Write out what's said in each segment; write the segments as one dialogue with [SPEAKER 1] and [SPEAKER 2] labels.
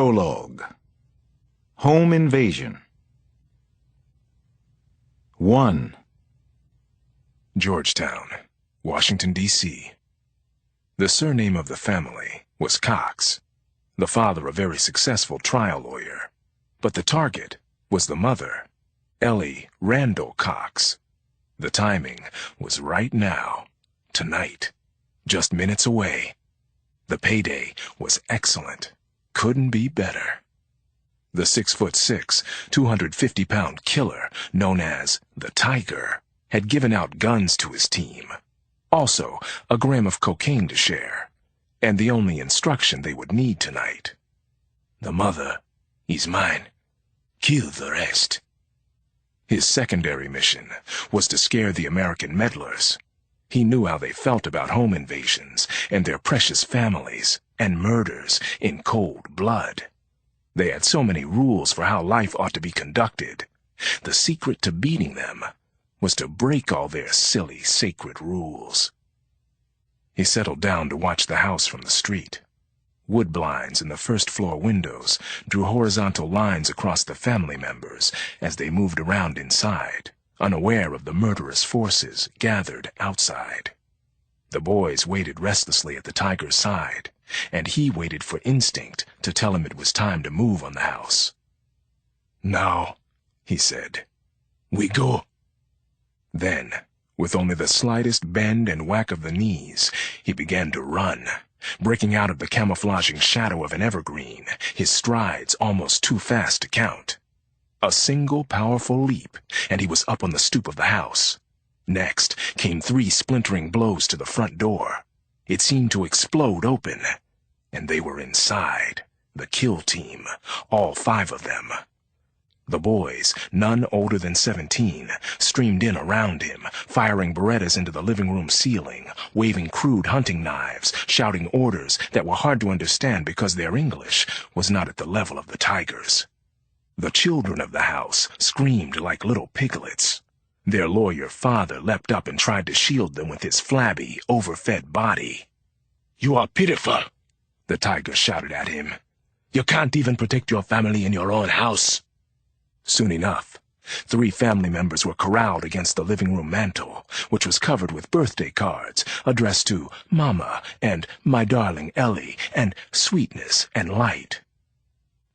[SPEAKER 1] Prologue. Home Invasion. 1.
[SPEAKER 2] Georgetown, Washington, D.C. The surname of the family was Cox, the father a very successful trial lawyer, but the target was the mother, Ellie Randall Cox. The timing was right now, tonight, just minutes away. The payday was excellent, couldn't be better. The 6'6", 250-pound killer, known as the Tiger, had given out guns to his team. Also, a gram of cocaine to share, and the only instruction they would need tonight. The mother, he's mine. Kill the rest. His secondary mission was to scare the American meddlers. He knew how they felt about home invasions and their precious families and murders in cold blood. They had so many rules for how life ought to be conducted. The secret to beating them was to break all their silly, sacred rules. He settled down to watch the house from the street. Wood blinds in the first-floor windows drew horizontal lines across the family members as they moved around inside, unaware of the murderous forces gathered outside. The boys waited restlessly at the Tiger's side, and he waited for instinct to tell him it was time to move on the house. "Now," he said, "we go." Then, with only the slightest bend and whack of the knees, he began to run, breaking out of the camouflaging shadow of an evergreen, his strides almost too fast to count. A single powerful leap, and he was up on the stoop of the house. Next came 3 splintering blows to the front door. It seemed to explode open, and they were inside, the kill team, all 5 of them. The boys, none older than 17, streamed in around him, firing Berettas into the living room ceiling, waving crude hunting knives, shouting orders that were hard to understand because their English was not at the level of the Tiger's. The children of the house screamed like little piglets. Their lawyer father leapt up and tried to shield them with his flabby, overfed body. "You are pitiful," the Tiger shouted at him. "You can't even protect your family in your own house." Soon enough, 3 family members were corralled against the living room mantel, which was covered with birthday cards addressed to Mama and My Darling Ellie and Sweetness and Light.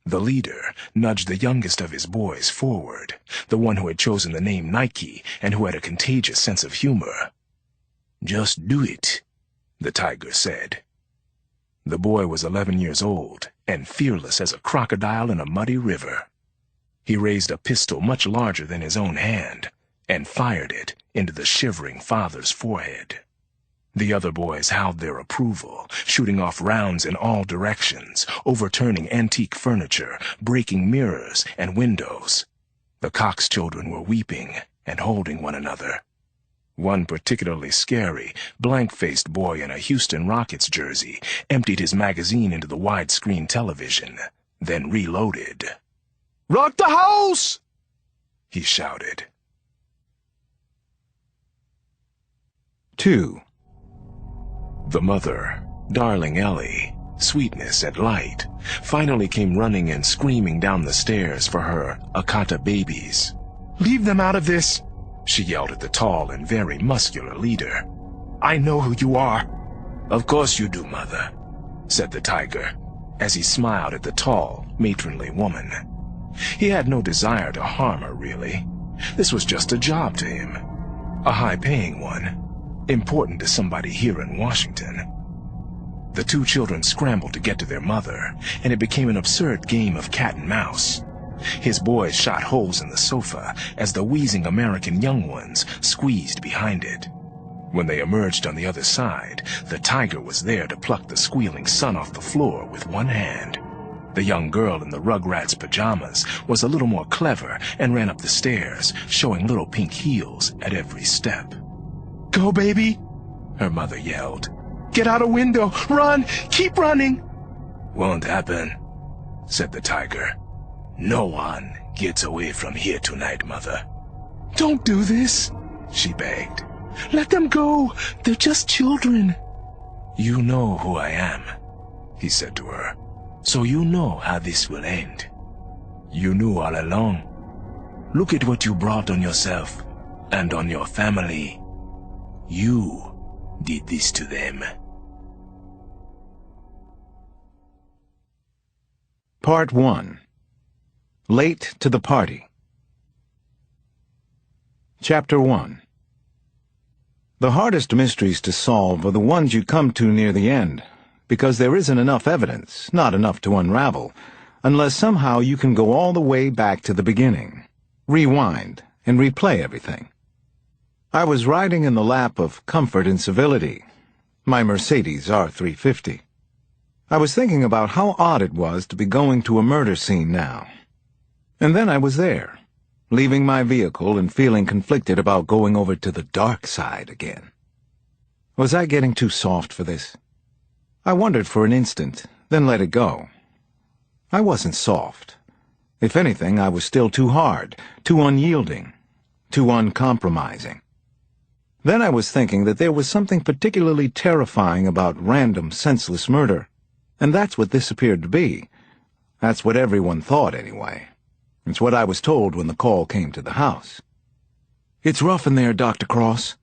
[SPEAKER 2] The leader nudged the youngest of his boys forward, the one who had chosen the name Nike and who had a contagious sense of humor. "Just do it," the Tiger said. The boy was 11 years old and fearless as a crocodile in a muddy river. He raised a pistol much larger than his own hand and fired it into the shivering father's forehead. The other boys howled their approval, shooting off rounds in all directions, overturning antique furniture, breaking mirrors and windows. The Cox children were weeping and holding one another. One particularly scary, blank-faced boy in a Houston Rockets jersey emptied his magazine into the widescreen television, then reloaded. "Rock the house!" he shouted.
[SPEAKER 1] 2.
[SPEAKER 2] The mother, Darling Ellie, Sweetness and Light, finally came running and screaming down the stairs for her Akata babies. "Leave them out of this," she yelled at the tall and very muscular leader. "I know who you are." "Of course you do, Mother," said the Tiger, as he smiled at the tall, matronly woman. He had no desire to harm her, really. This was just a job to him. A high-paying one. Important to somebody here in Washington. The 2 children scrambled to get to their mother, and it became an absurd game of cat and mouse. His boys shot holes in the sofa as the wheezing American young ones squeezed behind it. When they emerged on the other side, the Tiger was there to pluck the squealing son off the floor with one hand. The young girl in the Rugrats' pajamas was a little more clever and ran up the stairs, showing little pink heels at every step. "Go, baby," her mother yelled. "Get out a window! Run! Keep running!" "Won't happen," said the Tiger. "No one gets away from here tonight, Mother." "Don't do this," she begged. "Let them go. They're just children." "You know who I am," he said to her. So you know how this will end. You knew all along. Look at what you brought on yourself and on your family. You did this to them.
[SPEAKER 1] Part 1. Late to the Party. Chapter 1. The hardest mysteries to solve are the ones you come to near the end, because there isn't enough evidence, not enough to unravel, unless somehow you can go all the way back to the beginning, rewind, and replay everything. I was riding in the lap of comfort and civility, my Mercedes R350. I was thinking about how odd it was to be going to a murder scene now. And then I was there, leaving my vehicle and feeling conflicted about going over to the dark side again. Was I getting too soft for this? I wondered for an instant, then let it go. I wasn't soft. If anything, I was still too hard, too unyielding, too uncompromising. Then I was thinking that there was something particularly terrifying about random, senseless murder, and that's what this appeared to be. That's what everyone thought, anyway. It's what I was told when the call came to the house. "It's rough in there, Dr. Cross.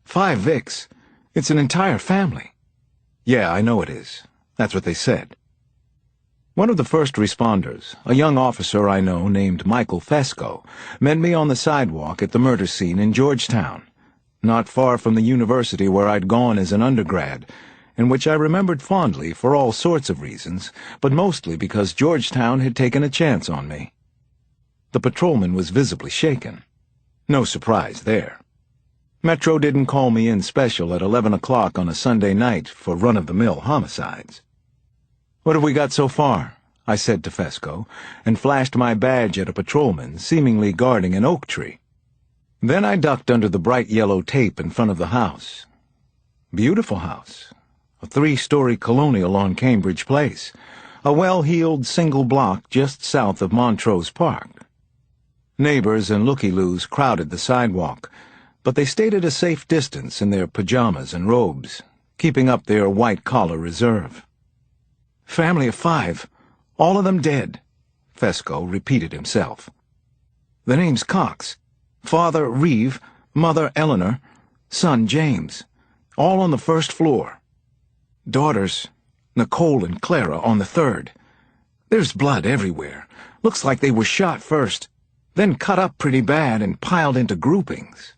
[SPEAKER 1] 5 Vicks. It's an entire family." "Yeah, I know it is." That's what they said. One of the first responders, a young officer I know named Michael Fesco, met me on the sidewalk at the murder scene in Georgetown, not far from the university where I'd gone as an undergrad, and which I remembered fondly for all sorts of reasons, but mostly because Georgetown had taken a chance on me. The patrolman was visibly shaken. No surprise there. Metro didn't call me in special at 11 o'clock on a Sunday night for run-of-the-mill homicides. "What have we got so far?" I said to Fesco, and flashed my badge at a patrolman seemingly guarding an oak tree. Then I ducked under the bright yellow tape in front of the house. Beautiful house. A 3-story colonial on Cambridge Place, a well-heeled single block just south of Montrose Park. Neighbors and looky-loos crowded the sidewalk, but they stayed at a safe distance in their pajamas and robes, keeping up their white-collar reserve. "Family of 5, all of them dead," Fesco repeated himself. "The name's Cox. Father Reeve, mother Eleanor, son James, all on the 1st floor. Daughters, Nicole and Clara, on the 3rd. There's blood everywhere. Looks like they were shot first, then cut up pretty bad and piled into groupings."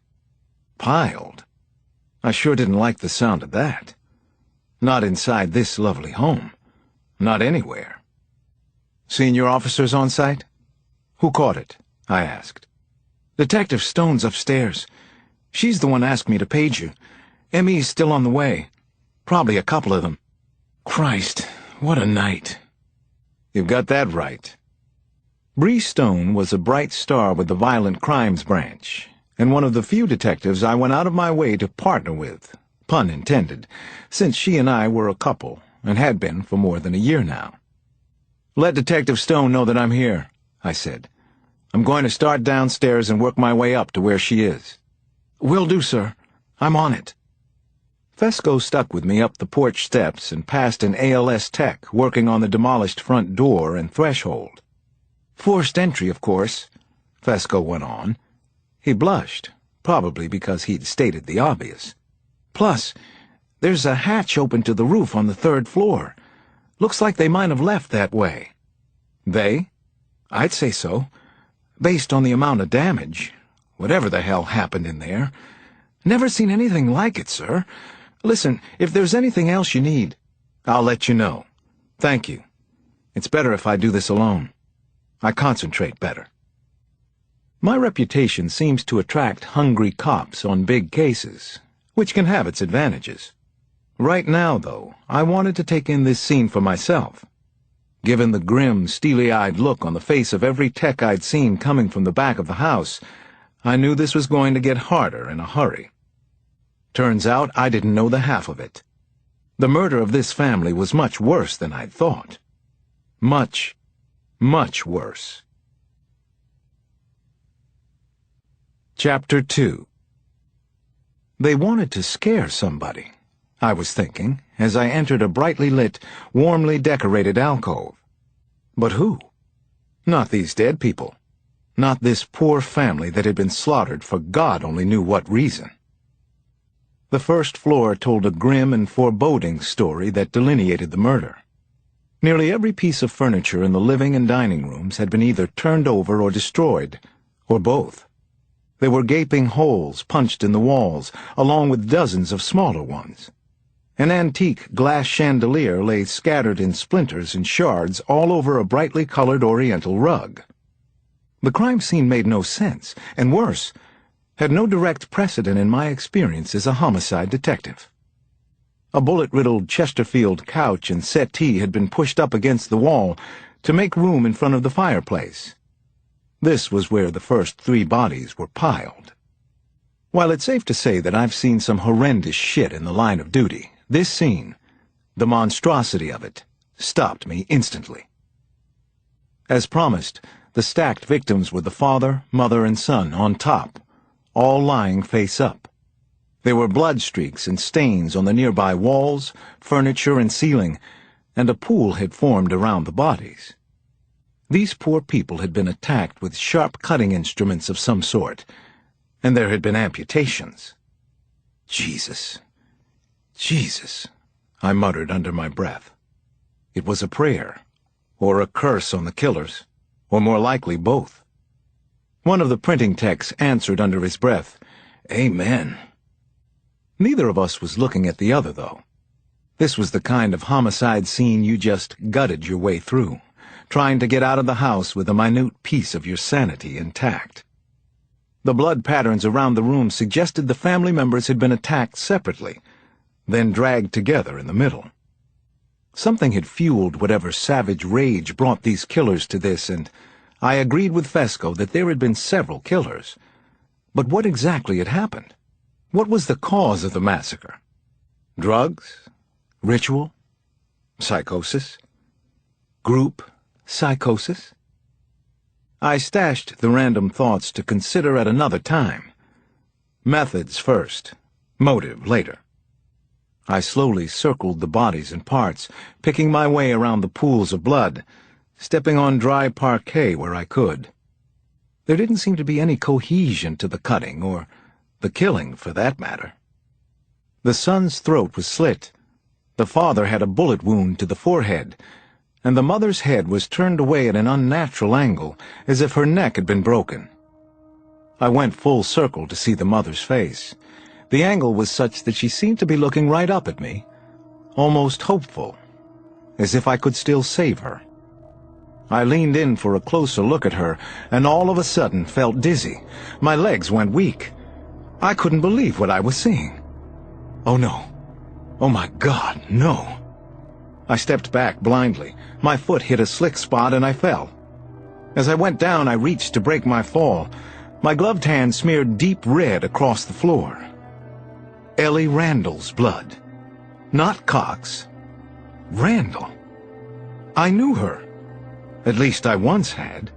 [SPEAKER 1] Piled? I sure didn't like the sound of that. Not inside this lovely home. Not anywhere. "Senior officers on site?" "Who caught it?" I asked. "Detective Stone's upstairs. She's the one asked me to page you. ME's still on the way. Probably a couple of them. Christ, what a night." "You've got that right." Bree Stone was a bright star with the Violent Crimes Branch, and one of the few detectives I went out of my way to partner with, pun intended, since she and I were a couple, and had been for more than a year now. "Let Detective Stone know that I'm here," I said. "I'm going to start downstairs and work my way up to where she is." "Will do, sir. I'm on it." Fesco stuck with me up the porch steps and past an ALS tech working on the demolished front door and threshold. "Forced entry, of course," Fesco went on. He blushed, probably because he'd stated the obvious. "Plus, there's a hatch open to the roof on the 3rd floor. Looks like they might have left that way." "They?" "I'd say so. Based on the amount of damage. Whatever the hell happened in there. Never seen anything like it, sir. Listen, if there's anything else you need, I'll let you know. Thank you. It's better if I do this alone. I concentrate better." My reputation seems to attract hungry cops on big cases, which can have its advantages. Right now, though, I wanted to take in this scene for myself. Given the grim, steely-eyed look on the face of every tech I'd seen coming from the back of the house, I knew this was going to get harder in a hurry. Turns out I didn't know the half of it. The murder of this family was much worse than I'd thought. Much, much worse. Chapter 2. They wanted to scare somebody, I was thinking, as I entered a brightly lit, warmly decorated alcove. But who? Not these dead people. Not this poor family that had been slaughtered for God only knew what reason. The first floor told a grim and foreboding story that delineated the murder. Nearly every piece of furniture in the living and dining rooms had been either turned over or destroyed, or both. There were gaping holes punched in the walls, along with dozens of smaller ones. An antique glass chandelier lay scattered in splinters and shards all over a brightly colored oriental rug. The crime scene made no sense, and worse, had no direct precedent in my experience as a homicide detective. A bullet-riddled Chesterfield couch and settee had been pushed up against the wall to make room in front of the fireplace. This was where the first 3 bodies were piled. While it's safe to say that I've seen some horrendous shit in the line of duty, this scene, the monstrosity of it, stopped me instantly. As promised, the stacked victims were the father, mother, and son on top, all lying face up. There were blood streaks and stains on the nearby walls, furniture, and ceiling, and a pool had formed around the bodies. These poor people had been attacked with sharp cutting instruments of some sort, and there had been amputations. Jesus, Jesus, I muttered under my breath. It was a prayer, or a curse on the killers, or more likely both. One of the printing techs answered under his breath, "Amen." Neither of us was looking at the other, though. This was the kind of homicide scene you just gutted your way through, trying to get out of the house with a minute piece of your sanity intact. The blood patterns around the room suggested the family members had been attacked separately, then dragged together in the middle. Something had fueled whatever savage rage brought these killers to this, and I agreed with Fesco that there had been several killers. But what exactly had happened? What was the cause of the massacre? Drugs? Ritual? Psychosis? Group psychosis? I stashed the random thoughts to consider at another time. Methods first, motive later. I slowly circled the bodies and parts, picking my way around the pools of blood, stepping on dry parquet where I could. There didn't seem to be any cohesion to the cutting, or the killing, for that matter. The son's throat was slit, the father had a bullet wound to the forehead, and the mother's head was turned away at an unnatural angle, as if her neck had been broken. I went full circle to see the mother's face. The angle was such that she seemed to be looking right up at me, almost hopeful, as if I could still save her. I leaned in for a closer look at her, and all of a sudden felt dizzy. My legs went weak. I couldn't believe what I was seeing. Oh no. Oh my God, no. I stepped back blindly. My foot hit a slick spot and I fell. As I went down, I reached to break my fall. My gloved hand smeared deep red across the floor. Ellie Randall's blood. Not Cox. Randall. I knew her. At least I once had.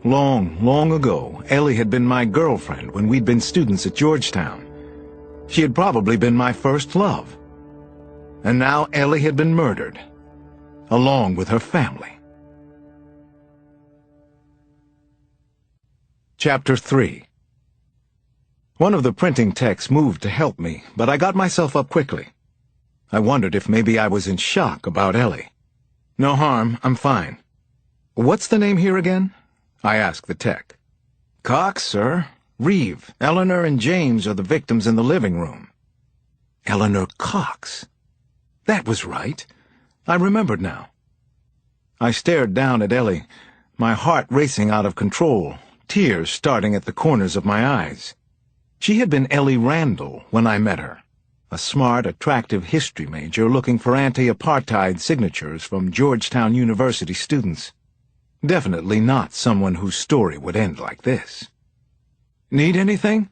[SPEAKER 1] Long, long ago, Ellie had been my girlfriend when we'd been students at Georgetown. She had probably been my first love. And now Ellie had been murdered, along with her family. Chapter 3. One of the printing techs moved to help me, but I got myself up quickly. I wondered if maybe I was in shock about Ellie. No harm, I'm fine. What's the name here again? I asked the tech. Cox, sir. Reeve, Eleanor, and James are the victims in the living room. Eleanor Cox. That was right. I remembered now. I stared down at Ellie, my heart racing out of control, tears starting at the corners of my eyes. She had been Ellie Randall when I met her, a smart, attractive history major looking for anti-apartheid signatures from Georgetown University students. Definitely not someone whose story would end like this. Need anything?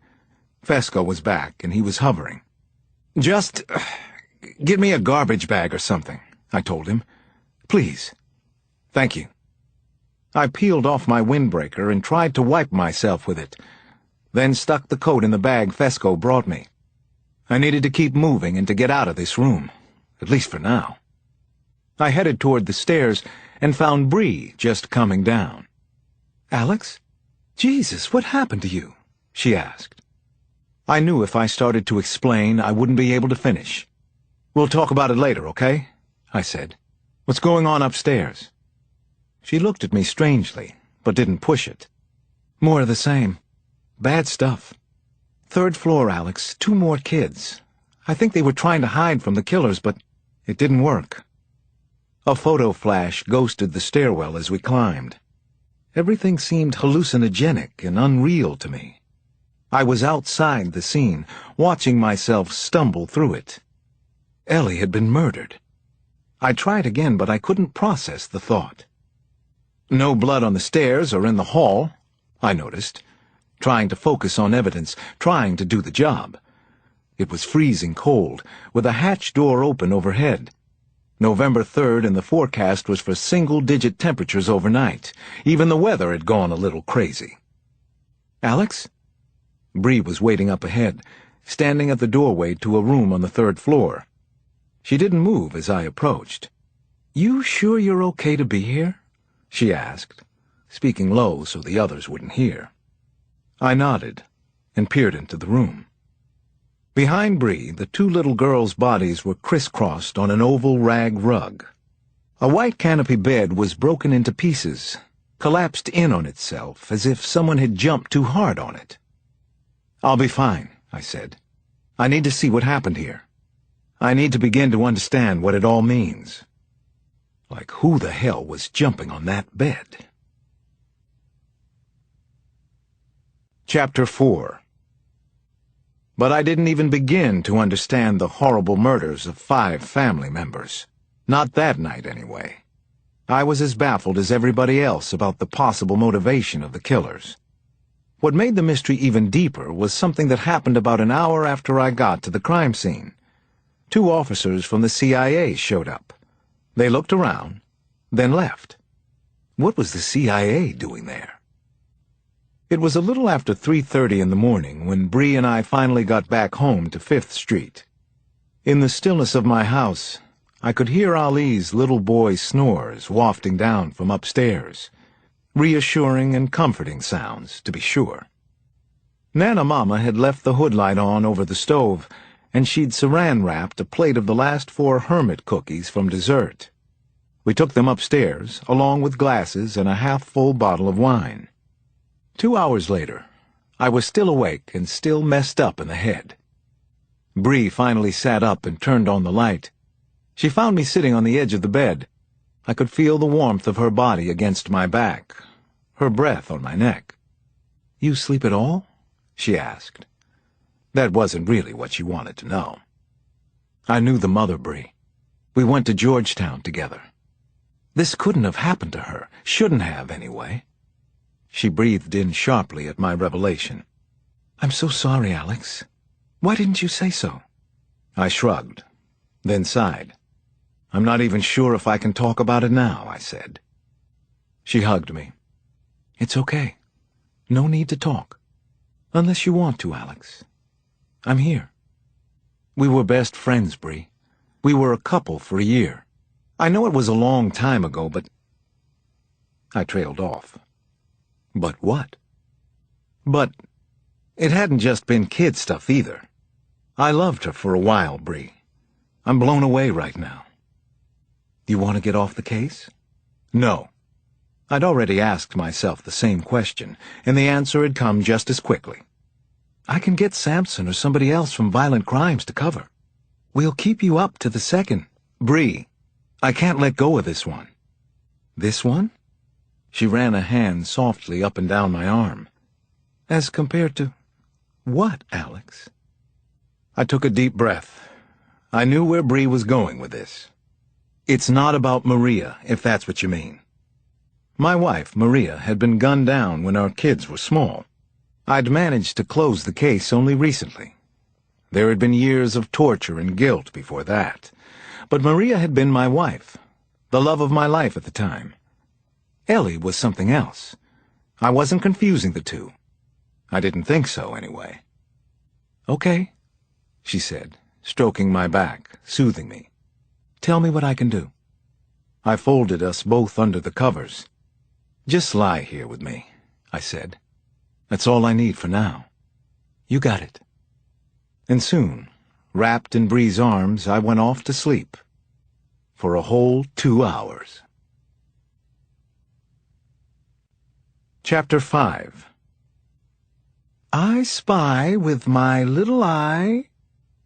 [SPEAKER 1] Fesco was back, and he was hovering. Just get me a garbage bag or something, I told him. Please. Thank you. I peeled off my windbreaker and tried to wipe myself with it, then stuck the coat in the bag Fesco brought me. I needed to keep moving and to get out of this room, at least for now. I headed toward the stairs, and found Bree just coming down. "Alex? Jesus, what happened to you?" she asked. I knew if I started to explain, I wouldn't be able to finish. "We'll talk about it later, okay?" I said. "What's going on upstairs?" She looked at me strangely, but didn't push it. "More of the same. Bad stuff. 3rd floor, Alex. 2 more kids. I think they were trying to hide from the killers, but it didn't work." A photo flash ghosted the stairwell as we climbed. Everything seemed hallucinogenic and unreal to me. I was outside the scene, watching myself stumble through it. Ellie had been murdered. I tried again, but I couldn't process the thought. No blood on the stairs or in the hall, I noticed, trying to focus on evidence, trying to do the job. It was freezing cold, with a hatch door open overhead. November 3rd, and the forecast was for single-digit temperatures overnight. Even the weather had gone a little crazy. "Alex?" Bree was waiting up ahead, standing at the doorway to a room on the 3rd floor. She didn't move as I approached. "You sure you're okay to be here?" she asked, speaking low so the others wouldn't hear. I nodded and peered into the room. Behind Bree, the 2 little girls' bodies were crisscrossed on an oval rag rug. A white canopy bed was broken into pieces, collapsed in on itself as if someone had jumped too hard on it. "I'll be fine," I said. "I need to see what happened here. I need to begin to understand what it all means. Like, who the hell was jumping on that bed?" Chapter 4. But I didn't even begin to understand the horrible murders of 5 family members. Not that night, anyway. I was as baffled as everybody else about the possible motivation of the killers. What made the mystery even deeper was something that happened about an hour after I got to the crime scene. 2 officers from the CIA showed up. They looked around, then left. What was the CIA doing there? It was a little after 3:30 in the morning when Bree and I finally got back home to 5th Street. In the stillness of my house, I could hear Ali's little boy snores wafting down from upstairs. Reassuring and comforting sounds, to be sure. Nana Mama had left the hood light on over the stove, and she'd saran-wrapped a plate of the last 4 hermit cookies from dessert. We took them upstairs, along with glasses and a half-full bottle of wine. 2 hours later, I was still awake and still messed up in the head. Bree finally sat up and turned on the light. She found me sitting on the edge of the bed. I could feel the warmth of her body against my back, her breath on my neck. "You sleep at all?" she asked. That wasn't really what she wanted to know. I knew the mother, Bree. We went to Georgetown together. This couldn't have happened to her, shouldn't have, anyway. She breathed in sharply at my revelation. "I'm so sorry, Alex. Why didn't you say so?" I shrugged, then sighed. "I'm not even sure if I can talk about it now," I said. She hugged me. "It's okay. No need to talk. Unless you want to, Alex. I'm here. We were best friends, Bree. We were a couple for a year. I know it was a long time ago, but—" I trailed off. But what? But it hadn't just been kid stuff either. I loved her for a while, Bree. I'm blown away right now. You want to get off the case? No. I'd already asked myself the same question, and the answer had come just as quickly. I can get Sampson or somebody else from Violent Crimes to cover. We'll keep you up to the second. Bree, I can't let go of this one. This one? She ran a hand softly up and down my arm. As compared to what, Alex? I took a deep breath. I knew where Bree was going with this. It's not about Maria, if that's what you mean. My wife, Maria, had been gunned down when our kids were small. I'd managed to close the case only recently. There had been years of torture and guilt before that. But Maria had been my wife, the love of my life at the time. Ellie was something else. I wasn't confusing the two. I didn't think so, anyway. Okay, she said, stroking my back, soothing me. Tell me what I can do. I folded us both under the covers. "Just lie here with me," I said. "That's all I need for now." "You got it." And soon, wrapped in Bree's arms, I went off to sleep for a whole 2 hours. Chapter 5. "I spy with my little eye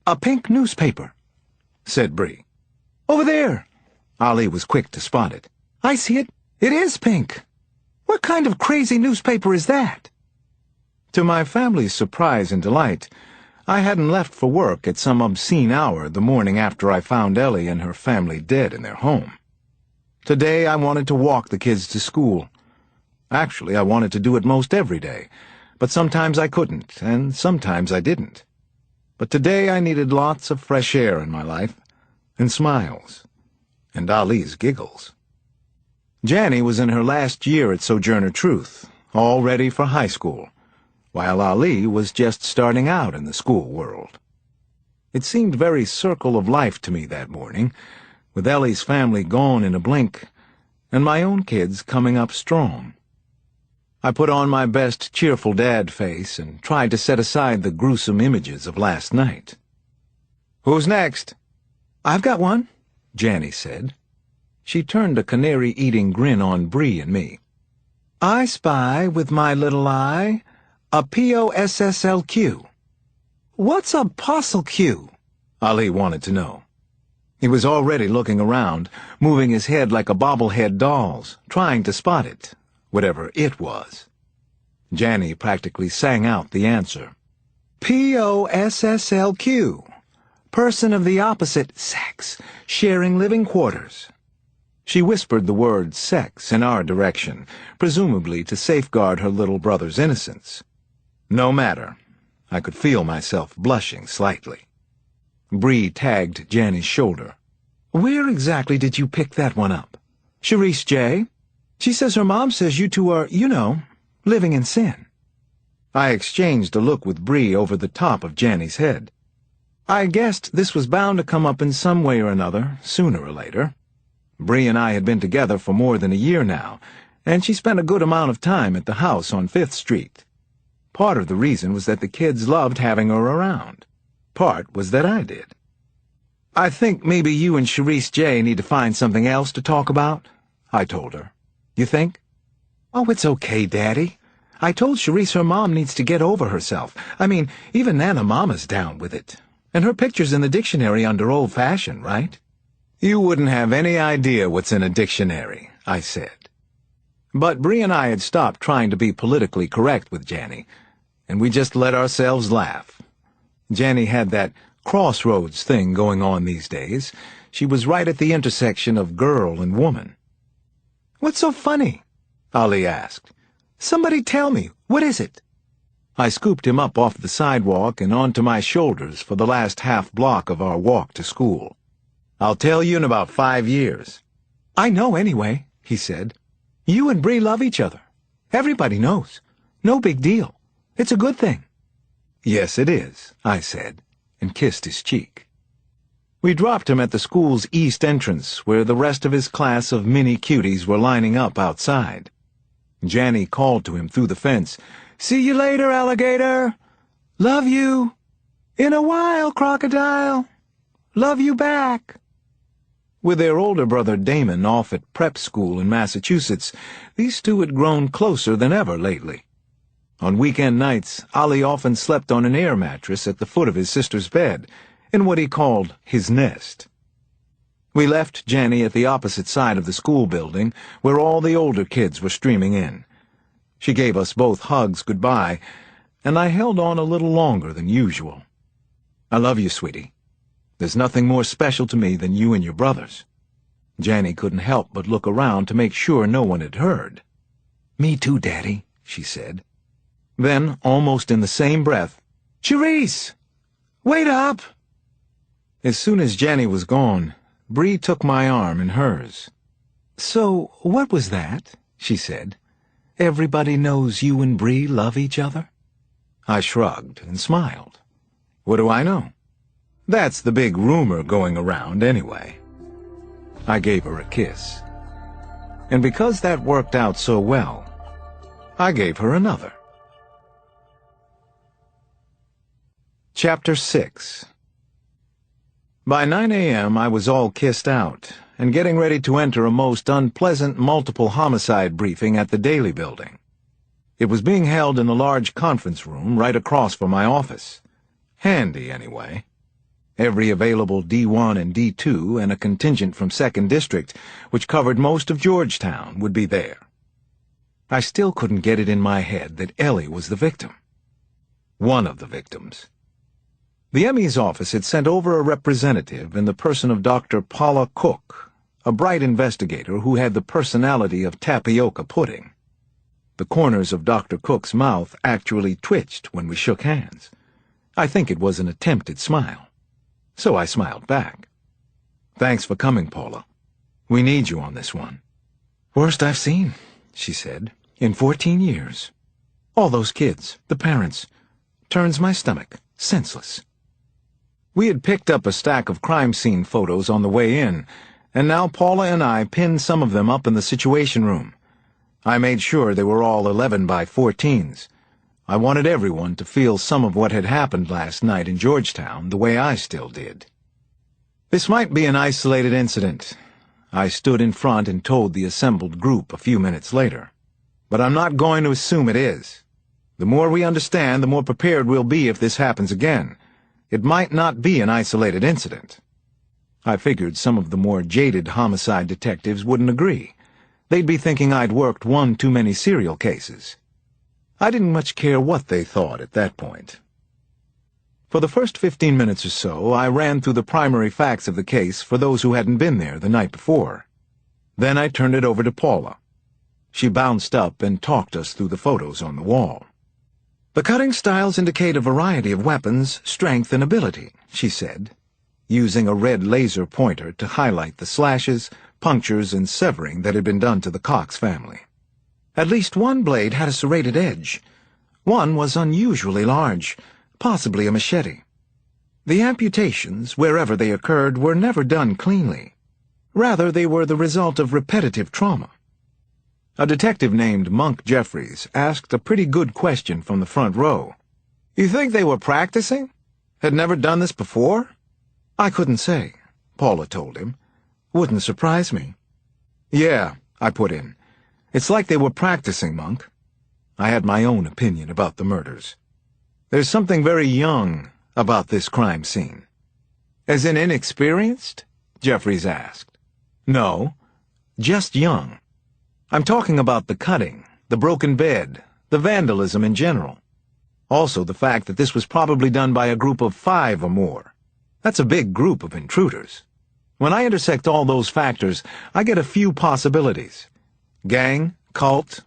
[SPEAKER 1] a pink newspaper," said Bree. "Over there." Ollie was quick to spot it. "I see it. It is pink. What kind of crazy newspaper is that?" To my family's surprise and delight, I hadn't left for work at some obscene hour the morning after I found Ellie and her family dead in their home. Today I wanted to walk the kids to school. Actually, I wanted to do it most every day, but sometimes I couldn't, and sometimes I didn't. But today I needed lots of fresh air in my life, and smiles, and Ali's giggles. Janny was in her last year at Sojourner Truth, all ready for high school, while Ali was just starting out in the school world. It seemed very circle of life to me that morning, with Ellie's family gone in a blink, and my own kids coming up strong. I put on my best cheerful dad face and tried to set aside the gruesome images of last night. "Who's next?" "I've got one," Janny said. She turned a canary-eating grin on Bree and me. "I spy with my little eye a POSSLQ." "What's a Postle Q?" Ali wanted to know. He was already looking around, moving his head like a bobblehead doll's, trying to spot it, whatever it was. Janny practically sang out the answer. "POSSLQ. Person of the opposite sex, sharing living quarters." She whispered the word sex in our direction, presumably to safeguard her little brother's innocence. No matter. I could feel myself blushing slightly. Bree tagged Janny's shoulder. "Where exactly did you pick that one up?" "Charisse J. She says her mom says you two are, living in sin." I exchanged a look with Bree over the top of Janny's head. I guessed this was bound to come up in some way or another, sooner or later. Bree and I had been together for more than a year now, and she spent a good amount of time at the house on 5th Street. Part of the reason was that the kids loved having her around. Part was that I did. "I think maybe you and Charisse J. need to find something else to talk about," I told her. "You think?" "Oh, it's okay, Daddy. I told Charisse her mom needs to get over herself. I mean, even Nana Mama's down with it. And her picture's in the dictionary under old-fashioned, right?" "You wouldn't have any idea what's in a dictionary," I said. But Bree and I had stopped trying to be politically correct with Janny, and we just let ourselves laugh. Janny had that crossroads thing going on these days. She was right at the intersection of girl and woman. "What's so funny?" Ali asked. "Somebody tell me, what is it?" I scooped him up off the sidewalk and onto my shoulders for the last half block of our walk to school. "I'll tell you in about 5 years. "I know anyway," he said. "You and Bree love each other. Everybody knows. No big deal. It's a good thing." "Yes, it is," I said, and kissed his cheek. We dropped him at the school's east entrance, where the rest of his class of mini-cuties were lining up outside. Janny called to him through the fence, "See you later, alligator. Love you. In a while, crocodile. Love you back." With their older brother Damon off at prep school in Massachusetts, these two had grown closer than ever lately. On weekend nights, Ali often slept on an air mattress at the foot of his sister's bed, in what he called his nest. We left Janny at the opposite side of the school building, where all the older kids were streaming in. She gave us both hugs goodbye, and I held on a little longer than usual. "I love you, sweetie. There's nothing more special to me than you and your brothers." Janny couldn't help but look around to make sure no one had heard. "Me too, Daddy," she said. Then, almost in the same breath, "Charisse! Wait up!" As soon as Janny was gone, Bree took my arm in hers. "So, what was that?" she said. "Everybody knows you and Bree love each other?" I shrugged and smiled. What do I know? That's the big rumor going around anyway. I gave her a kiss. And because that worked out so well, I gave her another. Chapter 6. By 9 a.m. I was all kissed out and getting ready to enter a most unpleasant multiple homicide briefing at the Daily Building. It was being held in the large conference room right across from my office. Handy, anyway. Every available D1 and D2 and a contingent from 2nd District, which covered most of Georgetown, would be there. I still couldn't get it in my head that Ellie was the victim. One of the victims. The ME's office had sent over a representative in the person of Dr. Paula Cook, a bright investigator who had the personality of tapioca pudding. The corners of Dr. Cook's mouth actually twitched when we shook hands. I think it was an attempted smile. So I smiled back. "Thanks for coming, Paula. We need you on this one." "Worst I've seen," she said, "in 14 years. All those kids, the parents. Turns my stomach, senseless." We had picked up a stack of crime scene photos on the way in, and now Paula and I pinned some of them up in the Situation Room. I made sure they were all 11 by 14s. I wanted everyone to feel some of what had happened last night in Georgetown the way I still did. This might be an isolated incident. I stood in front and told the assembled group a few minutes later. But I'm not going to assume it is. The more we understand, the more prepared we'll be if this happens again. It might not be an isolated incident. I figured some of the more jaded homicide detectives wouldn't agree. They'd be thinking I'd worked one too many serial cases. I didn't much care what they thought at that point. For the first 15 minutes or so, I ran through the primary facts of the case for those who hadn't been there the night before. Then I turned it over to Paula. She bounced up and talked us through the photos on the wall. "The cutting styles indicate a variety of weapons, strength, and ability," she said, using a red laser pointer to highlight the slashes, punctures, and severing that had been done to the Cox family. "At least one blade had a serrated edge. One was unusually large, possibly a machete. The amputations, wherever they occurred, were never done cleanly. Rather, they were the result of repetitive trauma." A detective named Monk Jeffries asked a pretty good question from the front row. "You think they were practicing? Had never done this before?" "I couldn't say," Paula told him. "Wouldn't surprise me." "Yeah," I put in. "It's like they were practicing, Monk." I had my own opinion about the murders. "There's something very young about this crime scene." "As in inexperienced?" Jeffries asked. "No, just young. I'm talking about the cutting, the broken bed, the vandalism in general. Also the fact that this was probably done by a group of 5 or more. That's a big group of intruders. When I intersect all those factors, I get a few possibilities. Gang, cult,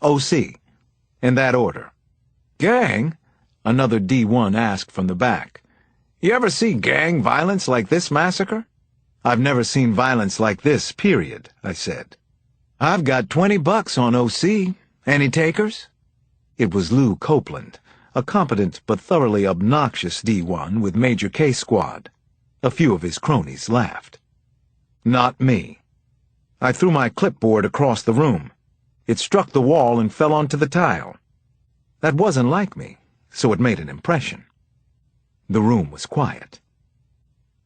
[SPEAKER 1] OC, in that order." "Gang?" another D1 asked from the back. "You ever see gang violence like this massacre?" "I've never seen violence like this, period," I said. "I've got $20 on OC. Any takers?" It was Lou Copeland, a competent but thoroughly obnoxious D1 with Major K Squad. A few of his cronies laughed. Not me. I threw my clipboard across the room. It struck the wall and fell onto the tile. That wasn't like me, so it made an impression. The room was quiet.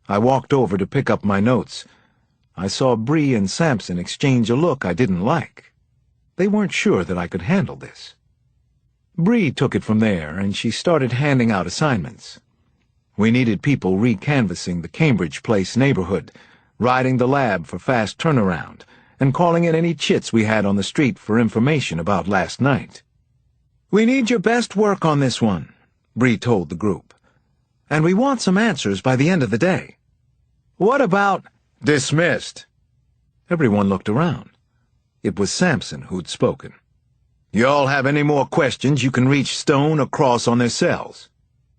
[SPEAKER 1] I walked over to pick up my notes. I saw Bree and Sampson exchange a look I didn't like. They weren't sure that I could handle this. Bree took it from there, and she started handing out assignments. We needed people re-canvassing the Cambridge Place neighborhood, riding the lab for fast turnaround, and calling in any chits we had on the street for information about last night. "We need your best work on this one," Bree told the group. "And we want some answers by the end of the day." "What about—" "Dismissed." Everyone looked around. It was Sampson who'd spoken. "Y'all have any more questions, you can reach Stone or Cross on their cells.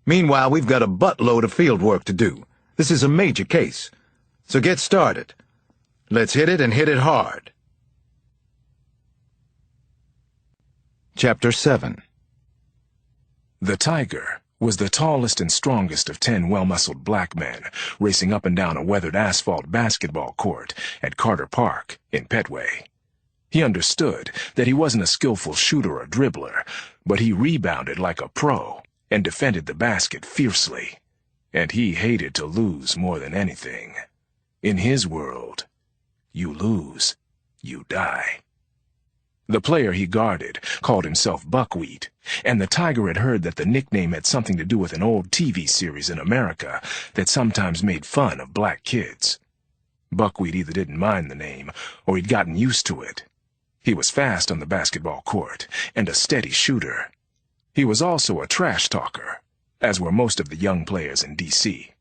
[SPEAKER 1] Meanwhile, we've got a buttload of field work to do. This is a major case. So get started. Let's hit it and hit it hard." Chapter 7.
[SPEAKER 2] The Tiger was the tallest and strongest of 10 well-muscled black men racing up and down a weathered asphalt basketball court at Carter Park in Petway. He understood that he wasn't a skillful shooter or dribbler, but he rebounded like a pro and defended the basket fiercely. And he hated to lose more than anything. In his world, you lose, you die. The player he guarded called himself Buckwheat, and the Tiger had heard that the nickname had something to do with an old TV series in America that sometimes made fun of black kids. Buckwheat either didn't mind the name, or he'd gotten used to it. He was fast on the basketball court, and a steady shooter. He was also a trash talker, as were most of the young players in D.C.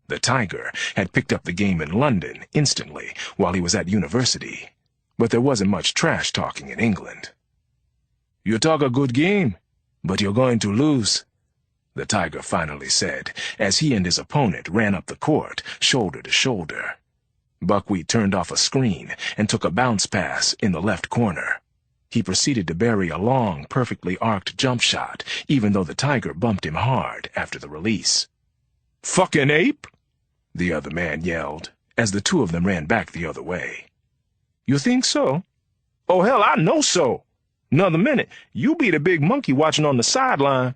[SPEAKER 2] The Tiger had picked up the game in London instantly while he was at university, but there wasn't much trash talking in England. "You talk a good game, but you're going to lose," the Tiger finally said, as he and his opponent ran up the court, shoulder to shoulder. Buckwheat turned off a screen and took a bounce pass in the left corner. He proceeded to bury a long, perfectly arced jump shot, even though the Tiger bumped him hard after the release. "Fucking ape!" the other man yelled, as the two of them ran back the other way. "You think so? Oh, hell, I know so. Another minute, you be the big monkey watching on the sideline."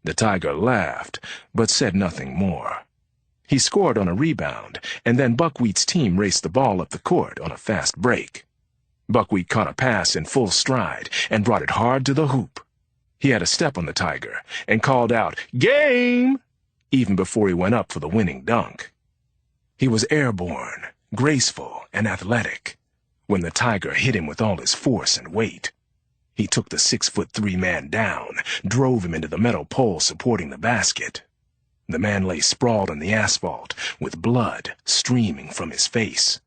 [SPEAKER 2] The Tiger laughed, but said nothing more. He scored on a rebound, and then Buckwheat's team raced the ball up the court on a fast break. Buckwheat caught a pass in full stride and brought it hard to the hoop. He had a step on the Tiger and called out, "Game!" even before he went up for the winning dunk. He was airborne, graceful, and athletic when the Tiger hit him with all his force and weight. He took the 6'3" man down, drove him into the metal pole supporting the basket. The man lay sprawled on the asphalt, with blood streaming from his face.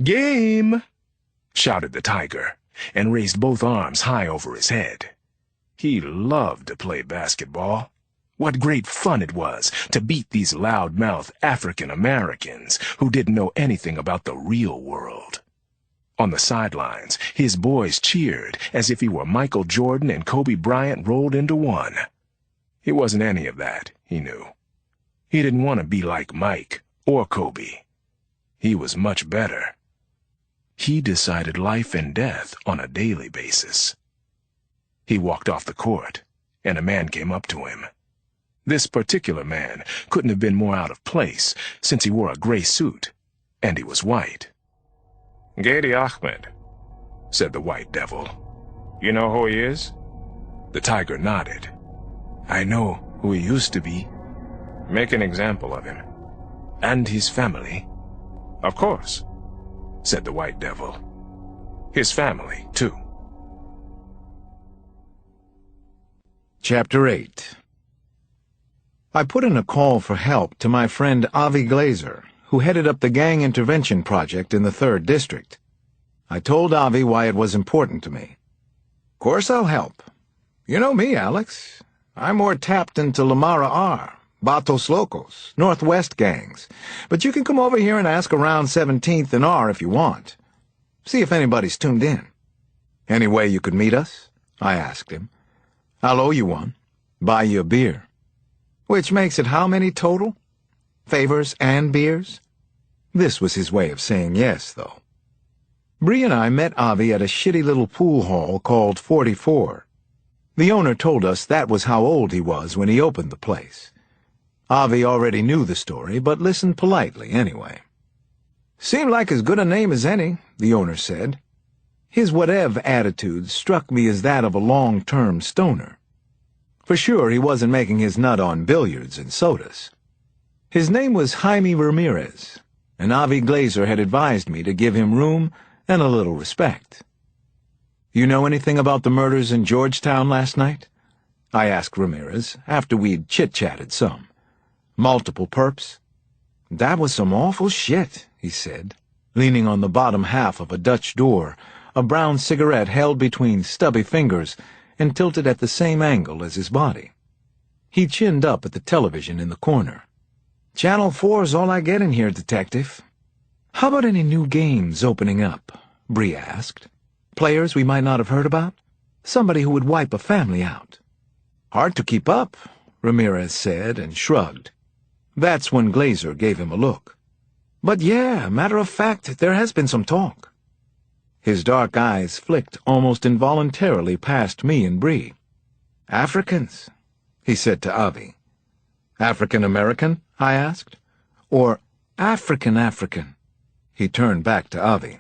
[SPEAKER 2] "Game!" shouted the Tiger, and raised both arms high over his head. He loved to play basketball. What great fun it was to beat these loud-mouthed African-Americans who didn't know anything about the real world. On the sidelines, his boys cheered as if he were Michael Jordan and Kobe Bryant rolled into one. He wasn't any of that, he knew. He didn't want to be like Mike or Kobe. He was much better. He decided life and death on a daily basis. He walked off the court, and a man came up to him. This particular man couldn't have been more out of place, since he wore a gray suit, and he was white. "Gady Ahmed," said the white devil. "You know who he is?" The Tiger nodded. "I know who he used to be." "Make an example of him." "And his family." "Of course," said the white devil. "His family, too."
[SPEAKER 1] Chapter 8. I put in a call for help to my friend Avi Glazer, who headed up the gang intervention project in the 3rd District. I told Avi why it was important to me. "Course I'll help. You know me, Alex. I'm more tapped into Lamara R., Batos Locos, Northwest gangs, but you can come over here and ask around 17th and R if you want. See if anybody's tuned in. Any way you could meet us?" I asked him. "I'll owe you one. Buy you a beer." "Which makes it how many total? Favors and beers?" This was his way of saying yes, though. Bree and I met Avi at a shitty little pool hall called 44. The owner told us that was how old he was when he opened the place. Avi already knew the story, but listened politely anyway. "Seemed like as good a name as any," the owner said. His whatever attitude struck me as that of a long-term stoner. For sure he wasn't making his nut on billiards and sodas. His name was Jaime Ramirez, and Avi Glazer had advised me to give him room and a little respect. "You know anything about the murders in Georgetown last night?" I asked Ramirez, after we'd chit-chatted some. "Multiple perps?" "That was some awful shit," he said, leaning on the bottom half of a Dutch door, a brown cigarette held between stubby fingers and tilted at the same angle as his body. He chinned up at the television in the corner. "Channel 4's all I get in here, Detective." "How about any new games opening up?" Bree asked. "Players we might not have heard about? Somebody who would wipe a family out." "Hard to keep up," Ramirez said and shrugged. That's when Glazer gave him a look. "But yeah, matter of fact, there has been some talk." His dark eyes flicked almost involuntarily past me and Bree. "Africans," he said to Avi. "African-American?" I asked. "Or African-African?" He turned back to Avi.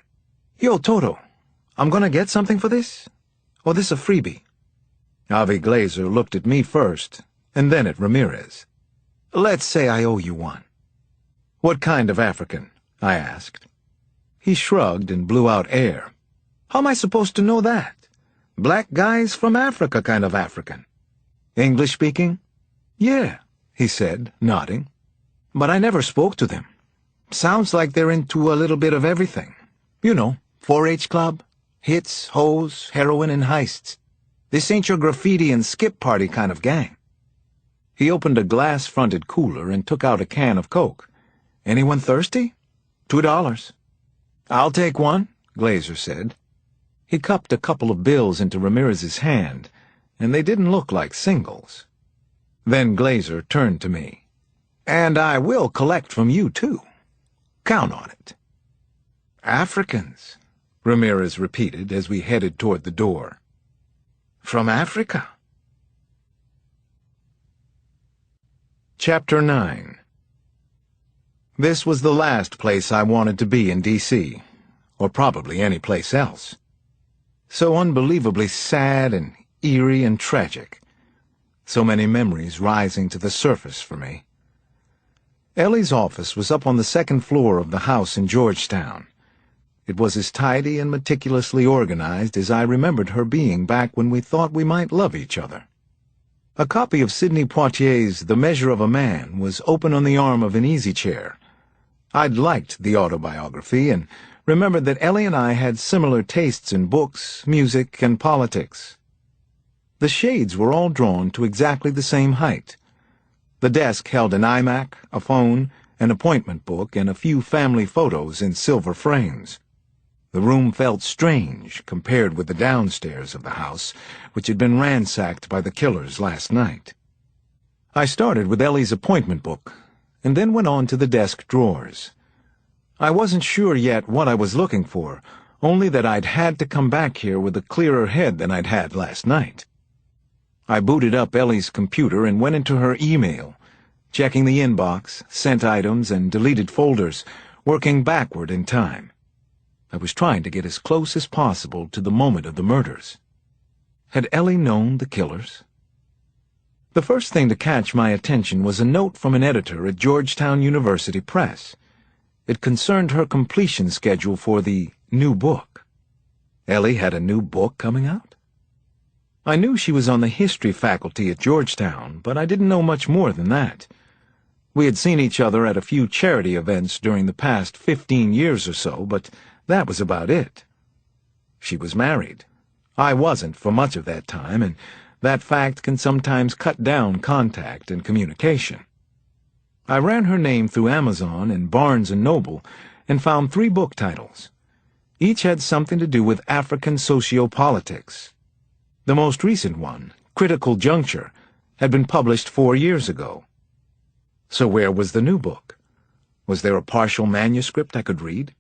[SPEAKER 1] "Yo, Toto, I'm gonna get something for this? Or this a freebie?" Avi Glazer looked at me first, and then at Ramirez. "Let's say I owe you one." "What kind of African?" I asked. He shrugged and blew out air. "How am I supposed to know that? Black guys from Africa kind of African." "English speaking?" "Yeah," he said, nodding. "But I never spoke to them. Sounds like they're into a little bit of everything. You know, 4-H club, hits, hoes, heroin, and heists. This ain't your graffiti and skip party kind of gang." He opened a glass-fronted cooler and took out a can of Coke. "Anyone thirsty? $2. "I'll take one," Glazer said. He cupped a couple of bills into Ramirez's hand, and they didn't look like singles. Then Glazer turned to me. "And I will collect from you, too. Count on it." "Africans," Ramirez repeated as we headed toward the door. "From Africa." Chapter 9. This was the last place I wanted to be in D.C., or probably any place else. So unbelievably sad and eerie and tragic. So many memories rising to the surface for me. Ellie's office was up on the second floor of the house in Georgetown. It was as tidy and meticulously organized as I remembered her being back when we thought we might love each other. A copy of Sidney Poitier's The Measure of a Man was open on the arm of an easy-chair. I'd liked the autobiography and remembered that Ellie and I had similar tastes in books, music, and politics. The shades were all drawn to exactly the same height. The desk held an iMac, a phone, an appointment book, and a few family photos in silver frames. The room felt strange compared with the downstairs of the house, which had been ransacked by the killers last night. I started with Ellie's appointment book, and then went on to the desk drawers. I wasn't sure yet what I was looking for, only that I'd had to come back here with a clearer head than I'd had last night. I booted up Ellie's computer and went into her email, checking the inbox, sent items, and deleted folders, working backward in time. I was trying to get as close as possible to the moment of the murders. Had Ellie known the killers? The first thing to catch my attention was a note from an editor at Georgetown University Press. It concerned her completion schedule for the new book. Ellie had a new book coming out? I knew she was on the history faculty at Georgetown, but I didn't know much more than that. We had seen each other at a few charity events during the past 15 years or so, but that was about it. She was married. I wasn't for much of that time, and that fact can sometimes cut down contact and communication. I ran her name through Amazon and Barnes & Noble and found 3 book titles. Each had something to do with African sociopolitics. The most recent one, Critical Juncture, had been published 4 years ago. So where was the new book? Was there a partial manuscript I could read?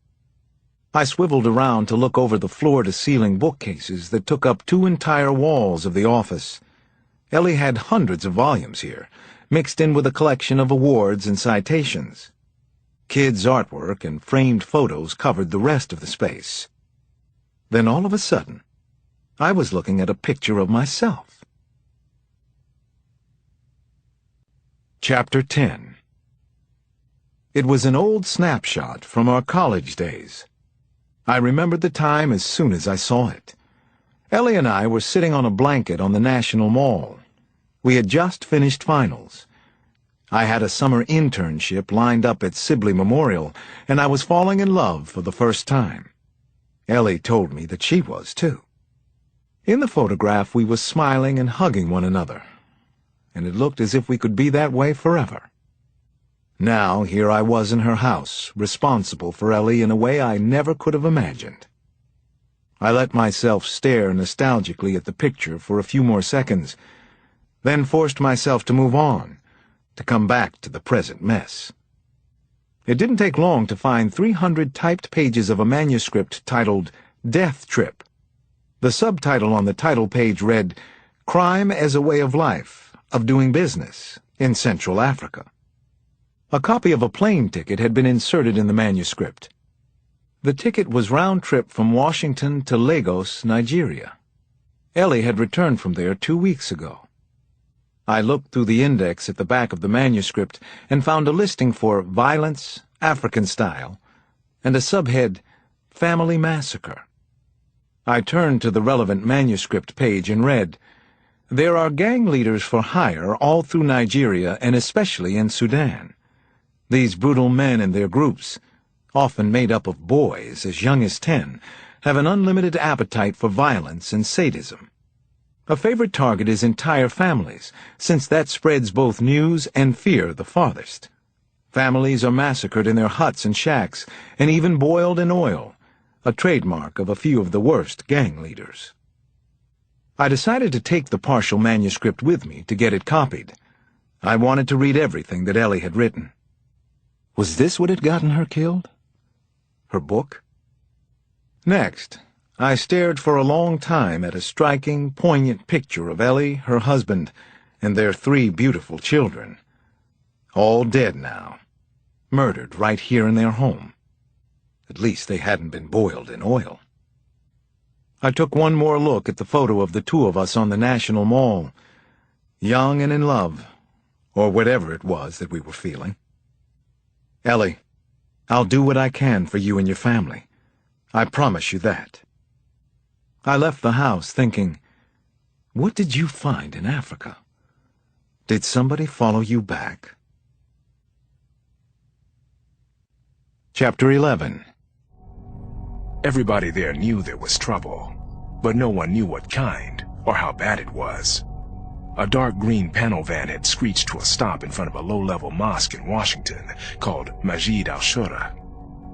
[SPEAKER 1] I swiveled around to look over the floor-to-ceiling bookcases that took up 2 entire walls of the office. Ellie had hundreds of volumes here, mixed in with a collection of awards and citations. Kids' artwork and framed photos covered the rest of the space. Then all of a sudden, I was looking at a picture of myself. Chapter 10. It was an old snapshot from our college days. I remembered the time as soon as I saw it. Ellie and I were sitting on a blanket on the National Mall. We had just finished finals. I had a summer internship lined up at Sibley Memorial, and I was falling in love for the first time. Ellie told me that she was, too. In the photograph, we were smiling and hugging one another, and it looked as if we could be that way forever. Now, here I was in her house, responsible for Ellie in a way I never could have imagined. I let myself stare nostalgically at the picture for a few more seconds, then forced myself to move on, to come back to the present mess. It didn't take long to find 300 typed pages of a manuscript titled Death Trip. The subtitle on the title page read, Crime as a Way of Life, of Doing Business, in Central Africa. A copy of a plane ticket had been inserted in the manuscript. The ticket was round-trip from Washington to Lagos, Nigeria. Ellie had returned from there 2 weeks ago. I looked through the index at the back of the manuscript and found a listing for Violence, African Style, and a subhead, Family Massacre. I turned to the relevant manuscript page and read, There are gang leaders for hire all through Nigeria and especially in Sudan. These brutal men and their groups, often made up of boys as young as 10, have an unlimited appetite for violence and sadism. A favorite target is entire families, since that spreads both news and fear the farthest. Families are massacred in their huts and shacks, and even boiled in oil, a trademark of a few of the worst gang leaders. I decided to take the partial manuscript with me to get it copied. I wanted to read everything that Ellie had written. Was this what had gotten her killed? Her book? Next, I stared for a long time at a striking, poignant picture of Ellie, her husband, and their 3 beautiful children. All dead now, murdered right here in their home. At least they hadn't been boiled in oil. I took one more look at the photo of the 2 of us on the National Mall, young and in love, or whatever it was that we were feeling. Ellie, I'll do what I can for you and your family. I promise you that. I left the house thinking, what did you find in Africa? Did somebody follow you back? Chapter 11.
[SPEAKER 2] Everybody there knew there was trouble, but no one knew what kind or how bad it was. A dark green panel van had screeched to a stop in front of a low-level mosque in Washington called Masjid al-Shura.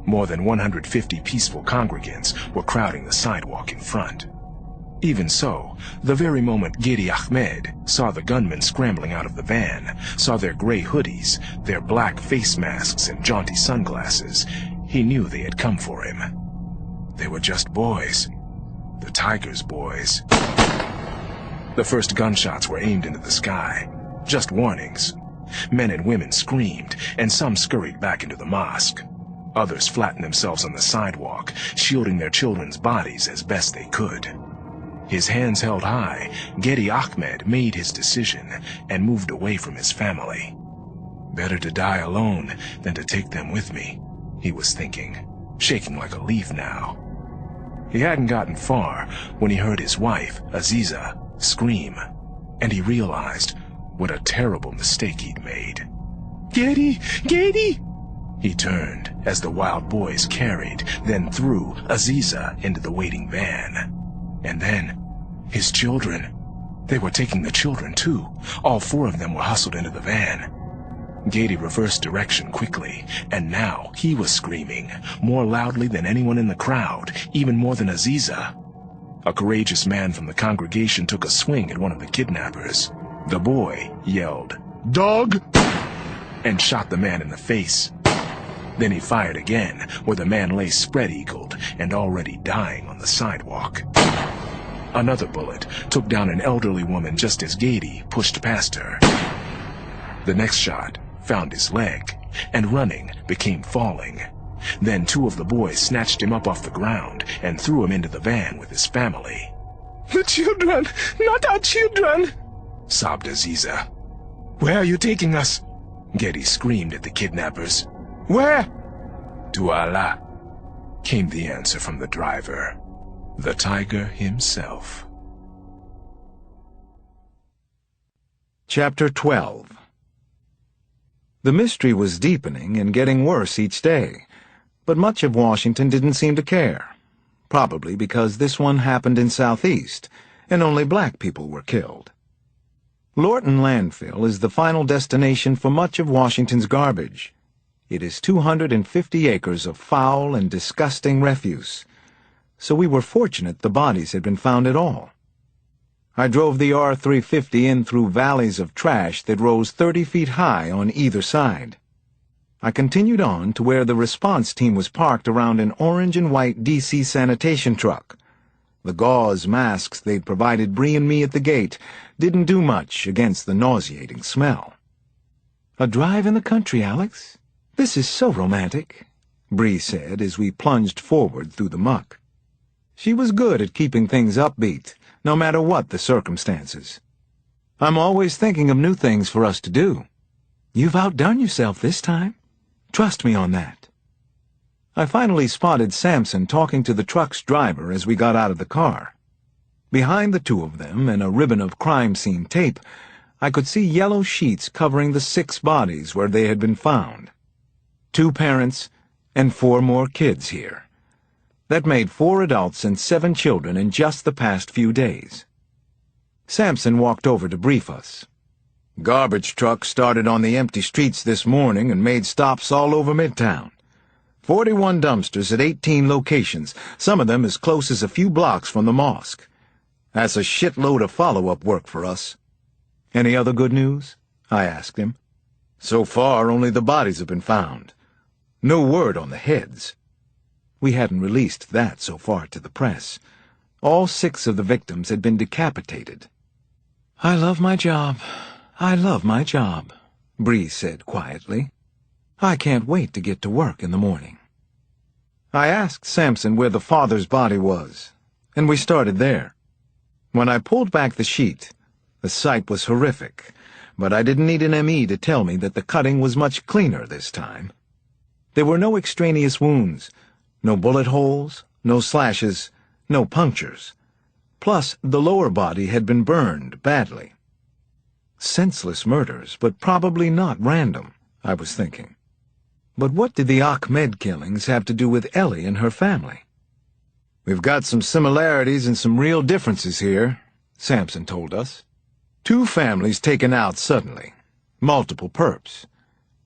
[SPEAKER 2] More than 150 peaceful congregants were crowding the sidewalk in front. Even so, the very moment Gedi Ahmed saw the gunmen scrambling out of the van, saw their gray hoodies, their black face masks and jaunty sunglasses, he knew they had come for him. They were just boys. The Tiger's boys. The first gunshots were aimed into the sky. Just warnings. Men and women screamed, and some scurried back into the mosque. Others flattened themselves on the sidewalk, shielding their children's bodies as best they could. His hands held high, Gedi Ahmed made his decision and moved away from his family. Better to die alone than to take them with me, he was thinking, shaking like a leaf now. He hadn't gotten far when he heard his wife, Aziza, scream, and he realized what a terrible mistake he'd made. Gedi! Gedi! He turned as the wild boys carried, then threw Aziza into the waiting van. And then, his children. They were taking the children too. All 4 of them were hustled into the van. Gedi reversed direction quickly, and now he was screaming, more loudly than anyone in the crowd, even more than Aziza. A courageous man from the congregation took a swing at one of the kidnappers. The boy yelled, "Dog!" and shot the man in the face. Then he fired again, where the man lay spread-eagled and already dying on the sidewalk. Another bullet took down an elderly woman just as Gedi pushed past her. The next shot found his leg, and running became falling. Then 2 of the boys snatched him up off the ground and threw him into the van with his family. "The children! Not our children!" sobbed Aziza. "Where are you taking us?" Gedi screamed at the kidnappers. "Where?" "To Allah," came the answer from the driver, the Tiger himself.
[SPEAKER 1] Chapter 12. The mystery was deepening and getting worse each day, but much of Washington didn't seem to care, probably because this one happened in Southeast, and only black people were killed. Lorton Landfill is the final destination for much of Washington's garbage. It is 250 acres of foul and disgusting refuse, so we were fortunate the bodies had been found at all. I drove the R350 in through valleys of trash that rose 30 feet high on either side. I continued on to where the response team was parked around an orange and white DC sanitation truck. The gauze masks they'd provided Bree and me at the gate didn't do much against the nauseating smell. "A drive in the country, Alex? This is so romantic," Bree said as we plunged forward through the muck. She was good at keeping things upbeat, no matter what the circumstances. "I'm always thinking of new things for us to do." "You've outdone yourself this time. Trust me on that." I finally spotted Samson talking to the truck's driver as we got out of the car. Behind the two of them and a ribbon of crime scene tape, I could see yellow sheets covering the 6 bodies where they had been found. 2 parents and 4 more kids here. That made 4 adults and 7 children in just the past few days. Samson walked over to brief us. "Garbage trucks started on the empty streets this morning and made stops all over Midtown. 41 dumpsters at 18 locations, some of them as close as a few blocks from the mosque. That's a shitload of follow-up work for us." "Any other good news?" I asked him. "So far, only the bodies have been found. No word on the heads." We hadn't released that so far to the press. All 6 of the victims had been decapitated. "I love my job. I love my job," Bree said quietly. "I can't wait to get to work in the morning." I asked Samson where the father's body was, and we started there. When I pulled back the sheet, the sight was horrific, but I didn't need an ME to tell me that the cutting was much cleaner this time. There were no extraneous wounds, no bullet holes, no slashes, no punctures. Plus, the lower body had been burned badly. Senseless murders, but probably not random, I was thinking. But what did the Ahmed killings have to do with Ellie and her family? "We've got some similarities and some real differences here," Samson told us. 2 families taken out suddenly, multiple perps.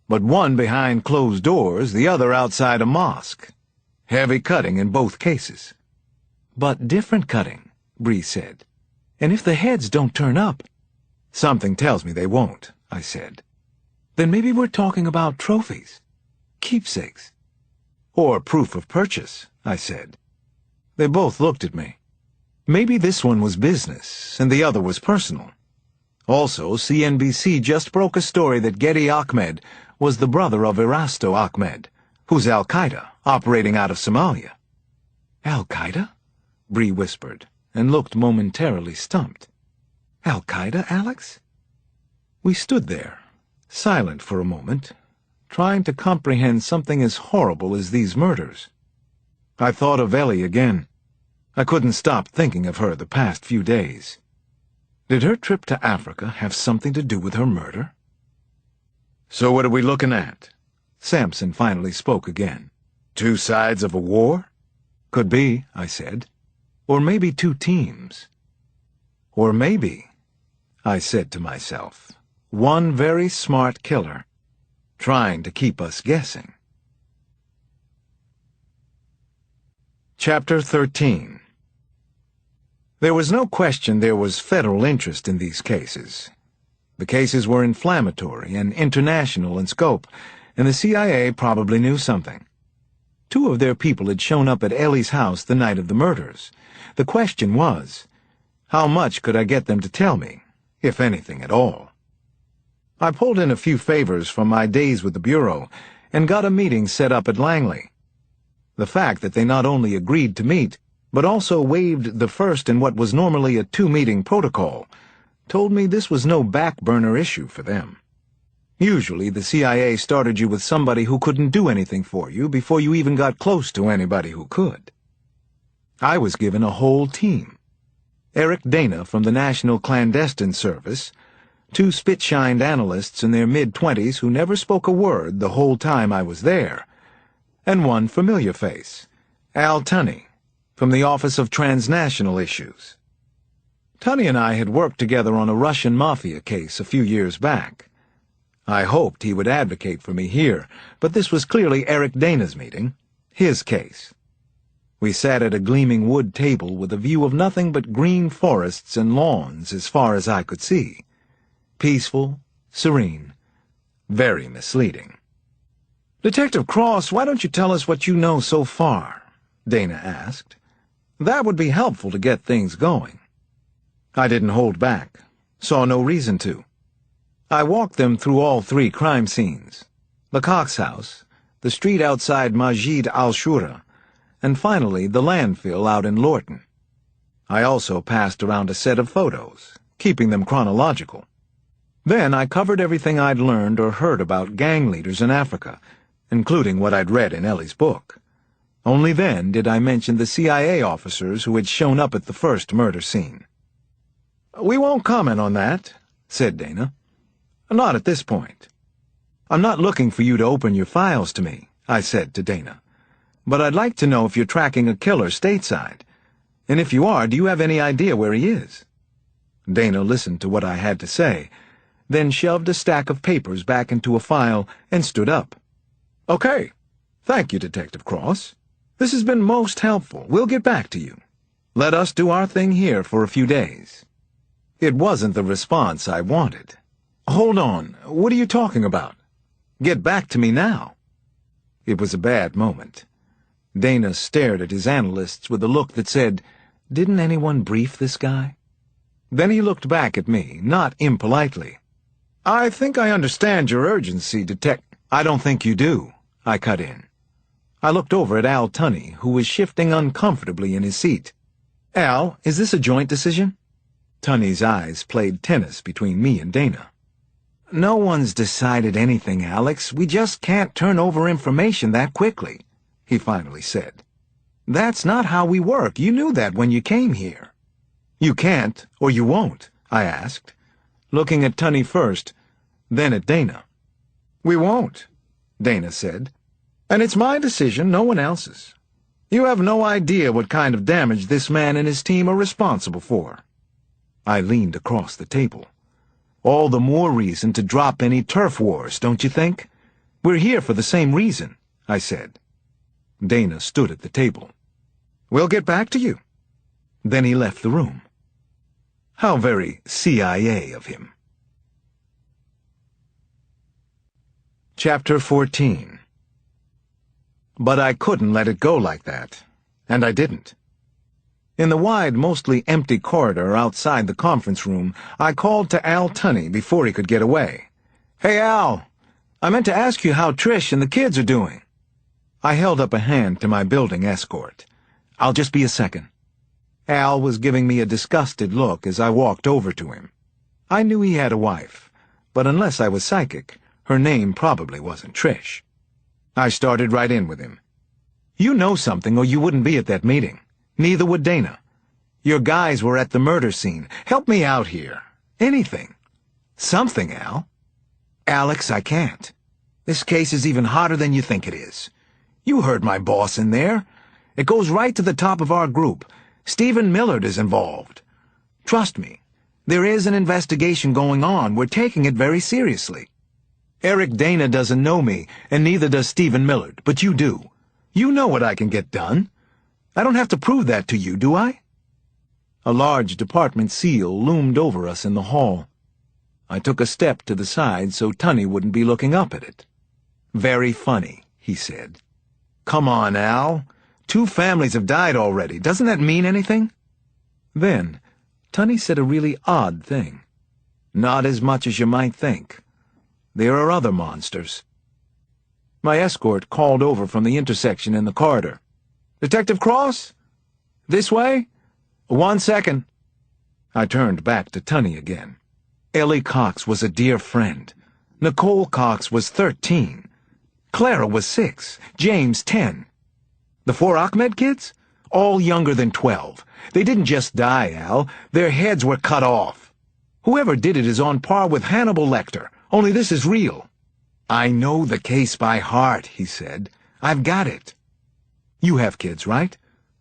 [SPEAKER 1] But one behind closed doors, the other outside a mosque. Heavy cutting in both cases. "But different cutting," Bree said. "And if the heads don't turn up—" "Something tells me they won't," I said. "Then maybe we're talking about trophies, keepsakes." "Or proof of purchase," I said. They both looked at me. Maybe this one was business, and the other was personal. Also, CNBC just broke a story that Getty Ahmed was the brother of Erasto Ahmed, who's Al-Qaeda, operating out of Somalia. "Al-Qaeda?" Bree whispered, and looked momentarily stumped. "Al-Qaeda, Alex?" We stood there, silent for a moment, trying to comprehend something as horrible as these murders. I thought of Ellie again. I couldn't stop thinking of her the past few days. Did her trip to Africa have something to do with her murder? "So what are we looking at?" Samson finally spoke again. 2 sides of a war? "Could be," I said. "Or maybe 2 teams. Or maybe," I said to myself, "one very smart killer, trying to keep us guessing." Chapter 13. There was no question there was federal interest in these cases. The cases were inflammatory and international in scope, and the CIA probably knew something. 2 of their people had shown up at Ellie's house the night of the murders. The question was, how much could I get them to tell me, if anything at all? I pulled in a few favors from my days with the Bureau and got a meeting set up at Langley. The fact that they not only agreed to meet, but also waived the first in what was normally a 2-meeting protocol, told me this was no back-burner issue for them. Usually the CIA started you with somebody who couldn't do anything for you before you even got close to anybody who could. I was given a whole team. Eric Dana from the National Clandestine Service, 2 spit-shined analysts in their mid-20s who never spoke a word the whole time I was there, and 1 familiar face, Al Tunney, from the Office of Transnational Issues. Tunney and I had worked together on a Russian mafia case a few years back. I hoped he would advocate for me here, but this was clearly Eric Dana's meeting, his case. We sat at a gleaming wood table with a view of nothing but green forests and lawns as far as I could see. Peaceful, serene, very misleading. "Detective Cross, why don't you tell us what you know so far?" Dana asked. "That would be helpful to get things going." I didn't hold back, saw no reason to. I walked them through all 3 crime scenes: the Cox house, the street outside Majid al-Shura, and finally the landfill out in Lorton. I also passed around a set of photos, keeping them chronological. Then I covered everything I'd learned or heard about gang leaders in Africa, including what I'd read in Ellie's book. Only then did I mention the CIA officers who had shown up at the first murder scene. "We won't comment on that," said Dana. "Not at this point." "I'm not looking for you to open your files to me," I said to Dana. "But I'd like to know if you're tracking a killer stateside. And if you are, do you have any idea where he is?" Dana listened to what I had to say, then shoved a stack of papers back into a file and stood up. "Okay. Thank you, Detective Cross. This has been most helpful. We'll get back to you. Let us do our thing here for a few days." It wasn't the response I wanted. "Hold on. What are you talking about? Get back to me now." It was a bad moment. Dana stared at his analysts with a look that said, "Didn't anyone brief this guy?" Then he looked back at me, not impolitely. "I think I understand your urgency, "I don't think you do," I cut in. I looked over at Al Tunney, who was shifting uncomfortably in his seat. "Al, is this a joint decision?" Tunney's eyes played tennis between me and Dana. "No one's decided anything, Alex. We just can't turn over information that quickly," he finally said. "That's not how we work. You knew that when you came here." "You can't, or you won't?" I asked, looking at Tunney first, then at Dana. "We won't," Dana said. "And it's my decision, no one else's. You have no idea what kind of damage this man and his team are responsible for." I leaned across the table. "All the more reason to drop any turf wars, don't you think? We're here for the same reason," I said. Dana stood at the table. "We'll get back to you." Then he left the room. How very CIA of him. Chapter 14. But I couldn't let it go like that, and I didn't. In the wide, mostly empty corridor outside the conference room, I called to Al Tunney before he could get away. "Hey, Al, I meant to ask you how Trish and the kids are doing." I held up a hand to my building escort. "I'll just be a second." Al was giving me a disgusted look as I walked over to him. I knew he had a wife, but unless I was psychic, her name probably wasn't Trish. I started right in with him. "You know something or you wouldn't be at that meeting. Neither would Dana. Your guys were at the murder scene. Help me out here. Anything. Something, Al." "Alex, I can't. This case is even hotter than you think it is. You heard my boss in there. It goes right to the top of our group. Stephen Millard is involved. Trust me, there is an investigation going on. We're taking it very seriously. Eric Dana doesn't know me, and neither does Stephen Millard, but you do. You know what I can get done. I don't have to prove that to you, do I?" A large department seal loomed over us in the hall. I took a step to the side so Tunney wouldn't be looking up at it. "Very funny," he said. "Come on, Al. 2 families have died already. Doesn't that mean anything?" Then, Tunney said a really odd thing. "Not as much as you might think. There are other monsters." My escort called over from the intersection in the corridor. "Detective Cross? This way? 1 second." I turned back to Tunney again. Ellie Cox was a dear friend. Nicole Cox was 13. Clara was 6. James 10. The 4 Ahmed kids? All younger than 12. They didn't just die, Al. Their heads were cut off. Whoever did it is on par with Hannibal Lecter, only this is real. "I know the case by heart," he said. "I've got it." "You have kids, right?"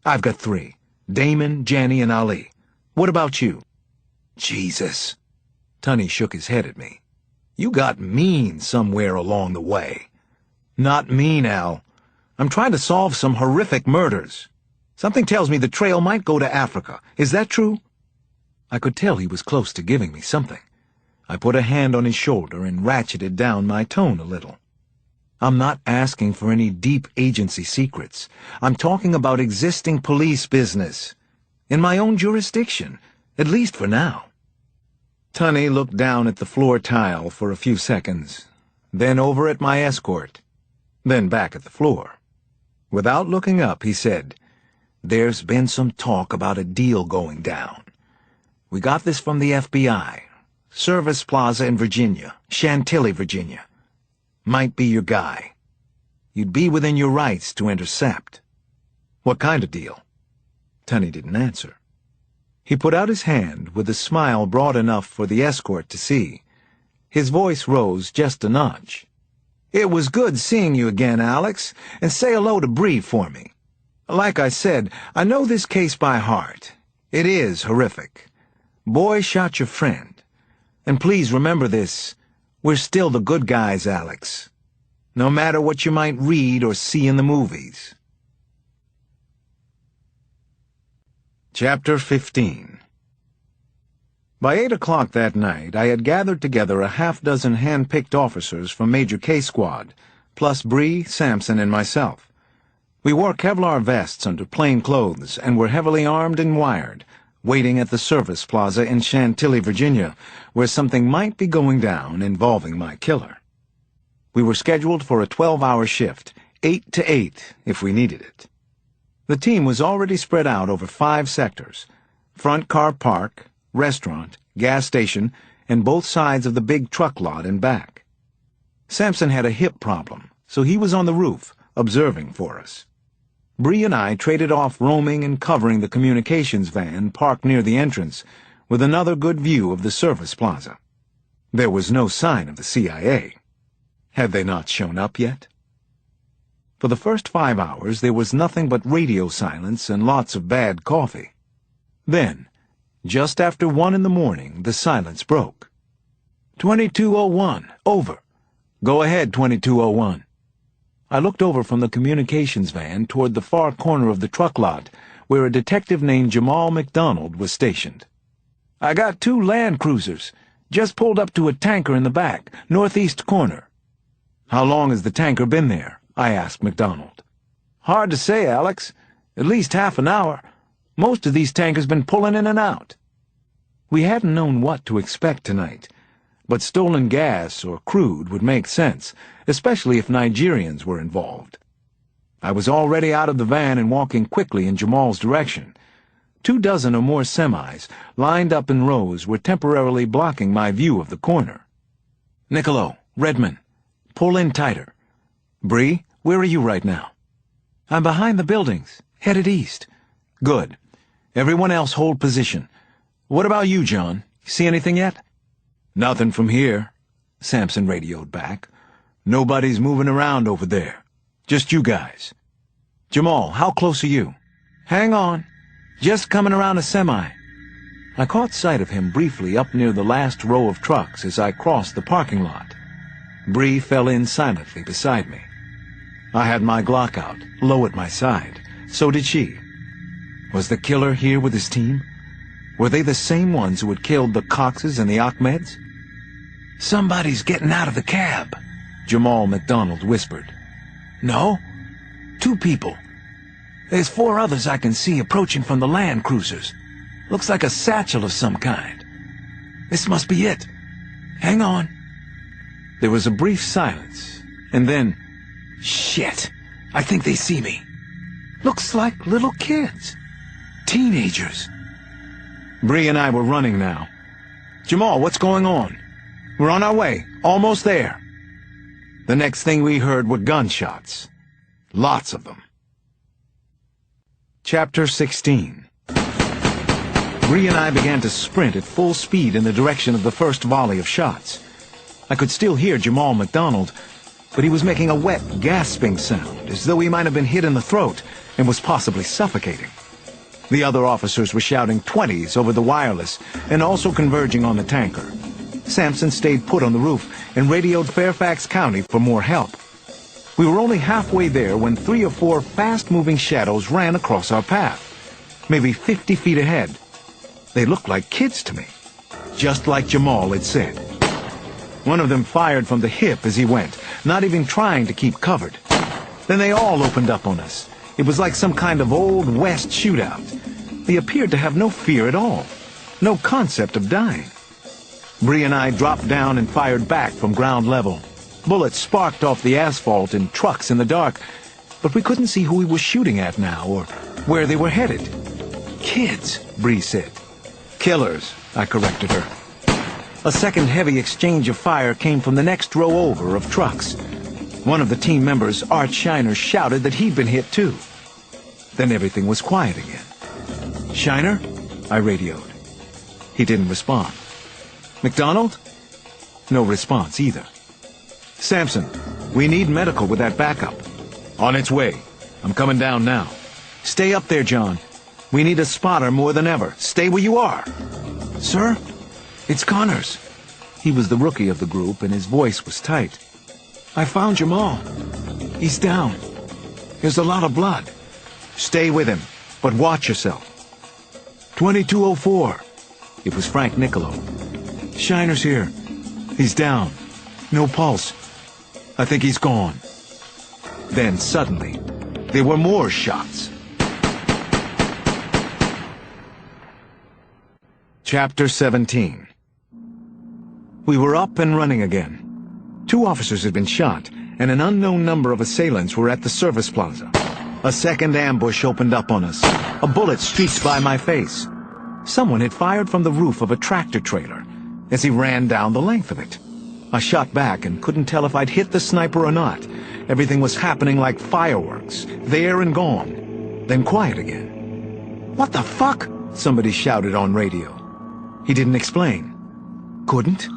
[SPEAKER 1] "I've got 3. Damon, Jenny, and Ali. What about you?" "Jesus." Tunney shook his head at me. "You got mean somewhere along the way." "Not mean, Al. I'm trying to solve some horrific murders. Something tells me the trail might go to Africa. Is that true?" I could tell he was close to giving me something. I put a hand on his shoulder and ratcheted down my tone a little. I'm not asking for any deep agency secrets. I'm talking about existing police business. In my own jurisdiction, at least for now. Tunney looked down at the floor tile for a few seconds, then over at my escort, then back at the floor. Without looking up, he said, "There's been some talk about a deal going down. We got this from the FBI. Service Plaza in Virginia, Chantilly, Virginia. Might be your guy. You'd be within your rights to intercept." "What kind of deal?" Tunney didn't answer. He put out his hand with a smile broad enough for the escort to see. His voice rose just a notch. "It was good seeing you again, Alex, and say hello to Bree for me. Like I said, I know this case by heart. It is horrific. Boy shot your friend. And please remember this, we're still the good guys, Alex. No matter what you might read or see in the movies." Chapter 15. By 8 o'clock that night, I had gathered together a half-dozen hand-picked officers from Major K Squad, plus Bree, Sampson, and myself. We wore Kevlar vests under plain clothes and were heavily armed and wired, waiting at the Service Plaza in Chantilly, Virginia, where something might be going down involving my killer. We were scheduled for a 12-hour shift, 8 to 8 if we needed it. The team was already spread out over 5 sectors: front car park, restaurant, gas station, and both sides of the big truck lot and back. Sampson had a hip problem, so he was on the roof, observing for us. Bree and I traded off roaming and covering the communications van parked near the entrance, with another good view of the Service Plaza. There was no sign of the CIA. Had they not shown up yet? For the first 5 hours there was nothing but radio silence and lots of bad coffee. Then, just after 1 in the morning, the silence broke. 2201, over. Go ahead, 2201. I looked over from the communications van toward the far corner of the truck lot, where a detective named Jamal McDonald was stationed. "I got 2 Land Cruisers. Just pulled up to a tanker in the back, northeast corner." "How long has the tanker been there?" I asked McDonald. "Hard to say, Alex. At least half an hour. Most of these tankers been pulling in and out." We hadn't known what to expect tonight, but stolen gas or crude would make sense, especially if Nigerians were involved. I was already out of the van and walking quickly in Jamal's direction. 24 or more semis, lined up in rows, were temporarily blocking my view of the corner. "Niccolo, Redman, pull in tighter. Bree, where are you right now?" "I'm behind the buildings, headed east." "Good. Everyone else hold position. What about you, John? See anything yet?" "Nothing from here," Sampson radioed back. "Nobody's moving around over there. Just you guys." "Jamal, how close are you?" "Hang on. Just coming around a semi." I caught sight of him briefly up near the last row of trucks as I crossed the parking lot. Bree fell in silently beside me. I had my Glock out, low at my side. So did she. Was the killer here with his team? Were they the same ones who had killed the Coxes and the Ahmeds? "Somebody's getting out of the cab," Jamal McDonald whispered. "No? 2 people. There's 4 others I can see approaching from the Land Cruisers. Looks like a satchel of some kind. This must be it. Hang on." There was a brief silence, and then, "Shit, I think they see me. Looks like little kids. Teenagers." Bree and I were running now. "Jamal, what's going on?" "We're on our way. Almost there." The next thing we heard were gunshots. Lots of them. Chapter 16. Bree and I began to sprint at full speed in the direction of the first volley of shots. I could still hear Jamal McDonald, but he was making a wet, gasping sound, as though he might have been hit in the throat and was possibly suffocating. The other officers were shouting 20s over the wireless and also converging on the tanker. Sampson stayed put on the roof and radioed Fairfax County for more help. We were only halfway there when 3 or 4 fast-moving shadows ran across our path, maybe 50 feet ahead. They looked like kids to me, just like Jamal had said. One of them fired from the hip as he went, not even trying to keep covered. Then they all opened up on us. It was like some kind of Old West shootout. They appeared to have no fear at all, no concept of dying. Bree and I dropped down and fired back from ground level. Bullets sparked off the asphalt in trucks in the dark, but we couldn't see who he was shooting at now or where they were headed. Kids, Bree said. Killers, I corrected her. A second heavy exchange of fire came from the next row over of trucks. One of the team members, Art Shiner, shouted that he'd been hit too. Then everything was quiet again. Shiner? I radioed. He didn't respond. McDonald? No response either. Sampson, we need medical with that backup. On its way. I'm coming down now. Stay up there, John. We need a spotter more than ever. Stay where you are. Sir? It's Connors. He was the rookie of the group, and his voice was tight. I found Jamal. He's down. There's a lot of blood. Stay with him, but watch yourself. 2204. It was Frank Niccolo. Shiner's here. He's down. No pulse. I think he's gone. Then suddenly, there were more shots. Chapter 17. We were up and running again. 2 officers had been shot, and an unknown number of assailants were at the service plaza. A second ambush opened up on us. A bullet streaked by my face. Someone had fired from the roof of a tractor trailer as he ran down the length of it. I shot back and couldn't tell if I'd hit the sniper or not. Everything was happening like fireworks, there and gone. Then quiet again. What the fuck? Somebody shouted on radio. He didn't explain. Couldn't?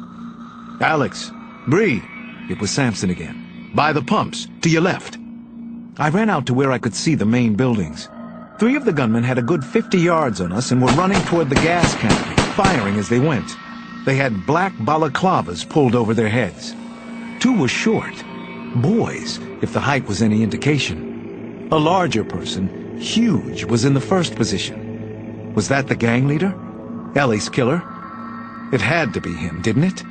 [SPEAKER 1] Alex, Bree. It was Sampson again. By the pumps, to your left. I ran out to where I could see the main buildings. 3 of the gunmen had a good 50 yards on us and were running toward the gas canopy, firing as they went. They had black balaclavas pulled over their heads. 2 were short. Boys, if the height was any indication. A larger person, huge, was in the first position. Was that the gang leader? Ellie's killer? It had to be him, didn't it?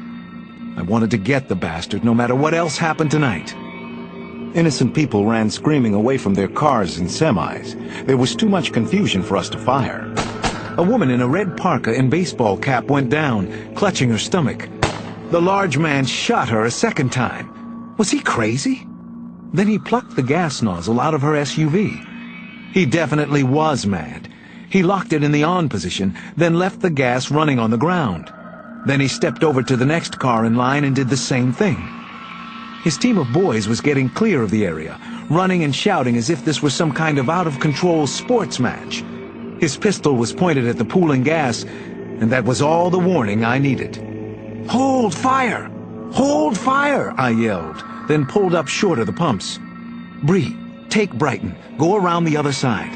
[SPEAKER 1] I wanted to get the bastard no matter what else happened tonight. Innocent people ran screaming away from their cars and semis. There was too much confusion for us to fire. A woman in a red parka and baseball cap went down, clutching her stomach. The large man shot her a second time. Was he crazy? Then he plucked the gas nozzle out of her SUV. He definitely was mad. He locked it in the on position, then left the gas running on the ground. Then he stepped over to the next car in line and did the same thing. His team of boys was getting clear of the area, running and shouting as if this was some kind of out-of-control sports match. His pistol was pointed at the pooling gas, and that was all the warning I needed. "Hold fire! Hold fire!" I yelled, then pulled up short of the pumps. "Bree, take Brighton. Go around the other side.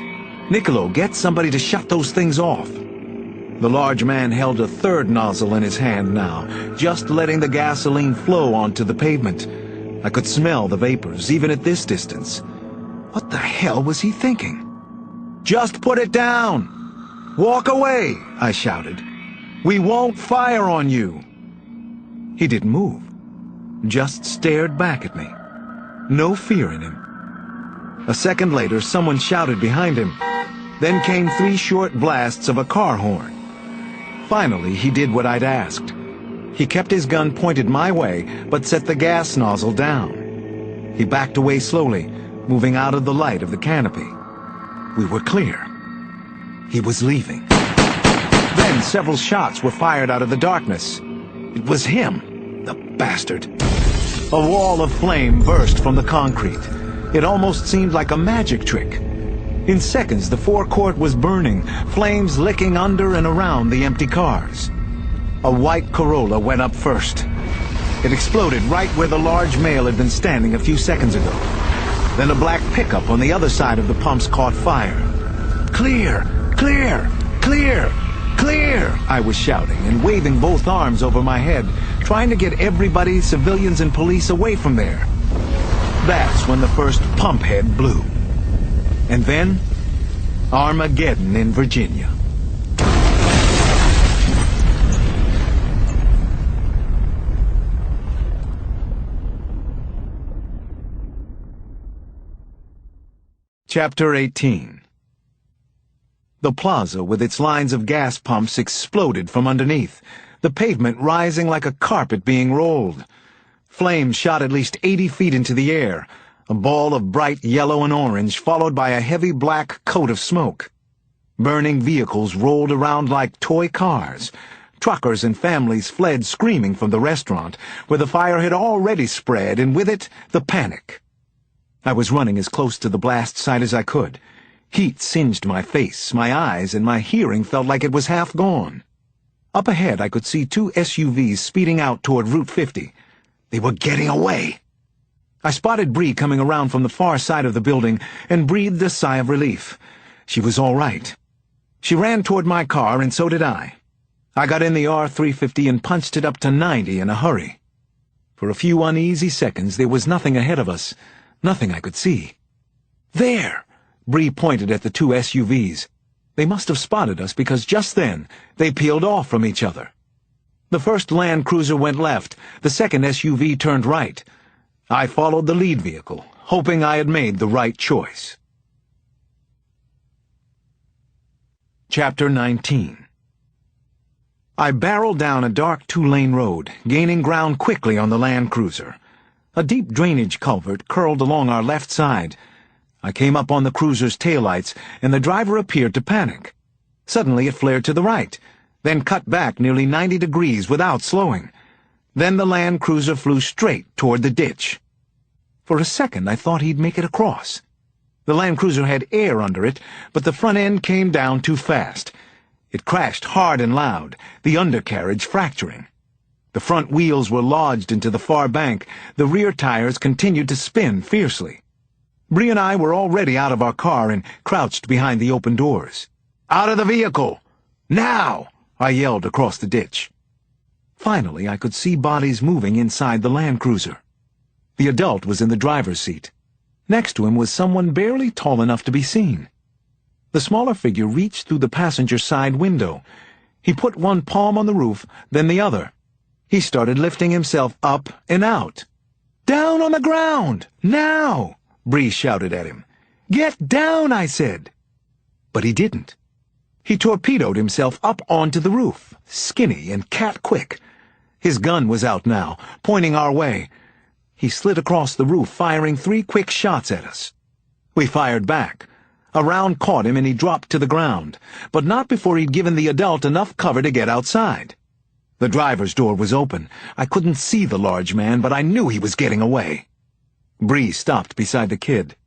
[SPEAKER 1] Niccolo, get somebody to shut those things off." The large man held a third nozzle in his hand now, just letting the gasoline flow onto the pavement. I could smell the vapors, even at this distance. What the hell was he thinking? "Just put it down! Walk away!" I shouted. "We won't fire on you!" He didn't move, just stared back at me. No fear in him. A second later, someone shouted behind him. Then came 3 short blasts of a car horn. Finally, he did what I'd asked. He kept his gun pointed my way, but set the gas nozzle down. He backed away slowly, moving out of the light of the canopy. We were clear. He was leaving. Then several shots were fired out of the darkness. It was him, the bastard. A wall of flame burst from the concrete. It almost seemed like a magic trick. In seconds, the forecourt was burning, flames licking under and around the empty cars. A white Corolla went up first. It exploded right where the large male had been standing a few seconds ago. Then a black pickup on the other side of the pumps caught fire. "Clear! Clear! Clear! Clear!" I was shouting and waving both arms over my head, trying to get everybody, civilians and police, away from there. That's when the first pump head blew. And then, Armageddon in Virginia. Chapter 18. The plaza with its lines of gas pumps exploded from underneath, the pavement rising like a carpet being rolled. Flames shot at least 80 feet into the air, a ball of bright yellow and orange followed by a heavy black coat of smoke. Burning vehicles rolled around like toy cars. Truckers and families fled screaming from the restaurant, where the fire had already spread, and with it, the panic. I was running as close to the blast site as I could. Heat singed my face, my eyes, and my hearing felt like it was half gone. Up ahead, I could see 2 SUVs speeding out toward Route 50. They were getting away. I spotted Bree coming around from the far side of the building and breathed a sigh of relief. She was all right. She ran toward my car, and so did I. I got in the R350 and punched it up to 90 in a hurry. For a few uneasy seconds, there was nothing ahead of us. Nothing I could see. There! Bree pointed at the 2 SUVs. They must have spotted us because just then they peeled off from each other. The first Land Cruiser went left. The second SUV turned right. I followed the lead vehicle, hoping I had made the right choice. Chapter 19. I barreled down a dark 2-lane road, gaining ground quickly on the Land Cruiser. A deep drainage culvert curled along our left side. I came up on the cruiser's taillights, and the driver appeared to panic. Suddenly it flared to the right, then cut back nearly 90 degrees without slowing. Then the Land Cruiser flew straight toward the ditch. For a second I thought he'd make it across. The Land Cruiser had air under it, but the front end came down too fast. It crashed hard and loud, the undercarriage fracturing. The front wheels were lodged into the far bank. The rear tires continued to spin fiercely. Bree and I were already out of our car and crouched behind the open doors. "Out of the vehicle! Now!" I yelled across the ditch. Finally, I could see bodies moving inside the Land Cruiser. The adult was in the driver's seat. Next to him was someone barely tall enough to be seen. The smaller figure reached through the passenger side window. He put one palm on the roof, then the other. He started lifting himself up and out. "Down on the ground! Now!" Bree shouted at him. "Get down," I said. But he didn't. He torpedoed himself up onto the roof, skinny and cat-quick. His gun was out now, pointing our way. He slid across the roof, firing 3 quick shots at us. We fired back. A round caught him and he dropped to the ground, but not before he'd given the adult enough cover to get outside. The driver's door was open. I couldn't see the large man, but I knew he was getting away. Bree stopped beside the kid.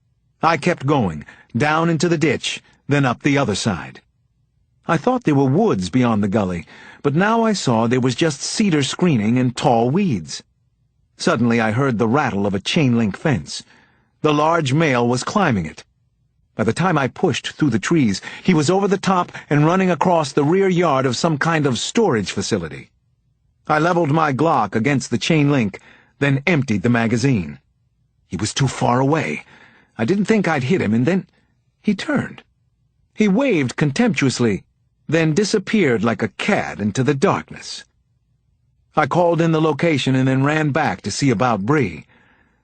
[SPEAKER 1] I kept going, down into the ditch, then up the other side. I thought there were woods beyond the gully, but now I saw there was just cedar screening and tall weeds. Suddenly I heard the rattle of a chain-link fence. The large male was climbing it. By the time I pushed through the trees, he was over the top and running across the rear yard of some kind of storage facility. I leveled my Glock against the chain link, then emptied the magazine. He was too far away. I didn't think I'd hit him, and then he turned. He waved contemptuously, then disappeared like a cat into the darkness. I called in the location and then ran back to see about Bree.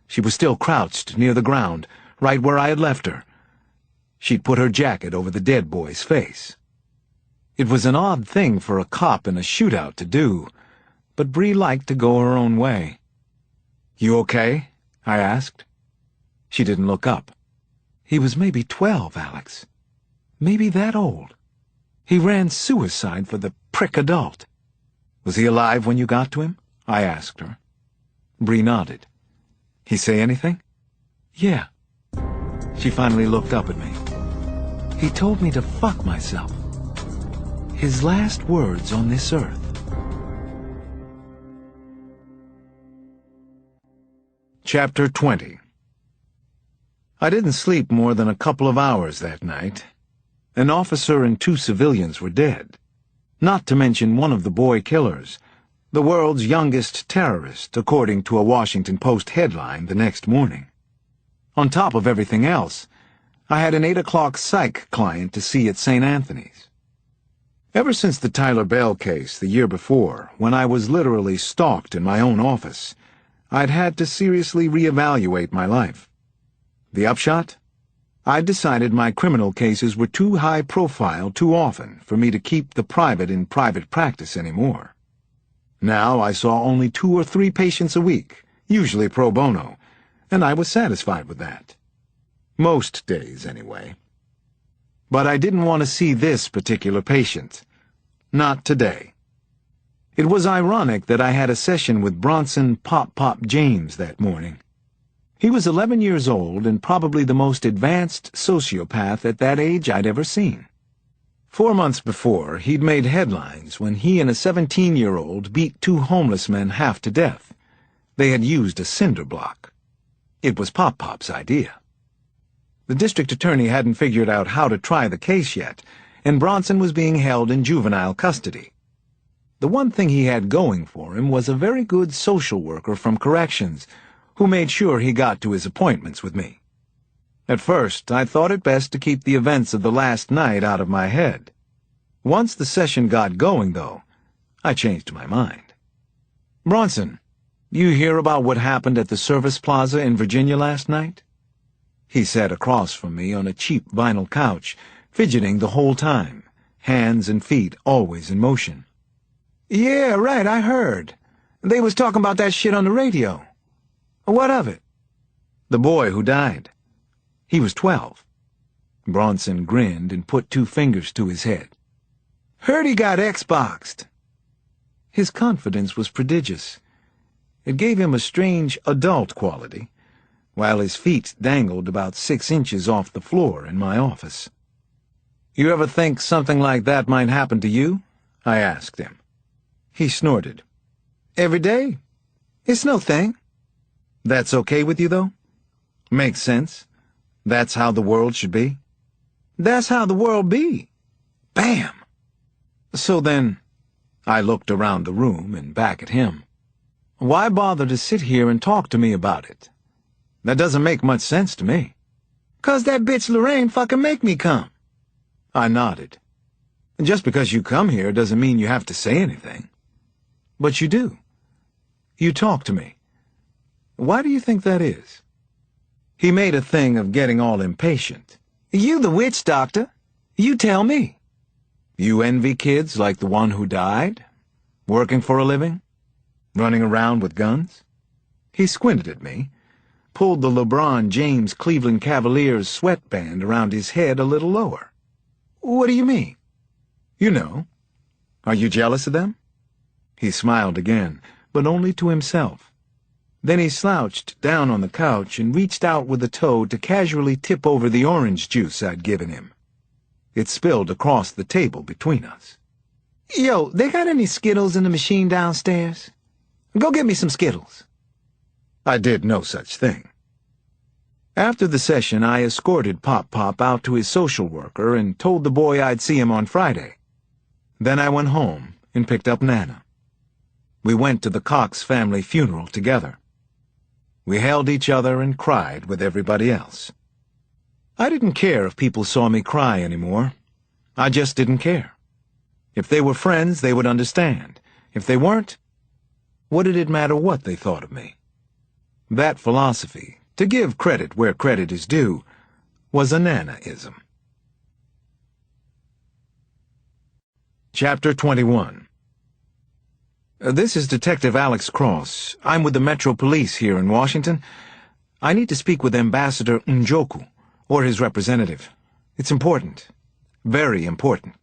[SPEAKER 1] She was still crouched near the ground, right where I had left her. She'd put her jacket over the dead boy's face. It was an odd thing for a cop in a shootout to do, but Bree liked to go her own way. "You okay?" I asked. She didn't look up. "He was maybe 12, Alex. Maybe that old. He ran suicide for the prick adult." "Was he alive when you got to him?" I asked her. Bree nodded. "He say anything?" "Yeah." She finally looked up at me. "He told me to fuck myself. His last words on this earth." Chapter 20. I didn't sleep more than a couple of hours that night. An officer and 2 civilians were dead. Not to mention one of the boy killers, the world's youngest terrorist, according to a Washington Post headline the next morning. On top of everything else, I had an 8 o'clock psych client to see at St. Anthony's. Ever since the Tyler Bell case the year before, when I was literally stalked in my own office, I'd had to seriously reevaluate my life. The upshot? I decided my criminal cases were too high profile too often for me to keep the private in private practice anymore. Now I saw only 2 or 3 patients a week, usually pro bono, and I was satisfied with that. Most days, anyway. But I didn't want to see this particular patient. Not today. It was ironic that I had a session with Bronson Pop Pop James that morning. He was 11 years old and probably the most advanced sociopath at that age I'd ever seen. 4 months before, he'd made headlines when he and a 17-year-old beat 2 homeless men half to death. They had used a cinder block. It was Pop Pop's idea. The district attorney hadn't figured out how to try the case yet, and Bronson was being held in juvenile custody. The one thing he had going for him was a very good social worker from corrections, who made sure he got to his appointments with me. At first, I thought it best to keep the events of the last night out of my head. Once the session got going, though, I changed my mind. "Bronson, you hear about what happened at the Service Plaza in Virginia last night?" He sat across from me on a cheap vinyl couch, fidgeting the whole time, hands and feet always in motion. "Yeah, right, I heard. They was talking about that shit on the radio. What of it?" "The boy who died. He was 12. Bronson grinned and put 2 fingers to his head. "Heard he got Xboxed." His confidence was prodigious. It gave him a strange adult quality, while his feet dangled about 6 inches off the floor in my office. "You ever think something like that might happen to you?" I asked him. He snorted. "Every day. It's no thing." "That's okay with you, though? Makes sense? That's how the world should be?" "That's how the world be." Bam! "So then," I looked around the room and back at him, "why bother to sit here and talk to me about it? That doesn't make much sense to me." "'Cause that bitch Lorraine fucking make me come." I nodded. "Just because you come here doesn't mean you have to say anything." "But you do. You talk to me. Why do you think that is?" He made a thing of getting all impatient. "You the witch doctor. You tell me." "You envy kids like the one who died? Working for a living? Running around with guns?" He squinted at me, pulled the LeBron James Cleveland Cavaliers sweatband around his head a little lower. "What do you mean?" "You know. Are you jealous of them?" He smiled again, but only to himself. Then he slouched down on the couch and reached out with a toe to casually tip over the orange juice I'd given him. It spilled across the table between us. "Yo, they got any Skittles in the machine downstairs? Go get me some Skittles." I did no such thing. After the session, I escorted Pop Pop out to his social worker and told the boy I'd see him on Friday. Then I went home and picked up Nana. We went to the Cox family funeral together. We held each other and cried with everybody else. I didn't care if people saw me cry anymore. I just didn't care. If they were friends, they would understand. If they weren't, what did it matter what they thought of me? That philosophy, to give credit where credit is due, was a Nana-ism. Chapter 21. This is Detective Alex Cross. I'm with the Metro Police here in Washington. I need to speak with Ambassador Njoku, or his representative. It's important. Very important.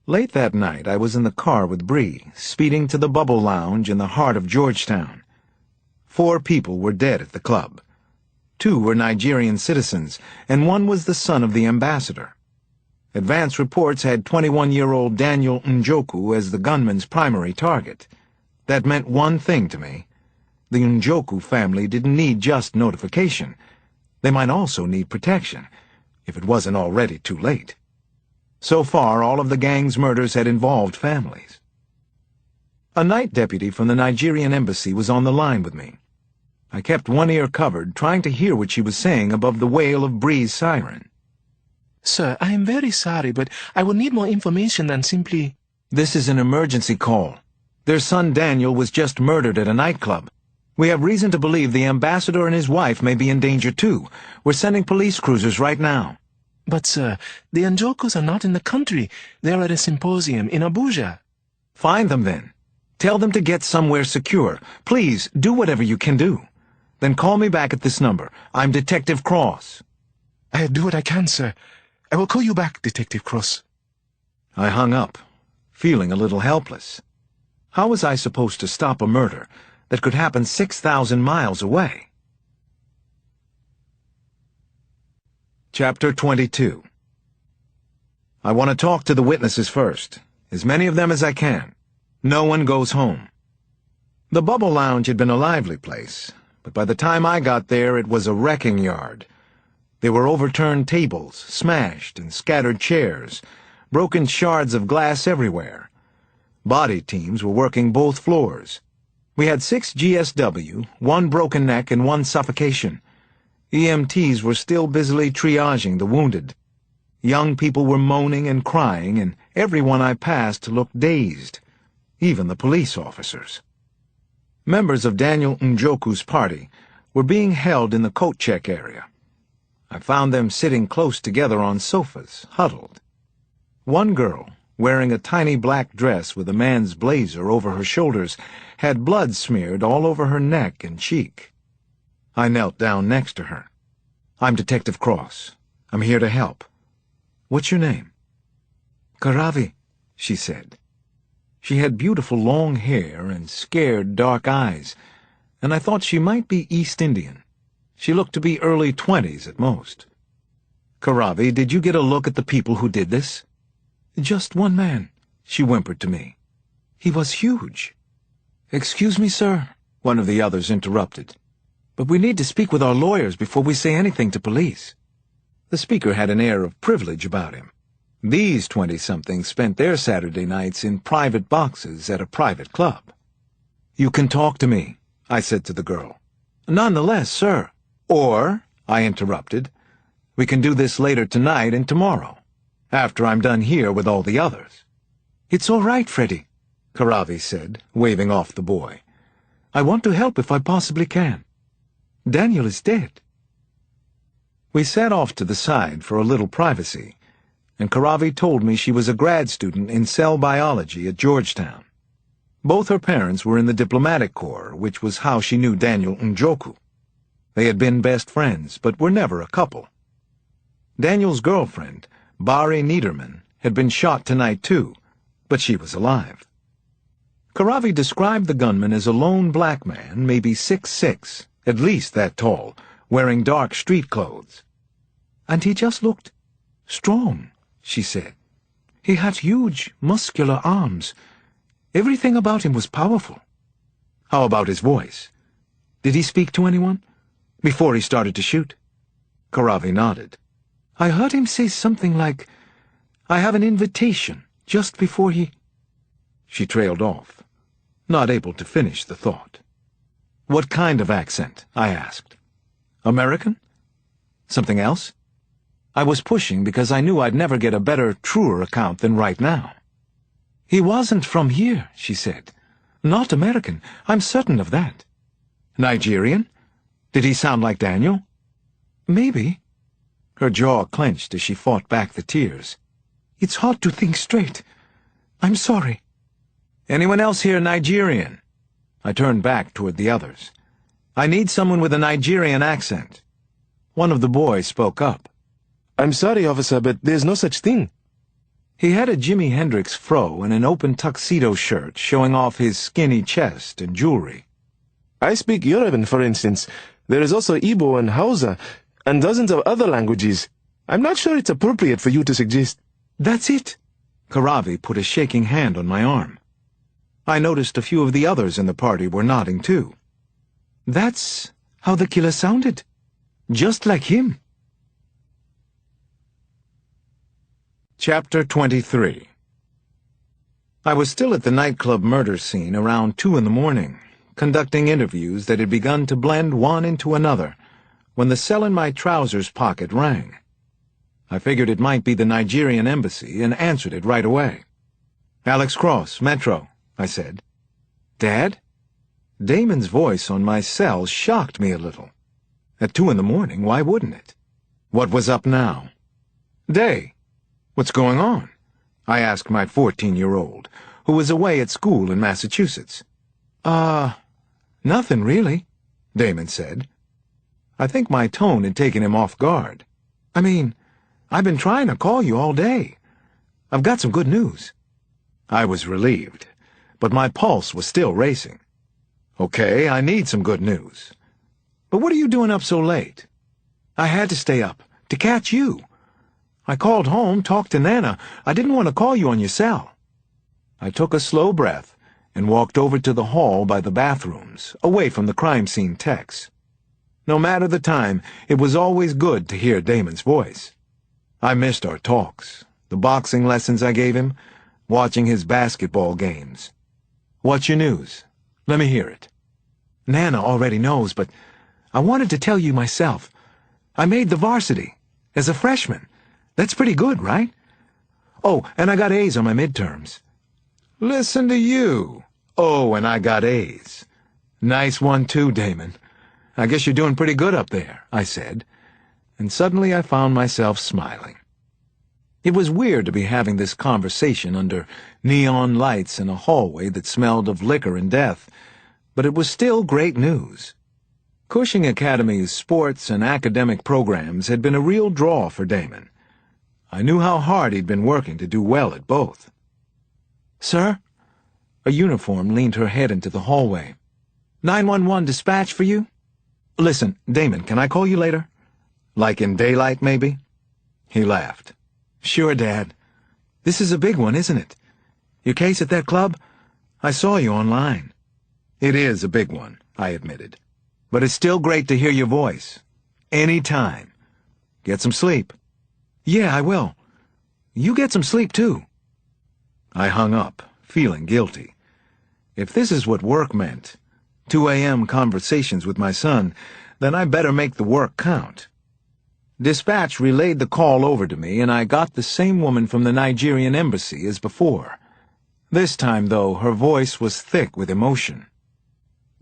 [SPEAKER 1] Late that night, I was in the car with Bree, speeding to the Bubble Lounge in the heart of Georgetown. 4 people were dead at the club. 2 were Nigerian citizens, and 1 was the son of the ambassador. Advance reports had 21-year-old Daniel Njoku as the gunman's primary target. That meant one thing to me. The Njoku family didn't need just notification. They might also need protection, if it wasn't already too late. So far, all of the gang's murders had involved families. A night deputy from the Nigerian embassy was on the line with me. I kept one ear covered, trying to hear what she was saying above the wail of Bree's siren.
[SPEAKER 2] "Sir, I am very sorry, but I will need more information than simply—"
[SPEAKER 1] "This is an emergency call. Their son Daniel was just murdered at a nightclub. We have reason to believe the ambassador and his wife may be in danger too. We're sending police cruisers right now.
[SPEAKER 2] But, sir, the Njokos are not in the country. They're at a symposium in Abuja.
[SPEAKER 1] Find them then. Tell them to get somewhere secure. Please, do whatever you can do. Then call me back at this number. I'm Detective Cross.
[SPEAKER 2] I'll do what I can, sir. I will call you back, Detective Cross.
[SPEAKER 1] I hung up, feeling a little helpless. How was I supposed to stop a murder that could happen 6,000 miles away? Chapter 22. I want to talk to the witnesses first, as many of them as I can. No one goes home. The Bubble Lounge had been a lively place, but by the time I got there it was a wrecking yard. There were overturned tables, smashed and scattered chairs, broken shards of glass everywhere. Body teams were working both floors. We had 6 GSW, 1 broken neck and 1 suffocation. EMTs were still busily triaging the wounded. Young people were moaning and crying, and everyone I passed looked dazed, even the police officers. Members of Daniel Njoku's party were being held in the coat check area. I found them sitting close together on sofas, huddled. One girl, wearing a tiny black dress with a man's blazer over her shoulders, had blood smeared all over her neck and cheek. I knelt down next to her. I'm Detective Cross. I'm here to help. What's your name? Karavi, she said. She had beautiful long hair and scared dark eyes, and I thought she might be East Indian. She looked to be early 20s at most. Karavi, did you get a look at the people who did this? Just one man, she whimpered to me. He was huge. Excuse me, sir, one of the others interrupted. But we need to speak with our lawyers before we say anything to police. The speaker had an air of privilege about him. These 20-somethings spent their Saturday nights in private boxes at a private club. You can talk to me, I said to the girl. Nonetheless, sir. Or, I interrupted, we can do this later tonight and tomorrow, after I'm done here with all the others. It's all right, Freddie, Karavi said, waving off the boy. I want to help if I possibly can. Daniel is dead. We sat off to the side for a little privacy, and Karavi told me she was a grad student in cell biology at Georgetown. Both her parents were in the diplomatic corps, which was how she knew Daniel Njoku. They had been best friends, but were never a couple. Daniel's girlfriend, Bari Niederman, had been shot tonight too, but she was alive. Karavi described the gunman as a lone black man, maybe 6'6", at least that tall, wearing dark street clothes. And he just looked strong, she said. He had huge, muscular arms. Everything about him was powerful. How about his voice? Did he speak to anyone before he started to shoot? Karavi nodded. I heard him say something like, I have an invitation, just before he... She trailed off, not able to finish the thought. What kind of accent? I asked. American? Something else? I was pushing because I knew I'd never get a better, truer account than right now. He wasn't from here, she said. Not American, I'm certain of that. Nigerian? Did he sound like Daniel? Maybe. Her jaw clenched as she fought back the tears. It's hard to think straight. I'm sorry. Anyone else here Nigerian? I turned back toward the others. I need someone with a Nigerian accent. One of the boys spoke up.
[SPEAKER 3] I'm sorry, officer, but there's no such thing.
[SPEAKER 1] He had a Jimi Hendrix fro and an open tuxedo shirt showing off his skinny chest and jewelry.
[SPEAKER 3] I speak Yoruban, for instance. There is also Igbo and Hausa, and dozens of other languages. I'm not sure it's appropriate for you to suggest.
[SPEAKER 1] That's it. Karavi put a shaking hand on my arm. I noticed a few of the others in the party were nodding too. That's how the killer sounded. Just like him. Chapter 23. I was still at the nightclub murder scene around 2 in the morning, conducting interviews that had begun to blend one into another, when the cell in my trousers pocket rang. I figured it might be the Nigerian embassy and answered it right away. Alex Cross, Metro, I said. Dad? Damon's voice on my cell shocked me a little. At 2 in the morning, why wouldn't it? What was up now? Day, what's going on? I asked my 14-year-old, who was away at school in Massachusetts. Nothing really, Damon said. I think my tone had taken him off guard. I mean, I've been trying to call you all day. I've got some good news. I was relieved, but my pulse was still racing. Okay, I need some good news. But what are you doing up so late? I had to stay up, to catch you. I called home, talked to Nana. I didn't want to call you on your cell. I took a slow breath and walked over to the hall by the bathrooms, away from the crime scene techs. No matter the time, it was always good to hear Damon's voice. I missed our talks, the boxing lessons I gave him, watching his basketball games. What's your news? Let me hear it. Nana already knows, but I wanted to tell you myself. I made the varsity, as a freshman. That's pretty good, right? Oh, and I got A's on my midterms. Listen to you. Oh, and I got A's. Nice one too, Damon. I guess you're doing pretty good up there, I said, and suddenly I found myself smiling. It was weird to be having this conversation under neon lights in a hallway that smelled of liquor and death, but it was still great news. Cushing Academy's sports and academic programs had been a real draw for Damon. I knew how hard he'd been working to do well at both. Sir? A uniform leaned her head into the hallway. 911 dispatch for you? Listen, Damon, can I call you later? Like in daylight, maybe? He laughed. Sure, Dad. This is a big one, isn't it? Your case at that club? I saw you online. It is a big one, I admitted. But it's still great to hear your voice. Any time. Get some sleep. Yeah, I will. You get some sleep, too. I hung up, feeling guilty. If this is what work meant, 2 a.m. conversations with my son, then I better make the work count. Dispatch relayed the call over to me, and I got the same woman from the Nigerian embassy as before. This time, though, her voice was thick with emotion.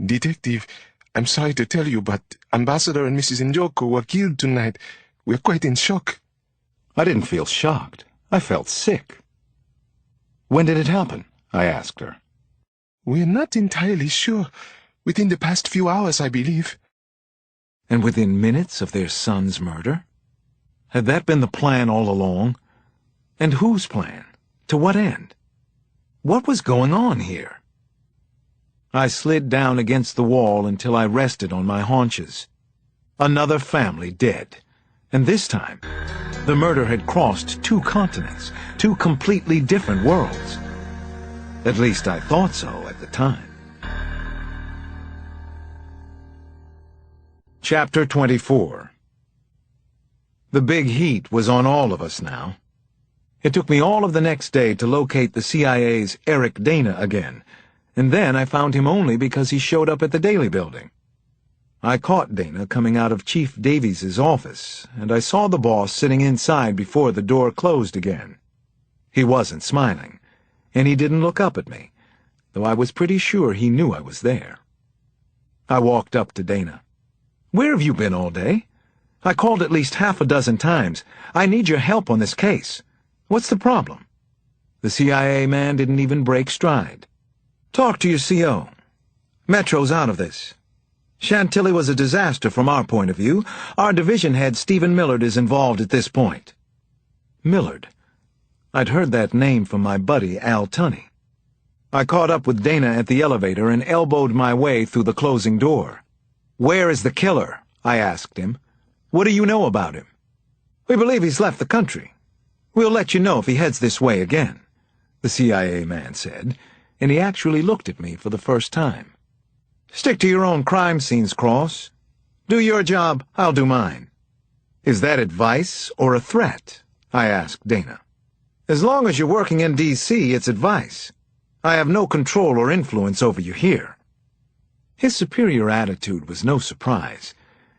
[SPEAKER 3] Detective, I'm sorry to tell you, but Ambassador and Mrs. Njoku were killed tonight. We're quite in shock.
[SPEAKER 1] I didn't feel shocked. I felt sick. When did it happen? I asked her.
[SPEAKER 3] We're not entirely sure. Within the past few hours, I believe.
[SPEAKER 1] And within minutes of their son's murder? Had that been the plan all along? And whose plan? To what end? What was going on here? I slid down against the wall until I rested on my haunches. Another family dead. And this time, the murder had crossed 2 continents, 2 completely different worlds. At least I thought so at the time. Chapter 24. The big heat was on all of us now. It took me all of the next day to locate the CIA's Eric Dana again, and then I found him only because he showed up at the Daily Building. I caught Dana coming out of Chief Davies's office, and I saw the boss sitting inside before the door closed again. He wasn't smiling, and he didn't look up at me, though I was pretty sure he knew I was there. I walked up to Dana. Where have you been all day? I called at least half a dozen times. I need your help on this case. What's the problem? The CIA man didn't even break stride. Talk to your CO. Metro's out of this. Chantilly was a disaster from our point of view. Our division head, Stephen Millard, is involved at this point. Millard. I'd heard that name from my buddy, Al Tunney. I caught up with Dana at the elevator and elbowed my way through the closing door. Where is the killer? I asked him. What do you know about him? We believe he's left the country. We'll let you know if he heads this way again, the CIA man said, and he actually looked at me for the first time. Stick to your own crime scenes, Cross. Do your job, I'll do mine. Is that advice or a threat? I asked Dana. As long as you're working in D.C., it's advice. I have no control or influence over you here. His superior attitude was no surprise,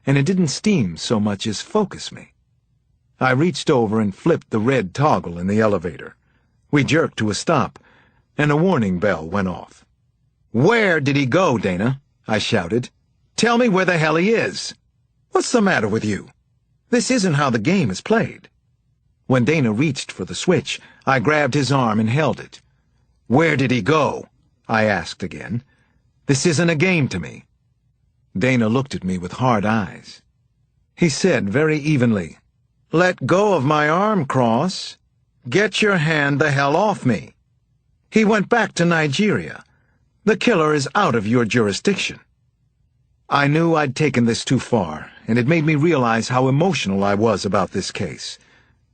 [SPEAKER 1] and it didn't steam so much as focus me. I reached over and flipped the red toggle in the elevator. We jerked to a stop, and a warning bell went off. Where did he go, Dana? I shouted. "Tell me where the hell he is. What's the matter with you? This isn't how the game is played." When Dana reached for the switch, I grabbed his arm and held it. "Where did he go?" I asked again. "This isn't a game to me." Dana looked at me with hard eyes. He said very evenly, "Let go of my arm, Cross. Get your hand the hell off me. He went back to Nigeria. The killer is out of your jurisdiction." I knew I'd taken this too far, and it made me realize how emotional I was about this case.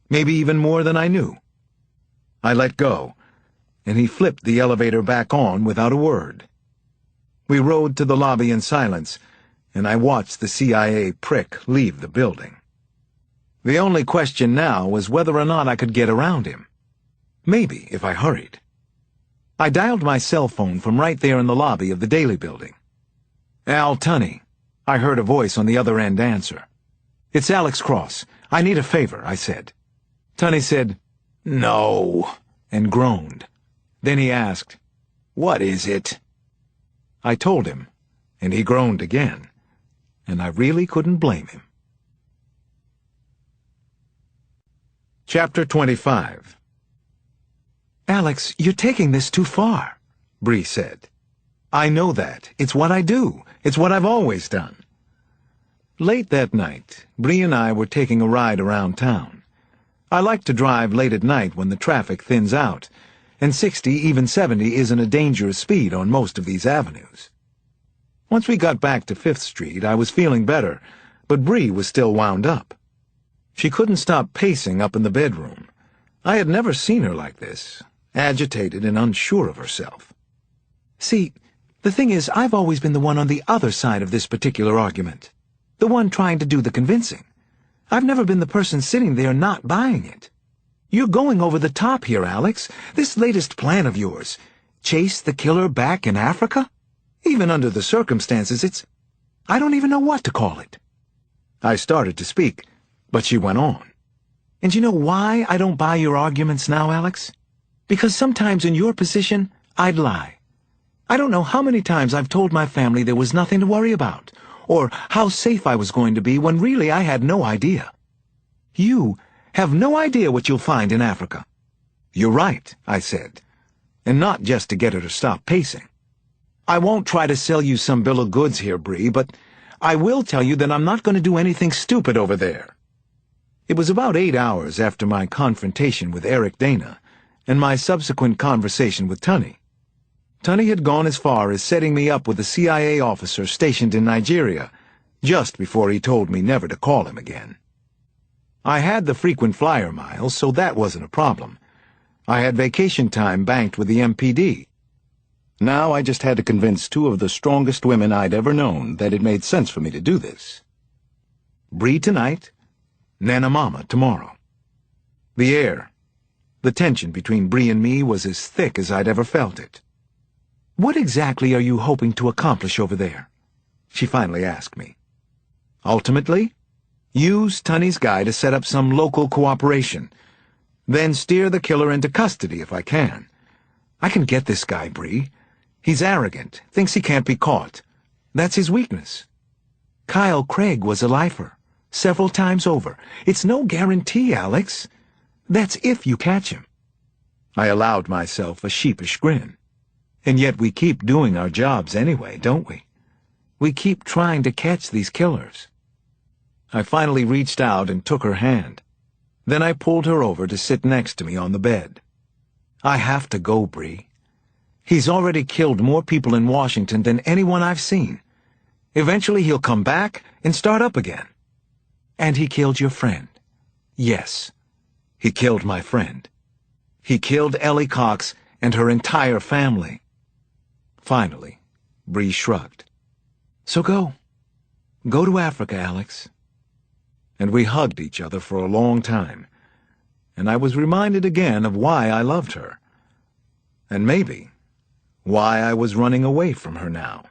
[SPEAKER 1] Maybe even more than I knew. I let go, and he flipped the elevator back on without a word. We rode to the lobby in silence, and I watched the CIA prick leave the building. The only question now was whether or not I could get around him. Maybe if I hurried. I dialed my cell phone from right there in the lobby of the Daily Building. "Al Tunney," I heard a voice on the other end answer. "It's Alex Cross. I need a favor," I said. Tunney said, "No," and groaned. Then he asked, "What is it?" I told him, and he groaned again, and I really couldn't blame him. Chapter 25. "Alex, you're taking this too far," Bree said. "I know that. It's what I do. It's what I've always done." Late that night, Bree and I were taking a ride around town. I like to drive late at night when the traffic thins out, and 60, even 70, isn't a dangerous speed on most of these avenues. Once we got back to 5th Street, I was feeling better, but Bree was still wound up. She couldn't stop pacing up in the bedroom. I had never seen her like this, agitated and unsure of herself. "See, the thing is, I've always been the one on the other side of this particular argument, the one trying to do the convincing. I've never been the person sitting there not buying it. You're going over the top here, Alex. This latest plan of yours, chase the killer back in Africa? Even under the circumstances, I don't even know what to call it." I started to speak, but she went on. "And you know why I don't buy your arguments now, Alex? Because sometimes in your position, I'd lie. I don't know how many times I've told my family there was nothing to worry about, or how safe I was going to be when really I had no idea. You have no idea what you'll find in Africa." "You're right," I said, and not just to get her to stop pacing. "I won't try to sell you some bill of goods here, Bree, but I will tell you that I'm not going to do anything stupid over there." It was about 8 hours after my confrontation with Eric Dana and my subsequent conversation with Tunney. Tunney had gone as far as setting me up with a CIA officer stationed in Nigeria, just before he told me never to call him again. I had the frequent flyer miles, so that wasn't a problem. I had vacation time banked with the MPD. Now I just had to convince 2 of the strongest women I'd ever known that it made sense for me to do this. Bree tonight, Nana Mama tomorrow. The air, the tension between Bree and me was as thick as I'd ever felt it. "What exactly are you hoping to accomplish over there?" she finally asked me. "Ultimately, use Tunney's guy to set up some local cooperation, then steer the killer into custody if I can. I can get this guy, Bree. He's arrogant, thinks he can't be caught. That's his weakness. Kyle Craig was a lifer, several times over. It's no guarantee, Alex. That's if you catch him." I allowed myself a sheepish grin. And yet we keep doing our jobs anyway, don't we? We keep trying to catch these killers. I finally reached out and took her hand. Then I pulled her over to sit next to me on the bed. "I have to go, Bree. He's already killed more people in Washington than anyone I've seen. Eventually he'll come back and start up again." "And he killed your friend?" "Yes, he killed my friend. He killed Ellie Cox and her entire family." Finally, Bree shrugged. "So go. Go to Africa, Alex." And we hugged each other for a long time, and I was reminded again of why I loved her, and maybe why I was running away from her now.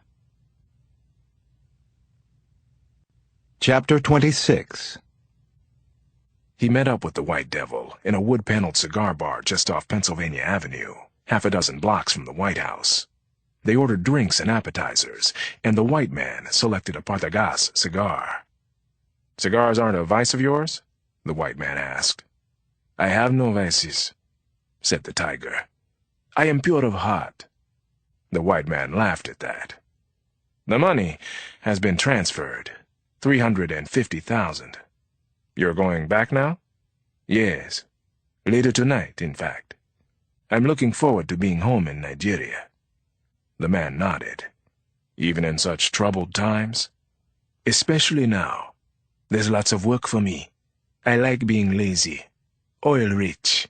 [SPEAKER 1] Chapter 26.
[SPEAKER 2] He met up with the White Devil in a wood-paneled cigar bar just off Pennsylvania Avenue, half a dozen blocks from the White House. They ordered drinks and appetizers, and the white man selected a Partagas cigar. "Cigars aren't a vice of yours?" the white man asked. "I have no vices," said the tiger. "I am pure of heart." The white man laughed at that. "The money has been transferred, 350,000. You're going back now?" "Yes. Later tonight, in fact. I'm looking forward to being home in Nigeria." The man nodded. "Even in such troubled times?" "Especially now. There's lots of work for me. I like being lazy. Oil rich.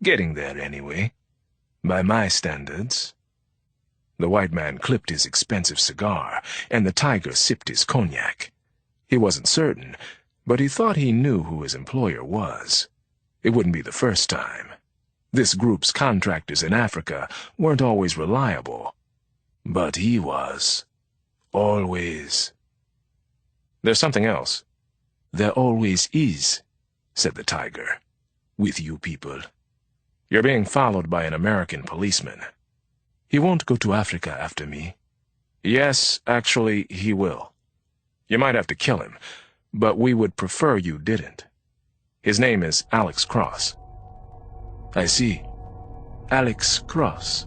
[SPEAKER 2] Getting there anyway. By my standards." The white man clipped his expensive cigar, and the tiger sipped his cognac. He wasn't certain, but he thought he knew who his employer was. It wouldn't be the first time. This group's contractors in Africa weren't always reliable, but he was. Always. "There's something else." "There always is," said the tiger. "With you people. You're being followed by an American policeman. He won't go to Africa after me." "Yes, actually, he will. You might have to kill him, but we would prefer you didn't. His name is Alex Cross." "I see. Alex Cross.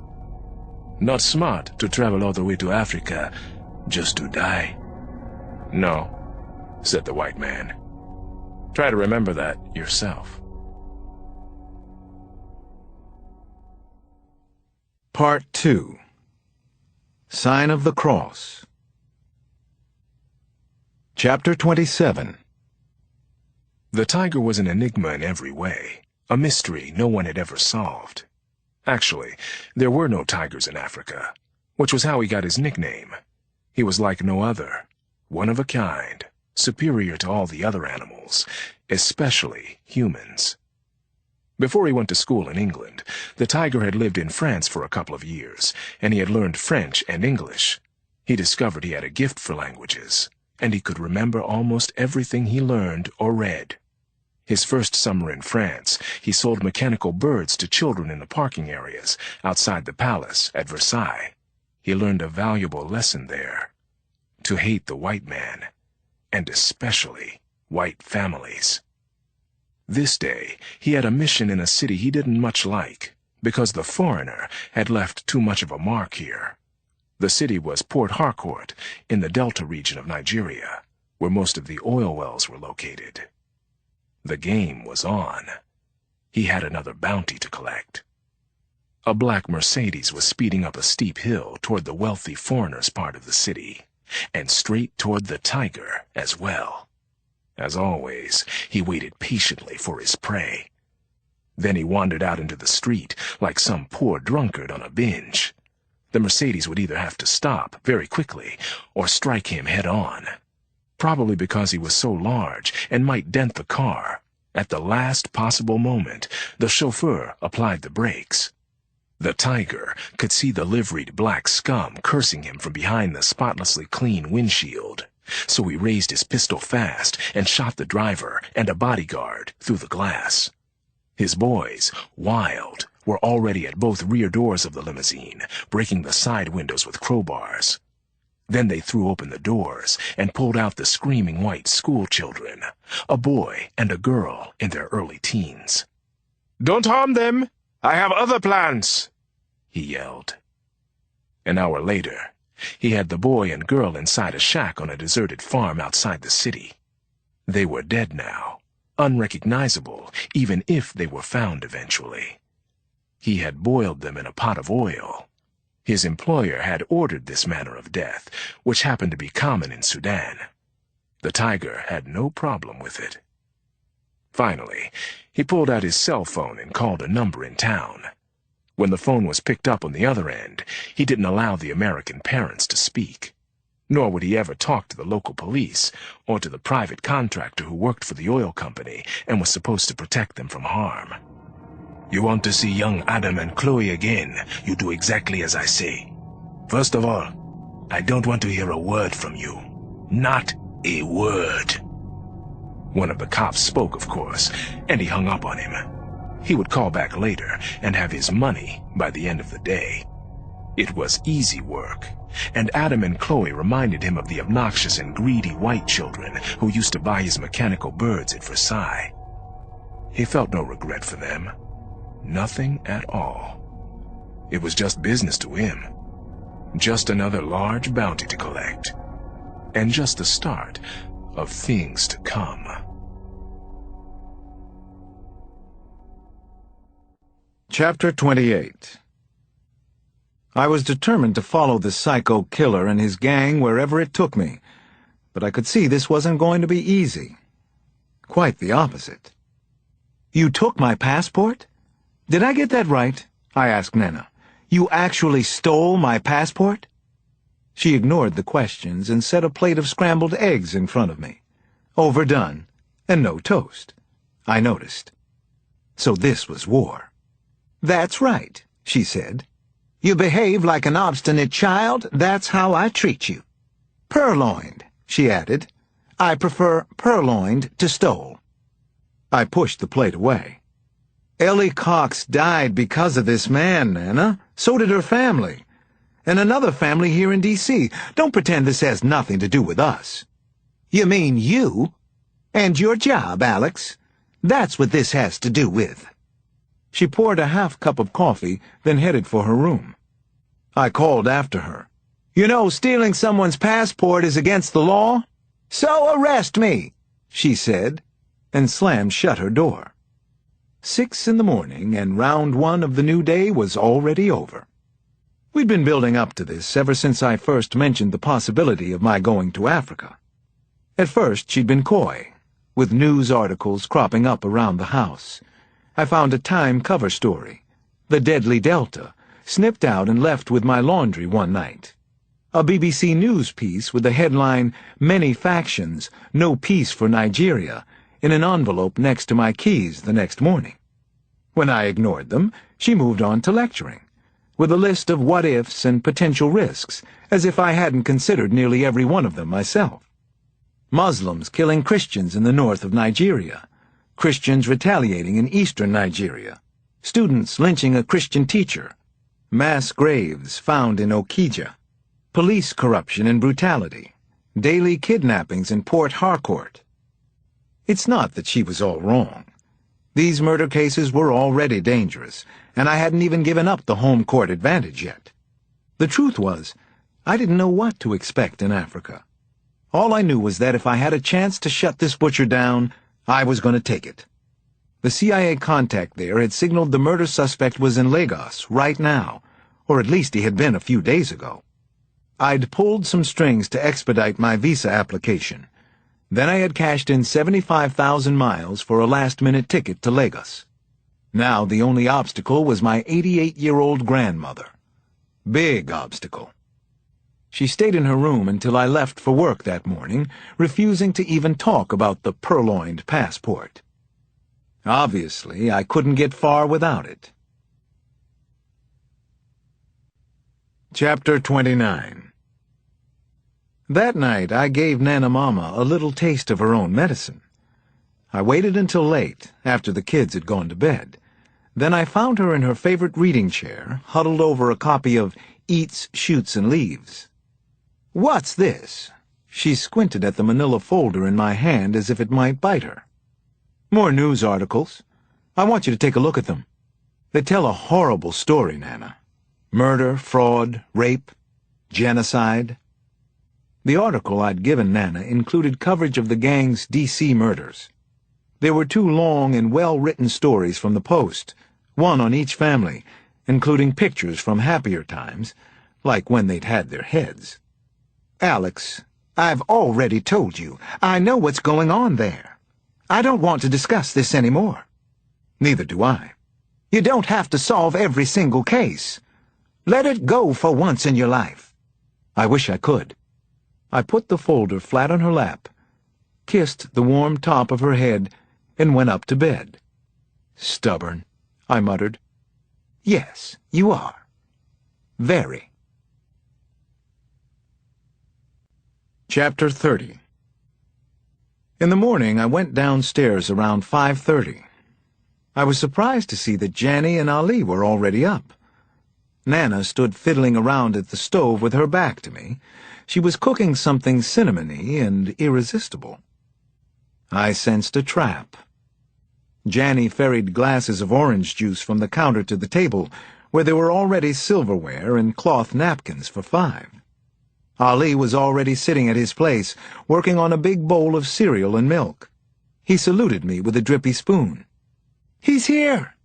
[SPEAKER 2] Not smart to travel all the way to Africa just to die." "No," said the white man. "Try to remember that yourself."
[SPEAKER 1] Part 2. Sign of the Cross. Chapter 27.
[SPEAKER 2] The tiger was an enigma in every way, a mystery no one had ever solved. Actually, there were no tigers in Africa, which was how he got his nickname. He was like no other, one of a kind, superior to all the other animals, especially humans. Before he went to school in England, the tiger had lived in France for a couple of years, and he had learned French and English. He discovered he had a gift for languages, and he could remember almost everything he learned or read. His first summer in France, he sold mechanical birds to children in the parking areas outside the palace at Versailles. He learned a valuable lesson there: to hate the white man, and especially white families. This day, he had a mission in a city he didn't much like, because the foreigner had left too much of a mark here. The city was Port Harcourt, in the Delta region of Nigeria, where most of the oil wells were located. The game was on. He had another bounty to collect. A black Mercedes was speeding up a steep hill toward the wealthy foreigners' part of the city, and straight toward the tiger as well. As always, he waited patiently for his prey. Then he wandered out into the street like some poor drunkard on a binge. The Mercedes would either have to stop very quickly or strike him head on. Probably because he was so large and might dent the car. At the last possible moment, the chauffeur applied the brakes. The tiger could see the liveried black scum cursing him from behind the spotlessly clean windshield. So he raised his pistol fast and shot the driver and a bodyguard through the glass. His boys, wild, were already at both rear doors of the limousine, breaking the side windows with crowbars. Then they threw open the doors and pulled out the screaming white school children, a boy and a girl in their early teens. "Don't harm them! I have other plans!" he yelled. An hour later, he had the boy and girl inside a shack on a deserted farm outside the city. They were dead now, unrecognizable even if they were found eventually. He had boiled them in a pot of oil. His employer had ordered this manner of death, which happened to be common in Sudan. The tiger had no problem with it. Finally, he pulled out his cell phone and called a number in town. When the phone was picked up on the other end, he didn't allow the American parents to speak. Nor would he ever talk to the local police or to the private contractor who worked for the oil company and was supposed to protect them from harm. "You want to see young Adam and Chloe again, you do exactly as I say. First of all, I don't want to hear a word from you. Not a word." One of the cops spoke, of course, and he hung up on him. He would call back later and have his money by the end of the day. It was easy work, and Adam and Chloe reminded him of the obnoxious and greedy white children who used to buy his mechanical birds at Versailles. He felt no regret for them. Nothing at all. It was just business to him. Just another large bounty to collect. And just the start of things to come.
[SPEAKER 1] Chapter 28. I was determined to follow the psycho killer and his gang wherever it took me, but I could see this wasn't going to be easy. Quite the opposite. "You took my passport? Did I get that right?" I asked Nana. "You actually stole my passport?" She ignored the questions and set a plate of scrambled eggs in front of me. Overdone, and no toast, I noticed. So this was war. "That's right," she said. "You behave like an obstinate child, that's how I treat you. Purloined," she added. "I prefer purloined to stole." I pushed the plate away. "Ellie Cox died because of this man, Nana. So did her family. And another family here in D.C. Don't pretend this has nothing to do with us." "You mean you? And your job, Alex? That's what this has to do with." She poured a half cup of coffee, then headed for her room. I called after her. "You know, stealing someone's passport is against the law? So arrest me," she said, and slammed shut her door. 6 in the morning, and round 1 of the new day was already over. We'd been building up to this ever since I first mentioned the possibility of my going to Africa. At first, she'd been coy, with news articles cropping up around the house. I found a Time cover story, "The Deadly Delta," snipped out and left with my laundry one night. A BBC News piece with the headline, "Many Factions, No Peace for Nigeria," in an envelope next to my keys the next morning. When I ignored them, she moved on to lecturing, with a list of what-ifs and potential risks, as if I hadn't considered nearly every one of them myself. Muslims killing Christians in the north of Nigeria, Christians retaliating in eastern Nigeria, students lynching a Christian teacher, mass graves found in Okija, police corruption and brutality, daily kidnappings in Port Harcourt. It's not that she was all wrong. These murder cases were already dangerous, and I hadn't even given up the home court advantage yet. The truth was, I didn't know what to expect in Africa. All I knew was that if I had a chance to shut this butcher down, I was going to take it. The CIA contact there had signaled the murder suspect was in Lagos right now, or at least he had been a few days ago. I'd pulled some strings to expedite my visa application. Then I had cashed in 75,000 miles for a last-minute ticket to Lagos. Now the only obstacle was my 88-year-old grandmother. Big obstacle. She stayed in her room until I left for work that morning, refusing to even talk about the purloined passport. Obviously, I couldn't get far without it. Chapter 29. That night, I gave Nana Mama a little taste of her own medicine. I waited until late, after the kids had gone to bed. Then I found her in her favorite reading chair, huddled over a copy of Eats, Shoots, and Leaves. "What's this?" She squinted at the manila folder in my hand as if it might bite her. "More news articles. I want you to take a look at them. They tell a horrible story, Nana. Murder, fraud, rape, genocide." The article I'd given Nana included coverage of the gang's D.C. murders. There were 2 long and well-written stories from the Post, one on each family, including pictures from happier times, like when they'd had their heads. "Alex, I've already told you. I know what's going on there. I don't want to discuss this anymore." "Neither do I." "You don't have to solve every single case. Let it go for once in your life." "I wish I could." I put the folder flat on her lap, kissed the warm top of her head, and went up to bed. "Stubborn," I muttered. "Yes, you are. Very." Chapter 30. In the morning, I went downstairs around 5:30. I was surprised to see that Janny and Ali were already up. Nana stood fiddling around at the stove with her back to me. She was cooking something cinnamony and irresistible. I sensed a trap. Janny ferried glasses of orange juice from the counter to the table, where there were already silverware and cloth napkins for 5. Ali was already sitting at his place, working on a big bowl of cereal and milk. He saluted me with a drippy spoon. "He's here."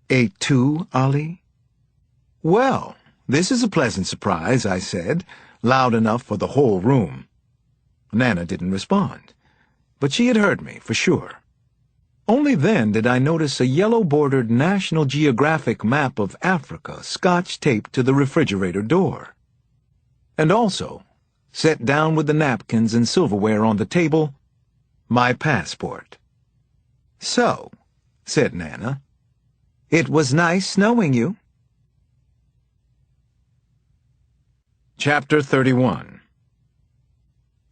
[SPEAKER 1] "Ate too, Ali?" "Well, this is a pleasant surprise," I said, loud enough for the whole room. Nana didn't respond, but she had heard me, for sure. Only then did I notice a yellow-bordered National Geographic map of Africa scotch-taped to the refrigerator door. And also, set down with the napkins and silverware on the table, my passport. "So," said Nana, "it was nice knowing you." Chapter 31.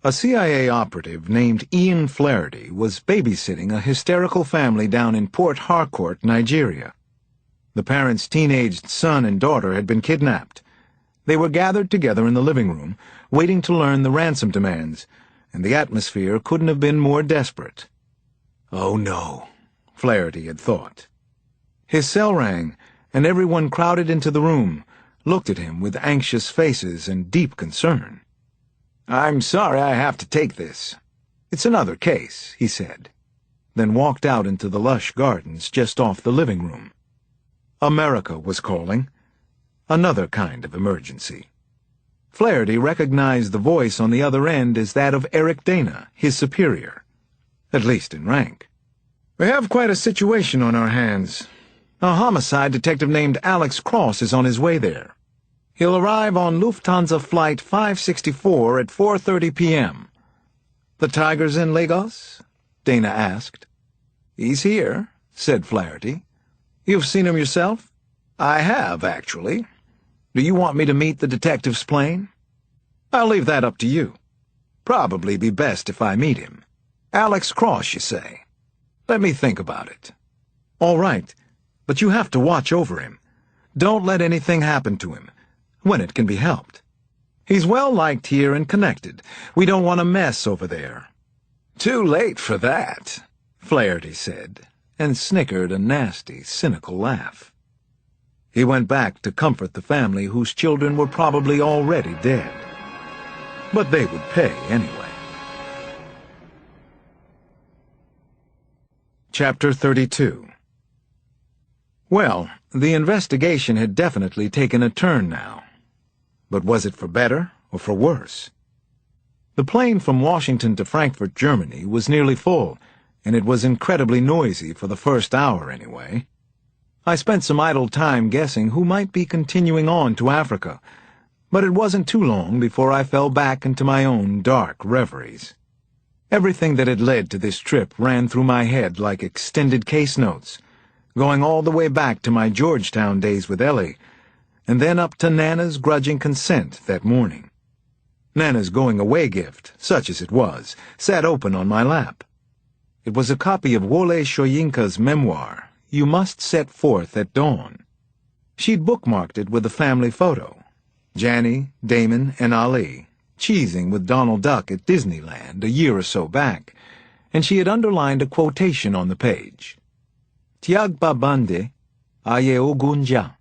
[SPEAKER 1] A CIA operative named Ian Flaherty was babysitting a hysterical family down in Port Harcourt, Nigeria. The parents' teenaged son and daughter had been kidnapped. They were gathered together in the living room, waiting to learn the ransom demands, and the atmosphere couldn't have been more desperate. Oh no, Flaherty had thought. His cell rang, and everyone crowded into the room, looked at him with anxious faces and deep concern. "I'm sorry I have to take this. It's another case," he said, then walked out into the lush gardens just off the living room. America was calling. Another kind of emergency. Flaherty recognized the voice on the other end as that of Eric Dana, his superior, at least in rank. "We have quite a situation on our hands. A homicide detective named Alex Cross is on his way there. He'll arrive on Lufthansa Flight 564 at 4:30 p.m. "The Tiger's in Lagos?" Dana asked. "He's here," said Flaherty. "You've seen him yourself?" "I have, actually. Do you want me to meet the detective's plane?" "I'll leave that up to you. Probably be best if I meet him. Alex Cross, you say? Let me think about it." "All right, but you have to watch over him. Don't let anything happen to him, when it can be helped. He's well-liked here and connected. We don't want a mess over there." "Too late for that," Flaherty said, and snickered a nasty, cynical laugh. He went back to comfort the family whose children were probably already dead. But they would pay anyway. Chapter 32. Well, the investigation had definitely taken a turn now. But was it for better or for worse? The plane from Washington to Frankfurt, Germany, was nearly full, and it was incredibly noisy for the first hour anyway. I spent some idle time guessing who might be continuing on to Africa, but it wasn't too long before I fell back into my own dark reveries. Everything that had led to this trip ran through my head like extended case notes, going all the way back to my Georgetown days with Ellie, and then up to Nana's grudging consent that morning. Nana's going-away gift, such as it was, sat open on my lap. It was a copy of Wole Soyinka's memoir, You Must Set Forth at Dawn. She'd bookmarked it with a family photo, Janny, Damon, and Ali, cheesing with Donald Duck at Disneyland a year or so back, and she had underlined a quotation on the page. Tiagba Bande, Aye Ogunja.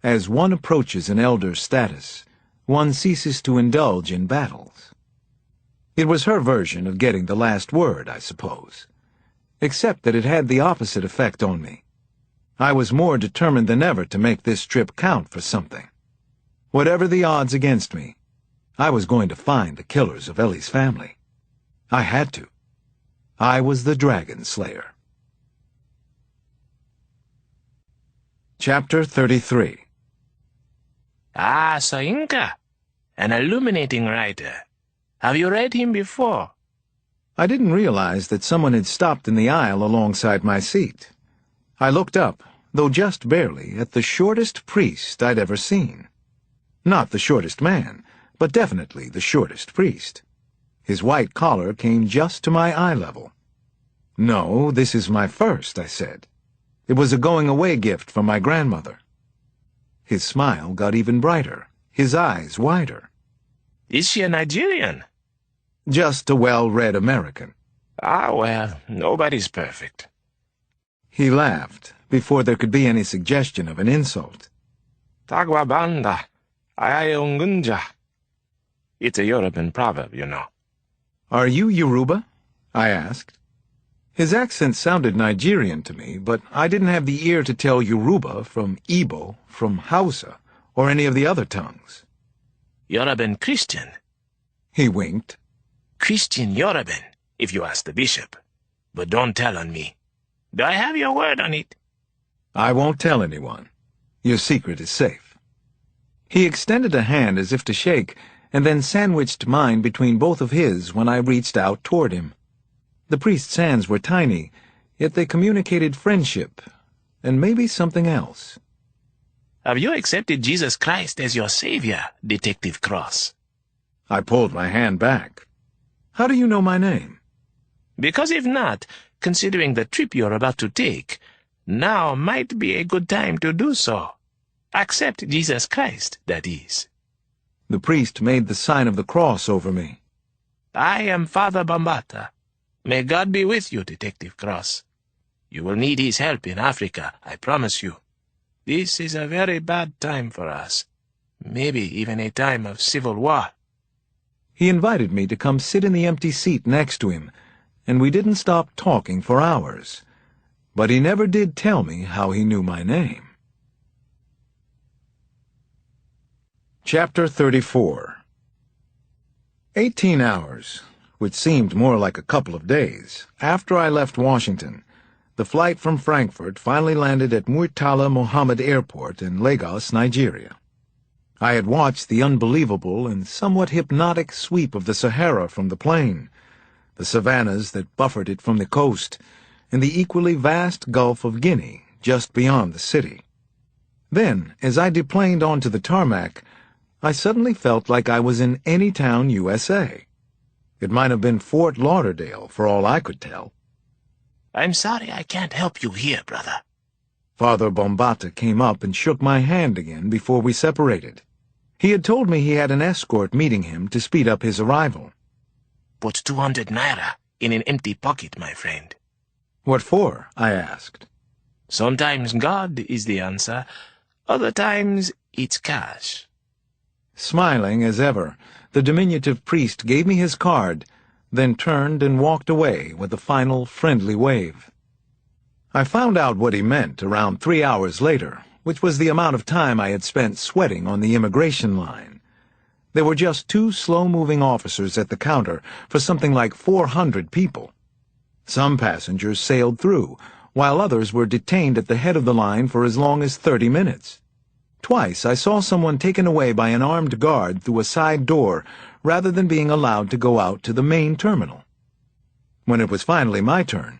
[SPEAKER 1] As one approaches an elder's status, one ceases to indulge in battles. It was her version of getting the last word, I suppose, except that it had the opposite effect on me. I was more determined than ever to make this trip count for something. Whatever the odds against me, I was going to find the killers of Ellie's family. I had to. I was the Dragon Slayer. Chapter 33.
[SPEAKER 4] Ah, Soyinka, an illuminating writer. Have you read him before?
[SPEAKER 1] I didn't realize that someone had stopped in the aisle alongside my seat. I looked up, though just barely, at the shortest priest I'd ever seen. Not the shortest man, but definitely the shortest priest. His white collar came just to my eye level. "No, this is my first," I said. "It was a going-away gift from my grandmother." His smile got even brighter, his eyes wider.
[SPEAKER 4] Is she a Nigerian?
[SPEAKER 1] Just a well-read American.
[SPEAKER 4] Ah, well, nobody's perfect.
[SPEAKER 1] He laughed, before there could be any suggestion of an insult.
[SPEAKER 4] Tagwabanda, ayayongunja. It's a Yoruban proverb, you know.
[SPEAKER 1] Are you Yoruba? I asked. His accent sounded Nigerian to me, but I didn't have the ear to tell Yoruba from Igbo, from Hausa, or any of the other tongues.
[SPEAKER 4] Yoruban Christian.
[SPEAKER 1] He winked.
[SPEAKER 4] Christian Yoruban, if you ask the bishop. But don't tell on me. Do I have your word on it?
[SPEAKER 1] I won't tell anyone. Your secret is safe. He extended a hand as if to shake, and then sandwiched mine between both of his when I reached out toward him. The priest's hands were tiny, yet they communicated friendship, and maybe something else.
[SPEAKER 4] Have you accepted Jesus Christ as your Savior, Detective Cross?
[SPEAKER 1] I pulled my hand back. How do you know my name?
[SPEAKER 4] Because if not, considering the trip you're about to take, now might be a good time to do so. Accept Jesus Christ, that is.
[SPEAKER 1] The priest made the sign of the cross over me.
[SPEAKER 4] I am Father Bambata. May God be with you, Detective Cross. You will need his help in Africa, I promise you. This is a very bad time for us. Maybe even a time of civil war.
[SPEAKER 1] He invited me to come sit in the empty seat next to him, and we didn't stop talking for hours. But he never did tell me how he knew my name. Chapter 34 18 hours, which seemed more like a couple of days, after I left Washington, the flight from Frankfurt finally landed at Murtala Mohammed Airport in Lagos, Nigeria. I had watched the unbelievable and somewhat hypnotic sweep of the Sahara from the plane, the savannas that buffered it from the coast, and the equally vast Gulf of Guinea just beyond the city. Then, as I deplaned onto the tarmac, I suddenly felt like I was in any town, USA. It might have been Fort Lauderdale, for all I could tell.
[SPEAKER 4] I'm sorry I can't help you here, brother.
[SPEAKER 1] Father Bombata came up and shook my hand again before we separated. He had told me he had an escort meeting him to speed up his arrival.
[SPEAKER 4] Put 200 naira in an empty pocket, my friend.
[SPEAKER 1] What for? I asked.
[SPEAKER 4] Sometimes God is the answer. Other times it's cash.
[SPEAKER 1] Smiling as ever, the diminutive priest gave me his card, then turned and walked away with a final friendly wave. I found out what he meant around 3 hours later, which was the amount of time I had spent sweating on the immigration line. There were just 2 slow-moving officers at the counter for something like 400 people. Some passengers sailed through, while others were detained at the head of the line for as long as 30 minutes. Twice I saw someone taken away by an armed guard through a side door rather than being allowed to go out to the main terminal. When it was finally my turn,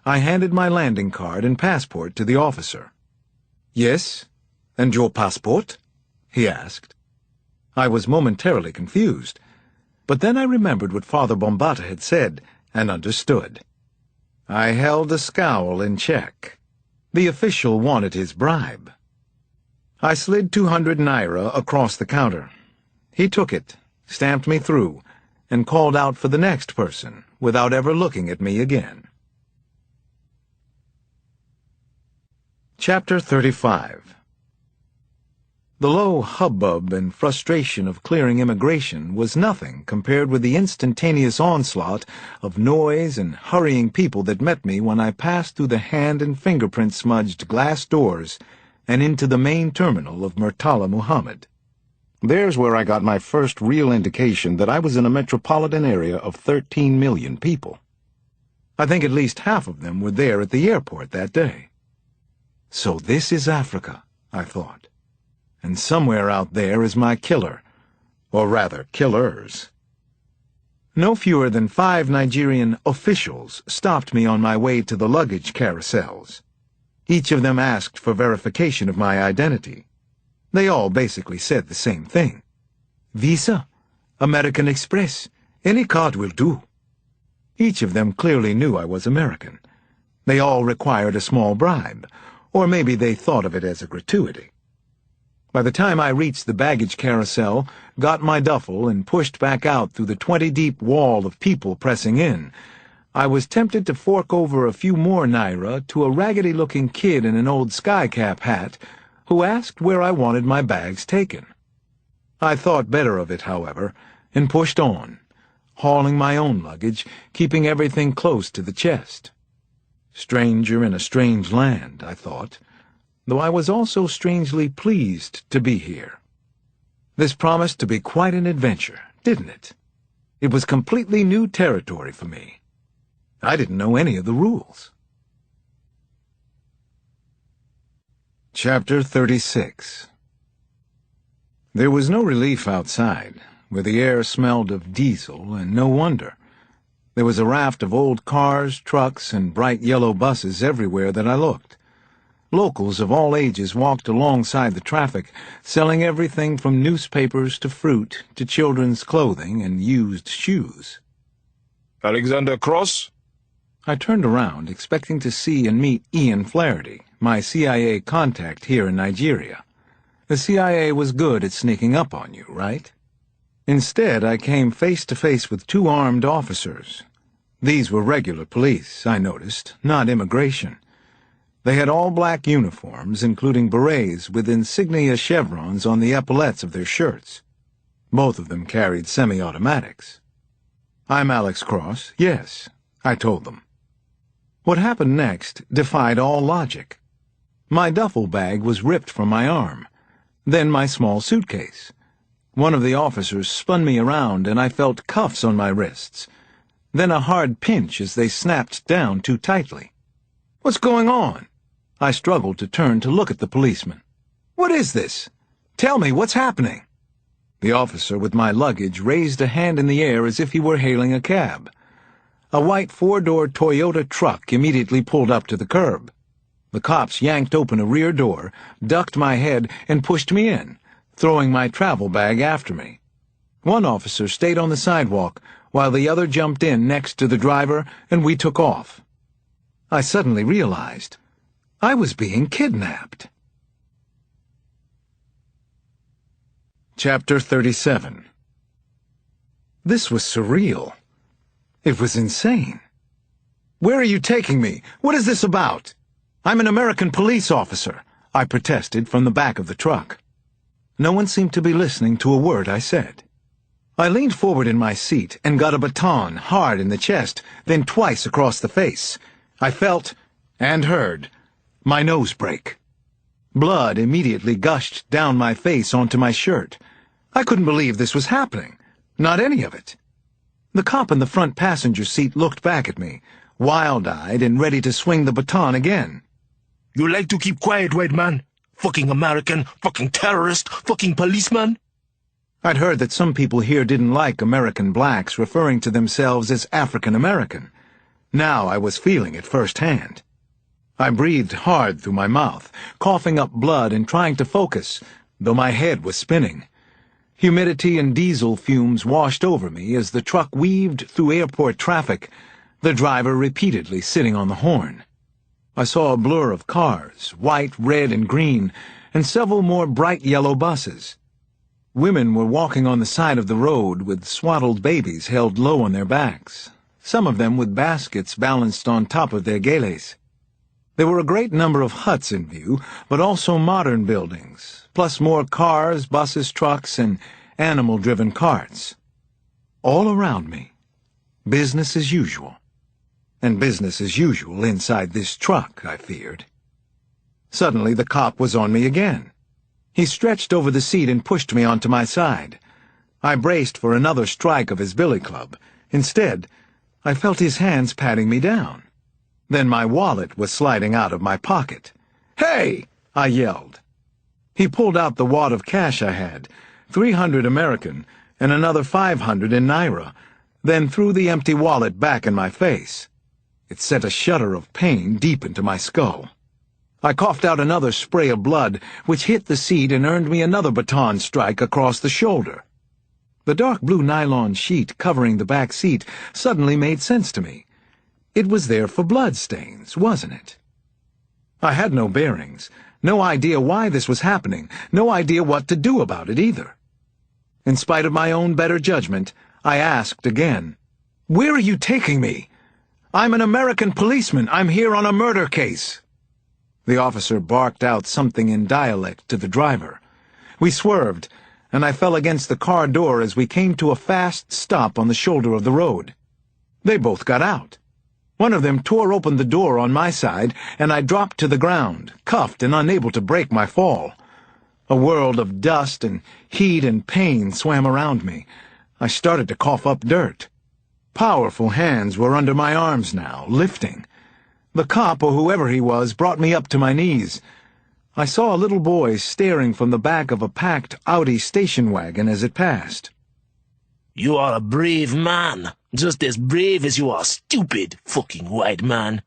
[SPEAKER 1] I handed my landing card and passport to the officer. "Yes, and your passport?" he asked. I was momentarily confused, but then I remembered what Father Bombata had said and understood. I held a scowl in check. The official wanted his bribe. I slid 200 naira across the counter. He took it, stamped me through, and called out for the next person without ever looking at me again. Chapter 35 The low hubbub and frustration of clearing immigration was nothing compared with the instantaneous onslaught of noise and hurrying people that met me when I passed through the hand and fingerprint-smudged glass doors and into the main terminal of Murtala Muhammad. There's where I got my first real indication that I was in a metropolitan area of 13 million people. I think at least half of them were there at the airport that day. So this is Africa, I thought. And somewhere out there is my killer, or rather killers. No fewer than 5 Nigerian officials stopped me on my way to the luggage carousels. Each of them asked for verification of my identity. They all basically said the same thing. Visa, American Express, any card will do. Each of them clearly knew I was American. They all required a small bribe, or maybe they thought of it as a gratuity. By the time I reached the baggage carousel, got my duffel, and pushed back out through the 20-deep wall of people pressing in, I was tempted to fork over a few more naira to a raggedy-looking kid in an old skycap hat who asked where I wanted my bags taken. I thought better of it, however, and pushed on, hauling my own luggage, keeping everything close to the chest. Stranger in a strange land, I thought, though I was also strangely pleased to be here. This promised to be quite an adventure, didn't it? It was completely new territory for me. I didn't know any of the rules. Chapter 36. There was no relief outside, where the air smelled of diesel, and no wonder. There was a raft of old cars, trucks, and bright yellow buses everywhere that I looked. Locals of all ages walked alongside the traffic, selling everything from newspapers to fruit to children's clothing and used shoes.
[SPEAKER 2] Alexander Cross?
[SPEAKER 1] I turned around, expecting to see and meet Ian Flaherty, my CIA contact here in Nigeria. The CIA was good at sneaking up on you, right? Instead, I came face to face with two armed officers. These were regular police, I noticed, not immigration. They had all-black uniforms, including berets with insignia chevrons on the epaulettes of their shirts. Both of them carried semi-automatics. "I'm Alex Cross, yes," I told them. What happened next defied all logic. My duffel bag was ripped from my arm, then my small suitcase. One of the officers spun me around, and I felt cuffs on my wrists, then a hard pinch as they snapped down too tightly. "What's going on?" I struggled to turn to look at the policeman. "What is this? Tell me what's happening." The officer with my luggage raised a hand in the air as if he were hailing a cab. A white four-door Toyota truck immediately pulled up to the curb. The cops yanked open a rear door, ducked my head, and pushed me in, throwing my travel bag after me. One officer stayed on the sidewalk, while the other jumped in next to the driver, and we took off. I suddenly realized I was being kidnapped. Chapter 37. This was surreal. It was insane. "Where are you taking me? What is this about?" "I'm an American police officer," I protested from the back of the truck. No one seemed to be listening to a word I said. I leaned forward in my seat and got a baton hard in the chest, then twice across the face. I felt, and heard, my nose break. Blood immediately gushed down my face onto my shirt. I couldn't believe this was happening. Not any of it. The cop in the front passenger seat looked back at me, wild-eyed and ready to swing the baton again.
[SPEAKER 4] You like to keep quiet, white man? Fucking American, fucking terrorist, fucking policeman?
[SPEAKER 1] I'd heard that some people here didn't like American blacks referring to themselves as African American. Now I was feeling it firsthand. I breathed hard through my mouth, coughing up blood and trying to focus, though my head was spinning. Humidity and diesel fumes washed over me as the truck weaved through airport traffic, the driver repeatedly sitting on the horn. I saw a blur of cars, white, red, and green, and several more bright yellow buses. Women were walking on the side of the road with swaddled babies held low on their backs, some of them with baskets balanced on top of their geles. There were a great number of huts in view, but also modern buildings, plus more cars, buses, trucks, and animal-driven carts. All around me, business as usual. And business as usual inside this truck, I feared. Suddenly the cop was on me again. He stretched over the seat and pushed me onto my side. I braced for another strike of his billy club. Instead, I felt his hands patting me down. Then my wallet was sliding out of my pocket. "Hey!" I yelled. He pulled out the wad of cash I had, 300 American and another 500 in naira, then threw the empty wallet back in my face. It sent a shudder of pain deep into my skull. I coughed out another spray of blood, which hit the seat and earned me another baton strike across the shoulder. The dark blue nylon sheet covering the back seat suddenly made sense to me. It was there for blood stains, wasn't it? I had no bearings, No idea why this was happening, no idea what to do about it either. In spite of my own better judgment, I asked again, "Where are you taking me? I'm an American policeman. I'm here on a murder case." The officer barked out something in dialect to the driver. We swerved, and I fell against the car door as we came to a fast stop on the shoulder of the road. They both got out. One of them tore open the door on my side, and I dropped to the ground, cuffed and unable to break my fall. A world of dust and heat and pain swam around me. I started to cough up dirt. Powerful hands were under my arms now, lifting. The cop, or whoever he was, brought me up to my knees. I saw a little boy staring from the back of a packed Audi station wagon as it passed.
[SPEAKER 4] You are a brave man, just as brave as you are stupid, fucking white man.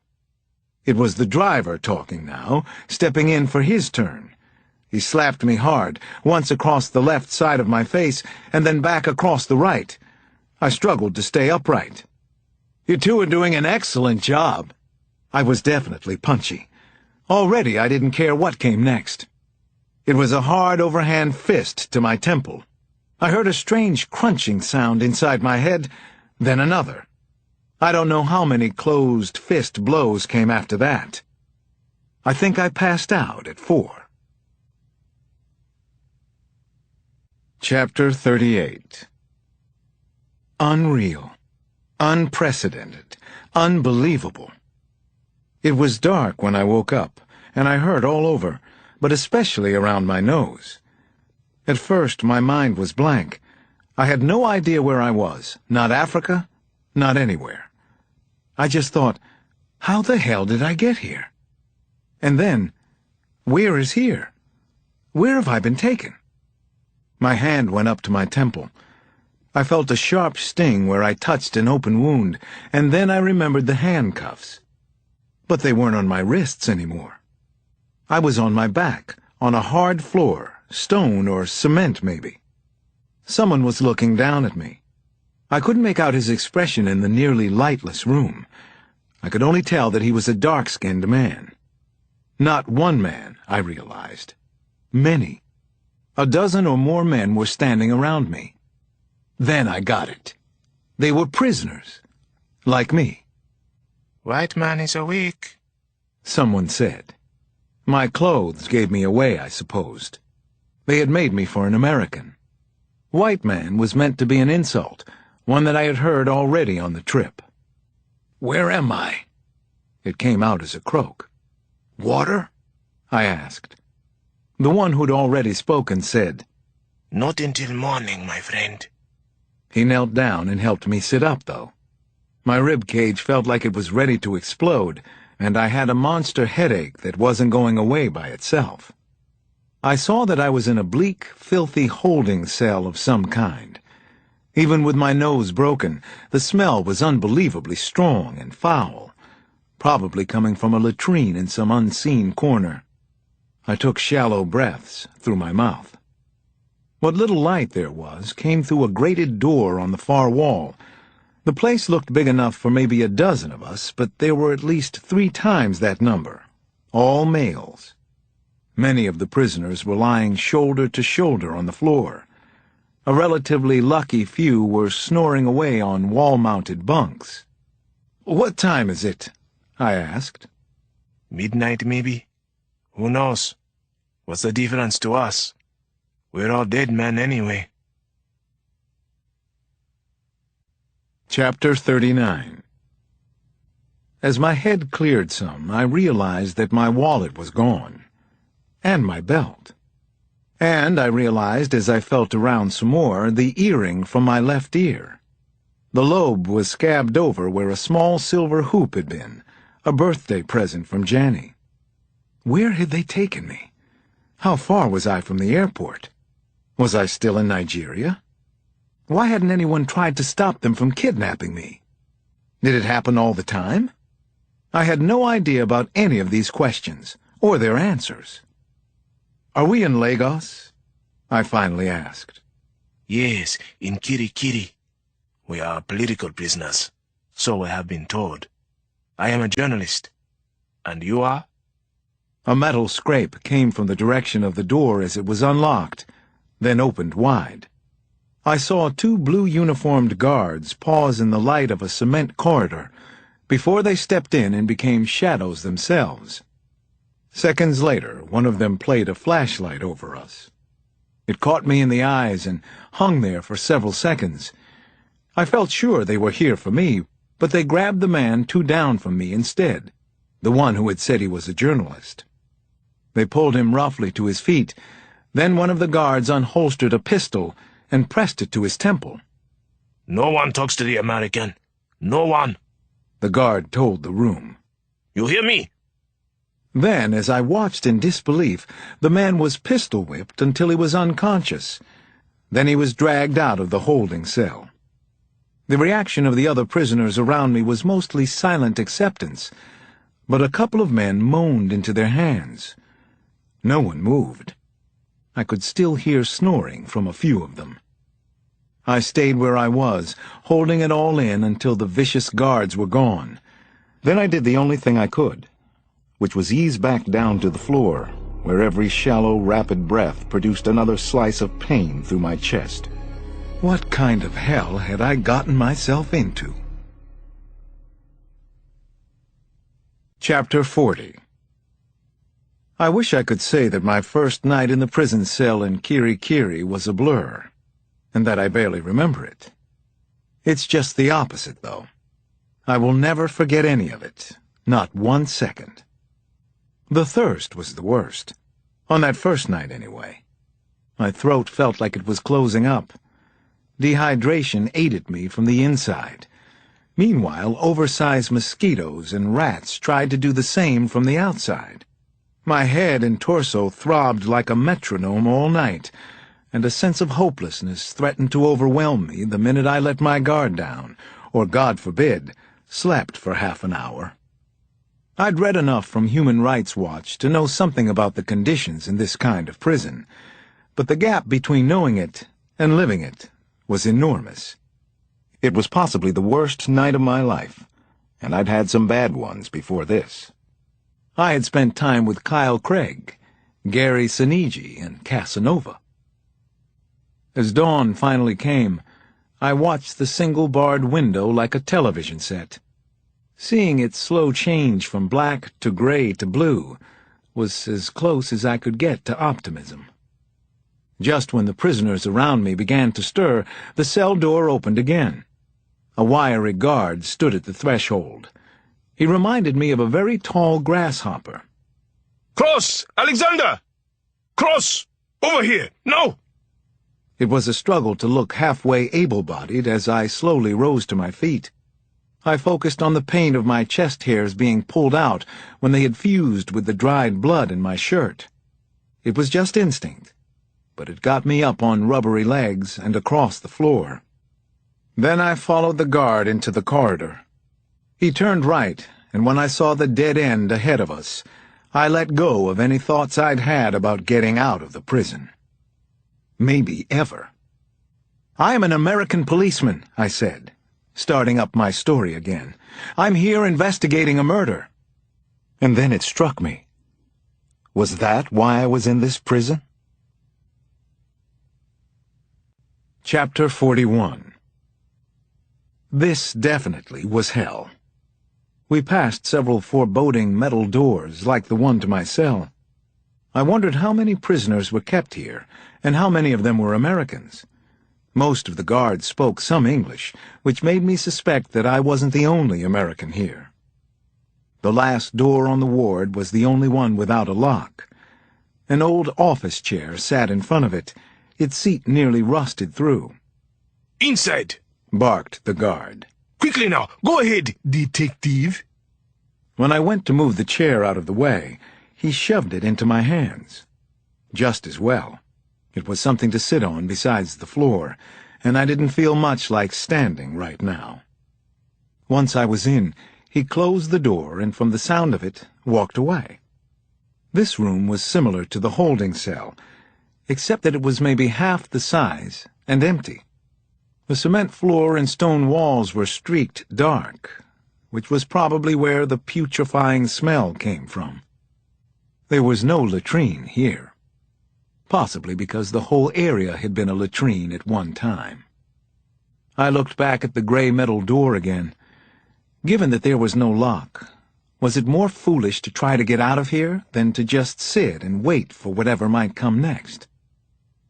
[SPEAKER 1] It was the driver talking now, stepping in for his turn. He slapped me hard, once across the left side of my face, and then back across the right. I struggled to stay upright. "You two are doing an excellent job." I was definitely punchy. Already I didn't care what came next. It was a hard overhand fist to my temple. I heard a strange crunching sound inside my head, then another. I don't know how many closed fist blows came after that. I think I passed out at 4. Chapter 38. Unreal. Unprecedented. Unbelievable. It was dark when I woke up, and I hurt all over, but especially around my nose. At first, my mind was blank. I had no idea where I was, not Africa, not anywhere. I just thought, how the hell did I get here? And then, where is here? Where have I been taken? My hand went up to my temple. I felt a sharp sting where I touched an open wound, and then I remembered the handcuffs. But they weren't on my wrists anymore. I was on my back, on a hard floor, stone or cement maybe. Someone was looking down at me. I couldn't make out his expression in the nearly lightless room. I could only tell that he was a dark-skinned man. Not one man, I realized. Many. A dozen or more men were standing around me. Then I got it. They were prisoners, like me.
[SPEAKER 4] White man is awake,
[SPEAKER 1] someone said. My clothes gave me away, I supposed. They had made me for an American. White man was meant to be an insult, one that I had heard already on the trip. "Where am I?" It came out as a croak. "Water?" I asked. The one who'd already spoken said,
[SPEAKER 4] Not until morning, my friend.
[SPEAKER 1] He knelt down and helped me sit up, though. My rib cage felt like it was ready to explode, and I had a monster headache that wasn't going away by itself. I saw that I was in a bleak, filthy holding cell of some kind. Even with my nose broken, the smell was unbelievably strong and foul, probably coming from a latrine in some unseen corner. I took shallow breaths through my mouth. What little light there was came through a grated door on the far wall. The place looked big enough for maybe a dozen of us, but there were at least 3 times that number, all males. Many of the prisoners were lying shoulder to shoulder on the floor. A relatively lucky few were snoring away on wall-mounted bunks. "What time is it?" I asked.
[SPEAKER 4] Midnight, maybe? Who knows? What's the difference to us? We're all dead men anyway.
[SPEAKER 1] Chapter 39. As my head cleared some, I realized that my wallet was gone. And my belt. And I realized, as I felt around some more, the earring from my left ear. The lobe was scabbed over where a small silver hoop had been, a birthday present from Janny. Where had they taken me? How far was I from the airport? Was I still in Nigeria? Why hadn't anyone tried to stop them from kidnapping me? Did it happen all the time? I had no idea about any of these questions, or their answers. "Are we in Lagos?" I finally asked.
[SPEAKER 4] Yes, in Kirikiri. We are political prisoners, so I have been told. I am a journalist. And you are?
[SPEAKER 1] A metal scrape came from the direction of the door as it was unlocked, then opened wide. I saw two blue-uniformed guards pause in the light of a cement corridor before they stepped in and became shadows themselves. Seconds later, one of them played a flashlight over us. It caught me in the eyes and hung there for several seconds. I felt sure they were here for me, but they grabbed the man 2 down from me instead, the one who had said he was a journalist. They pulled him roughly to his feet. Then one of the guards unholstered a pistol and pressed it to his temple.
[SPEAKER 4] "No one talks to the American. No one,"
[SPEAKER 1] the guard told the room.
[SPEAKER 4] "You hear me?"
[SPEAKER 1] Then, as I watched in disbelief, the man was pistol-whipped until he was unconscious. Then he was dragged out of the holding cell. The reaction of the other prisoners around me was mostly silent acceptance, but a couple of men moaned into their hands. No one moved. I could still hear snoring from a few of them. I stayed where I was, holding it all in until the vicious guards were gone. Then I did the only thing I could, which was ease back down to the floor, where every shallow, rapid breath produced another slice of pain through my chest. What kind of hell had I gotten myself into? Chapter 40. I wish I could say that my first night in the prison cell in Kirikiri was a blur, and that I barely remember it. It's just the opposite, though. I will never forget any of it, not 1 second. The thirst was the worst, on that first night anyway. My throat felt like it was closing up. Dehydration ate at me from the inside. Meanwhile, oversized mosquitoes and rats tried to do the same from the outside. My head and torso throbbed like a metronome all night, and a sense of hopelessness threatened to overwhelm me the minute I let my guard down, or, God forbid, slept for half an hour. I'd read enough from Human Rights Watch to know something about the conditions in this kind of prison, but the gap between knowing it and living it was enormous. It was possibly the worst night of my life, and I'd had some bad ones before this. I had spent time with Kyle Craig, Gary Sinigi, and Casanova. As dawn finally came, I watched the single-barred window like a television set. Seeing its slow change from black to gray to blue was as close as I could get to optimism. Just when the prisoners around me began to stir, the cell door opened again. A wiry guard stood at the threshold. He reminded me of a very tall grasshopper.
[SPEAKER 2] Cross! Alexander! Cross! Over here! No!
[SPEAKER 1] It was a struggle to look halfway able-bodied as I slowly rose to my feet. I focused on the pain of my chest hairs being pulled out when they had fused with the dried blood in my shirt. It was just instinct, but it got me up on rubbery legs and across the floor. Then I followed the guard into the corridor. He turned right, and when I saw the dead end ahead of us, I let go of any thoughts I'd had about getting out of the prison. Maybe ever. "I am an American policeman," I said, starting up my story again. "I'm here investigating a murder." And then it struck me. Was that why I was in this prison? Chapter 41. This definitely was hell. We passed several foreboding metal doors like the one to my cell. I wondered how many prisoners were kept here, and how many of them were Americans. Most of the guards spoke some English, which made me suspect that I wasn't the only American here. The last door on the ward was the only one without a lock. An old office chair sat in front of it, its seat nearly rusted through.
[SPEAKER 2] Inside!
[SPEAKER 1] Barked the guard.
[SPEAKER 2] Quickly now! Go ahead, detective!
[SPEAKER 1] When I went to move the chair out of the way, he shoved it into my hands. Just as well. It was something to sit on besides the floor, and I didn't feel much like standing right now. Once I was in, he closed the door and, from the sound of it, walked away. This room was similar to the holding cell, except that it was maybe half the size and empty. The cement floor and stone walls were streaked dark, which was probably where the putrefying smell came from. There was no latrine here, possibly because the whole area had been a latrine at one time. I looked back at the gray metal door again. Given that there was no lock, was it more foolish to try to get out of here than to just sit and wait for whatever might come next?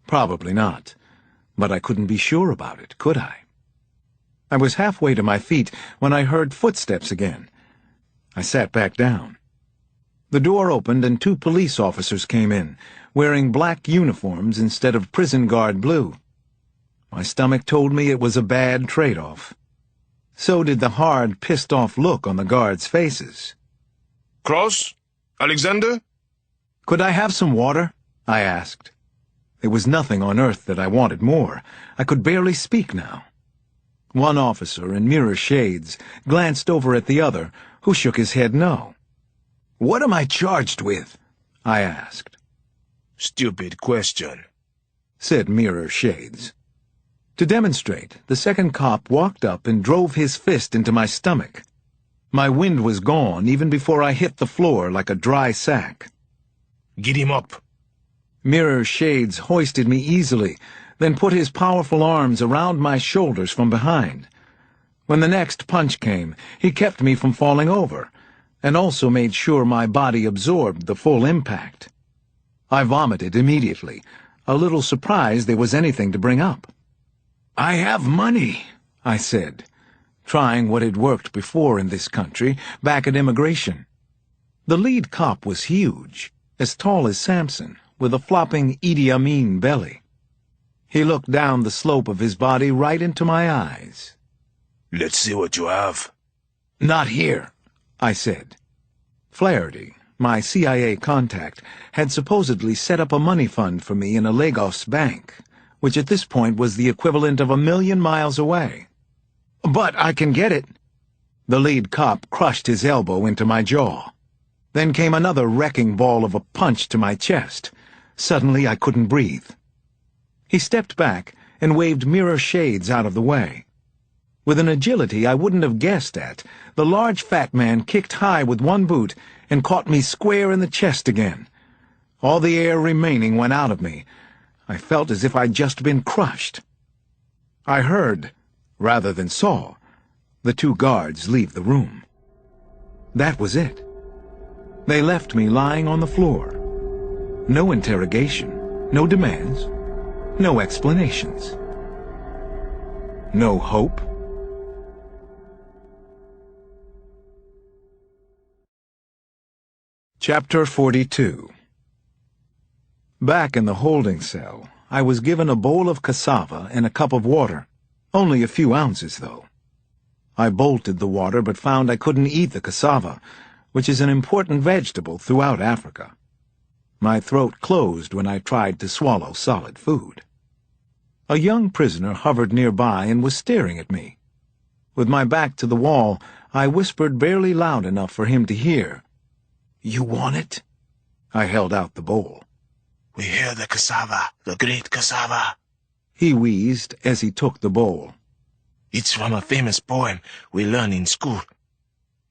[SPEAKER 1] Probably not, but I couldn't be sure about it, could I? I was halfway to my feet when I heard footsteps again. I sat back down. The door opened and 2 police officers came in, wearing black uniforms instead of prison guard blue. My stomach told me it was a bad trade-off. So did the hard, pissed-off look on the guards' faces.
[SPEAKER 2] Cross? Alexander?
[SPEAKER 1] "Could I have some water?" I asked. There was nothing on earth that I wanted more. I could barely speak now. One officer, in mirror shades, glanced over at the other, who shook his head no. "What am I charged with?" I asked.
[SPEAKER 2] Stupid question,
[SPEAKER 1] said Mirror Shades. To demonstrate, the second cop walked up and drove his fist into my stomach. My wind was gone even before I hit the floor like a dry sack.
[SPEAKER 2] Get him up.
[SPEAKER 1] Mirror Shades hoisted me easily, then put his powerful arms around my shoulders from behind. When the next punch came, he kept me from falling over, and also made sure my body absorbed the full impact. I vomited immediately, a little surprised there was anything to bring up. "I have money," I said, trying what had worked before in this country, back at immigration. The lead cop was huge, as tall as Samson, with a flopping Idi Amin belly. He looked down the slope of his body right into my eyes.
[SPEAKER 2] Let's see what you have.
[SPEAKER 1] "Not here," I said. Flaherty, my CIA contact, had supposedly set up a money fund for me in a Lagos bank, which at this point was the equivalent of 1,000,000 miles away. "But I can get it." The lead cop crushed his elbow into my jaw. Then came another wrecking ball of a punch to my chest. Suddenly I couldn't breathe. He stepped back and waved Mirror Shades out of the way. With an agility I wouldn't have guessed at, the large fat man kicked high with one boot and caught me square in the chest again. All the air remaining went out of me. I felt as if I'd just been crushed. I heard, rather than saw, the 2 guards leave the room. That was it. They left me lying on the floor. No interrogation, no demands, no explanations. No hope. Chapter 42. Back in the holding cell, I was given a bowl of cassava and a cup of water. Only a few ounces, though. I bolted the water but found I couldn't eat the cassava, which is an important vegetable throughout Africa. My throat closed when I tried to swallow solid food. A young prisoner hovered nearby and was staring at me. With my back to the wall, I whispered barely loud enough for him to hear. "You want it?" I held out the bowl.
[SPEAKER 4] "We hear the cassava, the great cassava,"
[SPEAKER 1] he wheezed as he took the bowl.
[SPEAKER 4] "It's from a famous poem we learn in school."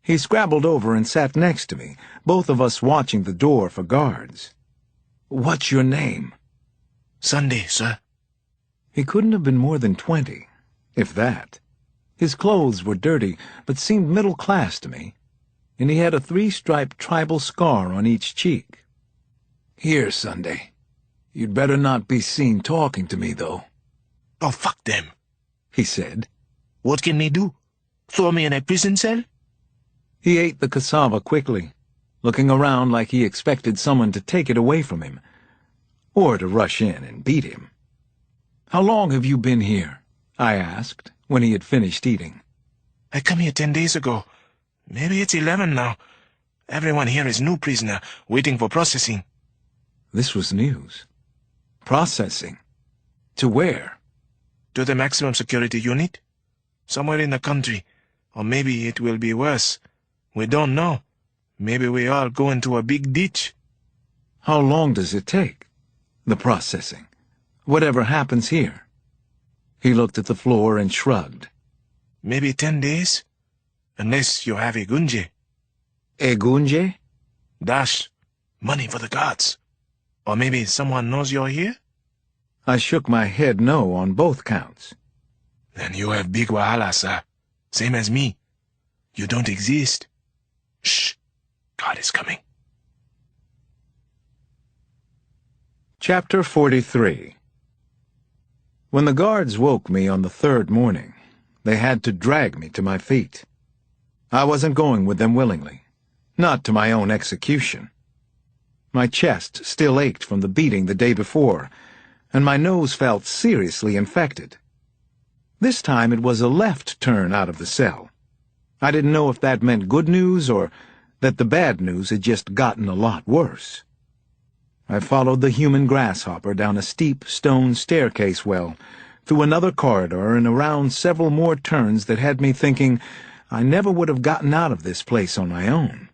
[SPEAKER 1] He scrabbled over and sat next to me, both of us watching the door for guards. "What's your name?"
[SPEAKER 4] "Sunday, sir."
[SPEAKER 1] He couldn't have been more than 20, if that. His clothes were dirty, but seemed middle class to me, and he had a 3-striped tribal scar on each cheek. "Here, Sunday. You'd better not be seen talking to me, though."
[SPEAKER 4] "Oh, fuck them,"
[SPEAKER 1] he said.
[SPEAKER 4] "What can they do? Throw me in a prison cell?"
[SPEAKER 1] He ate the cassava quickly, looking around like he expected someone to take it away from him, or to rush in and beat him. "How long have you been here?" I asked, when he had finished eating.
[SPEAKER 4] "I come here 10 days ago. Maybe it's 11 now. Everyone here is new prisoner, waiting for processing."
[SPEAKER 1] This was news. Processing? To where?
[SPEAKER 4] "To the maximum security unit. Somewhere in the country. Or maybe it will be worse. We don't know. Maybe we all go into a big ditch."
[SPEAKER 1] "How long does it take? The processing? Whatever happens here?" He looked at the floor and shrugged.
[SPEAKER 4] "Maybe 10 days. Unless you have a gunje."
[SPEAKER 1] "A gunje?"
[SPEAKER 4] "Dash. Money for the gods. Or maybe someone knows you're here?
[SPEAKER 1] I shook my head no on both counts.
[SPEAKER 4] Then you have big wahala, sir. Same as me. You don't exist. Shh. God is coming.
[SPEAKER 1] Chapter 43. When the guards woke me on the third morning, they had to drag me to my feet. I wasn't going with them willingly, not to my own execution. My chest still ached from the beating the day before, and my nose felt seriously infected. This time it was a left turn out of the cell. I didn't know if that meant good news or that the bad news had just gotten a lot worse. I followed the human grasshopper down a steep stone staircase well, through another corridor and around several more turns that had me thinking I never would have gotten out of this place on my own.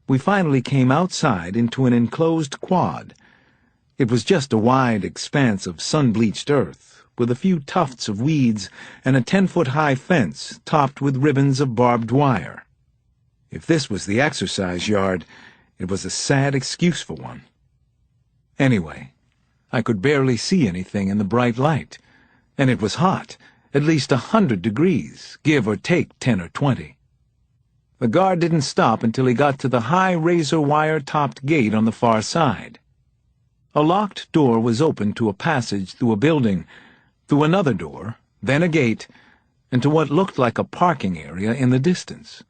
[SPEAKER 1] We finally came outside into an enclosed quad. It was just a wide expanse of sun-bleached earth, with a few tufts of weeds and a 10-foot-high fence topped with ribbons of barbed wire. If this was the exercise yard, it was a sad excuse for one. Anyway, I could barely see anything in the bright light, and it was hot, at least 100 degrees, give or take 10 or 20. The guard didn't stop until he got to the high razor-wire-topped gate on the far side. A locked door was opened to a passage through a building, through another door, then a gate, and to what looked like a parking area in the distance.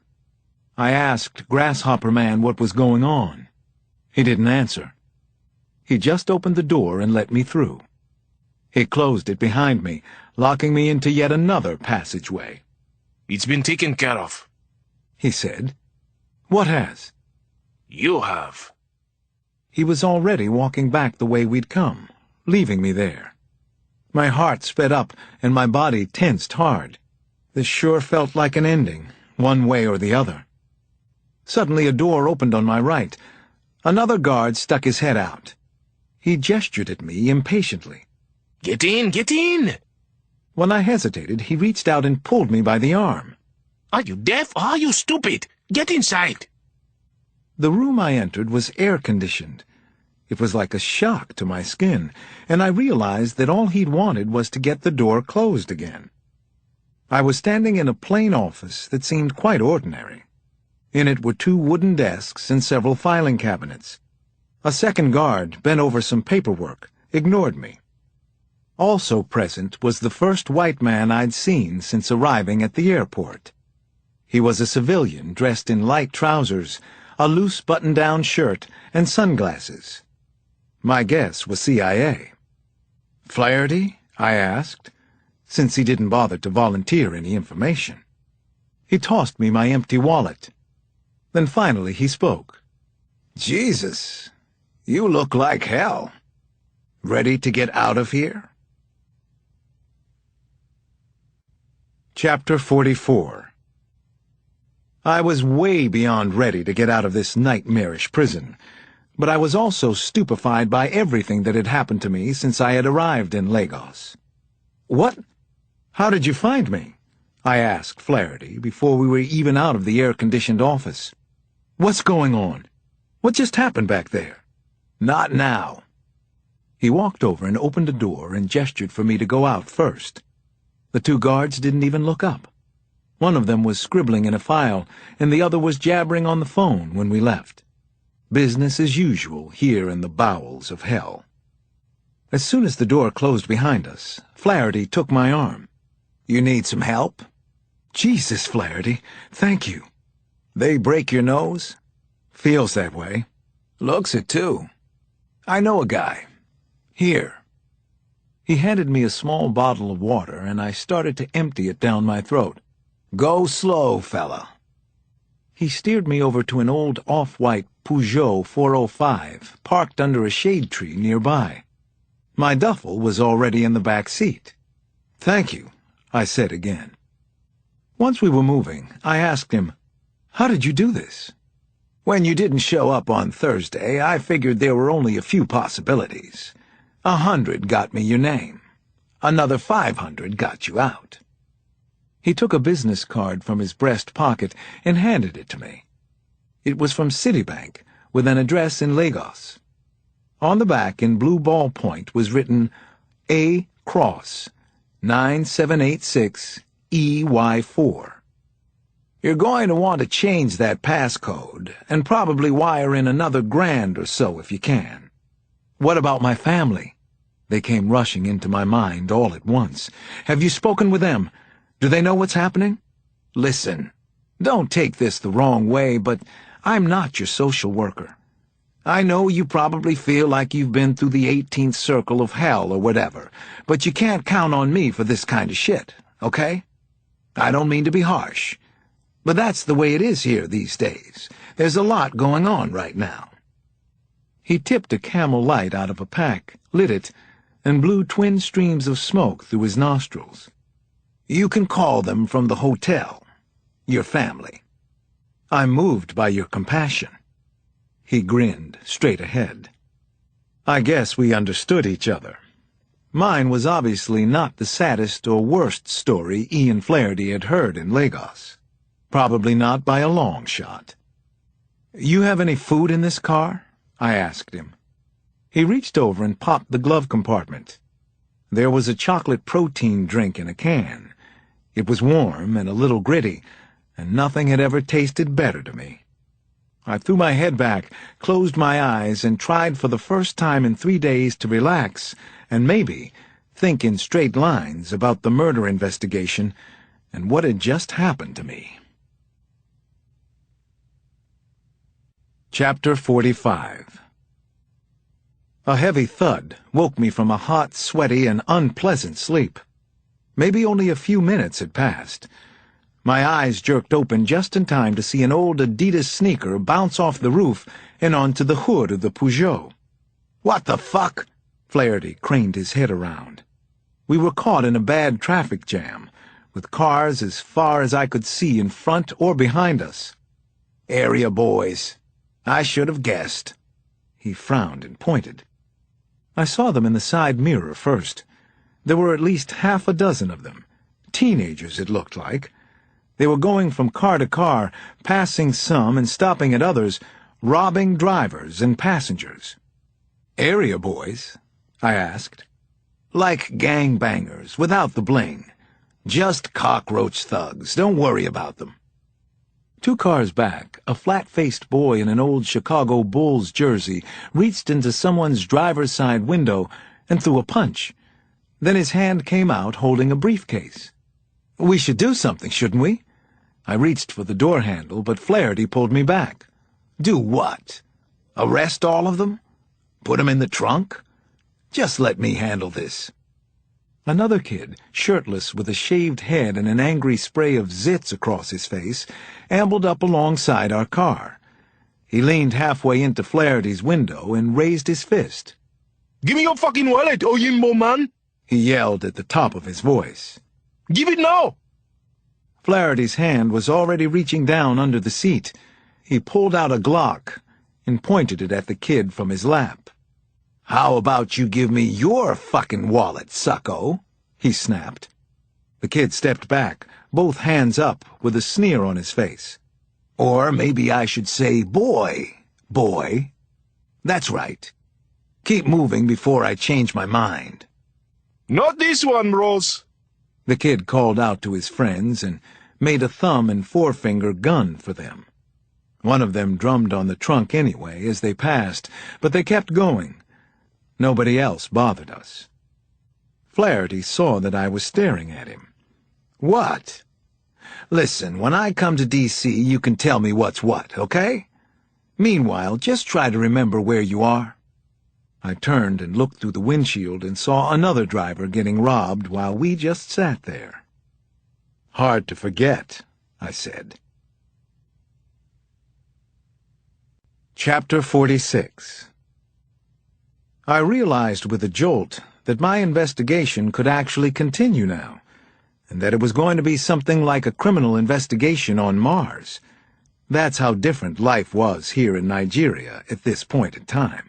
[SPEAKER 1] I asked Grasshopper Man what was going on. He didn't answer. He just opened the door and let me through. He closed it behind me, locking me into yet another passageway.
[SPEAKER 4] It's been taken care of,
[SPEAKER 1] he said. What has?
[SPEAKER 4] You have.
[SPEAKER 1] He was already walking back the way we'd come, leaving me there. My heart sped up and my body tensed hard. This sure felt like an ending, one way or the other. Suddenly a door opened on my right. Another guard stuck his head out. He gestured at me impatiently.
[SPEAKER 4] Get in, get in!
[SPEAKER 1] When I hesitated, he reached out and pulled me by the arm.
[SPEAKER 4] Are you deaf or are you stupid? Get inside!
[SPEAKER 1] The room I entered was air-conditioned. It was like a shock to my skin, and I realized that all he'd wanted was to get the door closed again. I was standing in a plain office that seemed quite ordinary. In it were 2 wooden desks and several filing cabinets. A second guard, bent over some paperwork, ignored me. Also present was the first white man I'd seen since arriving at the airport. He was a civilian dressed in light trousers, a loose button-down shirt, and sunglasses. My guess was CIA. "Flaherty?" I asked, since he didn't bother to volunteer any information. He tossed me my empty wallet. Then finally he spoke. "Jesus, you look like hell. Ready to get out of here?" Chapter 44. I was way beyond ready to get out of this nightmarish prison, but I was also stupefied by everything that had happened to me since I had arrived in Lagos. "What? How did you find me?" I asked Flaherty before we were even out of the air-conditioned office. "What's going on? What just happened back there?" "Not now." He walked over and opened a door and gestured for me to go out first. The 2 guards didn't even look up. One of them was scribbling in a file, and the other was jabbering on the phone when we left. Business as usual here in the bowels of hell. As soon as the door closed behind us, Flaherty took my arm. "You need some help?" "Jesus, Flaherty, thank you." "They break your nose?" "Feels that way." "Looks it, too. I know a guy. Here." He handed me a small bottle of water, and I started to empty it down my throat. "Go slow, fella." He steered me over to an old off-white Peugeot 405 parked under a shade tree nearby. My duffel was already in the back seat. "Thank you," I said again. Once we were moving, I asked him, "How did you do this?" "When you didn't show up on Thursday, I figured there were only a few possibilities. 100 got me your name. Another 500 got you out." He took a business card from his breast pocket and handed it to me. It was from Citibank, with an address in Lagos. On the back, in blue ballpoint, was written A. Cross, 9786 EY4. You're going to want to change that passcode, and probably wire in another $1,000 or so if you can. What about my family? They came rushing into my mind all at once. Have you spoken with them? Do they know what's happening? Listen, don't take this the wrong way, but I'm not your social worker. I know you probably feel like you've been through the 18th circle of hell or whatever, but you can't count on me for this kind of shit, okay? I don't mean to be harsh, but that's the way it is here these days. There's a lot going on right now. He tipped a Camel Light out of a pack, lit it, and blew twin streams of smoke through his nostrils. You can call them from the hotel, your family. I'm moved by your compassion. He grinned straight ahead. I guess we understood each other. Mine was obviously not the saddest or worst story Ian Flaherty had heard in Lagos. Probably not by a long shot. You have any food in this car? I asked him. He reached over and popped the glove compartment. There was a chocolate protein drink in a can. It was warm and a little gritty, and nothing had ever tasted better to me. I threw my head back, closed my eyes, and tried for the first time in 3 days to relax and maybe think in straight lines about the murder investigation and what had just happened to me. Chapter 45. A heavy thud woke me from a hot, sweaty, and unpleasant sleep. Maybe only a few minutes had passed. My eyes jerked open just in time to see an old Adidas sneaker bounce off the roof and onto the hood of the Peugeot. "What the fuck?" Flaherty craned his head around. We were caught in a bad traffic jam, with cars as far as I could see in front or behind us. "Area boys. I should have guessed." He frowned and pointed. I saw them in the side mirror first. There were at least half a dozen of them. Teenagers, it looked like. They were going from car to car, passing some and stopping at others, robbing drivers and passengers. "Area boys?" I asked. "Like gangbangers, without the bling. Just cockroach thugs. Don't worry about them." 2 cars back, a flat-faced boy in an old Chicago Bulls jersey reached into someone's driver's side window and threw a punch. Then his hand came out holding a briefcase. "We should do something, shouldn't we?" I reached for the door handle, but Flaherty pulled me back. "Do what? Arrest all of them? Put them in the trunk? Just let me handle this." Another kid, shirtless with a shaved head and an angry spray of zits across his face, ambled up alongside our car. He leaned halfway into Flaherty's window and raised his fist.
[SPEAKER 3] Give me your fucking wallet, oh Yimbo man!
[SPEAKER 1] He yelled at the top of his voice.
[SPEAKER 3] Give it now!
[SPEAKER 1] Flaherty's hand was already reaching down under the seat. He pulled out a Glock and pointed it at the kid from his lap. "How about you give me your fucking wallet, sucko?" he snapped. The kid stepped back, both hands up, with a sneer on his face. "Or maybe I should say, boy. That's right. Keep moving before I change my mind."
[SPEAKER 3] Not this one, Rose!
[SPEAKER 1] The kid called out to his friends and made a thumb and forefinger gun for them. One of them drummed on the trunk anyway as they passed, but they kept going. Nobody else bothered us. Flaherty saw that I was staring at him. "What? Listen, when I come to D.C., you can tell me what's what, okay? Meanwhile, just try to remember where you are." I turned and looked through the windshield and saw another driver getting robbed while we just sat there. "Hard to forget," I said. Chapter 46. I realized with a jolt that my investigation could actually continue now, and that it was going to be something like a criminal investigation on Mars. That's how different life was here in Nigeria at this point in time.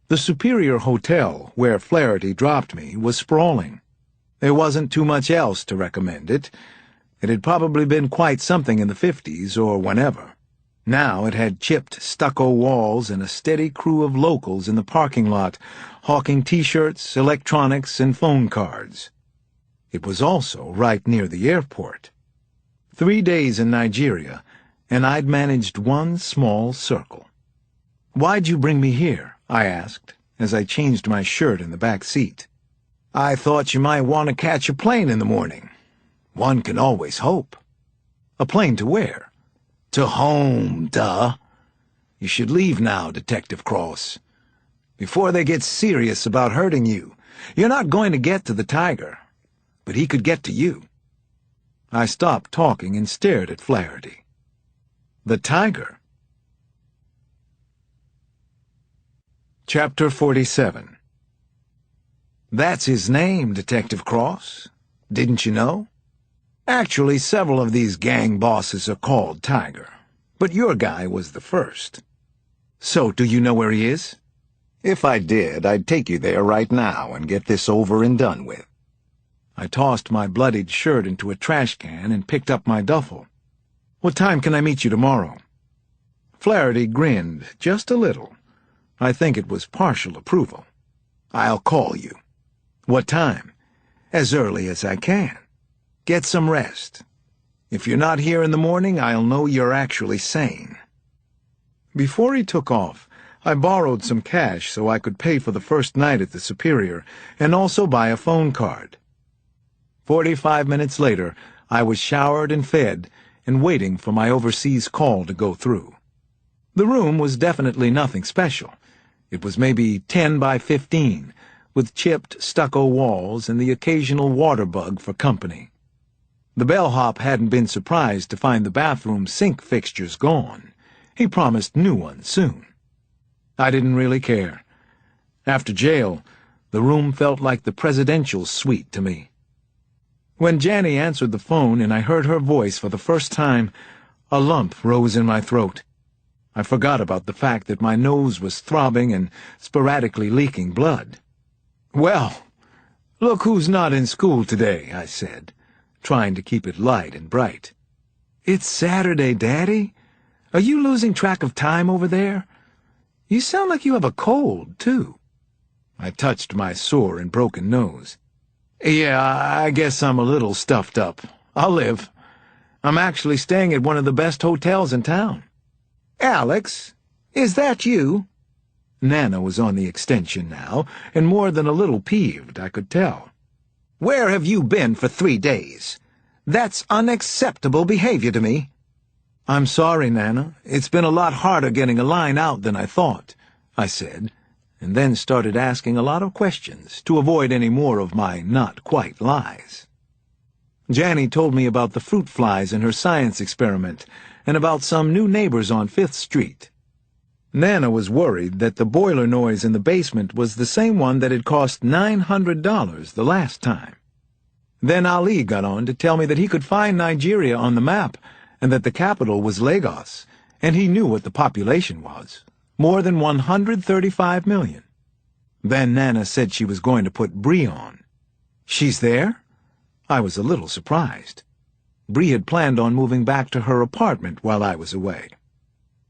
[SPEAKER 1] The Superior Hotel, where Flaherty dropped me, was sprawling. There wasn't too much else to recommend it. It had probably been quite something in the 50s or whenever. Now it had chipped stucco walls and a steady crew of locals in the parking lot, hawking T-shirts, electronics, and phone cards. It was also right near the airport. 3 days in Nigeria, and I'd managed one small circle. "Why'd you bring me here?" I asked, as I changed my shirt in the back seat. "I thought you might want to catch a plane in the morning. One can always hope." "A plane to where?" "To home, duh. You should leave now, Detective Cross, before they get serious about hurting you. You're not going to get to the tiger, but he could get to you." I stopped talking and stared at Flaherty. The tiger? Chapter 47. "That's his name, Detective Cross. Didn't you know? Actually, several of these gang bosses are called Tiger, but your guy was the first." "So, do you know where he is?" "If I did, I'd take you there right now and get this over and done with." I tossed my bloodied shirt into a trash can and picked up my duffel. "What time can I meet you tomorrow?" Flaherty grinned, just a little. I think it was partial approval. "I'll call you." "What time?" "As early as I can. Get some rest. If you're not here in the morning, I'll know you're actually sane." Before he took off, I borrowed some cash so I could pay for the first night at the Superior and also buy a phone card. 45 minutes later, I was showered and fed and waiting for my overseas call to go through. The room was definitely nothing special. It was maybe 10 by 15, with chipped stucco walls and the occasional water bug for company. The bellhop hadn't been surprised to find the bathroom sink fixtures gone. He promised new ones soon. I didn't really care. After jail, the room felt like the presidential suite to me. When Janny answered the phone and I heard her voice for the first time, a lump rose in my throat. I forgot about the fact that my nose was throbbing and sporadically leaking blood. "Well, look who's not in school today," I said, trying to keep it light and bright. "It's Saturday, Daddy. Are you losing track of time over there? You sound like you have a cold, too." I touched my sore and broken nose. "Yeah, I guess I'm a little stuffed up. I'll live. I'm actually staying at one of the best hotels in town." "Alex, is that you?" Nana was on the extension now, and more than a little peeved, I could tell. "Where have you been for 3 days? That's unacceptable behavior to me." "I'm sorry, Nana. It's been a lot harder getting a line out than I thought," I said, and then started asking a lot of questions to avoid any more of my not-quite lies. Janny told me about the fruit flies in her science experiment and about some new neighbors on 5th Street. Nana was worried that the boiler noise in the basement was the same one that had cost $900 the last time. Then Ali got on to tell me that he could find Nigeria on the map and that the capital was Lagos, and he knew what the population was. More than 135 million. Then Nana said she was going to put Bree on. "She's there?" I was a little surprised. Bree had planned on moving back to her apartment while I was away.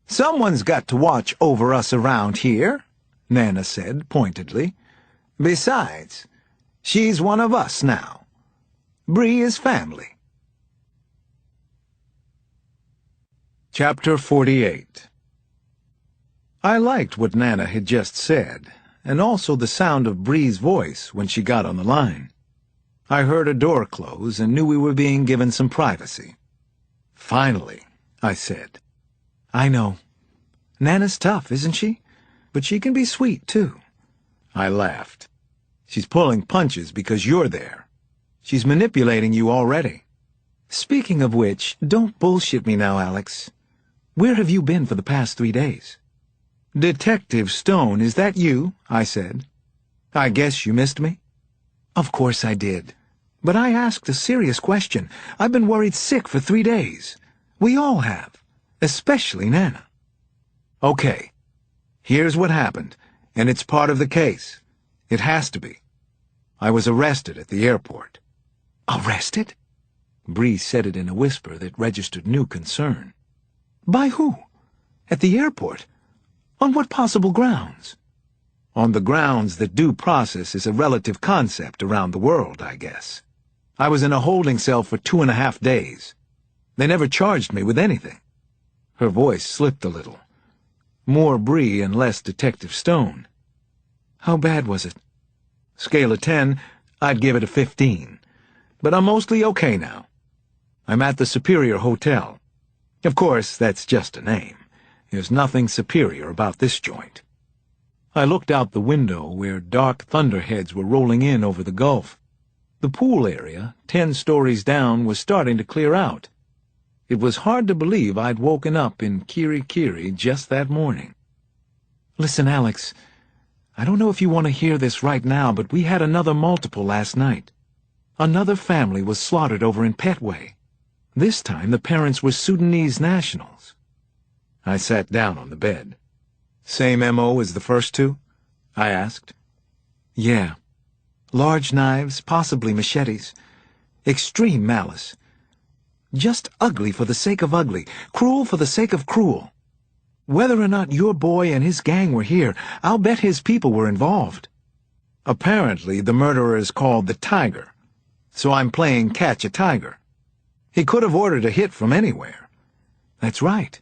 [SPEAKER 1] "Someone's got to watch over us around here," Nana said pointedly. "Besides, she's one of us now. Bree is family." Chapter 48. I liked what Nana had just said, and also the sound of Bree's voice when she got on the line. I heard a door close and knew we were being given some privacy. "Finally," I said. "I know. Nana's tough, isn't she? But she can be sweet, too." I laughed. "She's pulling punches because you're there. She's manipulating you already." "Speaking of which, don't bullshit me now, Alex. Where have you been for the past 3 days?" "Detective Stone, is that you?" I said. "I guess you missed me." "Of course I did. But I asked a serious question. I've been worried sick for 3 days. We all have. Especially Nana." "Okay. Here's what happened, and it's part of the case. It has to be. I was arrested at the airport." "Arrested?" Bree said it in a whisper that registered new concern. "By who?" At the airport? On what possible grounds? On the grounds that due process is a relative concept around the world, I guess. I was in a holding cell for 2.5 days. They never charged me with anything. Her voice slipped a little. More Bree and less Detective Stone. How bad was it? Scale of 10, I'd give it a 15. But I'm mostly okay now. I'm at the Superior Hotel. Of course, that's just a name. There's nothing superior about this joint. I looked out the window where dark thunderheads were rolling in over the Gulf. The pool area, 10 stories down, was starting to clear out. It was hard to believe I'd woken up in Kiri Kiri just that morning. Listen, Alex, I don't know if you want to hear this right now, but we had another multiple last night. Another family was slaughtered over in Petway. This time the parents were Sudanese nationals. I sat down on the bed. Same M.O. as the first two? I asked. Yeah. Large knives, possibly machetes. Extreme malice. Just ugly for the sake of ugly, cruel for the sake of cruel. Whether or not your boy and his gang were here, I'll bet his people were involved. Apparently, the murderer is called the Tiger, so I'm playing catch a tiger. He could have ordered a hit from anywhere. That's right.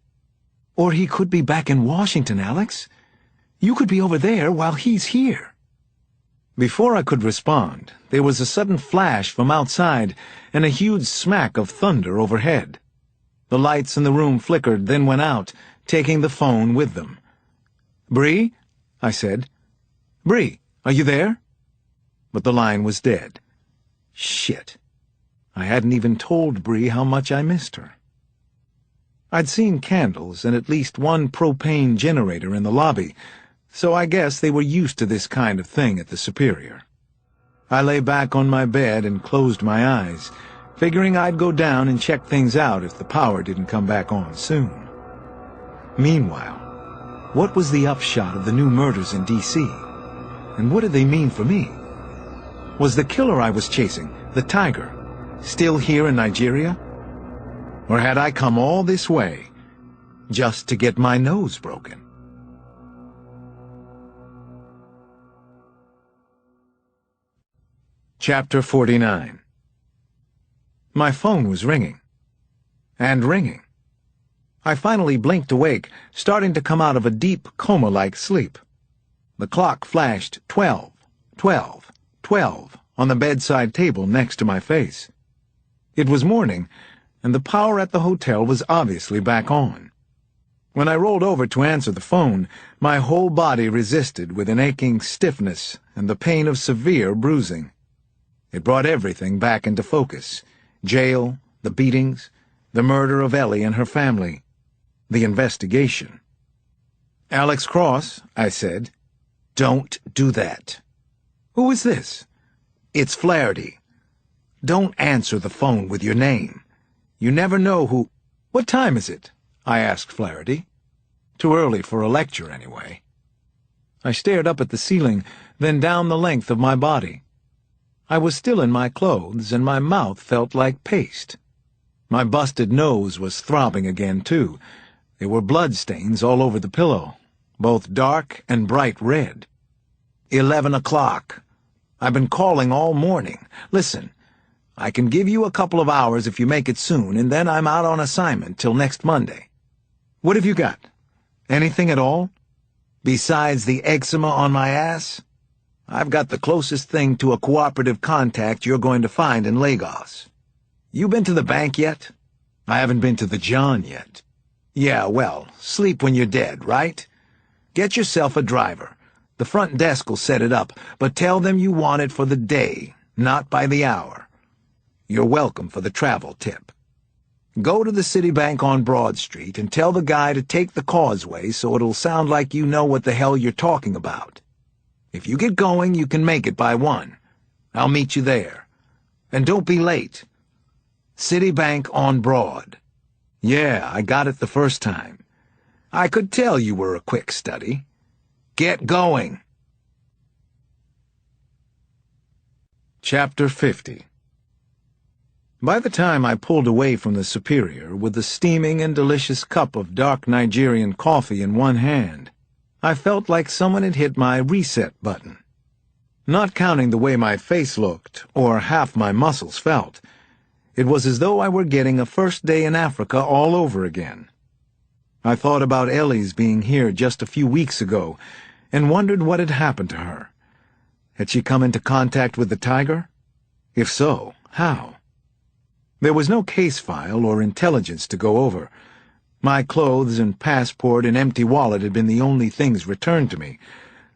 [SPEAKER 1] Or he could be back in Washington, Alex. You could be over there while he's here. Before I could respond, there was a sudden flash from outside and a huge smack of thunder overhead. The lights in the room flickered, then went out, taking the phone with them. "Bree?" I said. "Bree, are you there?" But the line was dead. Shit. I hadn't even told Bree how much I missed her. I'd seen candles and at least one propane generator in the lobby, so I guess they were used to this kind of thing at the Superior. I lay back on my bed and closed my eyes, figuring I'd go down and check things out if the power didn't come back on soon. Meanwhile, what was the upshot of the new murders in D.C., and what did they mean for me? Was the killer I was chasing, the Tiger, still here in Nigeria? Or had I come all this way just to get my nose broken? Chapter 49. My phone was ringing. And ringing. I finally blinked awake, starting to come out of a deep coma-like sleep. The clock flashed 12, 12, 12 on the bedside table next to my face. It was morning, and the power at the hotel was obviously back on. When I rolled over to answer the phone, my whole body resisted with an aching stiffness and the pain of severe bruising. It brought everything back into focus. Jail, the beatings, the murder of Ellie and her family, the investigation. "Alex Cross," I said. "Don't do that." "Who is this?" "It's Flaherty. Don't answer the phone with your name. You never know who—" "What time is it?" I asked Flaherty. Too early for a lecture, anyway. I stared up at the ceiling, then down the length of my body. I was still in my clothes, and my mouth felt like paste. My busted nose was throbbing again, too. There were bloodstains all over the pillow, both dark and bright red. 11 o'clock. I've been calling all morning. Listen, I can give you a couple of hours if you make it soon, and then I'm out on assignment till next Monday. What have you got? Anything at all? Besides the eczema on my ass? I've got the closest thing to a cooperative contact you're going to find in Lagos. You been to the bank yet? I haven't been to the John yet. Yeah, well, sleep when you're dead, right? Get yourself a driver. The front desk will set it up, but tell them you want it for the day, not by the hour. You're welcome for the travel tip. Go to the Citibank on Broad Street and tell the guy to take the causeway so it'll sound like you know what the hell you're talking about. If you get going, you can make it by 1. I'll meet you there. And don't be late. Citibank on Broad. Yeah, I got it the first time. I could tell you were a quick study. Get going. Chapter 50. By the time I pulled away from the Superior with the steaming and delicious cup of dark Nigerian coffee in one hand, I felt like someone had hit my reset button. Not counting the way my face looked, or half my muscles felt, it was as though I were getting a first day in Africa all over again. I thought about Ellie's being here just a few weeks ago, and wondered what had happened to her. Had she come into contact with the tiger? If so, how? There was no case file or intelligence to go over. My clothes and passport and empty wallet had been the only things returned to me,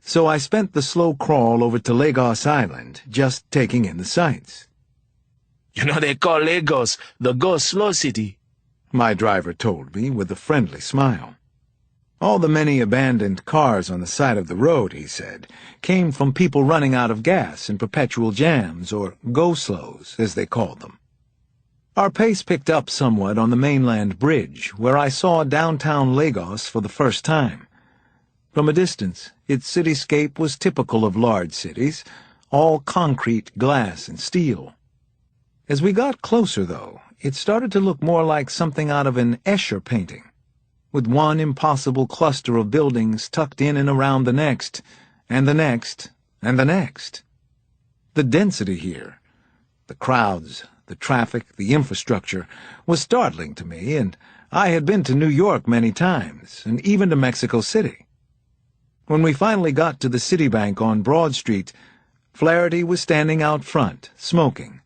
[SPEAKER 1] so I spent the slow crawl over to Lagos Island, just taking in the sights.
[SPEAKER 4] You know they call Lagos the go-slow city,
[SPEAKER 1] my driver told me with a friendly smile. All the many abandoned cars on the side of the road, he said, came from people running out of gas in perpetual jams, or go-slows, as they called them. Our pace picked up somewhat on the mainland bridge, where I saw downtown Lagos for the first time. From a distance, its cityscape was typical of large cities, all concrete, glass, and steel. As we got closer, though, it started to look more like something out of an Escher painting, with one impossible cluster of buildings tucked in and around the next, and the next, and the next. The density here, the crowds, the traffic, the infrastructure, was startling to me, and I had been to New York many times, and even to Mexico City. When we finally got to the Citibank on Broad Street, Flaherty was standing out front, smoking.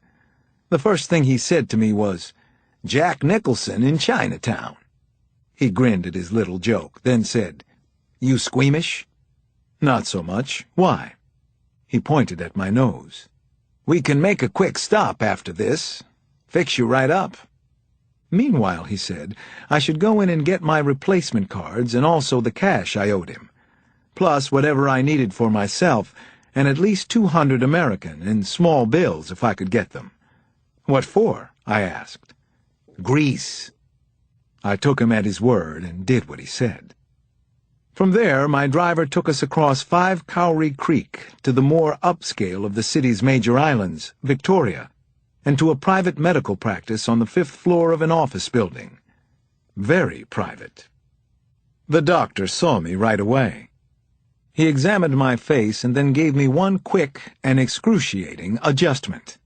[SPEAKER 1] The first thing he said to me was, "Jack Nicholson in Chinatown." He grinned at his little joke, then said, "You squeamish?" "Not so much. Why?" He pointed at my nose. "We can make a quick stop after this. Fix you right up." Meanwhile, he said, I should go in and get my replacement cards and also the cash I owed him, plus whatever I needed for myself, and at least 200 American in small bills if I could get them. "What for?" I asked. "Grease." I took him at his word and did what he said. From there, my driver took us across 5 Cowrie Creek to the more upscale of the city's major islands, Victoria, and to a private medical practice on the 5th floor of an office building. Very private. The doctor saw me right away. He examined my face and then gave me one quick and excruciating adjustment.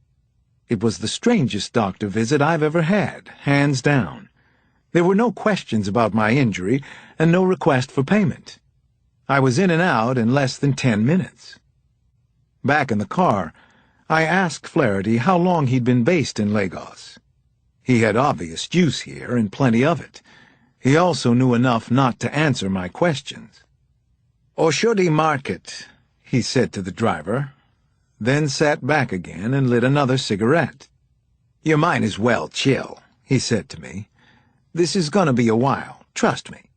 [SPEAKER 1] It was the strangest doctor visit I've ever had, hands down. There were no questions about my injury and no request for payment. I was in and out in less than 10 minutes. Back in the car, I asked Flaherty how long he'd been based in Lagos. He had obvious juice here and plenty of it. He also knew enough not to answer my questions. "Oshodi Market," he said to the driver, then sat back again and lit another cigarette. "You might as well chill," he said to me. "This is gonna be a while, trust me.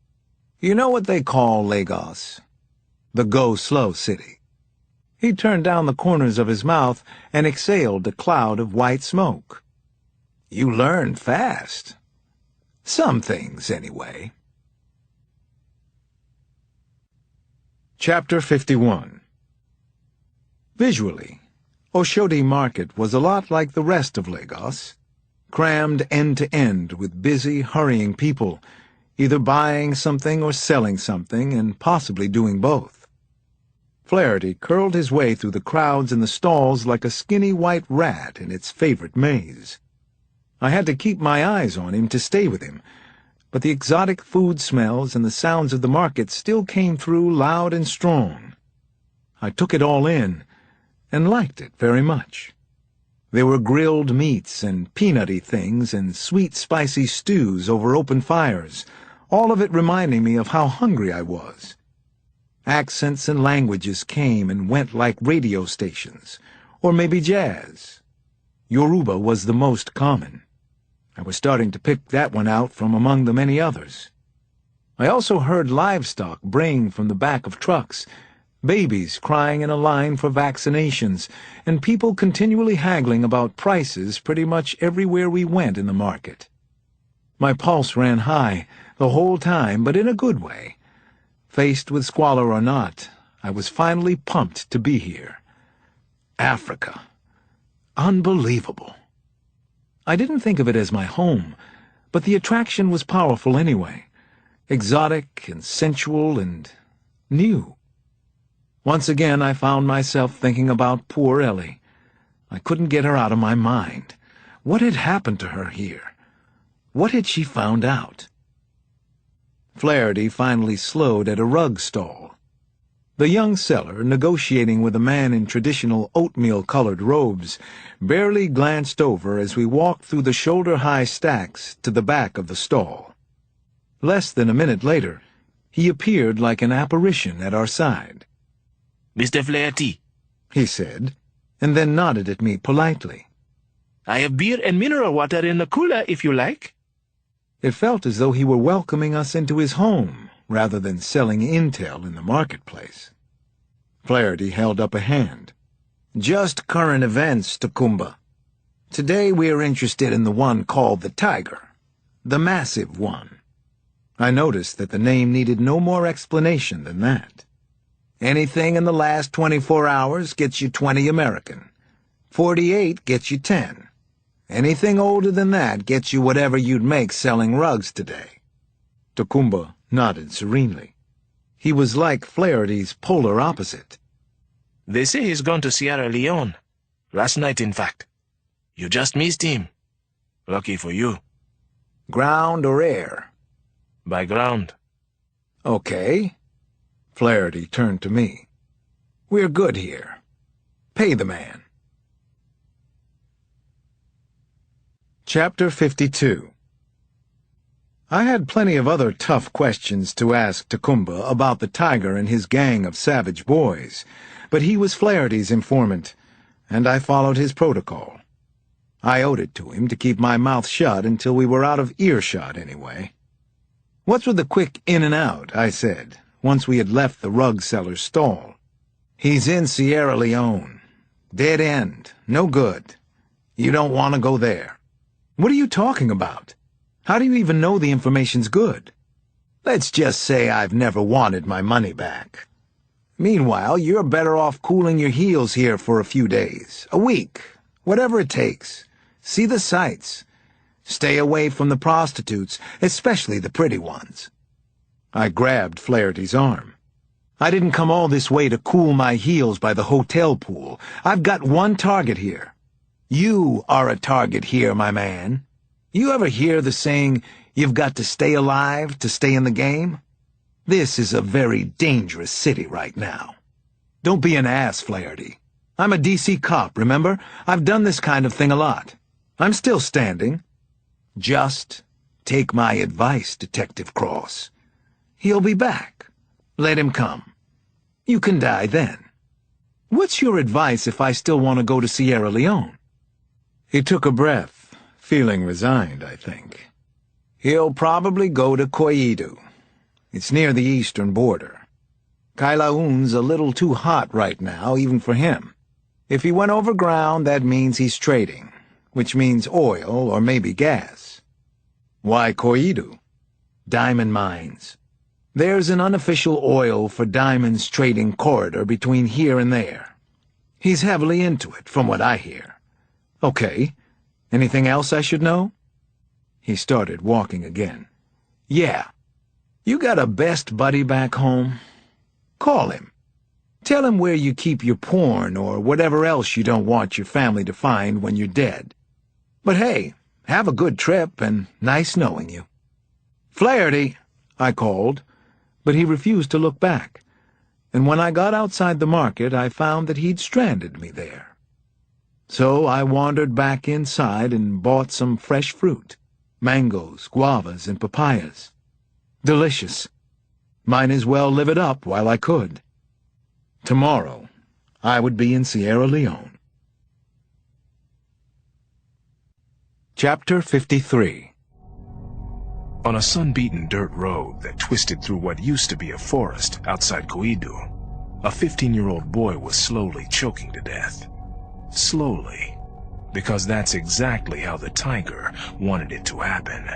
[SPEAKER 1] You know what they call Lagos? The go-slow city." He turned down the corners of his mouth and exhaled a cloud of white smoke. "You learn fast. Some things, anyway." Chapter 51. Visually, Oshodi Market was a lot like the rest of Lagos, crammed end to end with busy, hurrying people, either buying something or selling something, and possibly doing both. Flaherty curled his way through the crowds in the stalls like a skinny white rat in its favorite maze. I had to keep my eyes on him to stay with him, but the exotic food smells and the sounds of the market still came through loud and strong. I took it all in, and liked it very much. There were grilled meats and peanutty things and sweet spicy stews over open fires, all of it reminding me of how hungry I was. Accents and languages came and went like radio stations, or maybe jazz. Yoruba was the most common. I was starting to pick that one out from among the many others. I also heard livestock braying from the back of trucks, babies crying in a line for vaccinations, and people continually haggling about prices pretty much everywhere we went in the market. My pulse ran high the whole time, but in a good way. Faced with squalor or not, I was finally pumped to be here. Africa. Unbelievable. I didn't think of it as my home, but the attraction was powerful anyway. Exotic and sensual and new. Once again I found myself thinking about poor Ellie. I couldn't get her out of my mind. What had happened to her here? What had she found out? Flaherty finally slowed at a rug stall. The young seller, negotiating with a man in traditional oatmeal-colored robes, barely glanced over as we walked through the shoulder-high stacks to the back of the stall. Less than a minute later, he appeared like an apparition at our side.
[SPEAKER 4] Mr. Flaherty,
[SPEAKER 1] He said, and then nodded at me politely.
[SPEAKER 4] I have beer and mineral water in the cooler if you like.
[SPEAKER 1] It felt as though he were welcoming us into his home, rather than selling intel in the marketplace. Flaherty held up a hand. Just current events, Tacumba. Today we are interested in the one called the Tiger, the massive one. I noticed that the name needed no more explanation than that. Anything in the last 24 hours gets you 20 American. 48 gets you 10. Anything older than that gets you whatever you'd make selling rugs today. Tacumba nodded serenely. He was like Flaherty's polar opposite.
[SPEAKER 4] They say he's gone to Sierra Leone. Last night, in fact. You just missed him. Lucky for you.
[SPEAKER 1] Ground or air?
[SPEAKER 4] By ground.
[SPEAKER 1] Okay. Flaherty turned to me. We're good here. Pay the man. Chapter 52. I had plenty of other tough questions to ask Tacumba about the Tiger and his gang of savage boys, but he was Flaherty's informant, and I followed his protocol. I owed it to him to keep my mouth shut until we were out of earshot anyway. What's with the quick in and out, I said, once we had left the rug seller's stall. He's in Sierra Leone. Dead end. No good. You don't want to go there. What are you talking about? How do you even know the information's good? Let's just say I've never wanted my money back. Meanwhile, you're better off cooling your heels here for a few days, a week, whatever it takes. See the sights. Stay away from the prostitutes, especially the pretty ones. I grabbed Flaherty's arm. I didn't come all this way to cool my heels by the hotel pool. I've got one target here. You are a target here, my man. You ever hear the saying, you've got to stay alive to stay in the game? This is a very dangerous city right now. Don't be an ass, Flaherty. I'm a DC cop, remember? I've done this kind of thing a lot. I'm still standing. Just take my advice, Detective Cross. He'll be back. Let him come. You can die then. What's your advice if I still want to go to Sierra Leone? He took a breath, feeling resigned, I think. He'll probably go to Koidu. It's near the eastern border. Kailaun's a little too hot right now, even for him. If he went over ground, that means he's trading, which means oil or maybe gas. Why Koidu? Diamond mines. There's an unofficial oil for diamonds trading corridor between here and there. He's heavily into it, from what I hear. Okay. Anything else I should know? He started walking again. Yeah. You got a best buddy back home? Call him. Tell him where you keep your porn or whatever else you don't want your family to find when you're dead. But hey, have a good trip and nice knowing you. Flaherty, I called, but he refused to look back. And when I got outside the market, I found that he'd stranded me there. So I wandered back inside and bought some fresh fruit, mangoes, guavas, and papayas. Delicious. Might as well live it up while I could. Tomorrow, I would be in Sierra Leone. Chapter 53.
[SPEAKER 2] On a sun-beaten dirt road that twisted through what used to be a forest outside Koidu, a 15-year-old boy was slowly choking to death. Slowly, because that's exactly how the Tiger wanted it to happen.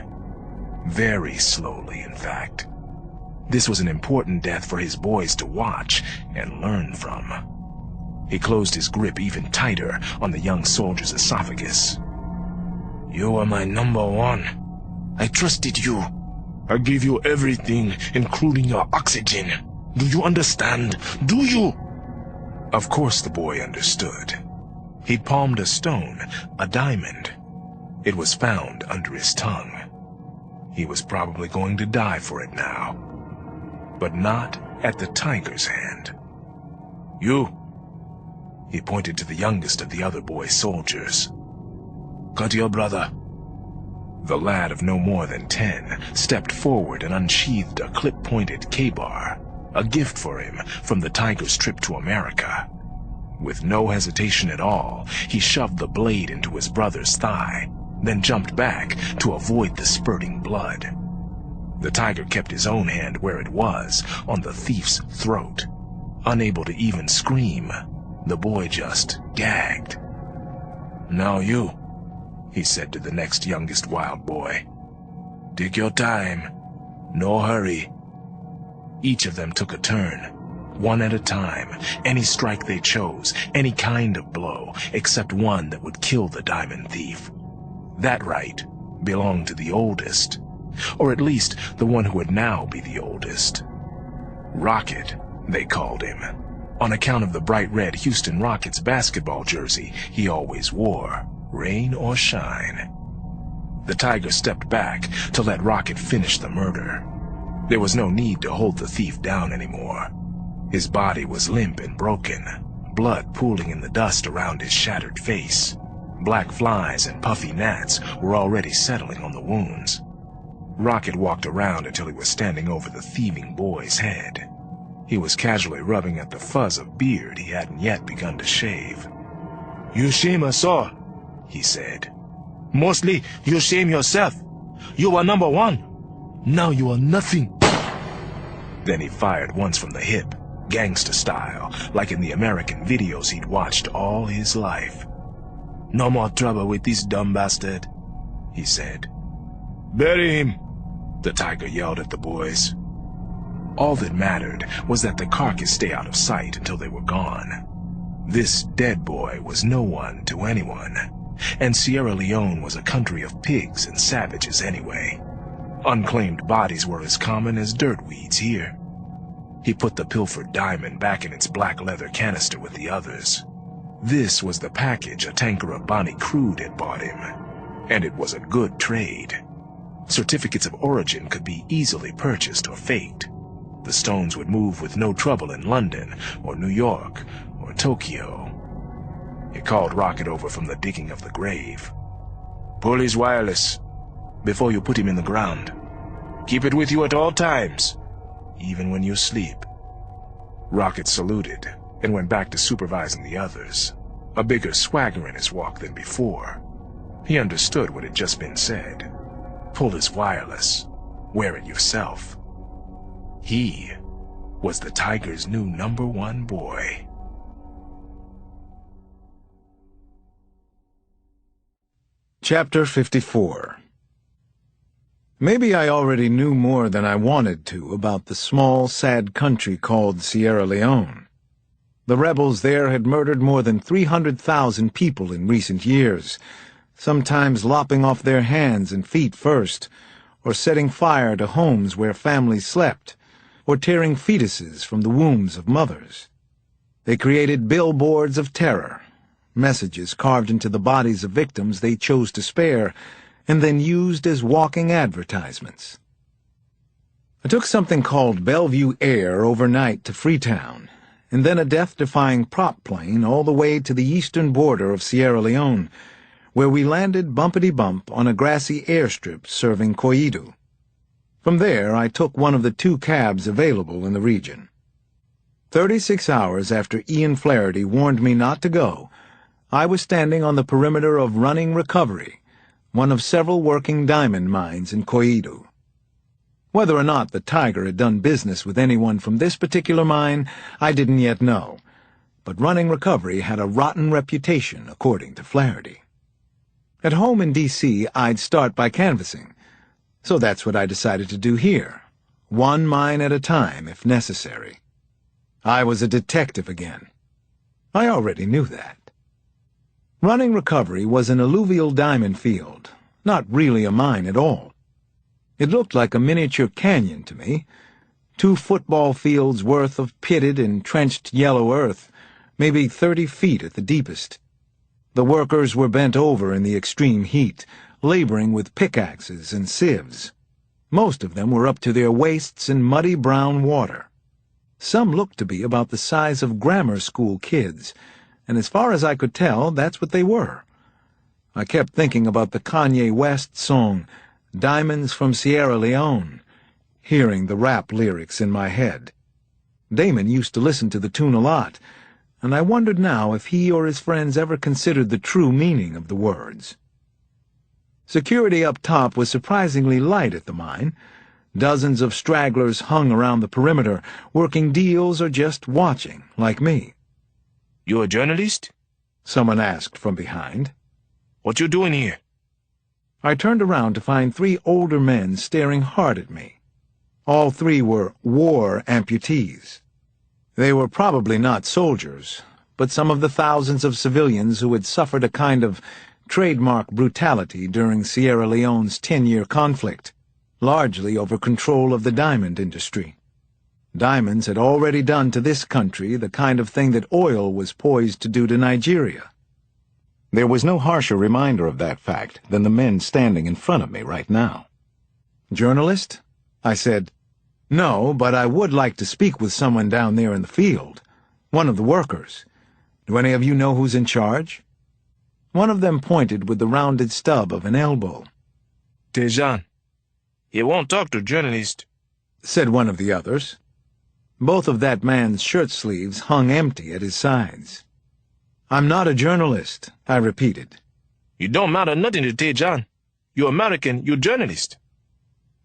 [SPEAKER 2] Very slowly, in fact. This was an important death for his boys to watch and learn from. He closed his grip even tighter on the young soldier's esophagus.
[SPEAKER 4] You were my number one. I trusted you. I gave you everything, including your oxygen. Do you understand? Do you?
[SPEAKER 2] Of course the boy understood. He'd palmed a stone, a diamond. It was found under his tongue. He was probably going to die for it now. But not at the tiger's hand. You. He pointed to the youngest of the other boy soldiers. Cut your brother. The lad of no more than 10 stepped forward and unsheathed a clip-pointed K-bar, a gift for him from the tiger's trip to America. With no hesitation at all, he shoved the blade into his brother's thigh, then jumped back to avoid the spurting blood. The tiger kept his own hand where it was, on the thief's throat. Unable to even scream, the boy just gagged. Now you, he said to the next youngest wild boy. Take your time. No hurry. Each of them took a turn, one at a time, any strike they chose, any kind of blow, except one that would kill the diamond thief. That right belonged to the oldest, or at least the one who would now be the oldest. Rocket, they called him, on account of the bright red Houston Rockets basketball jersey he always wore, rain or shine. The tiger stepped back to let Rocket finish the murder. There was no need to hold the thief down anymore. His body was limp and broken, blood pooling in the dust around his shattered face. Black flies and puffy gnats were already settling on the wounds. Rocket walked around until he was standing over the thieving boy's head. He was casually rubbing at the fuzz of beard he hadn't yet begun to shave. You shame us all, he said. Mostly you shame yourself. You were number one. Now you are nothing. Then he fired once from the hip, gangster style, like in the American videos he'd watched all his life. No more trouble with this dumb bastard, he said. Bury him, the tiger yelled at the boys. All that mattered was that the carcass stay out of sight until they were gone. This dead boy was no one to anyone, and Sierra Leone was a country of pigs and savages anyway. Unclaimed bodies were as common as dirt weeds here. He put the pilfered diamond back in its black leather canister with the others. This was the package a tanker of Bonnie Crude had bought him, and it was a good trade. Certificates of origin could be easily purchased or faked. The stones would move with no trouble in London, or New York, or Tokyo. He called Rocket over from the digging of the grave. Pull his wireless before you put him in the ground. Keep it with you at all times, even when you sleep. Rocket saluted and went back to supervising the others, a bigger swagger in his walk than before. He understood what had just been said. Pull his wireless. Wear it yourself. He was the tiger's new number one boy.
[SPEAKER 1] Chapter 54. Maybe I already knew more than I wanted to about the small, sad country called Sierra Leone. The rebels there had murdered more than 300,000 people in recent years, sometimes lopping off their hands and feet first, or setting fire to homes where families slept, or tearing fetuses from the wombs of mothers. They created billboards of terror, messages carved into the bodies of victims they chose to spare, and then used as walking advertisements. I took something called Bellevue Air overnight to Freetown, and then a death-defying prop plane all the way to the eastern border of Sierra Leone, where we landed bumpety-bump on a grassy airstrip serving Koidu. From there, I took one of the 2 cabs available in the region. 36 hours after Ian Flaherty warned me not to go, I was standing on the perimeter of Running Recovery, one of several working diamond mines in Koidu. Whether or not the tiger had done business with anyone from this particular mine, I didn't yet know, but Running Recovery had a rotten reputation, according to Flaherty. At home in D.C., I'd start by canvassing, so that's what I decided to do here, one mine at a time, if necessary. I was a detective again. I already knew that. Running Recovery was an alluvial diamond field, not really a mine at all. It looked like a miniature canyon to me, 2 football fields worth of pitted and trenched yellow earth, maybe 30 feet at the deepest. The workers were bent over in the extreme heat, laboring with pickaxes and sieves. Most of them were up to their waists in muddy brown water. Some looked to be about the size of grammar school kids, and as far as I could tell, that's what they were. I kept thinking about the Kanye West song, Diamonds from Sierra Leone, hearing the rap lyrics in my head. Damon used to listen to the tune a lot, and I wondered now if he or his friends ever considered the true meaning of the words. Security up top was surprisingly light at the mine. Dozens of stragglers hung around the perimeter, working deals or just watching, like me.
[SPEAKER 4] You a journalist?
[SPEAKER 1] Someone asked from behind.
[SPEAKER 4] What you doing here?
[SPEAKER 1] I turned around to find 3 older men staring hard at me. All 3 were war amputees. They were probably not soldiers, but some of the thousands of civilians who had suffered a kind of trademark brutality during Sierra Leone's 10-year conflict, largely over control of the diamond industry. Diamonds had already done to this country the kind of thing that oil was poised to do to Nigeria. There was no harsher reminder of that fact than the men standing in front of me right now. "Journalist?" I said. "No, but I would like to speak with someone down there in the field. One of the workers. Do any of you know who's in charge?" One of them pointed with the rounded stub of an elbow.
[SPEAKER 4] Tejan. He won't talk to journalist,
[SPEAKER 1] said one of the others. Both of that man's shirt sleeves hung empty at his sides. "I'm not a journalist," I repeated.
[SPEAKER 4] You don't matter nothing to Tejan. You American, you journalist.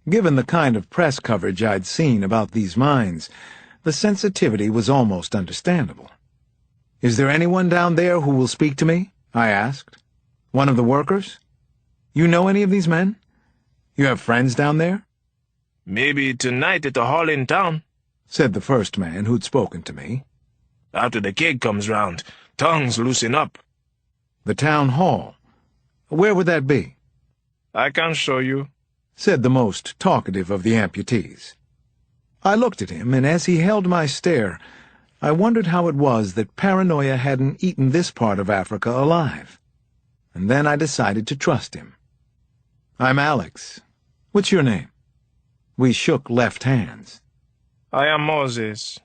[SPEAKER 1] Given the kind of press coverage I'd seen about these mines, the sensitivity was almost understandable. "Is there anyone down there who will speak to me?" I asked. "One of the workers? You know any of these men? You have friends down there?"
[SPEAKER 4] Maybe tonight at the hall in town,
[SPEAKER 1] said the first man who'd spoken to me.
[SPEAKER 4] After the keg comes round, tongues loosen up.
[SPEAKER 1] The town hall. Where would that be?
[SPEAKER 4] I can show you,
[SPEAKER 1] said the most talkative of the amputees. I looked at him, and as he held my stare, I wondered how it was that paranoia hadn't eaten this part of Africa alive. And then I decided to trust him. "I'm Alex. What's your name?" We shook left hands.
[SPEAKER 4] I am Moses.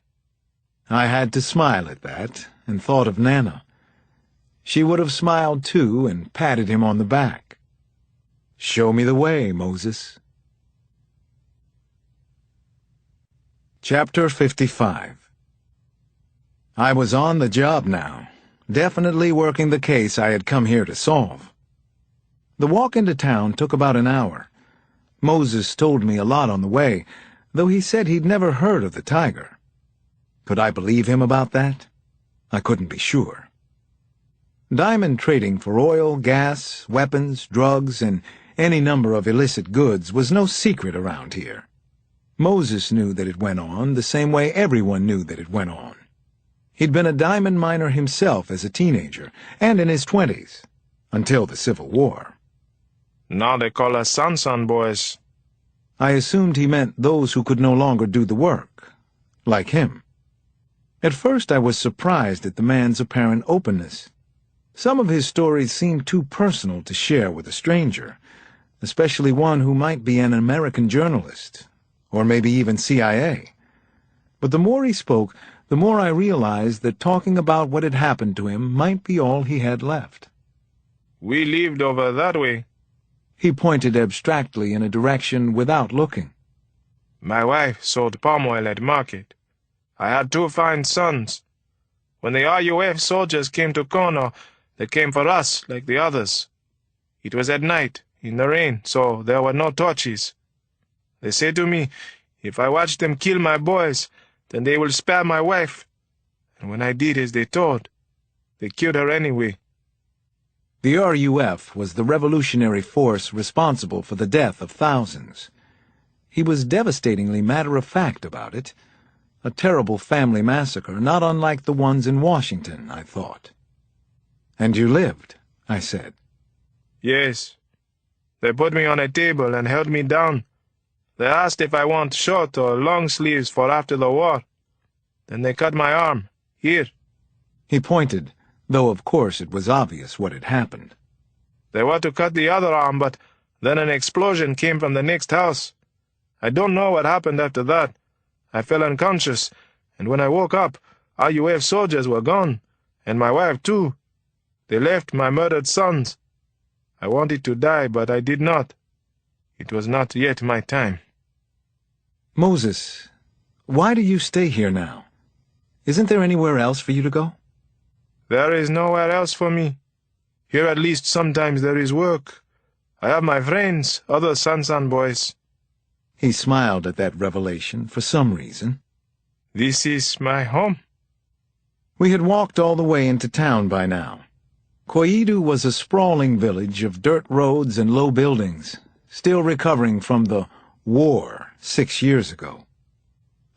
[SPEAKER 1] I had to smile at that, and thought of Nana. She would have smiled too and patted him on the back. "Show me the way, Moses." Chapter 55. I was on the job now, definitely working the case I had come here to solve. The walk into town took about an hour. Moses told me a lot on the way, though he said he'd never heard of the tiger. Could I believe him about that? I couldn't be sure. Diamond trading for oil, gas, weapons, drugs, and any number of illicit goods was no secret around here. Moses knew that it went on the same way everyone knew that it went on. He'd been a diamond miner himself as a teenager, and in his 20s, until the Civil War.
[SPEAKER 4] Now they call us Sansan boys.
[SPEAKER 1] I assumed he meant those who could no longer do the work, like him. At first I was surprised at the man's apparent openness. Some of his stories seemed too personal to share with a stranger, especially one who might be an American journalist, or maybe even CIA. But the more he spoke, the more I realized that talking about what had happened to him might be all he had left.
[SPEAKER 4] We lived over that way.
[SPEAKER 1] He pointed abstractly in a direction without looking.
[SPEAKER 4] My wife sold palm oil at market. I had 2 fine sons. When the RUF soldiers came to corner, they came for us like the others. It was at night, in the rain, so there were no torches. They said to me, if I watch them kill my boys, then they will spare my wife. And when I did as they told, they killed her anyway.
[SPEAKER 1] The RUF was the revolutionary force responsible for the death of thousands. He was devastatingly matter-of-fact about it. A terrible family massacre, not unlike the ones in Washington, I thought. "And you lived," I said.
[SPEAKER 4] Yes.
[SPEAKER 5] They put me on a table and held me down. They asked if I want short or long sleeves for after the war. Then they cut my arm, here.
[SPEAKER 1] He pointed, though of course it was obvious what had happened.
[SPEAKER 5] They were to cut the other arm, but then an explosion came from the next house. I don't know what happened after that. I fell unconscious, and when I woke up, RUF soldiers were gone, and my wife too. They left my murdered sons. I wanted to die, but I did not. It was not yet my time.
[SPEAKER 1] Moses, why do you stay here now? Isn't there anywhere else for you to go?
[SPEAKER 5] There is nowhere else for me. Here at least sometimes there is work. I have my friends, other Sansan boys.
[SPEAKER 1] He smiled at that revelation for some reason.
[SPEAKER 5] This is my home.
[SPEAKER 1] We had walked all the way into town by now. Koidu was a sprawling village of dirt roads and low buildings, still recovering from the war 6 years ago.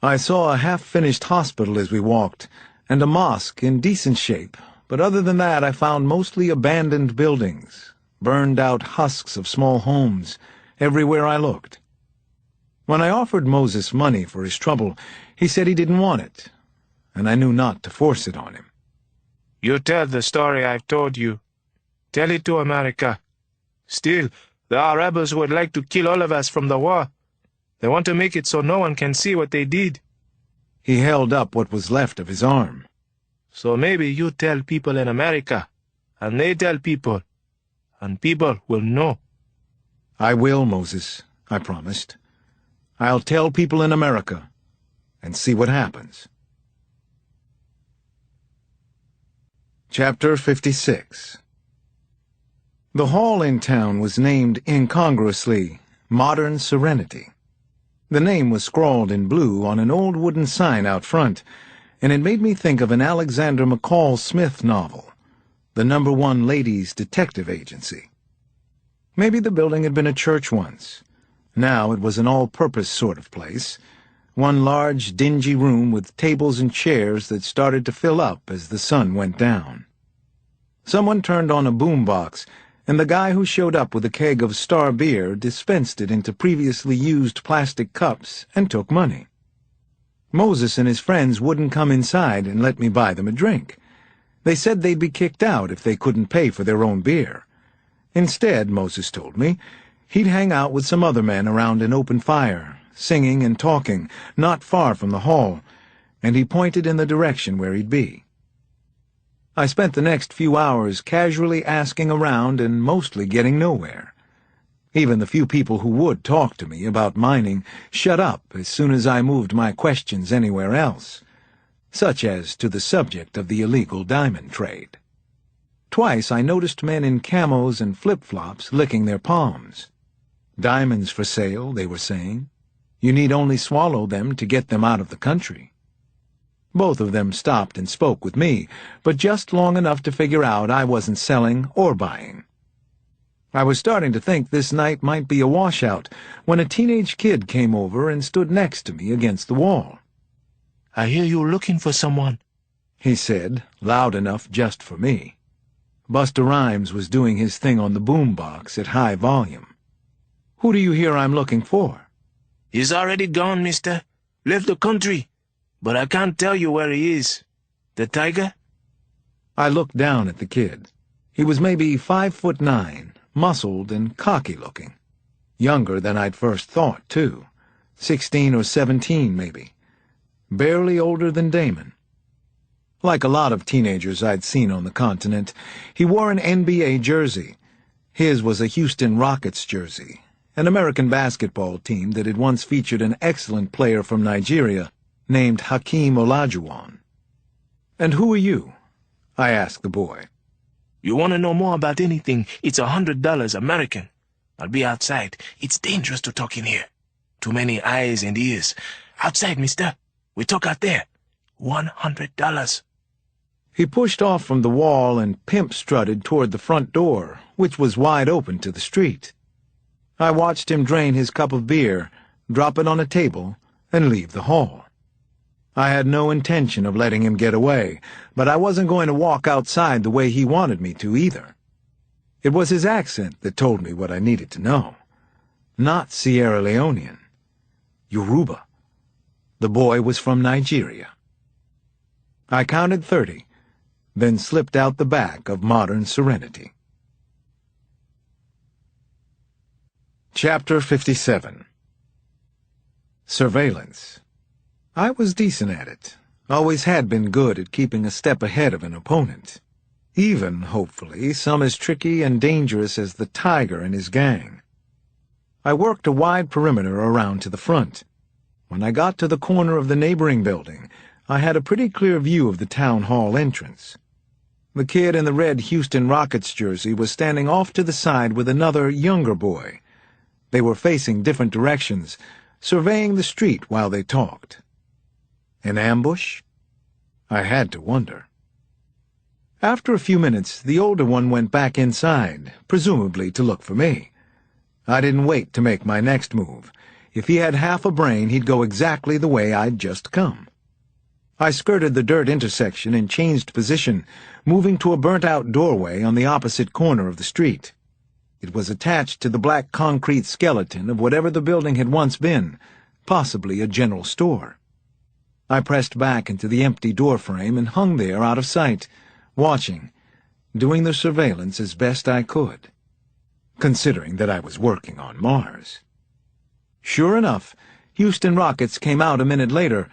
[SPEAKER 1] I saw a half-finished hospital as we walked, and a mosque in decent shape, but other than that I found mostly abandoned buildings, burned-out husks of small homes, everywhere I looked. When I offered Moses money for his trouble, he said he didn't want it, and I knew not to force it on him.
[SPEAKER 5] You tell the story I've told you. Tell it to America. Still, there are rebels who would like to kill all of us from the war. They want to make it so no one can see what they did.
[SPEAKER 1] He held up what was left of his arm.
[SPEAKER 5] So maybe you tell people in America, and they tell people, and people will know.
[SPEAKER 1] I will, Moses, I promised. I'll tell people in America, and see what happens. Chapter 56. The hall in town was named incongruously Modern Serenity. The name was scrawled in blue on an old wooden sign out front, and it made me think of an Alexander McCall Smith novel, the #1 ladies' detective agency. Maybe the building had been a church once. Now it was an all-purpose sort of place, one large, dingy room with tables and chairs that started to fill up as the sun went down. Someone turned on a boombox, and the guy who showed up with a keg of Star beer dispensed it into previously used plastic cups and took money. Moses and his friends wouldn't come inside and let me buy them a drink. They said they'd be kicked out if they couldn't pay for their own beer. Instead, Moses told me, he'd hang out with some other men around an open fire, singing and talking, not far from the hall, and he pointed in the direction where he'd be. I spent the next few hours casually asking around and mostly getting nowhere. Even the few people who would talk to me about mining shut up as soon as I moved my questions anywhere else, such as to the subject of the illegal diamond trade. Twice I noticed men in camos and flip-flops licking their palms. Diamonds for sale, they were saying. You need only swallow them to get them out of the country. Both of them stopped and spoke with me, but just long enough to figure out I wasn't selling or buying. I was starting to think this night might be a washout when a teenage kid came over and stood next to me against the wall.
[SPEAKER 4] I hear you looking for someone,
[SPEAKER 1] he said, loud enough just for me. Buster Rhymes was doing his thing on the boombox at high volume. Who do you hear I'm looking for?
[SPEAKER 4] He's already gone, mister. Left the country. But I can't tell you where he is. The tiger?
[SPEAKER 1] I looked down at the kid. He was maybe 5'9", muscled and cocky-looking. Younger than I'd first thought, too. 16 or 17, maybe. Barely older than Damon. Like a lot of teenagers I'd seen on the continent, he wore an NBA jersey. His was a Houston Rockets jersey, an American basketball team that had once featured an excellent player from Nigeria named Hakeem Olajuwon. "And who are you?" I asked the boy.
[SPEAKER 4] You want to know more about anything, it's $100 American. I'll be outside. It's dangerous to talk in here. Too many eyes and ears. Outside, mister. We talk out there. $100.
[SPEAKER 1] He pushed off from the wall and pimp-strutted toward the front door, which was wide open to the street. I watched him drain his cup of beer, drop it on a table, and leave the hall. I had no intention of letting him get away, but I wasn't going to walk outside the way he wanted me to either. It was his accent that told me what I needed to know. Not Sierra Leonean. Yoruba. The boy was from Nigeria. I counted 30, then slipped out the back of modern serenity. Chapter 57. Surveillance. I was decent at it. Always had been good at keeping a step ahead of an opponent. Even, hopefully, some as tricky and dangerous as the Tiger and his gang. I worked a wide perimeter around to the front. When I got to the corner of the neighboring building, I had a pretty clear view of the town hall entrance. The kid in the red Houston Rockets jersey was standing off to the side with another, younger boy. They were facing different directions, surveying the street while they talked. An ambush? I had to wonder. After a few minutes, the older one went back inside, presumably to look for me. I didn't wait to make my next move. If he had half a brain, he'd go exactly the way I'd just come. I skirted the dirt intersection and changed position, moving to a burnt-out doorway on the opposite corner of the street. It was attached to the black concrete skeleton of whatever the building had once been, possibly a general store. I pressed back into the empty doorframe and hung there out of sight, watching, doing the surveillance as best I could, considering that I was working on Mars. Sure enough, Houston Rockets came out a minute later,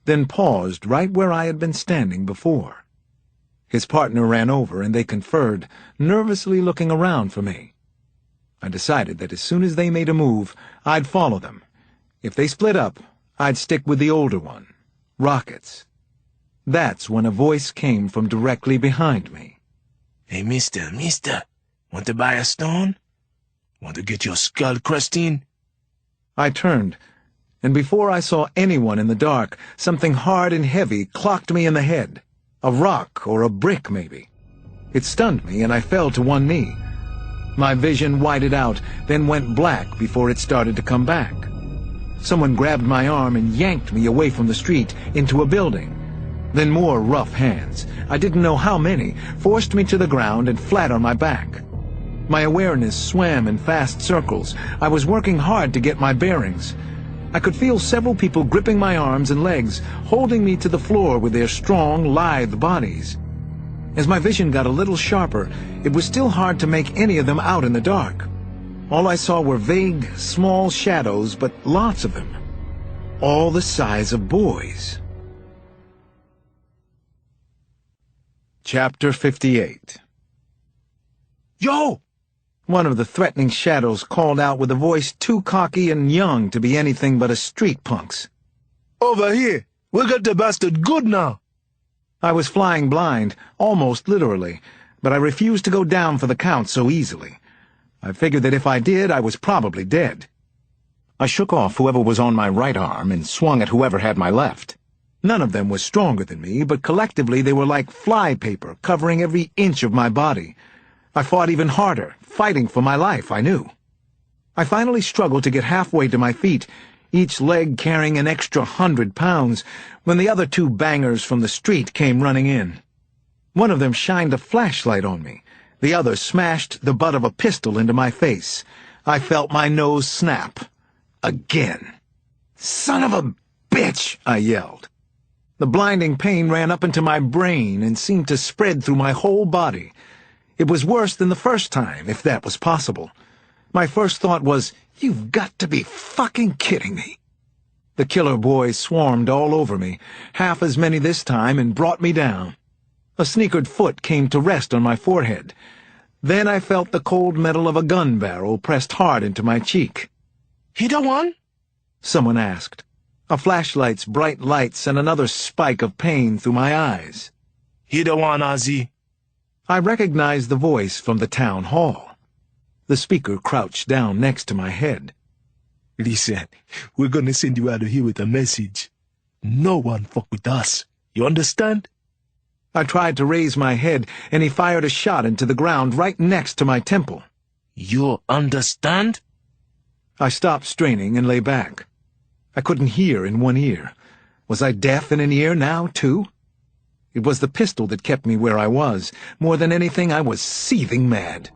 [SPEAKER 1] then paused right where I had been standing before. His partner ran over and they conferred, nervously looking around for me. I decided that as soon as they made a move, I'd follow them. If they split up, I'd stick with the older one, Rockets. That's when a voice came from directly behind me.
[SPEAKER 4] Hey, mister, want to buy a stone? Want to get your skull crushed in?
[SPEAKER 1] I turned, and before I saw anyone in the dark, something hard and heavy clocked me in the head. A rock or a brick, maybe. It stunned me, and I fell to one knee. My vision whited out, then went black before it started to come back. Someone grabbed my arm and yanked me away from the street into a building. Then more rough hands, I didn't know how many, forced me to the ground and flat on my back. My awareness swam in fast circles. I was working hard to get my bearings. I could feel several people gripping my arms and legs, holding me to the floor with their strong, lithe bodies. As my vision got a little sharper, it was still hard to make any of them out in the dark. All I saw were vague, small shadows, but lots of them. All the size of boys. Chapter 58.
[SPEAKER 4] Yo!
[SPEAKER 1] One of the threatening shadows called out with a voice too cocky and young to be anything but a street punk's.
[SPEAKER 5] Over here! We got the bastard good now!
[SPEAKER 1] I was flying blind, almost literally, but I refused to go down for the count so easily. I figured that if I did, I was probably dead. I shook off whoever was on my right arm and swung at whoever had my left. None of them was stronger than me, but collectively they were like flypaper, covering every inch of my body. I fought even harder, fighting for my life, I knew. I finally struggled to get halfway to my feet, each leg carrying an extra 100 pounds, when the other two bangers from the street came running in. One of them shined a flashlight on me. The other smashed the butt of a pistol into my face. I felt my nose snap. Again. "Son of a bitch!" I yelled. The blinding pain ran up into my brain and seemed to spread through my whole body. It was worse than the first time, if that was possible. My first thought was, "You've got to be fucking kidding me." The killer boys swarmed all over me, half as many this time, and brought me down. A sneakered foot came to rest on my forehead. Then I felt the cold metal of a gun barrel pressed hard into my cheek.
[SPEAKER 4] He the one?
[SPEAKER 1] Someone asked. A flashlight's bright light sent another spike of pain through my eyes.
[SPEAKER 4] He the one, Ozzy.
[SPEAKER 1] I recognized the voice from the town hall. The speaker crouched down next to my head.
[SPEAKER 4] Listen, we're gonna send you out of here with a message. No one fuck with us. You understand?
[SPEAKER 1] I tried to raise my head, and he fired a shot into the ground right next to my temple.
[SPEAKER 4] You understand?
[SPEAKER 1] I stopped straining and lay back. I couldn't hear in one ear. Was I deaf in an ear now, too? It was the pistol that kept me where I was. More than anything, I was seething mad.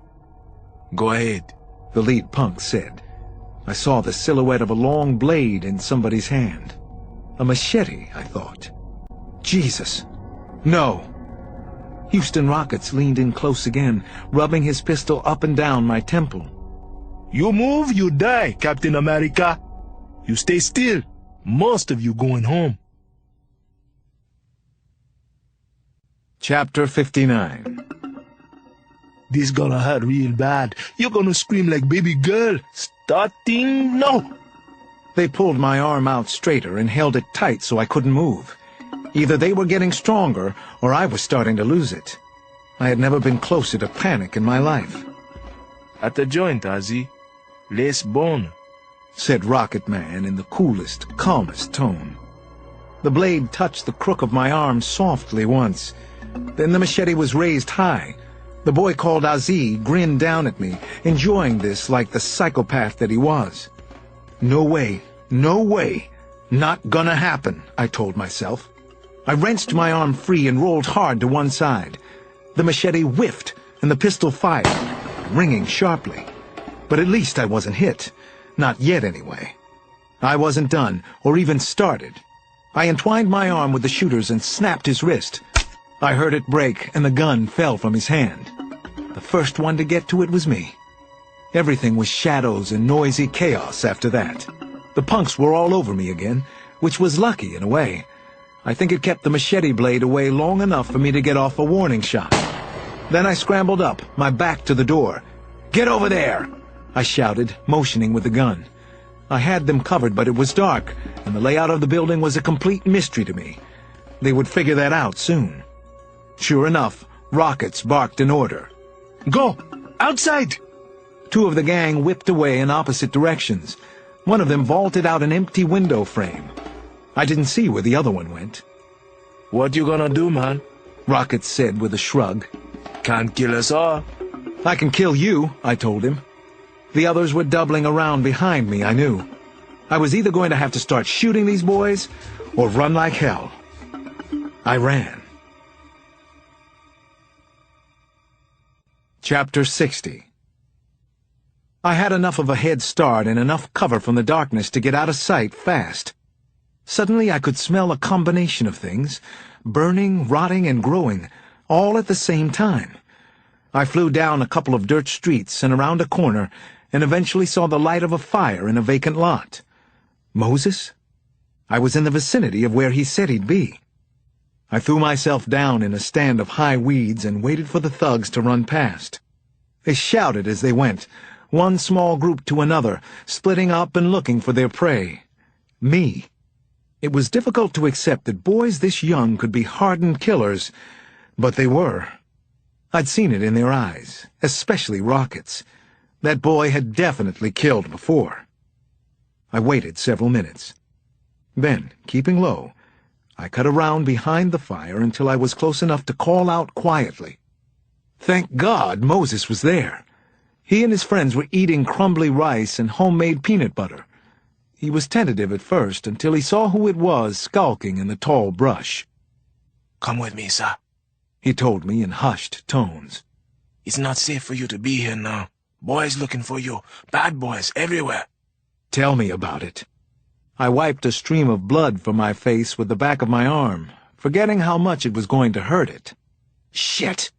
[SPEAKER 2] Go ahead.
[SPEAKER 1] the lead punk said. I saw the silhouette of a long blade in somebody's hand. A machete, I thought. Jesus. No. Houston Rockets leaned in close again, rubbing his pistol up and down my temple.
[SPEAKER 5] You move, you die, Captain America. You stay still. Most of you going home.
[SPEAKER 1] Chapter 59.
[SPEAKER 5] This gonna hurt real bad. You're gonna scream like baby girl. Starting now.
[SPEAKER 1] They pulled my arm out straighter and held it tight so I couldn't move. Either they were getting stronger, or I was starting to lose it. I had never been closer to panic in my life.
[SPEAKER 5] At the joint, Ozzy. Les bone,
[SPEAKER 1] said Rocket Man in the coolest, calmest tone. The blade touched the crook of my arm softly once. Then the machete was raised high. The boy called Ozzy grinned down at me, enjoying this like the psychopath that he was. No way, no way. Not gonna happen, I told myself. I wrenched my arm free and rolled hard to one side. The machete whiffed, and the pistol fired, ringing sharply. But at least I wasn't hit. Not yet, anyway. I wasn't done, or even started. I entwined my arm with the shooter's and snapped his wrist. I heard it break, and the gun fell from his hand. The first one to get to it was me. Everything was shadows and noisy chaos after that. The punks were all over me again, which was lucky in a way. I think it kept the machete blade away long enough for me to get off a warning shot. Then I scrambled up, my back to the door. "Get over there!" I shouted, motioning with the gun. I had them covered, but it was dark, and the layout of the building was a complete mystery to me. They would figure that out soon. Sure enough, rockets barked an order. "Go! Outside!" Two of the gang whipped away in opposite directions. One of them vaulted out an empty window frame. I didn't see where the other one went.
[SPEAKER 5] What you gonna do, man?
[SPEAKER 1] Rocket said with a shrug.
[SPEAKER 5] Can't kill us all.
[SPEAKER 1] I can kill you, I told him. The others were doubling around behind me, I knew. I was either going to have to start shooting these boys or run like hell. I ran. Chapter 60. I had enough of a head start and enough cover from the darkness to get out of sight fast. Suddenly I could smell a combination of things, burning, rotting, and growing, all at the same time. I flew down a couple of dirt streets and around a corner, and eventually saw the light of a fire in a vacant lot. Moses? I was in the vicinity of where he said he'd be. I threw myself down in a stand of high weeds and waited for the thugs to run past. They shouted as they went, one small group to another, splitting up and looking for their prey. Me. It was difficult to accept that boys this young could be hardened killers, but they were. I'd seen it in their eyes, especially Rocket's. That boy had definitely killed before. I waited several minutes. Then, keeping low, I cut around behind the fire until I was close enough to call out quietly. Thank God Moses was there. He and his friends were eating crumbly rice and homemade peanut butter. He was tentative at first until he saw who it was skulking in the tall brush.
[SPEAKER 4] Come with me, sir.
[SPEAKER 1] He told me in hushed tones.
[SPEAKER 4] It's not safe for you to be here now. Boys looking for you. Bad boys everywhere.
[SPEAKER 1] Tell me about it. I wiped a stream of blood from my face with the back of my arm, forgetting how much it was going to hurt it. Shit!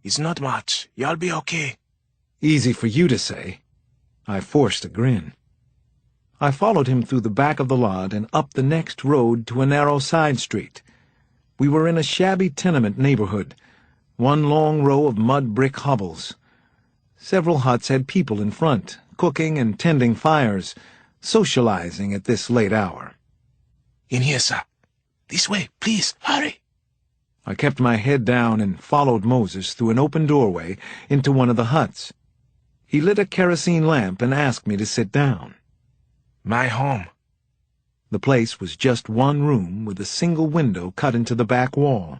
[SPEAKER 4] It's not much. Y'all be okay.
[SPEAKER 1] Easy for you to say. I forced a grin. I followed him through the back of the lot and up the next road to a narrow side street. We were in a shabby tenement neighborhood, one long row of mud brick hovels. Several huts had people in front, cooking and tending fires, socializing at this late hour.
[SPEAKER 4] In here, sir. This way, please, hurry.
[SPEAKER 1] I kept my head down and followed Moses through an open doorway into one of the huts. He lit a kerosene lamp and asked me to sit down.
[SPEAKER 4] My home.
[SPEAKER 1] The place was just one room with a single window cut into the back wall.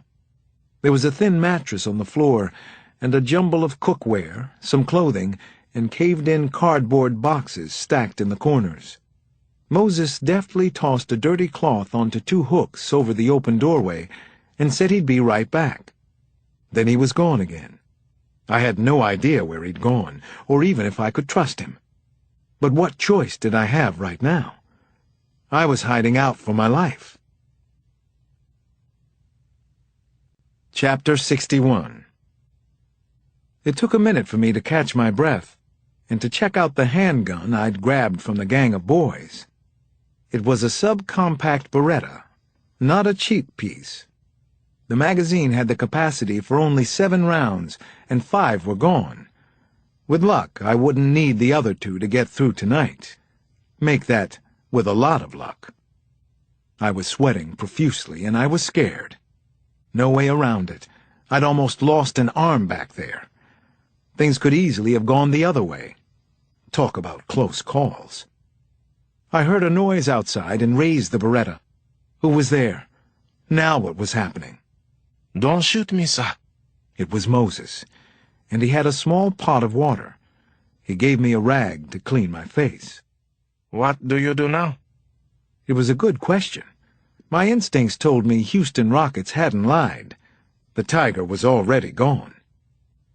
[SPEAKER 1] There was a thin mattress on the floor and a jumble of cookware, some clothing, and caved-in cardboard boxes stacked in the corners. Moses deftly tossed a dirty cloth onto two hooks over the open doorway and said he'd be right back. Then he was gone again. I had no idea where he'd gone, or even if I could trust him. But what choice did I have right now? I was hiding out for my life. Chapter 61. It took a minute for me to catch my breath and to check out the handgun I'd grabbed from the gang of boys. It was a subcompact Beretta, not a cheap piece. The magazine had the capacity for only 7 rounds, and 5 were gone. With luck, I wouldn't need the other 2 to get through tonight. Make that with a lot of luck. I was sweating profusely, and I was scared. No way around it. I'd almost lost an arm back there. Things could easily have gone the other way. Talk about close calls. I heard a noise outside and raised the Beretta. Who was there? Now what was happening?
[SPEAKER 4] Don't shoot me, sir.
[SPEAKER 1] It was Moses, and he had a small pot of water. He gave me a rag to clean my face.
[SPEAKER 4] What do you do now?
[SPEAKER 1] It was a good question. My instincts told me Houston Rockets hadn't lied. The tiger was already gone.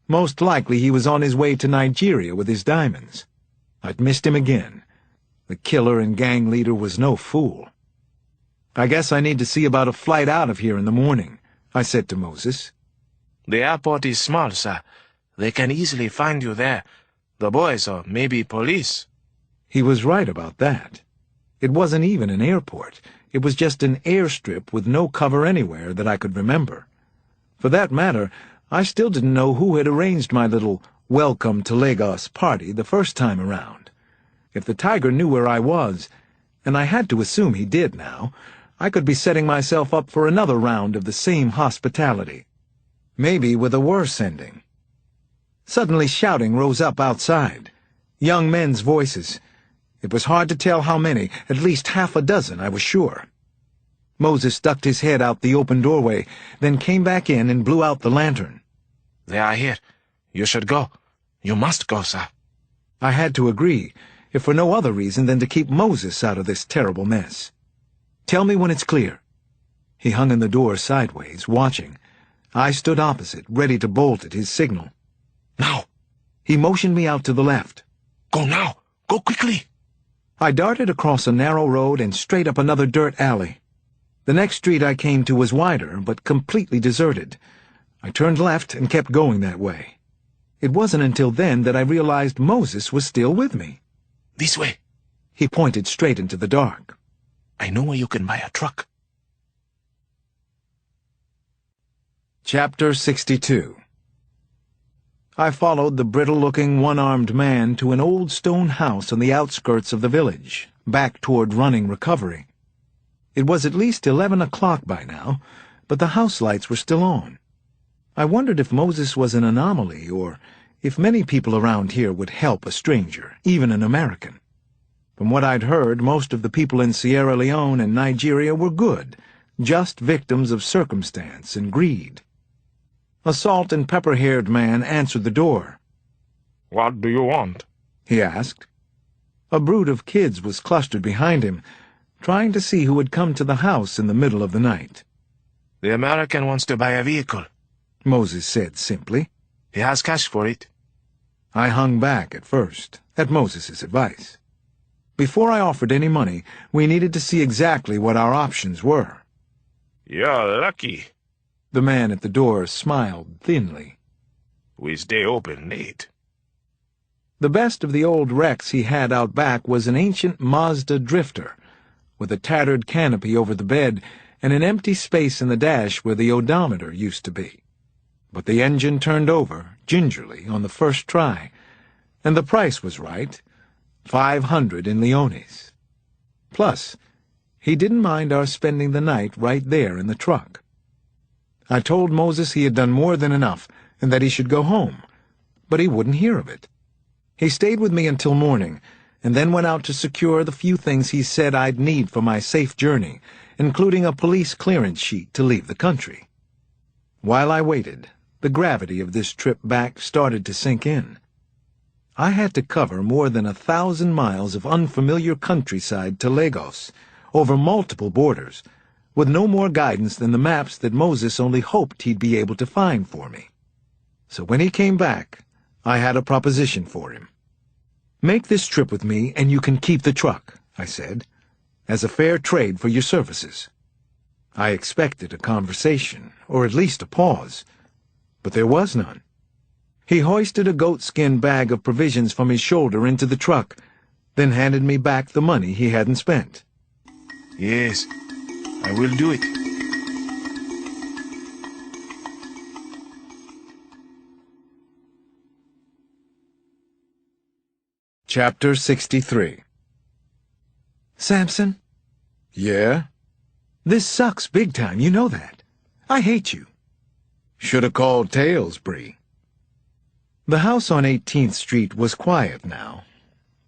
[SPEAKER 1] Most likely he was on his way to Nigeria with his diamonds. I'd missed him again. The killer and gang leader was no fool. I guess I need to see about a flight out of here in the morning, I said to Moses.
[SPEAKER 4] The airport is small, sir. They can easily find you there. The boys, or maybe police.
[SPEAKER 1] He was right about that. It wasn't even an airport. It was just an airstrip with no cover anywhere that I could remember. For that matter, I still didn't know who had arranged my little welcome to Lagos party the first time around. If the tiger knew where I was, and I had to assume he did now, I could be setting myself up for another round of the same hospitality. Maybe with a worse ending. Suddenly shouting rose up outside. Young men's voices. It was hard to tell how many, at least half a dozen, I was sure. Moses stuck his head out the open doorway, then came back in and blew out the lantern.
[SPEAKER 4] They are here. You should go. You must go, sir.
[SPEAKER 1] I had to agree, if for no other reason than to keep Moses out of this terrible mess. Tell me when it's clear. He hung in the door sideways, watching. I stood opposite, ready to bolt at his signal.
[SPEAKER 4] Now.
[SPEAKER 1] He motioned me out to the left.
[SPEAKER 4] Go now. Go quickly.
[SPEAKER 1] I darted across a narrow road and straight up another dirt alley. The next street I came to was wider, but completely deserted. I turned left and kept going that way. It wasn't until then that I realized Moses was still with me.
[SPEAKER 4] This way.
[SPEAKER 1] He pointed straight into the dark.
[SPEAKER 4] I know where you can buy a truck.
[SPEAKER 1] Chapter 62. I followed the brittle-looking, one-armed man to an old stone house on the outskirts of the village, back toward running recovery. It was at least 11 o'clock by now, but the house lights were still on. I wondered if Moses was an anomaly, or if many people around here would help a stranger, even an American. From what I'd heard, most of the people in Sierra Leone and Nigeria were good, just victims of circumstance and greed. A salt-and-pepper-haired man answered the door.
[SPEAKER 5] What do you want?
[SPEAKER 1] He asked. A brood of kids was clustered behind him, trying to see who had come to the house in the middle of the night.
[SPEAKER 4] The American wants to buy a vehicle,
[SPEAKER 1] Moses said simply.
[SPEAKER 4] He has cash for it.
[SPEAKER 1] I hung back at first, at Moses's advice. Before I offered any money, we needed to see exactly what our options were.
[SPEAKER 5] You're lucky.
[SPEAKER 1] The man at the door smiled thinly.
[SPEAKER 5] We stay open late.
[SPEAKER 1] The best of the old wrecks he had out back was an ancient Mazda drifter, with a tattered canopy over the bed and an empty space in the dash where the odometer used to be. But the engine turned over, gingerly, on the first try, and the price was right, 500 in leones. Plus, he didn't mind our spending the night right there in the truck. I told Moses he had done more than enough, and that he should go home, but he wouldn't hear of it. He stayed with me until morning, and then went out to secure the few things he said I'd need for my safe journey, including a police clearance sheet to leave the country. While I waited, the gravity of this trip back started to sink in. I had to cover more than 1,000 miles of unfamiliar countryside to Lagos, over multiple borders, with no more guidance than the maps that Moses only hoped he'd be able to find for me. So when he came back, I had a proposition for him. "Make this trip with me and you can keep the truck," I said, "as a fair trade for your services." I expected a conversation, or at least a pause, but there was none. He hoisted a goatskin bag of provisions from his shoulder into the truck, then handed me back the money he hadn't spent.
[SPEAKER 5] Yes, I will do it.
[SPEAKER 1] Chapter 63. "Samson?" "Yeah?" "This sucks big time, you know that. I hate you." "Shoulda called tails, Bree." The house on 18th Street was quiet now.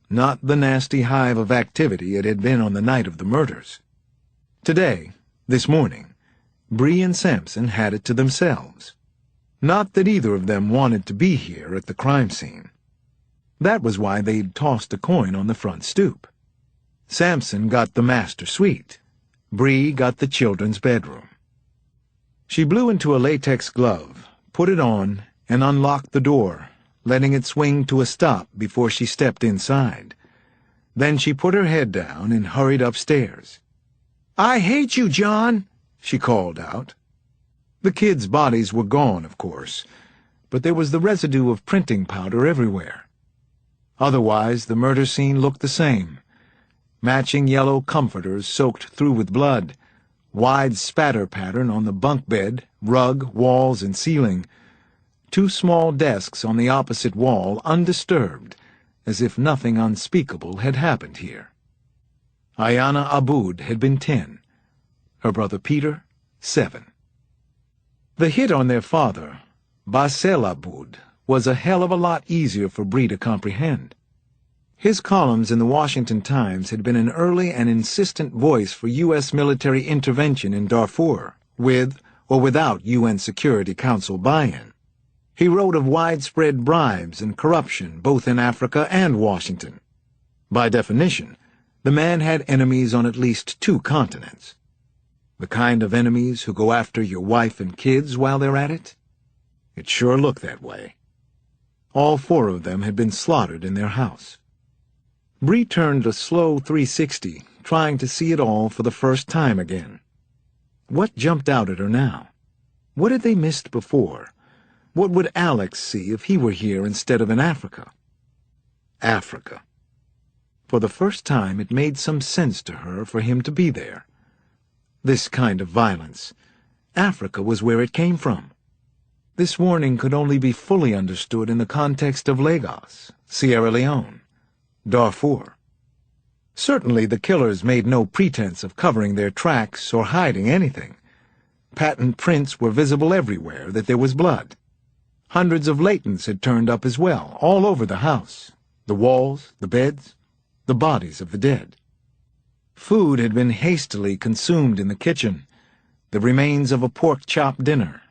[SPEAKER 1] Not the nasty hive of activity it had been on the night of the murders. Today, this morning, Bree and Samson had it to themselves. Not that either of them wanted to be here at the crime scene. That was why they'd tossed a coin on the front stoop. Samson got the master suite. Bree got the children's bedroom. She blew into a latex glove, put it on, and unlocked the door, letting it swing to a stop before she stepped inside. Then she put her head down and hurried upstairs. "I hate you, John," she called out. The kids' bodies were gone, of course, but there was the residue of printing powder everywhere. Otherwise, the murder scene looked the same. Matching yellow comforters soaked through with blood, wide spatter pattern on the bunk bed, rug, walls, and ceiling. 2 small desks on the opposite wall, undisturbed, as if nothing unspeakable had happened here. Ayana Aboud had been 10. Her brother Peter, 7. The hit on their father, Basel Aboud, was a hell of a lot easier for Bree to comprehend. His columns in the Washington Times had been an early and insistent voice for U.S. military intervention in Darfur, with or without UN Security Council buy-in. He wrote of widespread bribes and corruption both in Africa and Washington. By definition, the man had enemies on at least 2 continents. The kind of enemies who go after your wife and kids while they're at it? It sure looked that way. All 4 of them had been slaughtered in their house. Bree turned a slow 360, trying to see it all for the first time again. What jumped out at her now? What had they missed before? What would Alex see if he were here instead of in Africa? Africa. For the first time it made some sense to her for him to be there. This kind of violence. Africa was where it came from. This warning could only be fully understood in the context of Lagos, Sierra Leone, Darfur. Certainly the killers made no pretense of covering their tracks or hiding anything. Patent prints were visible everywhere that there was blood. Hundreds of latents had turned up as well, all over the house, the walls, the beds, the bodies of the dead. Food had been hastily consumed in the kitchen, the remains of a pork chop dinner,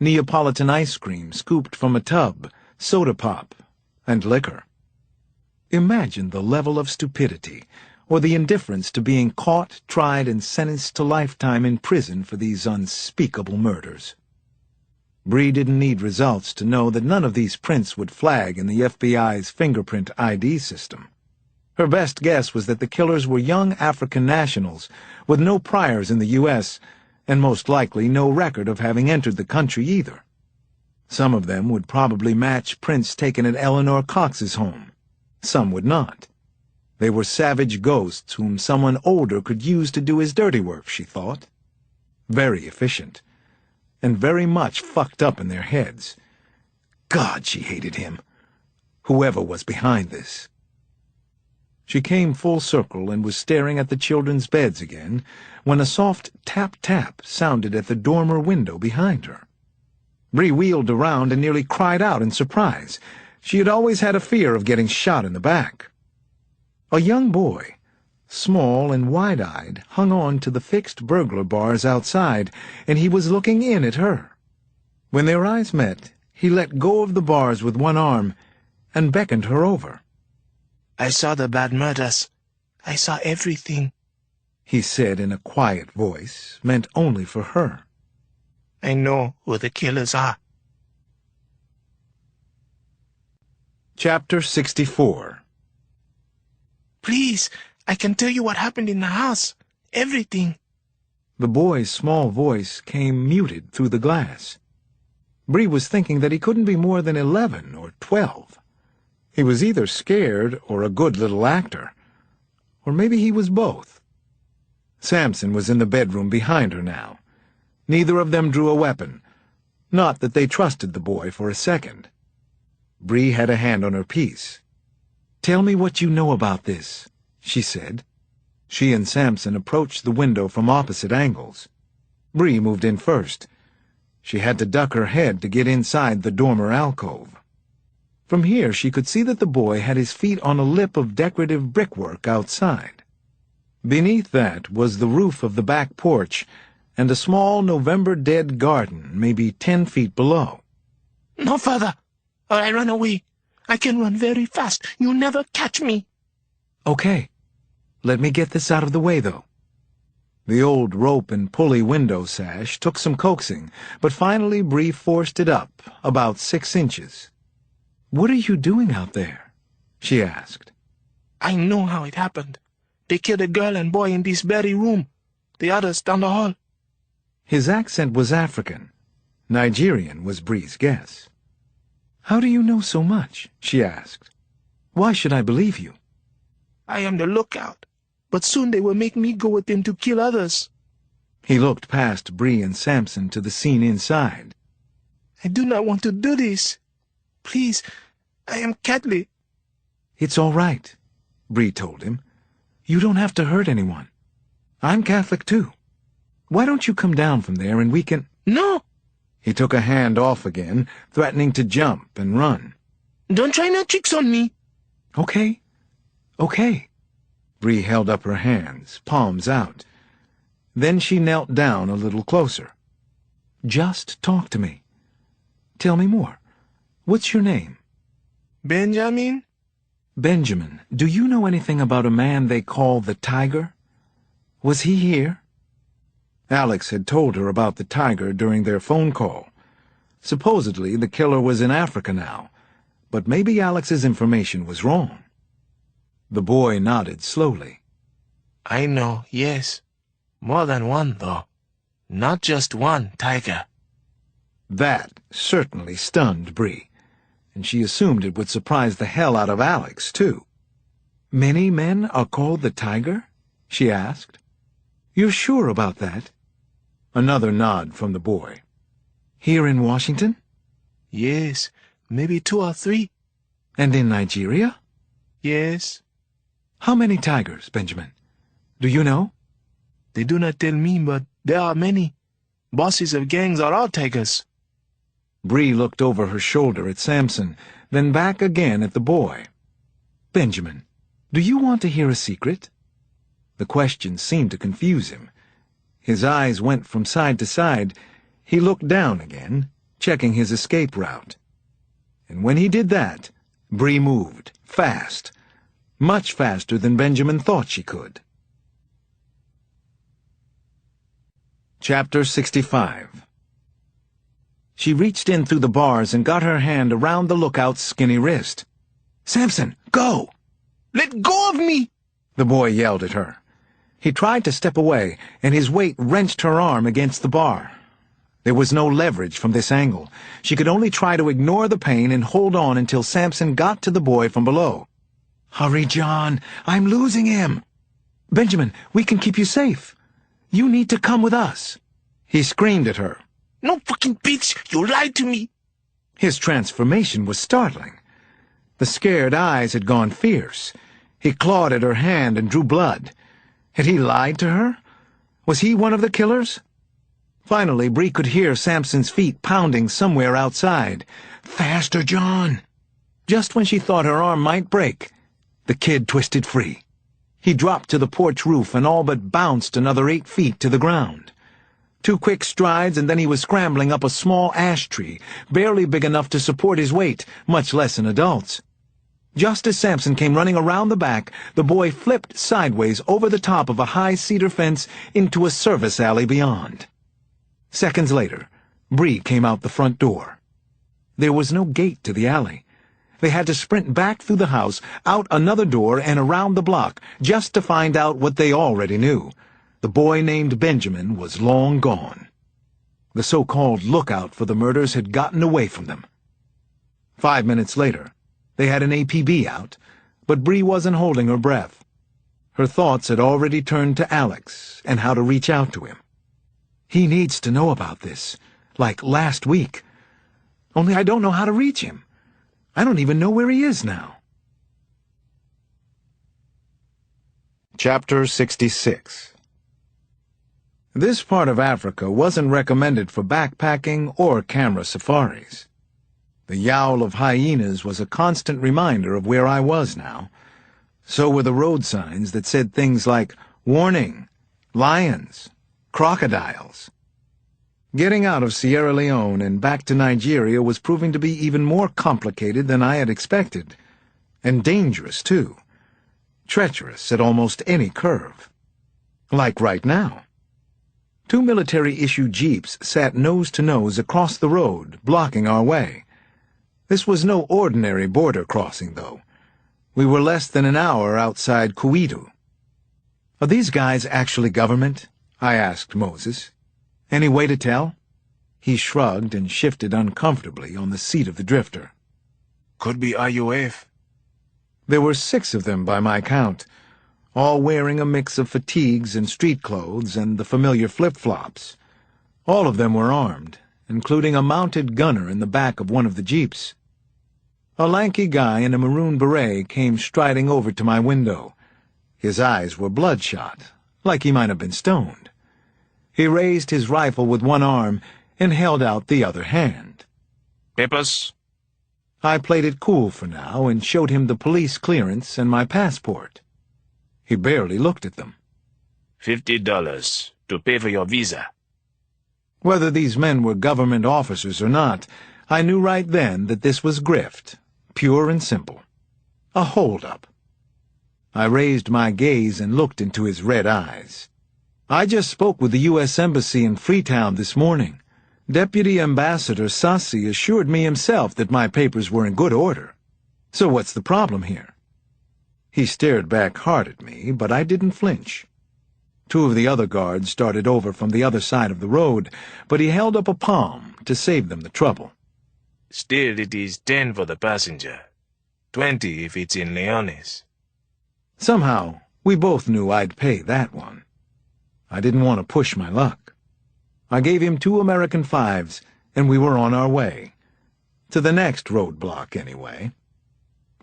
[SPEAKER 1] Neapolitan ice cream scooped from a tub, soda pop, and liquor. Imagine the level of stupidity, or the indifference to being caught, tried, and sentenced to lifetime in prison for these unspeakable murders. Bree didn't need results to know that none of these prints would flag in the FBI's fingerprint ID system. Her best guess was that the killers were young African nationals with no priors in the U.S., and most likely no record of having entered the country either. Some of them would probably match prints taken at Eleanor Cox's home. Some would not. They were savage ghosts whom someone older could use to do his dirty work, she thought. Very efficient, and very much fucked up in their heads. God, she hated him. Whoever was behind this. She came full circle and was staring at the children's beds again when a soft tap-tap sounded at the dormer window behind her. Bree wheeled around and nearly cried out in surprise. She had always had a fear of getting shot in the back. A young boy, small and wide-eyed, hung on to the fixed burglar bars outside, and he was looking in at her. When their eyes met, he let go of the bars with one arm and beckoned her over.
[SPEAKER 4] "I saw the bad murders. I saw everything,"
[SPEAKER 1] he said in a quiet voice, meant only for her.
[SPEAKER 4] "I know who the killers are."
[SPEAKER 1] Chapter 64.
[SPEAKER 4] Please, I can tell you what happened in the house. Everything.
[SPEAKER 1] The boy's small voice came muted through the glass. Bree was thinking that he couldn't be more than 11 or 12. He was either scared or a good little actor. Or maybe he was both. Samson was in the bedroom behind her now. Neither of them drew a weapon. Not that they trusted the boy for a second. Bree had a hand on her piece. "Tell me what you know about this," she said. She and Samson approached the window from opposite angles. Bree moved in first. She had to duck her head to get inside the dormer alcove. From here she could see that the boy had his feet on a lip of decorative brickwork outside. Beneath that was the roof of the back porch and a small November-dead garden maybe 10 feet below.
[SPEAKER 4] "No further, or I run away. I can run very fast. You'll never catch me."
[SPEAKER 1] "Okay. Let me get this out of the way, though." The old rope and pulley window sash took some coaxing, but finally Bree forced it up about 6 inches. "What are you doing out there?" she asked.
[SPEAKER 4] "I know how it happened. They killed a girl and boy in this very room. The others down the hall."
[SPEAKER 1] His accent was African. Nigerian was Bree's guess. "How do you know so much?" she asked. "Why should I believe you?"
[SPEAKER 4] "I am the lookout, but soon they will make me go with them to kill others."
[SPEAKER 1] He looked past Bree and Samson to the scene inside.
[SPEAKER 4] "I do not want to do this. Please, I am Catholic."
[SPEAKER 1] "It's all right," Bree told him. "You don't have to hurt anyone. I'm Catholic too. Why don't you come down from there and we can—"
[SPEAKER 4] "No!"
[SPEAKER 1] He took a hand off again, threatening to jump and run.
[SPEAKER 4] "Don't try no tricks on me."
[SPEAKER 1] "Okay. Okay." Bree held up her hands, palms out. Then she knelt down a little closer. "Just talk to me. Tell me more. What's your name?"
[SPEAKER 4] "Benjamin?"
[SPEAKER 1] "Benjamin, do you know anything about a man they call the Tiger? Was he here?" Alex had told her about the Tiger during their phone call. Supposedly the killer was in Africa now, but maybe Alex's information was wrong. The boy nodded slowly.
[SPEAKER 4] "I know, yes. More than one, though. Not just one tiger."
[SPEAKER 1] That certainly stunned Bree, and she assumed it would surprise the hell out of Alex, too. "Many men are called the Tiger?" she asked. "You're sure about that?" Another nod from the boy. "Here in Washington?"
[SPEAKER 4] "Yes, maybe 2 or 3.
[SPEAKER 1] "And in Nigeria?"
[SPEAKER 4] "Yes."
[SPEAKER 1] "How many tigers, Benjamin? Do you know?"
[SPEAKER 4] "They do not tell me, but there are many. Bosses of gangs are all tigers."
[SPEAKER 1] Bree looked over her shoulder at Samson, then back again at the boy. "Benjamin, do you want to hear a secret?" The question seemed to confuse him. His eyes went from side to side. He looked down again, checking his escape route. And when he did that, Bree moved, fast, much faster than Benjamin thought she could. Chapter 65. She reached in through the bars and got her hand around the lookout's skinny wrist. "Samson, go!"
[SPEAKER 4] "Let go of me!"
[SPEAKER 1] the boy yelled at her. He tried to step away, and his weight wrenched her arm against the bar. There was no leverage from this angle. She could only try to ignore the pain and hold on until Samson got to the boy from below. "Hurry, John! I'm losing him!" "Benjamin, we can keep you safe. You need to come with us," he screamed at her.
[SPEAKER 4] "No fucking bitch! You lied to me!"
[SPEAKER 1] His transformation was startling. The scared eyes had gone fierce. He clawed at her hand and drew blood. Had he lied to her? Was he one of the killers? Finally, Bree could hear Samson's feet pounding somewhere outside. "Faster, John!" Just when she thought her arm might break, the kid twisted free. He dropped to the porch roof and all but bounced another 8 feet to the ground. 2 quick strides, and then he was scrambling up a small ash tree, barely big enough to support his weight, much less an adult's. Just as Samson came running around the back, the boy flipped sideways over the top of a high cedar fence into a service alley beyond. Seconds later, Bree came out the front door. There was no gate to the alley, They had to sprint back through the house, out another door, and around the block, just to find out what they already knew. The boy named Benjamin was long gone. The so-called lookout for the murders had gotten away from them. 5 minutes later, they had an APB out, but Bree wasn't holding her breath. Her thoughts had already turned to Alex and how to reach out to him. He needs to know about this, like last week. Only I don't know how to reach him. I don't even know where he is now. Chapter 66. This part of Africa wasn't recommended for backpacking or camera safaris. The yowl of hyenas was a constant reminder of where I was now. So were the road signs that said things like, "Warning, lions, crocodiles." Getting out of Sierra Leone and back to Nigeria was proving to be even more complicated than I had expected, and dangerous, too. Treacherous at almost any curve. Like right now. 2 military-issue jeeps sat nose-to-nose across the road, blocking our way. This was no ordinary border crossing, though. We were less than an hour outside Kuitu. "Are these guys actually government?" I asked Moses. "Any way to tell?" He shrugged and shifted uncomfortably on the seat of the drifter.
[SPEAKER 2] Could be IUF.
[SPEAKER 1] There were 6 of them by my count, all wearing a mix of fatigues and street clothes and the familiar flip-flops. All of them were armed, including a mounted gunner in the back of one of the jeeps. A lanky guy in a maroon beret came striding over to my window. His eyes were bloodshot, like he might have been stoned. He raised his rifle with one arm and held out the other hand.
[SPEAKER 4] Papers?
[SPEAKER 1] I played it cool for now and showed him the police clearance and my passport. He barely looked at them.
[SPEAKER 4] $50 to pay for your visa.
[SPEAKER 1] Whether these men were government officers or not, I knew right then that this was grift, pure and simple. A hold-up. I raised my gaze and looked into his red eyes. "I just spoke with the U.S. Embassy in Freetown this morning. Deputy Ambassador Sassi assured me himself that my papers were in good order. So what's the problem here?" He stared back hard at me, but I didn't flinch. 2 of the other guards started over from the other side of the road, but he held up a palm to save them the trouble.
[SPEAKER 4] Still, it is 10 for the passenger. 20 if it's in Leones.
[SPEAKER 1] Somehow, we both knew I'd pay that one. I didn't want to push my luck. I gave him 2 American 5s, and we were on our way. To the next roadblock, anyway.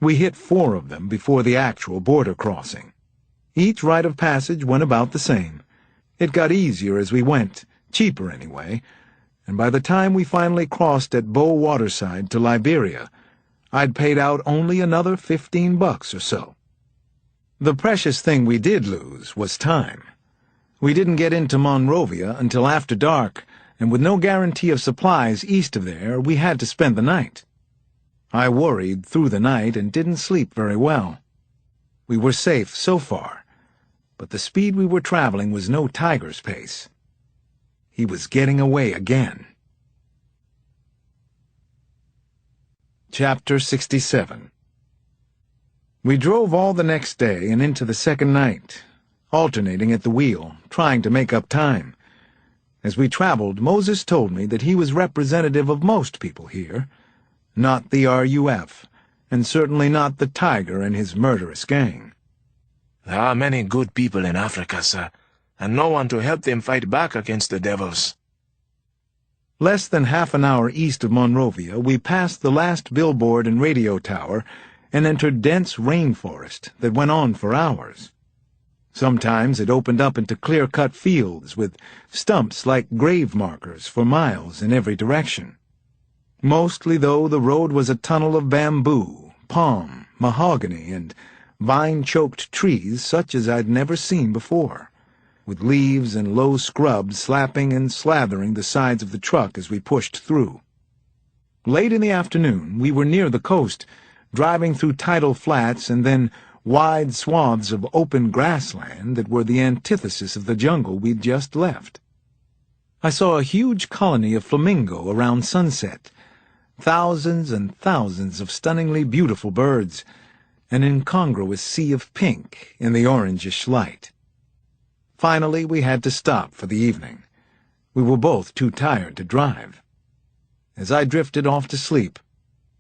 [SPEAKER 1] We hit 4 of them before the actual border crossing. Each rite of passage went about the same. It got easier as we went, cheaper anyway, and by the time we finally crossed at Bow Waterside to Liberia, I'd paid out only another $15 or so. The precious thing we did lose was time. We didn't get into Monrovia until after dark, and with no guarantee of supplies east of there, we had to spend the night. I worried through the night and didn't sleep very well. We were safe so far, but the speed we were traveling was no tiger's pace. He was getting away again. Chapter 67. We drove all the next day and into the second night, alternating at the wheel, trying to make up time. As we traveled, Moses told me that he was representative of most people here, not the RUF, and certainly not the Tiger and his murderous gang.
[SPEAKER 4] There are many good people in Africa, sir, and no one to help them fight back against the devils.
[SPEAKER 1] Less than half an hour east of Monrovia, we passed the last billboard and radio tower and entered dense rainforest that went on for hours. Sometimes it opened up into clear-cut fields with stumps like grave markers for miles in every direction. Mostly, though, the road was a tunnel of bamboo, palm, mahogany, and vine-choked trees such as I'd never seen before, with leaves and low scrubs slapping and slathering the sides of the truck as we pushed through. Late in the afternoon, we were near the coast, driving through tidal flats and then wide swaths of open grassland that were the antithesis of the jungle we'd just left. I saw a huge colony of flamingo around sunset, Thousands and thousands of stunningly beautiful birds, an incongruous sea of pink in the orangish light. Finally, we had to stop for the evening. We were both too tired to drive. As I drifted off to sleep,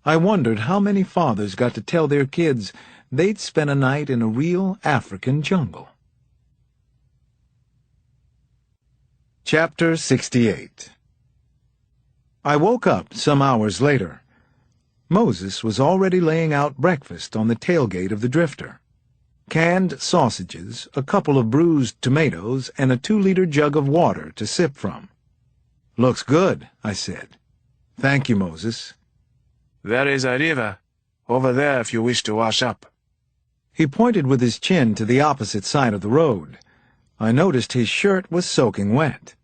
[SPEAKER 1] I wondered how many fathers got to tell their kids they'd spend a night in a real African jungle. Chapter 68. I woke up some hours later. Moses was already laying out breakfast on the tailgate of the drifter. Canned sausages, a couple of bruised tomatoes, and a 2-liter jug of water to sip from. "Looks good," I said. "Thank you, Moses."
[SPEAKER 5] There is a river over there if you wish to wash up.
[SPEAKER 1] He pointed with his chin to the opposite side of the road. I noticed his shirt was soaking wet.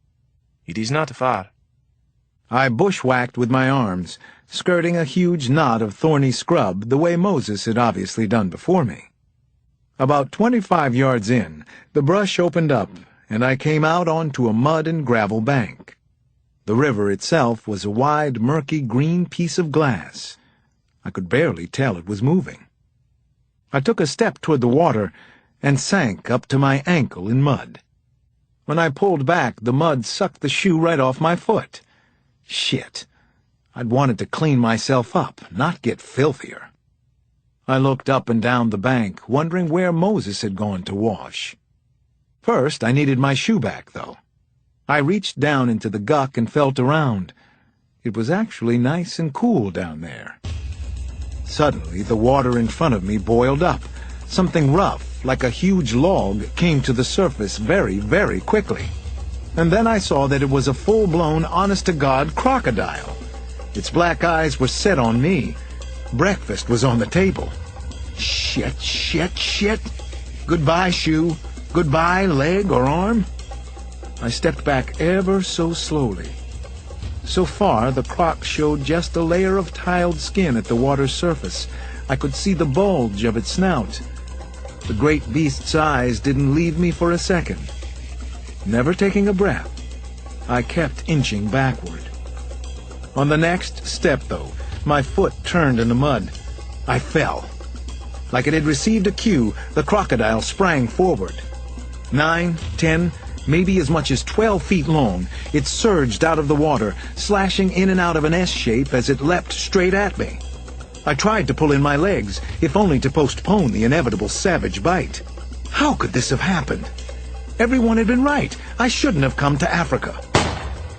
[SPEAKER 5] It is not far.
[SPEAKER 1] I bushwhacked with my arms, skirting a huge knot of thorny scrub the way Moses had obviously done before me. About 25 yards in, the brush opened up, and I came out onto a mud and gravel bank. The river itself was a wide, murky green piece of glass. I could barely tell it was moving. I took a step toward the water and sank up to my ankle in mud. When I pulled back, the mud sucked the shoe right off my foot. Shit. I'd wanted to clean myself up, not get filthier. I looked up and down the bank, wondering where Moses had gone to wash. First, I needed my shoe back, though. I reached down into the guck and felt around. It was actually nice and cool down there. Suddenly, the water in front of me boiled up. Something rough, like a huge log, came to the surface very, very quickly. And then I saw that it was a full-blown, honest-to-God crocodile. Its black eyes were set on me. Breakfast was on the table. Shit, shit, shit. Goodbye, shoe. Goodbye, leg or arm. I stepped back ever so slowly. So far, the croc showed just a layer of tiled skin at the water's surface. I could see the bulge of its snout. The great beast's eyes didn't leave me for a second. Never taking a breath, I kept inching backward. On the next step, though, my foot turned in the mud. I fell. Like it had received a cue, the crocodile sprang forward. 9, 10, maybe as much as 12 feet long, it surged out of the water, slashing in and out of an S shape as it leapt straight at me. I tried to pull in my legs, if only to postpone the inevitable savage bite. How could this have happened? Everyone had been right. I shouldn't have come to Africa.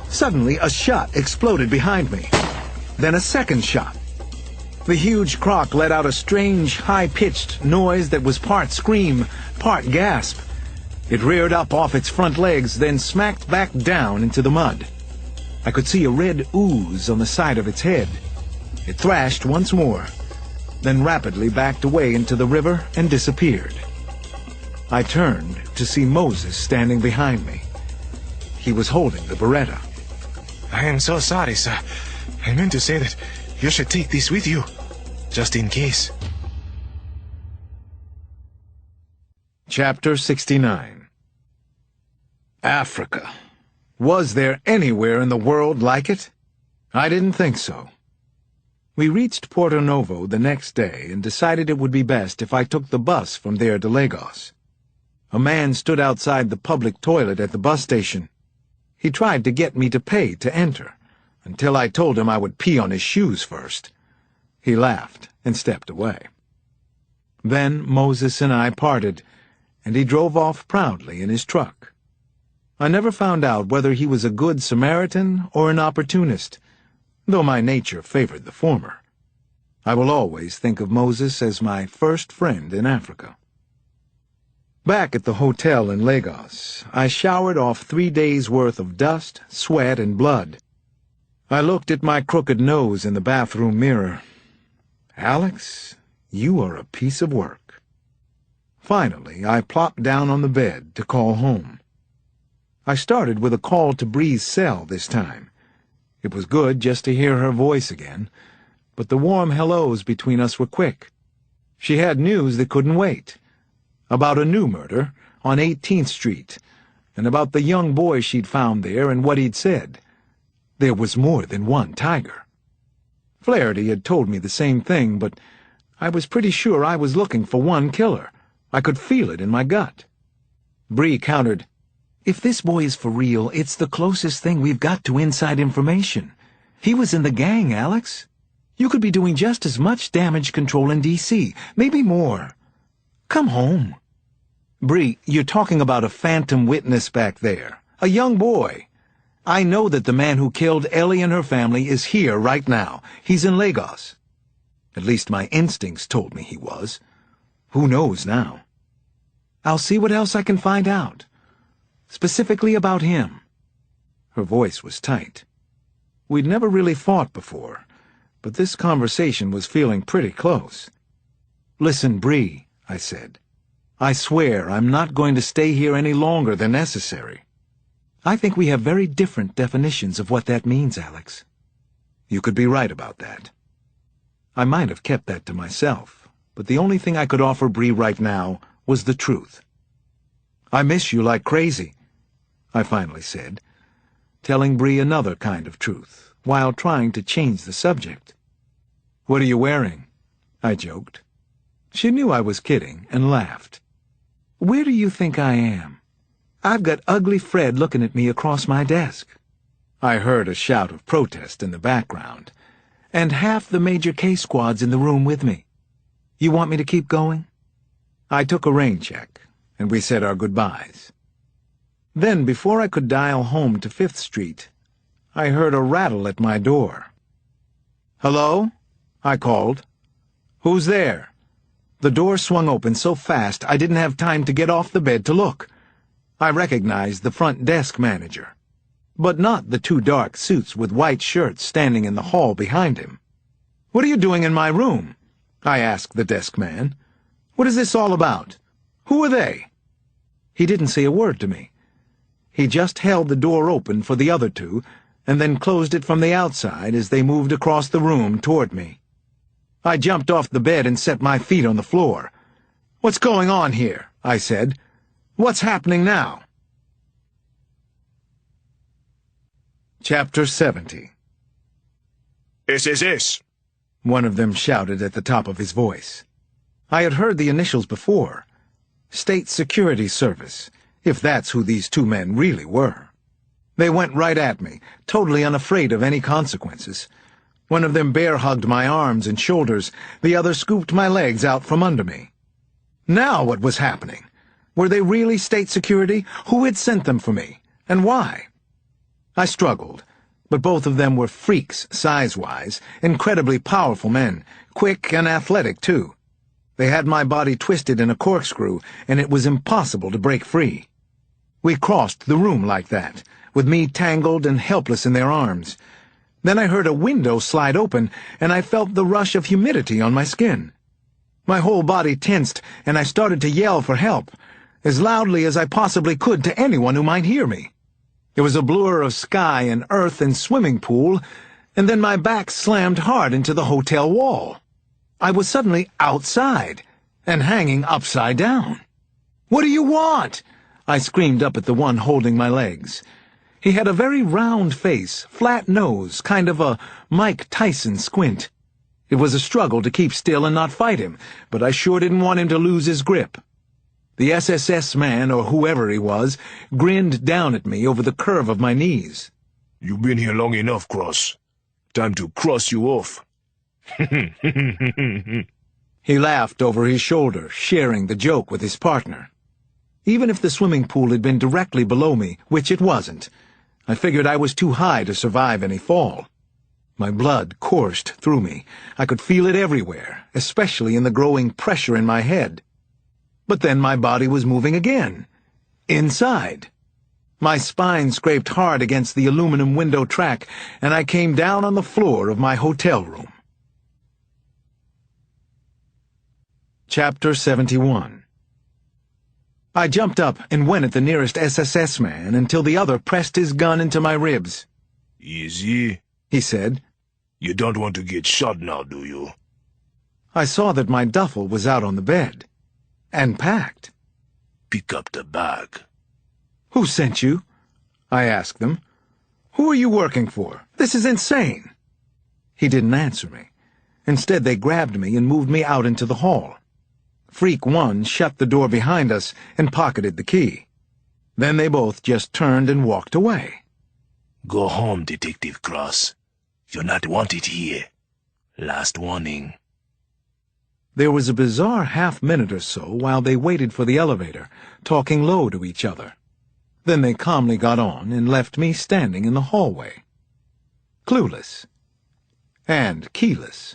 [SPEAKER 1] Suddenly, a shot exploded behind me. Then a second shot. The huge croc let out a strange, high-pitched noise that was part scream, part gasp. It reared up off its front legs, then smacked back down into the mud. I could see a red ooze on the side of its head. It thrashed once more, then rapidly backed away into the river and disappeared. I turned to see Moses standing behind me. He was holding the Beretta.
[SPEAKER 5] I am so sorry, sir. I meant to say that you should take this with you, just in case.
[SPEAKER 1] Chapter 69. Africa. Was there anywhere in the world like it? I didn't think so. We reached Porto Novo the next day and decided it would be best if I took the bus from there to Lagos. A man stood outside the public toilet at the bus station. He tried to get me to pay to enter, until I told him I would pee on his shoes first. He laughed and stepped away. Then Moses and I parted, and he drove off proudly in his truck. I never found out whether he was a good Samaritan or an opportunist, though my nature favored the former. I will always think of Moses as my first friend in Africa. Back at the hotel in Lagos, I showered off 3 days' worth of dust, sweat, and blood. I looked at my crooked nose in the bathroom mirror. Alex, you are a piece of work. Finally, I plopped down on the bed to call home. I started with a call to Bree's cell this time. It was good just to hear her voice again, but the warm hellos between us were quick. She had news that couldn't wait. About a new murder on 18th Street, and about the young boy she'd found there and what he'd said. There was more than one tiger. Flaherty had told me the same thing, but I was pretty sure I was looking for one killer. I could feel it in my gut. Bree countered, "If this boy is for real, it's the closest thing we've got to inside information. He was in the gang, Alex. You could be doing just as much damage control in D.C., maybe more. Come home." "Bree, you're talking about a phantom witness back there, a young boy. I know that the man who killed Ellie and her family is here right now. He's in Lagos. At least my instincts told me he was. Who knows now? I'll see what else I can find out. Specifically about him." Her voice was tight. We'd never really fought before, but this conversation was feeling pretty close. "Listen, Bree," I said. "I swear I'm not going to stay here any longer than necessary. I think we have very different definitions of what that means, Alex." You could be right about that. I might have kept that to myself, but the only thing I could offer Bree right now was the truth. "I miss you like crazy," I finally said, telling Bree another kind of truth, while trying to change the subject. "What are you wearing?" I joked. She knew I was kidding and laughed. "Where do you think I am? I've got Ugly Fred looking at me across my desk." I heard a shout of protest in the background, and half the major case squad's in the room with me. "You want me to keep going?" I took a rain check, and we said our goodbyes. Then, before I could dial home to 5th Street, I heard a rattle at my door. "Hello?" I called. "Who's there?" The door swung open so fast I didn't have time to get off the bed to look. I recognized the front desk manager, but not the two dark suits with white shirts standing in the hall behind him. "What are you doing in my room?" I asked the desk man. "What is this all about? Who are they?" He didn't say a word to me. He just held the door open for the other two, and then closed it from the outside as they moved across the room toward me. I jumped off the bed and set my feet on the floor. "What's going on here?" I said. "What's happening now?" Chapter 70.
[SPEAKER 5] SSS.
[SPEAKER 1] One of them shouted at the top of his voice. I had heard the initials before. State Security Service, if that's who these two men really were. They went right at me, totally unafraid of any consequences. One of them bear-hugged my arms and shoulders, the other scooped my legs out from under me. Now what was happening? Were they really state security? Who had sent them for me? And why? I struggled, but both of them were freaks, size-wise, incredibly powerful men, quick and athletic, too. They had my body twisted in a corkscrew, and it was impossible to break free. We crossed the room like that, with me tangled and helpless in their arms. Then I heard a window slide open, and I felt the rush of humidity on my skin. My whole body tensed, and I started to yell for help, as loudly as I possibly could to anyone who might hear me. There was a blur of sky and earth and swimming pool, and then my back slammed hard into the hotel wall. I was suddenly outside, and hanging upside down. "What do you want?" I screamed up at the one holding my legs. He had a very round face, flat nose, kind of a Mike Tyson squint. It was a struggle to keep still and not fight him, but I sure didn't want him to lose his grip. The SSS man, or whoever he was, grinned down at me over the curve of my knees.
[SPEAKER 5] "You've been here long enough, Cross. Time to cross you off."
[SPEAKER 1] He laughed over his shoulder, sharing the joke with his partner. Even if the swimming pool had been directly below me, which it wasn't, I figured I was too high to survive any fall. My blood coursed through me. I could feel it everywhere, especially in the growing pressure in my head. But then my body was moving again. Inside. My spine scraped hard against the aluminum window track, and I came down on the floor of my hotel room. Chapter 71. I jumped up and went at the nearest SSS man until the other pressed his gun into my ribs.
[SPEAKER 5] "Easy,"
[SPEAKER 1] he said.
[SPEAKER 5] "You don't want to get shot now, do you?"
[SPEAKER 1] I saw that my duffel was out on the bed. And packed.
[SPEAKER 5] "Pick up the bag."
[SPEAKER 1] "Who sent you?" I asked them. "Who are you working for? This is insane." He didn't answer me. Instead, they grabbed me and moved me out into the hall. Freak 1 shut the door behind us and pocketed the key. Then they both just turned and walked away.
[SPEAKER 4] Go home, Detective Cross. You're not wanted here. Last warning.
[SPEAKER 1] There was a bizarre half-minute or so while they waited for the elevator, talking low to each other. Then they calmly got on and left me standing in the hallway. Clueless. And keyless.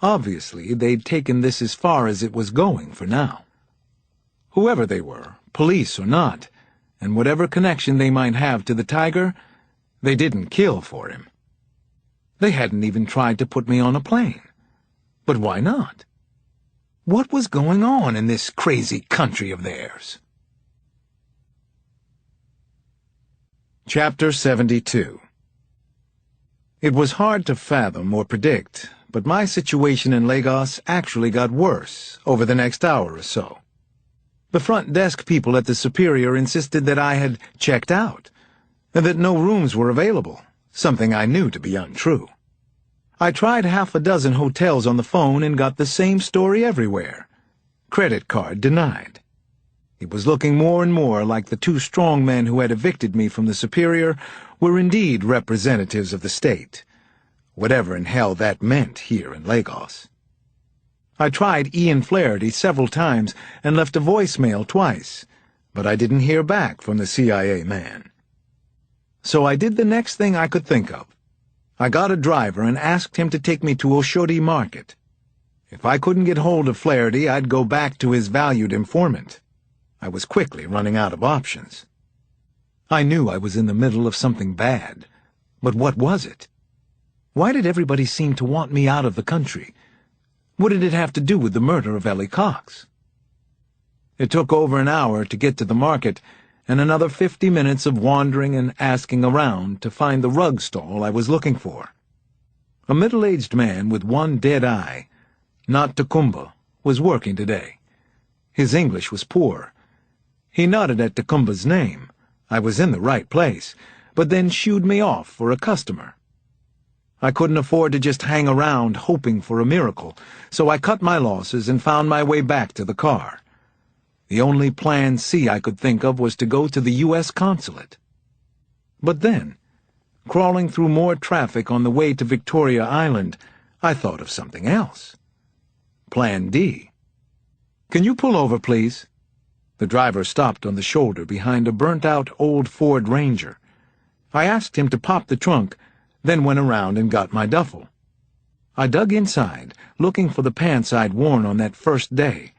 [SPEAKER 1] Obviously, they'd taken this as far as it was going for now. Whoever they were, police or not, and whatever connection they might have to the tiger, they didn't kill for him. They hadn't even tried to put me on a plane. But why not? What was going on in this crazy country of theirs? Chapter 72. It was hard to fathom or predict, but my situation in Lagos actually got worse over the next hour or so. The front desk people at the Superior insisted that I had checked out, and that no rooms were available, something I knew to be untrue. I tried half a dozen hotels on the phone and got the same story everywhere. Credit card denied. It was looking more and more like the two strong men who had evicted me from the Superior were indeed representatives of the state, whatever in hell that meant here in Lagos. I tried Ian Flaherty several times and left a voicemail twice, but I didn't hear back from the CIA man. So I did the next thing I could think of. I got a driver and asked him to take me to Oshodi Market. If I couldn't get hold of Flaherty, I'd go back to his valued informant. I was quickly running out of options. I knew I was in the middle of something bad, but what was it? Why did everybody seem to want me out of the country? What did it have to do with the murder of Ellie Cox? It took over an hour to get to the market, and another 50 minutes of wandering and asking around to find the rug stall I was looking for. A middle-aged man with one dead eye, not Takumba, was working today. His English was poor. He nodded at Takumba's name. I was in the right place, but then shooed me off for a customer. I couldn't afford to just hang around hoping for a miracle, so I cut my losses and found my way back to the car. The only plan C I could think of was to go to the U.S. consulate. But then, crawling through more traffic on the way to Victoria Island, I thought of something else. Plan D. "Can you pull over, please?" The driver stopped on the shoulder behind a burnt-out old Ford Ranger. I asked him to pop the trunk, then went around and got my duffel. I dug inside, looking for the pants I'd worn on that first day.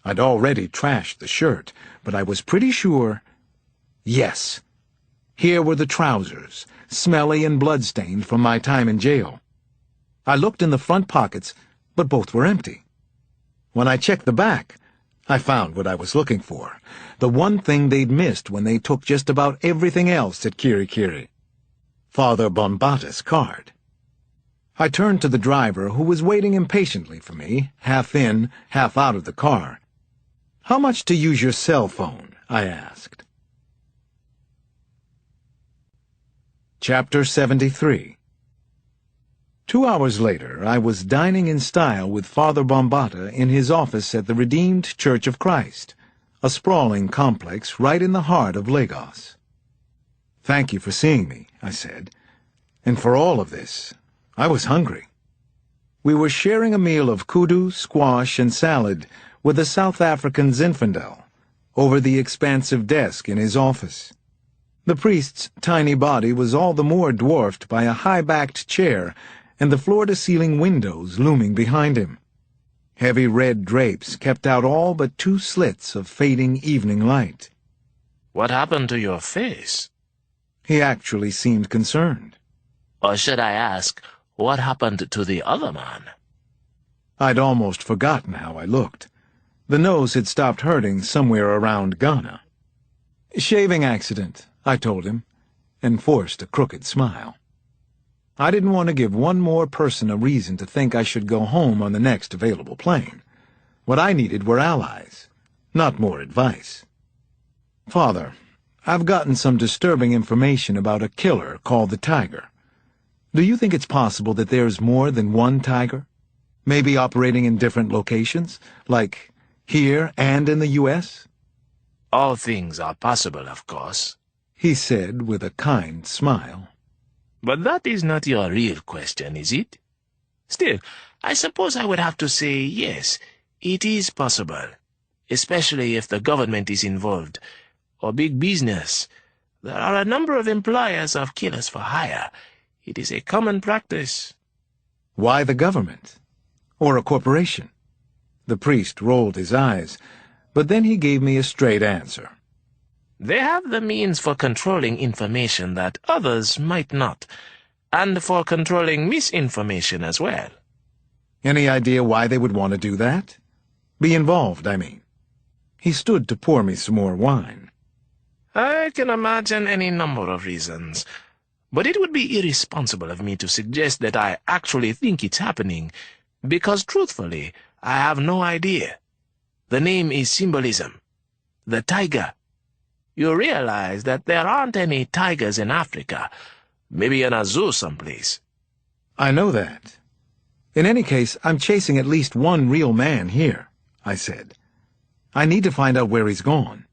[SPEAKER 1] I'd already trashed the shirt, but I was pretty sure... Yes. Here were the trousers, smelly and blood-stained from my time in jail. I looked in the front pockets, but both were empty. When I checked the back, I found what I was looking for, the one thing they'd missed when they took just about everything else at Kirikiri. Father Bambata's card. I turned to the driver, who was waiting impatiently for me, half in, half out of the car. "How much to use your cell phone?" I asked. Chapter 73. 2 hours later, I was dining in style with Father Bambata in his office at the Redeemed Church of Christ, a sprawling complex right in the heart of Lagos. "Thank you for seeing me," I said, "and for all of this. I was hungry." We were sharing a meal of kudu, squash, and salad with a South African Zinfandel over the expansive desk in his office. The priest's tiny body was all the more dwarfed by a high-backed chair and the floor-to-ceiling windows looming behind him. Heavy red drapes kept out all but 2 slits of fading evening light.
[SPEAKER 4] What happened to your face?
[SPEAKER 1] He actually seemed concerned.
[SPEAKER 4] Or should I ask, what happened to the other man?
[SPEAKER 1] I'd almost forgotten how I looked. The nose had stopped hurting somewhere around Ghana. "Shaving accident," I told him, and forced a crooked smile. I didn't want to give one more person a reason to think I should go home on the next available plane. What I needed were allies, not more advice. "Father, I've gotten some disturbing information about a killer called the Tiger. Do you think it's possible that there's more than one tiger? Maybe operating in different locations, like here and in the U.S.?
[SPEAKER 4] All things are possible, of course.
[SPEAKER 1] He said with a kind smile.
[SPEAKER 4] But that is not your real question, is it? Still, I suppose I would have to say yes, it is possible, especially if the government is involved, or big business. There are a number of employers of killers for hire. It is a common practice.
[SPEAKER 1] Why the government? Or a corporation? The priest rolled his eyes, but then he gave me a straight answer.
[SPEAKER 4] They have the means for controlling information that others might not, and for controlling misinformation as well.
[SPEAKER 1] Any idea why they would want to do that? Be involved, I mean. He stood to pour me some more wine.
[SPEAKER 4] I can imagine any number of reasons, but it would be irresponsible of me to suggest that I actually think it's happening, because truthfully, I have no idea. The name is symbolism. The tiger. You realize that there aren't any tigers in Africa, maybe in a zoo someplace.
[SPEAKER 1] I know that. In any case, I'm chasing at least one real man here, I said. I need to find out where he's gone.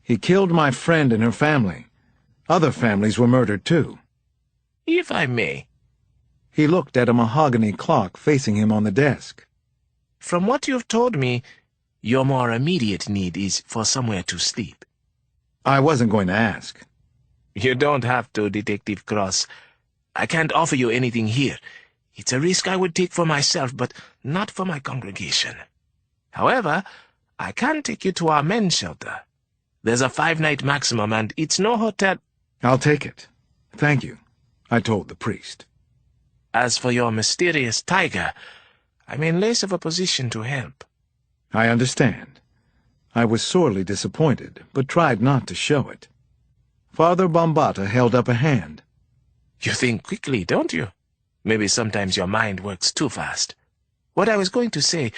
[SPEAKER 1] He killed my friend and her family. Other families were murdered too.
[SPEAKER 4] If I may.
[SPEAKER 1] He looked at a mahogany clock facing him on the desk.
[SPEAKER 4] From what you've told me, your more immediate need is for somewhere to sleep.
[SPEAKER 1] I wasn't going to ask.
[SPEAKER 4] You don't have to, Detective Cross. I can't offer you anything here. It's a risk I would take for myself, but not for my congregation. However, I can take you to our men's shelter. There's a 5-night maximum, and it's no hotel.
[SPEAKER 1] I'll take it. Thank you, I told the priest.
[SPEAKER 4] As for your mysterious tiger, I'm in less of a position to help.
[SPEAKER 1] I understand. I was sorely disappointed, but tried not to show it. Father Bambata held up a hand.
[SPEAKER 4] You think quickly, don't you? Maybe sometimes your mind works too fast. What I was going to say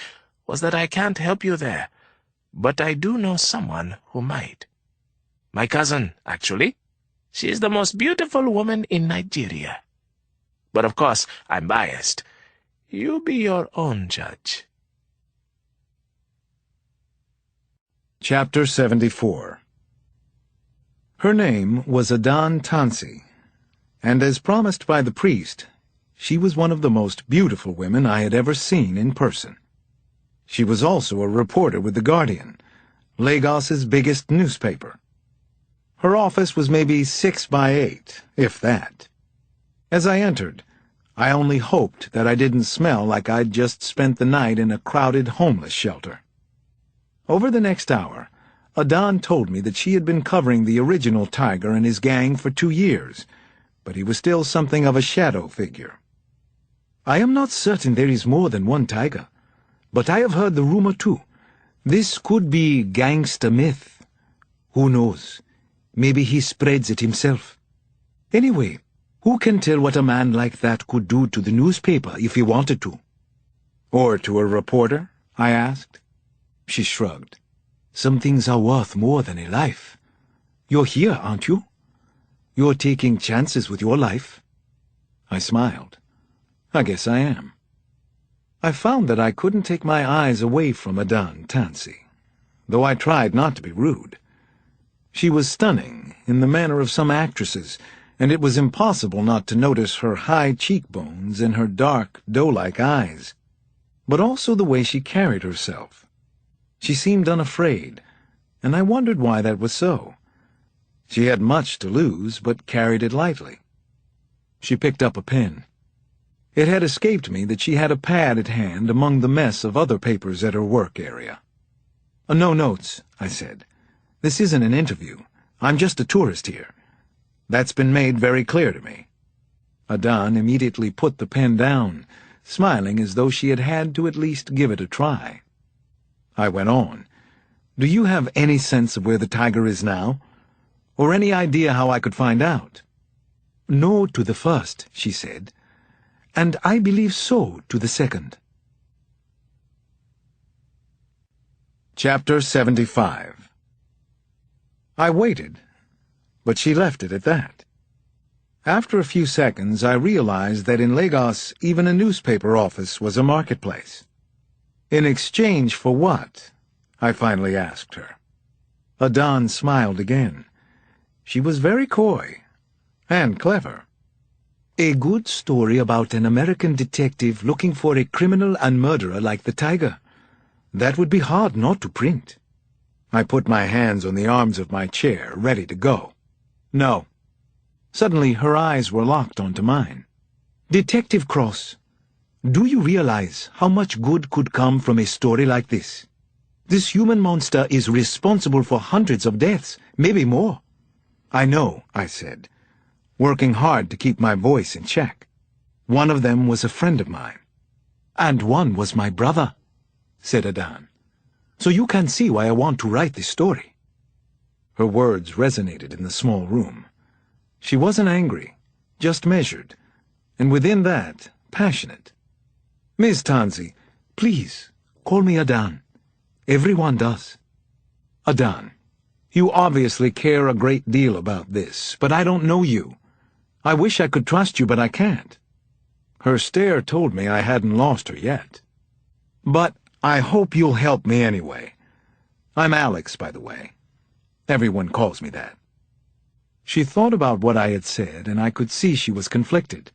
[SPEAKER 4] was that I can't help you there, but I do know someone who might. My cousin, actually. She is the most beautiful woman in Nigeria. But of course, I'm biased. You be your own judge.
[SPEAKER 1] Chapter 74. Her name was Adan Tansi, and as promised by the priest, she was one of the most beautiful women I had ever seen in person. She was also a reporter with The Guardian, Lagos's biggest newspaper. Her office was maybe 6 by 8, if that. As I entered, I only hoped that I didn't smell like I'd just spent the night in a crowded homeless shelter. Over the next hour, Adan told me that she had been covering the original tiger and his gang for 2 years, but he was still something of a shadow figure. I am not certain there is more than one tiger, but I have heard the rumor too. This could be gangster myth. Who knows? Maybe he spreads it himself. Anyway, who can tell what a man like that could do to the newspaper if he wanted to? Or to a reporter? I asked. She shrugged. Some things are worth more than a life. You're here, aren't you? You're taking chances with your life. I smiled. I guess I am. I found that I couldn't take my eyes away from Adan Tansi, though I tried not to be rude. She was stunning, in the manner of some actresses, and it was impossible not to notice her high cheekbones and her dark, doe-like eyes, but also the way she carried herself. She seemed unafraid, and I wondered why that was so. She had much to lose, but carried it lightly. She picked up a pen. It had escaped me that she had a pad at hand among the mess of other papers at her work area. No notes, I said. This isn't an interview. I'm just a tourist here. That's been made very clear to me. Adan immediately put the pen down, smiling as though she had had to at least give it a try. I went on. Do you have any sense of where the tiger is now? Or any idea how I could find out? No to the first, she said, and I believe so to the second. Chapter 75. I waited, but she left it at that. After a few seconds, I realized that in Lagos, even a newspaper office was a marketplace. In exchange for what? I finally asked her. Adan smiled again. She was very coy and clever. A good story about an American detective looking for a criminal and murderer like the tiger. That would be hard not to print. I put my hands on the arms of my chair, ready to go. No. Suddenly, her eyes were locked onto mine. Detective Cross, do you realize how much good could come from a story like this? This human monster is responsible for hundreds of deaths, maybe more. I know, I said, working hard to keep my voice in check. One of them was a friend of mine. And one was my brother, said Adan. So you can see why I want to write this story. Her words resonated in the small room. She wasn't angry, just measured, and within that, passionate. Miss Tansey, please, call me Adan. Everyone does. Adan, you obviously care a great deal about this, but I don't know you. I wish I could trust you, but I can't. Her stare told me I hadn't lost her yet. But I hope you'll help me anyway. I'm Alex, by the way. Everyone calls me that. She thought about what I had said, and I could see she was conflicted.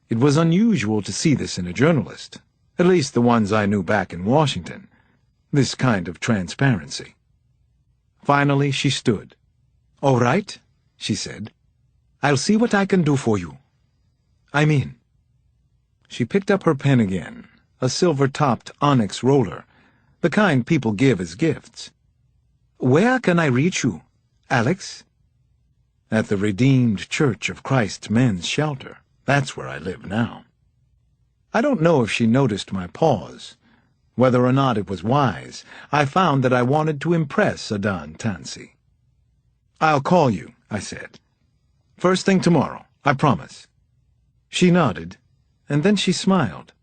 [SPEAKER 1] It was unusual to see this in a journalist, at least the ones I knew back in Washington, this kind of transparency. Finally, she stood. "All right," she said. "I'll see what I can do for you. I'm in." She picked up her pen again, a silver-topped onyx roller, the kind people give as gifts. "Where can I reach you, Alex?" "At the Redeemed Church of Christ Men's Shelter. That's where I live now." I don't know if she noticed my pause. Whether or not it was wise, I found that I wanted to impress Adan Tansey. "I'll call you," I said. "First thing tomorrow, I promise." She nodded, and then she smiled.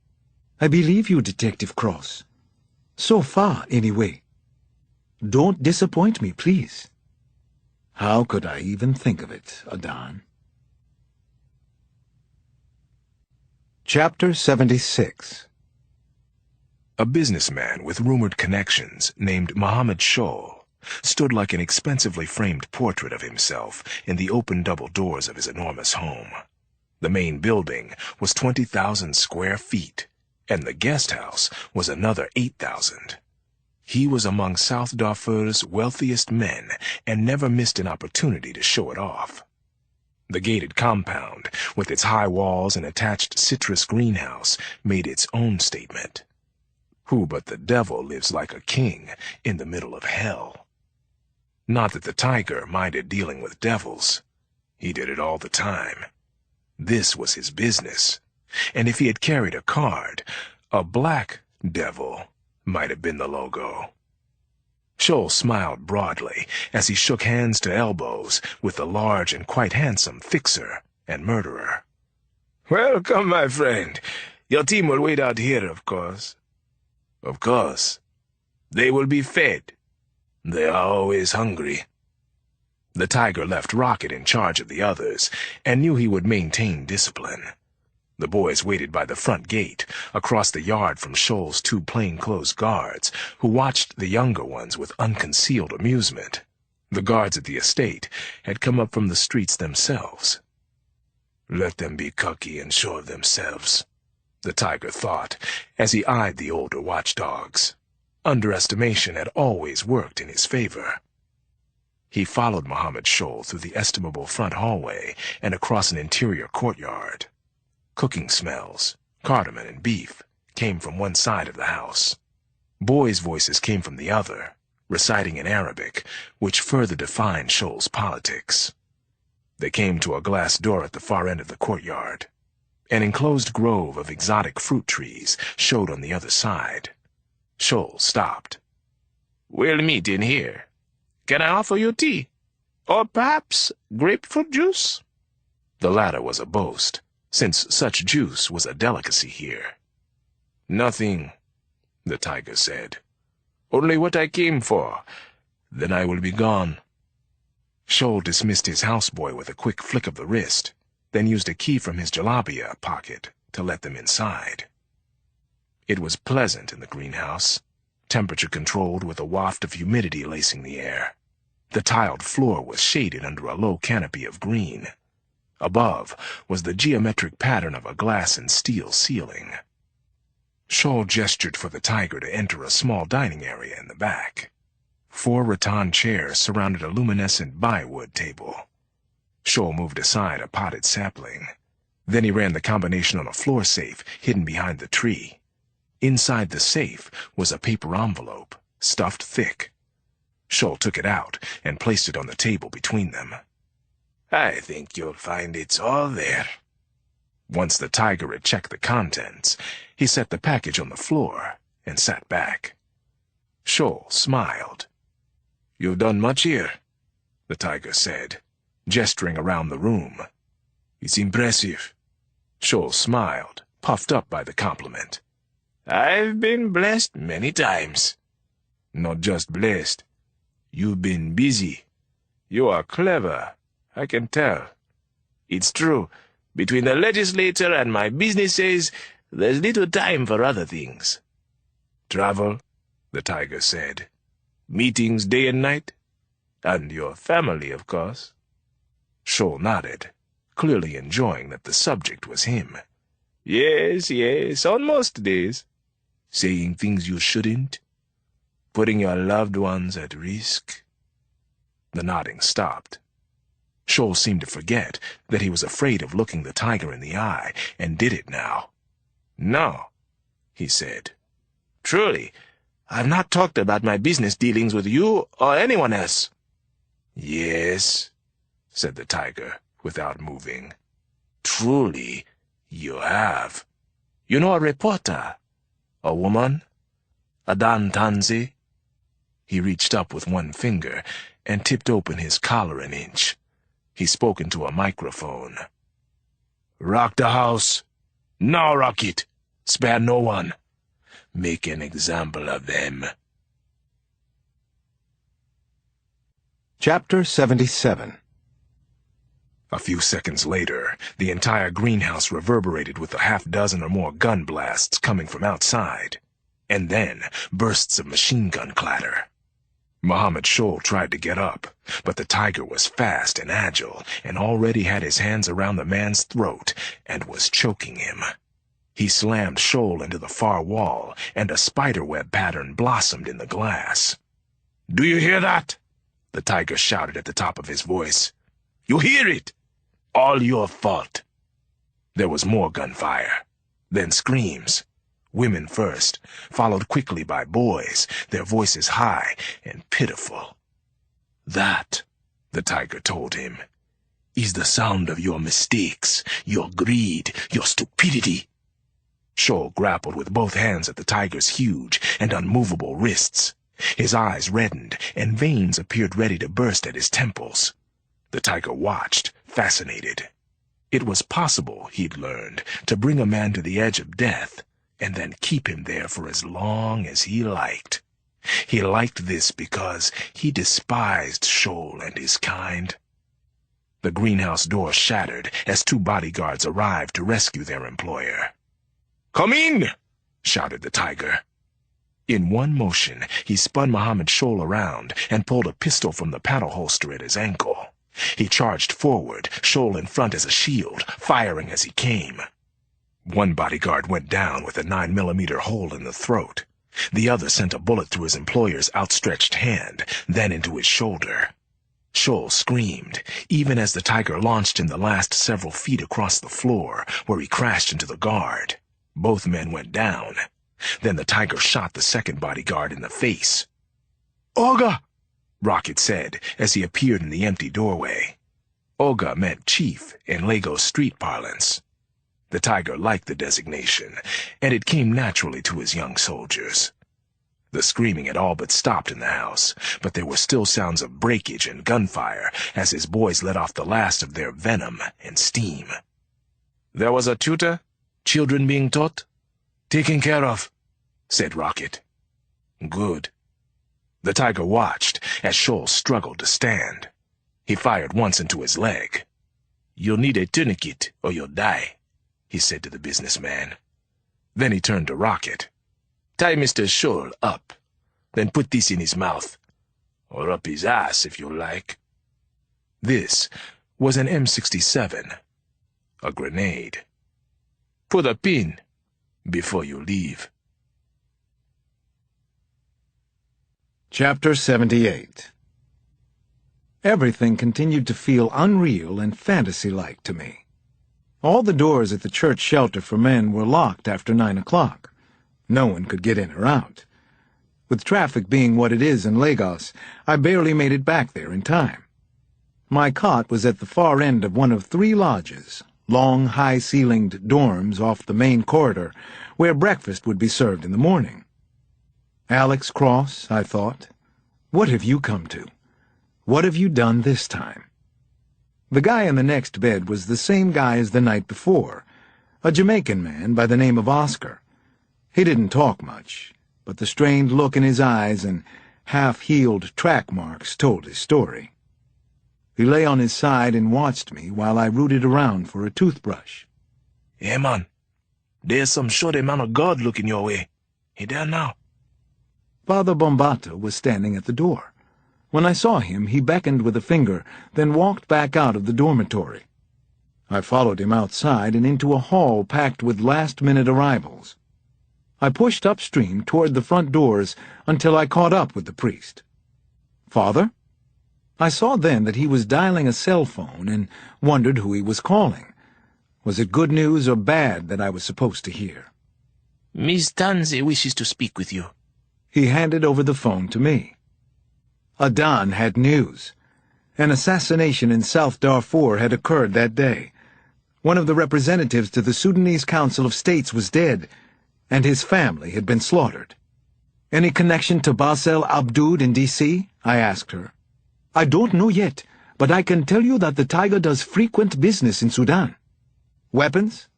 [SPEAKER 1] "I believe you, Detective Cross. So far, anyway. Don't disappoint me, please." How could I even think of it, Adan? Chapter 76.
[SPEAKER 2] A businessman with rumored connections named Mohammed Shoal stood like an expensively framed portrait of himself in the open double doors of his enormous home. The main building was 20,000 square feet, and the guest house was another 8,000. He was among South Darfur's wealthiest men and never missed an opportunity to show it off. The gated compound, with its high walls and attached citrus greenhouse, made its own statement. Who but the devil lives like a king in the middle of hell? Not that the tiger minded dealing with devils. He did it all the time. This was his business, and if he had carried a card, a black devil might have been the logo. Shoal smiled broadly as he shook hands to elbows with the large and quite handsome fixer and murderer.
[SPEAKER 5] "Welcome, my friend. Your team will wait out here, of course."
[SPEAKER 2] "Of course. They will be fed. They are always hungry." The tiger left Rocket in charge of the others and knew he would maintain discipline. The boys waited by the front gate, across the yard from Shoal's 2 plainclothes guards, who watched the younger ones with unconcealed amusement. The guards at the estate had come up from the streets themselves. "Let them be cocky and sure of themselves," the tiger thought, as he eyed the older watchdogs. Underestimation had always worked in his favor. He followed Mohammed Shoal through the estimable front hallway and across an interior courtyard. Cooking smells, cardamom and beef, came from one side of the house. Boys' voices came from the other, reciting in Arabic, which further defined Shoal's politics. They came to a glass door at the far end of the courtyard. An enclosed grove of exotic fruit trees showed on the other side. Shoal stopped.
[SPEAKER 4] "We'll meet in here. Can I offer you tea? Or perhaps grapefruit juice?"
[SPEAKER 2] The latter was a boast, since such juice was a delicacy here.
[SPEAKER 4] "Nothing," the tiger said. "Only what I came for. Then I will be gone."
[SPEAKER 2] Shoal dismissed his houseboy with a quick flick of the wrist. then used a key from his jalabia pocket to let them inside. It was pleasant in the greenhouse, temperature-controlled with a waft of humidity lacing the air. The tiled floor was shaded under a low canopy of green. Above was the geometric pattern of a glass and steel ceiling. Shoal gestured for the tiger to enter a small dining area in the back. 4 rattan chairs surrounded a luminescent byewood table. Shoal moved aside a potted sapling. Then he ran the combination on a floor safe hidden behind the tree. Inside the safe was a paper envelope, stuffed thick. Shoal took it out and placed it on the table between them.
[SPEAKER 4] I think you'll find it's all there.
[SPEAKER 2] Once the tiger had checked the contents, he set the package on the floor and sat back. Shoal smiled.
[SPEAKER 4] You've done much here,
[SPEAKER 2] the tiger said, gesturing around the room.
[SPEAKER 4] It's impressive.
[SPEAKER 2] Shoal smiled, puffed up by the compliment.
[SPEAKER 4] I've been blessed many times.
[SPEAKER 2] Not just blessed.
[SPEAKER 4] You've been busy. You are clever, I can tell. It's true. Between the legislature and my businesses, there's little time for other things.
[SPEAKER 2] Travel, the tiger said.
[SPEAKER 4] Meetings day and night. And your family, of course.
[SPEAKER 2] Shoal nodded, clearly enjoying that the subject was him.
[SPEAKER 4] Yes, on most days.
[SPEAKER 2] Saying things you shouldn't?
[SPEAKER 4] Putting your loved ones at risk.
[SPEAKER 2] The nodding stopped. Shoal seemed to forget that he was afraid of looking the tiger in the eye, and did it now.
[SPEAKER 4] No,
[SPEAKER 2] he said.
[SPEAKER 4] Truly, I've not talked about my business dealings with you or anyone else.
[SPEAKER 2] Yes, said the tiger, without moving.
[SPEAKER 4] Truly, you have. You know a reporter? A woman? A Dan Tanzi?
[SPEAKER 2] He reached up with one finger and tipped open his collar an inch. He spoke into a microphone.
[SPEAKER 4] Rock the house. Now rock it. Spare no one. Make an example of them.
[SPEAKER 1] Chapter 77.
[SPEAKER 2] A few seconds later, the entire greenhouse reverberated with a half-dozen or more gun blasts coming from outside, and then bursts of machine gun clatter. Mohammed Shoal tried to get up, but the tiger was fast and agile and already had his hands around the man's throat and was choking him. He slammed Shoal into the far wall, and a spiderweb pattern blossomed in the glass.
[SPEAKER 4] "Do you hear that?"
[SPEAKER 2] the tiger shouted at the top of his voice.
[SPEAKER 4] "You hear it? All your fault."
[SPEAKER 2] There was more gunfire, then screams. Women first, followed quickly by boys, their voices high and pitiful.
[SPEAKER 4] "That," the tiger told him, "is the sound of your mistakes, your greed, your stupidity."
[SPEAKER 2] Shoal grappled with both hands at the tiger's huge and unmovable wrists. His eyes reddened, and veins appeared ready to burst at his temples. The tiger watched, fascinated. It was possible, he'd learned, to bring a man to the edge of death, and then keep him there for as long as he liked. He liked this because he despised Shoal and his kind. The greenhouse door shattered as 2 bodyguards arrived to rescue their employer.
[SPEAKER 4] "Come in!"
[SPEAKER 2] shouted the tiger. In one motion, he spun Mohammed Shoal around and pulled a pistol from the paddle holster at his ankle. He charged forward, Shoal in front as a shield, firing as he came. One bodyguard went down with a 9mm hole in the throat. The other sent a bullet through his employer's outstretched hand, then into his shoulder. Shoal screamed, even as the tiger launched him the last several feet across the floor, where he crashed into the guard. Both men went down. Then the tiger shot the second bodyguard in the face.
[SPEAKER 4] "Oga!"
[SPEAKER 2] Rocket said as he appeared in the empty doorway. Oga meant chief in Lagos street parlance. The tiger liked the designation, and it came naturally to his young soldiers. The screaming had all but stopped in the house, but there were still sounds of breakage and gunfire as his boys let off the last of their venom and steam.
[SPEAKER 4] "There was a tutor? Children being taught?"
[SPEAKER 2] "Taken care of," said Rocket.
[SPEAKER 4] "Good."
[SPEAKER 2] The tiger watched as Shoal struggled to stand. He fired once into his leg. "You'll need a tourniquet or you'll die," he said to the businessman. Then he turned to Rocket. "Tie Mr. Scholl up, then put this in his mouth, or up his ass if you like." This was an M67, a grenade. "Put a pin before you leave."
[SPEAKER 1] Chapter 78. Everything continued to feel unreal and fantasy-like to me. All the doors at the church shelter for men were locked after 9 o'clock. No one could get in or out. With traffic being what it is in Lagos, I barely made it back there in time. My cot was at the far end of one of 3 lodges, long, high-ceilinged dorms off the main corridor, where breakfast would be served in the morning. Alex Cross, I thought, what have you come to? What have you done this time? The guy in the next bed was the same guy as the night before, a Jamaican man by the name of Oscar. He didn't talk much, but the strained look in his eyes and half-healed track marks told his story. He lay on his side and watched me while I rooted around for a toothbrush.
[SPEAKER 4] "Hey, man, there's some shorty man of God looking your way. He there now."
[SPEAKER 1] Father Bombata was standing at the door. When I saw him, he beckoned with a finger, then walked back out of the dormitory. I followed him outside and into a hall packed with last-minute arrivals. I pushed upstream toward the front doors until I caught up with the priest. "Father?" I saw then that he was dialing a cell phone and wondered who he was calling. Was it good news or bad that I was supposed to hear?
[SPEAKER 4] "Miss Tanzi wishes to speak with you."
[SPEAKER 1] He handed over the phone to me. Adan had news. An assassination in South Darfur had occurred that day. One of the representatives to the Sudanese Council of States was dead, and his family had been slaughtered. "Any connection to Basel Abdoud in D.C.?" I asked her. "I don't know yet, but I can tell you that the Tiger does frequent business in Sudan." "Weapons?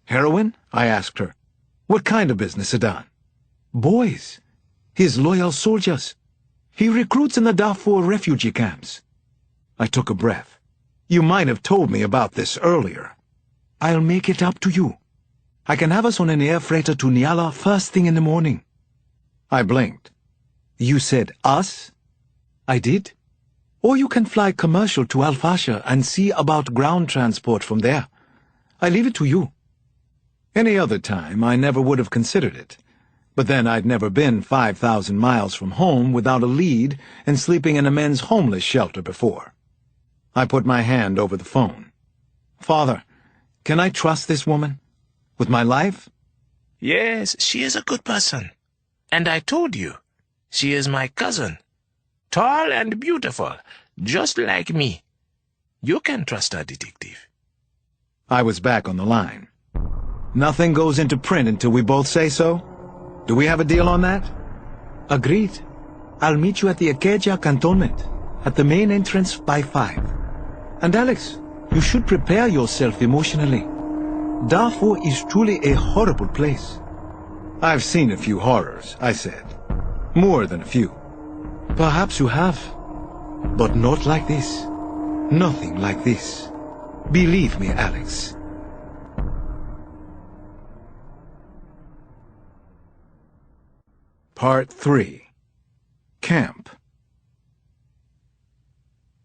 [SPEAKER 1] Heroin?" I asked her. "What kind of business, Adan?" "Boys. His loyal soldiers. He recruits in the Darfur refugee camps." I took a breath. "You might have told me about this earlier." "I'll make it up to you. I can have us on an air freighter to Niala first thing in the morning." I blinked. "You said us?" "I did. Or you can fly commercial to Al Fasher and see about ground transport from there. I leave it to you." Any other time I never would have considered it. But then I'd never been 5,000 miles from home without a lead and sleeping in a men's homeless shelter before. I put my hand over the phone. "Father, can I trust this woman? With my life?"
[SPEAKER 4] "Yes, she is a good person. And I told you, she is my cousin. Tall and beautiful, just like me. You can trust her, detective."
[SPEAKER 1] I was back on the line. "Nothing goes into print until we both say so? Do we have a deal on that?" "Agreed. I'll meet you at the Akeja cantonment, at the main entrance by 5. And Alex, you should prepare yourself emotionally. Darfur is truly a horrible place." "I've seen a few horrors," I said. "More than a few."
[SPEAKER 3] Perhaps you have, but not like this.
[SPEAKER 1] Nothing like this. Believe me, Alex. Part 3. Camp.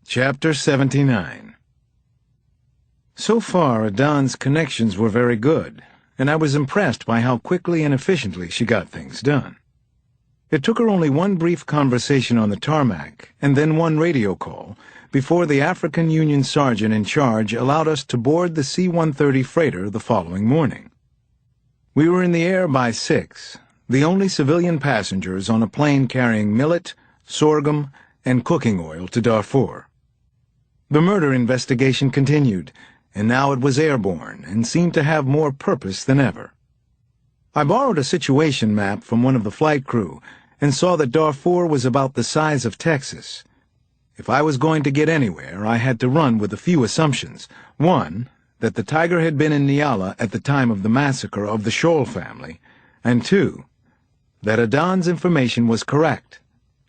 [SPEAKER 1] Chapter 79. So far, Adan's connections were very good, and I was impressed by how quickly and efficiently she got things done. It took her only one brief conversation on the tarmac, and then one radio call, before the African Union sergeant in charge allowed us to board the C-130 freighter the following morning. We were in the air by 6, the only civilian passengers on a plane carrying millet, sorghum, and cooking oil to Darfur. The murder investigation continued, and now it was airborne and seemed to have more purpose than ever. I borrowed a situation map from one of the flight crew and saw that Darfur was about the size of Texas. If I was going to get anywhere, I had to run with a few assumptions. One, that the Tiger had been in Niala at the time of the massacre of the Scholl family, and two, that Adan's information was correct,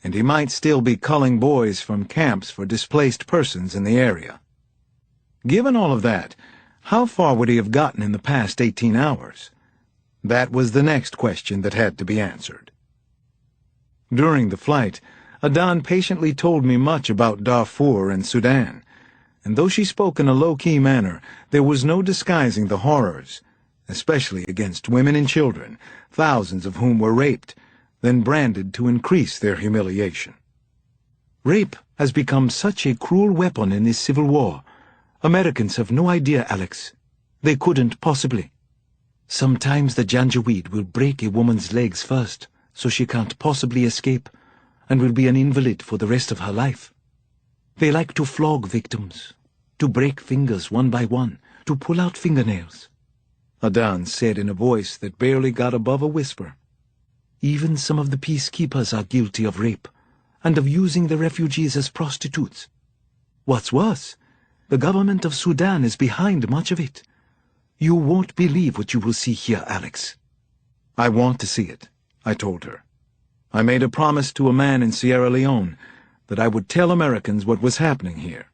[SPEAKER 1] and he might still be culling boys from camps for displaced persons in the area. Given all of that, how far would he have gotten in the past 18 hours? That was the next question that had to be answered. During the flight, Adan patiently told me much about Darfur and Sudan, and though she spoke in a low-key manner, there was no disguising the horrors, especially against women and children, thousands of whom were raped, then branded to increase their humiliation. Rape has become such a cruel weapon in this civil war. Americans have no idea, Alex. They couldn't possibly. Sometimes the Janjaweed will break a woman's legs first, so she can't possibly escape, and will be an invalid for the rest of her life. They like to flog victims, to break fingers one by one, to pull out fingernails. Adan said in a voice that barely got above a whisper. Even some of the peacekeepers are guilty of rape, and of using the refugees as prostitutes. What's worse, the government of Sudan is behind much of it. You won't believe what you will see here, Alex. I want to see it, I told her. I made a promise to a man in Sierra Leone that I would tell Americans what was happening here.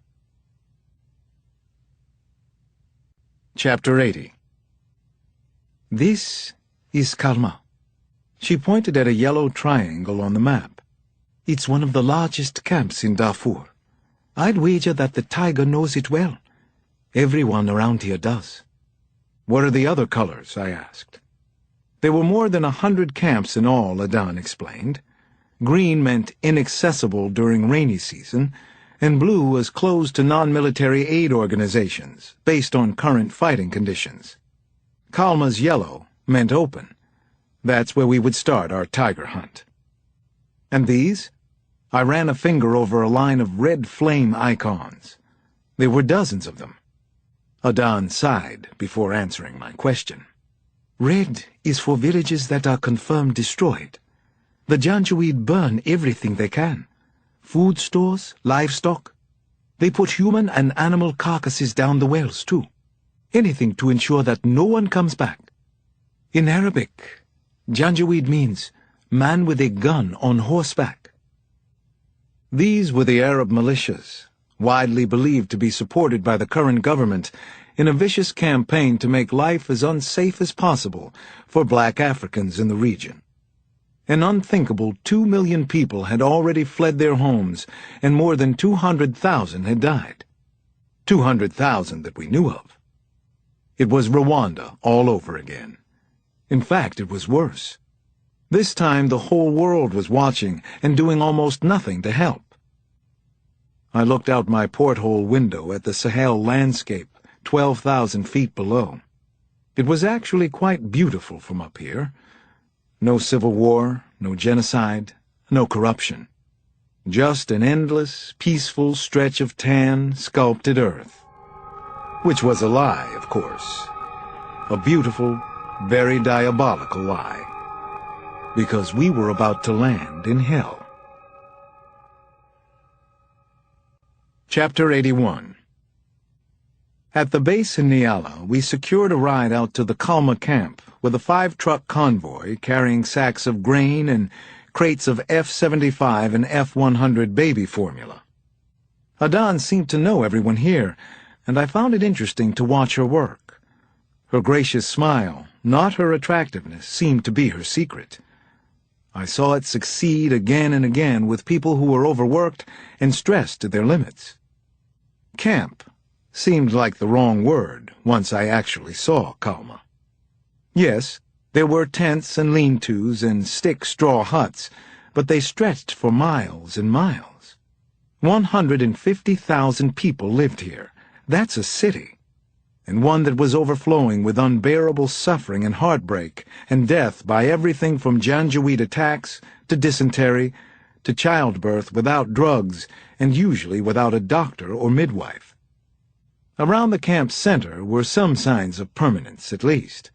[SPEAKER 1] Chapter 80. This is Kalma. She pointed at a yellow triangle on the map. It's one of the largest camps in Darfur. I'd wager that the tiger knows it well. Everyone around here does. What are the other colors? I asked. There were more than 100 camps in all, Adan explained. Green meant inaccessible during rainy season, and blue was closed to non-military aid organizations, based on current fighting conditions. Kalma's yellow meant open. That's where we would start our tiger hunt. And these? I ran a finger over a line of red flame icons. There were dozens of them. Adan sighed before answering my question. Red is for villages that are confirmed destroyed. The Janjaweed burn everything they can. Food stores, livestock. They put human and animal carcasses down the wells, too. Anything to ensure that no one comes back. In Arabic, Janjaweed means man with a gun on horseback. These were the Arab militias, widely believed to be supported by the current government in a vicious campaign to make life as unsafe as possible for black Africans in the region. An unthinkable 2 million people had already fled their homes, and more than 200,000 had died. 200,000 that we knew of. It was Rwanda all over again. In fact, it was worse. This time the whole world was watching and doing almost nothing to help. I looked out my porthole window at the Sahel landscape 12,000 feet below. It was actually quite beautiful from up here. No civil war, no genocide, no corruption. Just an endless, peaceful stretch of tan, sculpted earth. Which was a lie, of course. A beautiful, very diabolical lie. Because we were about to land in hell. Chapter 81. At the base in Niala, we secured a ride out to the Kalma camp with a 5-truck convoy carrying sacks of grain and crates of F-75 and F-100 baby formula. Adan seemed to know everyone here, and I found it interesting to watch her work. Her gracious smile, not her attractiveness, seemed to be her secret. I saw it succeed again and again with people who were overworked and stressed to their limits. Camp seemed like the wrong word once I actually saw Kalma. Yes, there were tents and lean-tos and stick straw huts, but they stretched for miles and miles. 150,000 people lived here. That's a city. And one that was overflowing with unbearable suffering and heartbreak and death by everything from Janjaweed attacks to dysentery to childbirth without drugs and usually without a doctor or midwife. Around the camp's center were some signs of permanence, at least.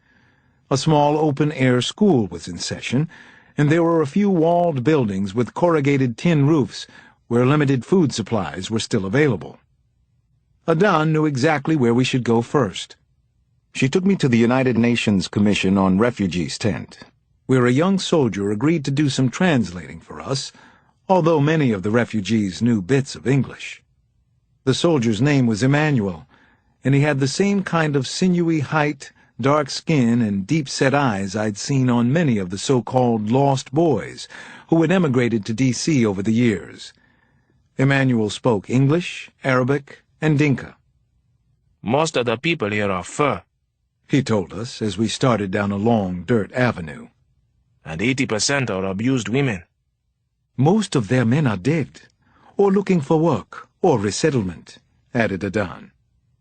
[SPEAKER 1] A small open-air school was in session, and there were a few walled buildings with corrugated tin roofs where limited food supplies were still available. Adan knew exactly where we should go first. She took me to the United Nations Commission on Refugees tent, where a young soldier agreed to do some translating for us, although many of the refugees knew bits of English. The soldier's name was Emmanuel, and he had the same kind of sinewy height, dark skin, and deep-set eyes I'd seen on many of the so-called lost boys who had emigrated to D.C. over the years. Emmanuel spoke English, Arabic, and Dinka.
[SPEAKER 4] Most of the people here are fur,
[SPEAKER 1] he told us as we started down a long dirt avenue.
[SPEAKER 4] and 80% are abused women.
[SPEAKER 1] Most of their men are dead, or looking for work, or resettlement, added Adan.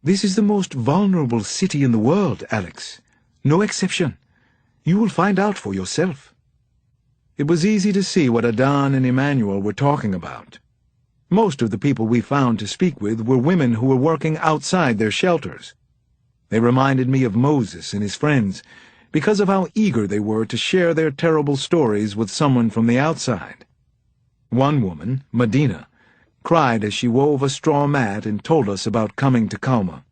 [SPEAKER 1] This is the most vulnerable city in the world, Alex. No exception. You will find out for yourself. It was easy to see what Adan and Emmanuel were talking about. Most of the people we found to speak with were women who were working outside their shelters. They reminded me of Moses and his friends because of how eager they were to share their terrible stories with someone from the outside. One woman, Medina, cried as she wove a straw mat and told us about coming to Kalma.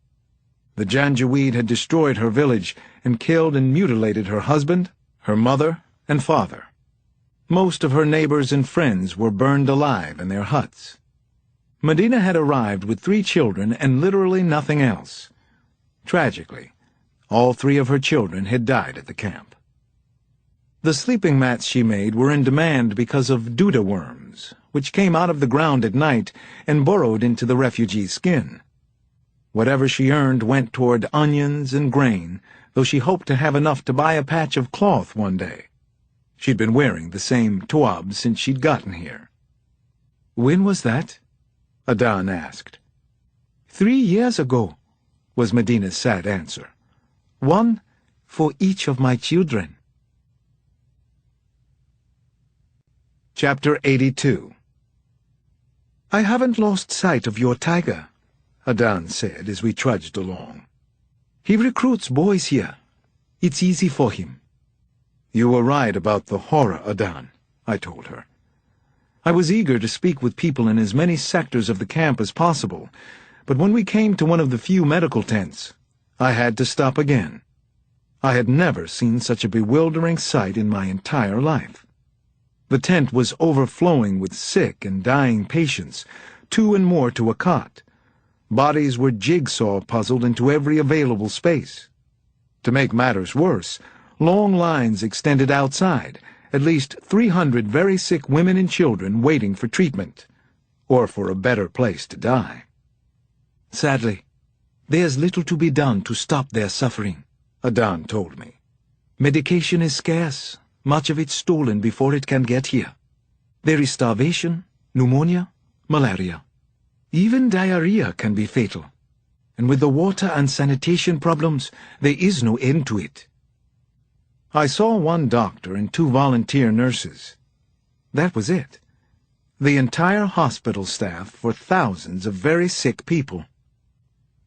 [SPEAKER 1] The Janjaweed had destroyed her village and killed and mutilated her husband, her mother, and father. Most of her neighbors and friends were burned alive in their huts. Medina had arrived with 3 children and literally nothing else. Tragically, all 3 of her children had died at the camp. The sleeping mats she made were in demand because of duda worms, which came out of the ground at night and burrowed into the refugee's skin. Whatever she earned went toward onions and grain, though she hoped to have enough to buy a patch of cloth one day. She'd been wearing the same tuab since she'd gotten here. "When was that?" Adan asked. 3 years ago, was Medina's sad answer. 1 for each of my children. Chapter 82. "I haven't lost sight of your tiger," Adan said as we trudged along. "He recruits boys here. It's easy for him." "You were right about the horror, Adan," I told her. I was eager to speak with people in as many sectors of the camp as possible, but when we came to one of the few medical tents, I had to stop again. I had never seen such a bewildering sight in my entire life. The tent was overflowing with sick and dying patients, 2 and more to a cot. Bodies were jigsaw-puzzled into every available space. To make matters worse, long lines extended outside, at least 300 very sick women and children waiting for treatment, or for a better place to die. "Sadly, there's little to be done to stop their suffering," Adan told me. "Medication is scarce, much of it stolen before it can get here. There is starvation, pneumonia, malaria. Even diarrhea can be fatal. And with the water and sanitation problems, there is no end to it." I saw 1 doctor and 2 volunteer nurses. That was it. The entire hospital staff for thousands of very sick people.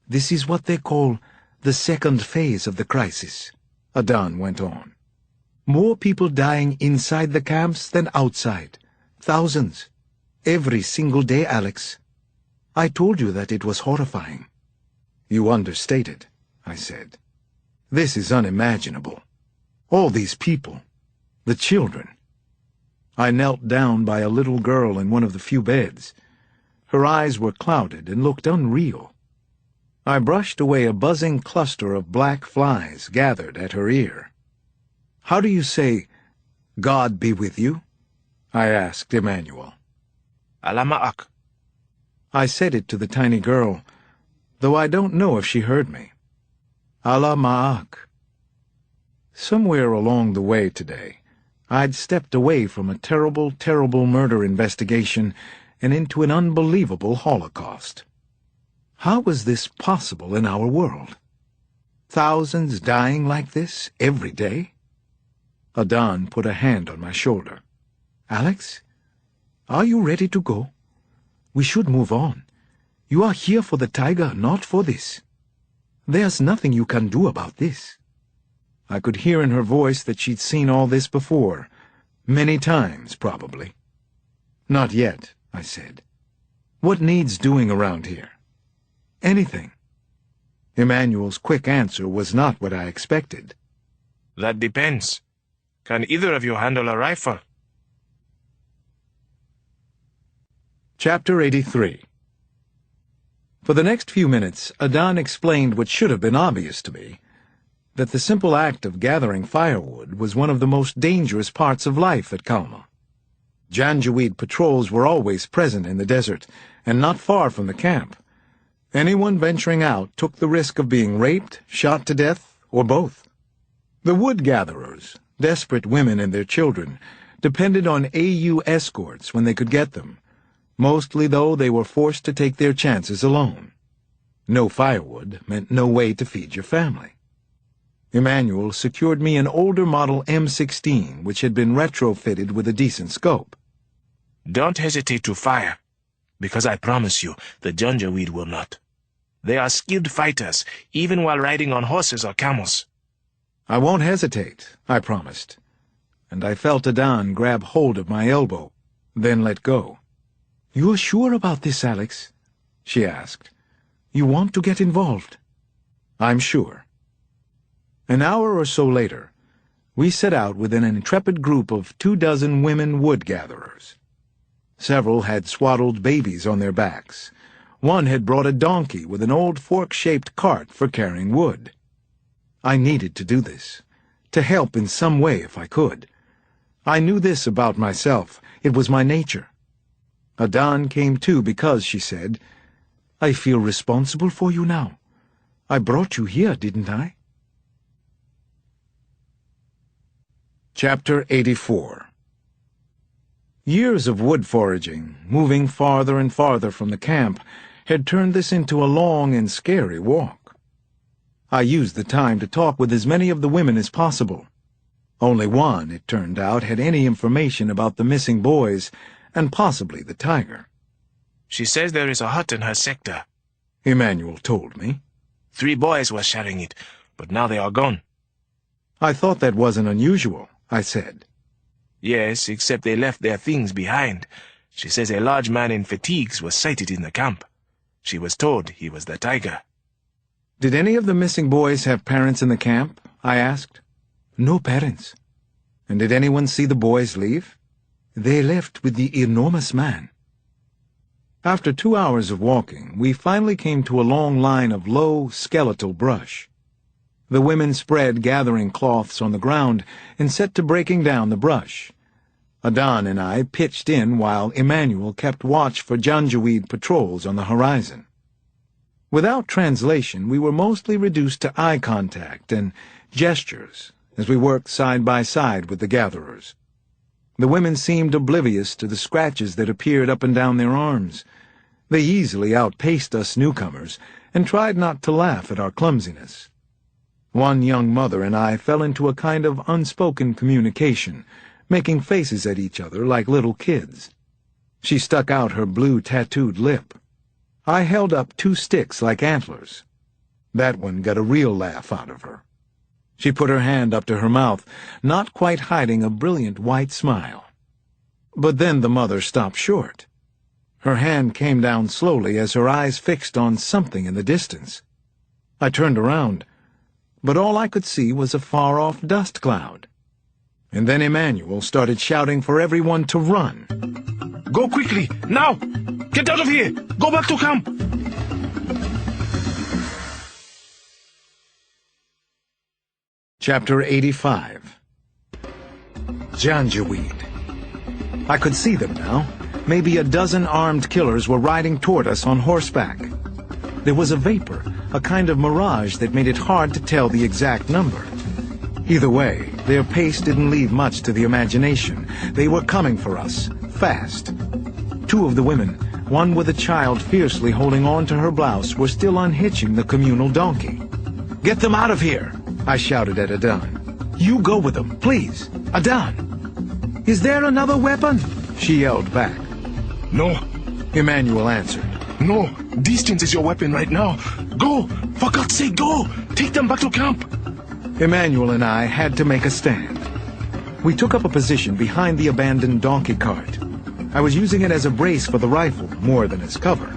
[SPEAKER 1] "This is what they call the second phase of the crisis," Adan went on. "More people dying inside the camps than outside. Thousands. Every single day, Alex. I told you that it was horrifying." "You understated," I said. "This is unimaginable. All these people. The children." I knelt down by a little girl in one of the few beds. Her eyes were clouded and looked unreal. I brushed away a buzzing cluster of black flies gathered at her ear. "How do you say, 'God be with you'?" I asked Emmanuel.
[SPEAKER 4] Allah ma'ak.
[SPEAKER 1] I said it to the tiny girl, though I don't know if she heard me. Allah ma'ak. Somewhere along the way today, I'd stepped away from a terrible, terrible murder investigation and into an unbelievable Holocaust. How was this possible in our world? Thousands dying like this every day? Adan put a hand on my shoulder. "Alex, are you ready to go? We should move on. You are here for the tiger, not for this. There's nothing you can do about this." I could hear in her voice that she'd seen all this before, many times, probably. "Not yet," I said. "What needs doing around here?" "Anything." Emmanuel's quick answer was not what I expected.
[SPEAKER 4] That depends. Can either of you handle a rifle?
[SPEAKER 1] Chapter 83. For the next few minutes, Adan explained what should have been obvious to me, that the simple act of gathering firewood was one of the most dangerous parts of life at Kalma. Janjaweed patrols were always present in the desert, and not far from the camp. Anyone venturing out took the risk of being raped, shot to death, or both. The wood gatherers, desperate women and their children, depended on AU escorts when they could get them. Mostly, though, they were forced to take their chances alone. No firewood meant no way to feed your family. Emmanuel secured me an older model M16, which had been retrofitted with a decent scope.
[SPEAKER 4] Don't hesitate to fire, because I promise you, the Janjaweed will not. They are skilled fighters, even while riding on horses or camels.
[SPEAKER 1] I won't hesitate, I promised, and I felt Adan grab hold of my elbow, then let go. "You're sure about this, Alex?" she asked. "You want to get involved?" "I'm sure." An hour or so later, we set out with an intrepid group of 24 women wood-gatherers. Several had swaddled babies on their backs. One had brought a donkey with an old fork-shaped cart for carrying wood. I needed to do this, to help in some way if I could. I knew this about myself. It was my nature. Adan came too because, she said, "I feel responsible for you now. I brought you here, didn't I?" Chapter 84. Years of wood foraging, moving farther and farther from the camp, had turned this into a long and scary walk. I used the time to talk with as many of the women as possible. Only one, it turned out, had any information about the missing boys, and possibly the tiger.
[SPEAKER 4] She says there is a hut in her sector,
[SPEAKER 1] Emmanuel told me.
[SPEAKER 4] 3 boys were sharing it, but now they are gone.
[SPEAKER 1] I thought that wasn't unusual, I said.
[SPEAKER 4] Yes, except they left their things behind. She says a large man in fatigues was sighted in the camp. She was told he was the tiger.
[SPEAKER 1] Did any of the missing boys have parents in the camp? I asked. No parents. And did anyone see the boys leave? They left with the enormous man. After 2 hours of walking, we finally came to a long line of low, skeletal brush. The women spread gathering cloths on the ground and set to breaking down the brush. Adan and I pitched in while Emmanuel kept watch for Janjaweed patrols on the horizon. Without translation, we were mostly reduced to eye contact and gestures as we worked side by side with the gatherers. The women seemed oblivious to the scratches that appeared up and down their arms. They easily outpaced us newcomers and tried not to laugh at our clumsiness. One young mother and I fell into a kind of unspoken communication, making faces at each other like little kids. She stuck out her blue tattooed lip. I held up 2 sticks like antlers. That one got a real laugh out of her. She put her hand up to her mouth, not quite hiding a brilliant white smile. But then the mother stopped short. Her hand came down slowly as her eyes fixed on something in the distance. I turned around, but all I could see was a far-off dust cloud. And then Emmanuel started shouting for everyone to run.
[SPEAKER 5] Go quickly, now! Get out of here! Go back to camp!
[SPEAKER 1] Chapter 85. Janjaweed. I could see them now. Maybe a dozen armed killers were riding toward us on horseback. There was a vapor, a kind of mirage that made it hard to tell the exact number. Either way, their pace didn't leave much to the imagination. They were coming for us, fast. 2 of the women, one with a child fiercely holding on to her blouse, were still unhitching the communal donkey. "Get them out of here!" I shouted at Adan. "You go with them, please. Adan!" "Is there another weapon?" she yelled back.
[SPEAKER 5] No,
[SPEAKER 1] Emmanuel answered.
[SPEAKER 5] no, distance is your weapon right now. Go! For God's sake, go! Take them back to camp!
[SPEAKER 1] Emmanuel and I had to make a stand. We took up a position behind the abandoned donkey cart. I was using it as a brace for the rifle, more than as cover.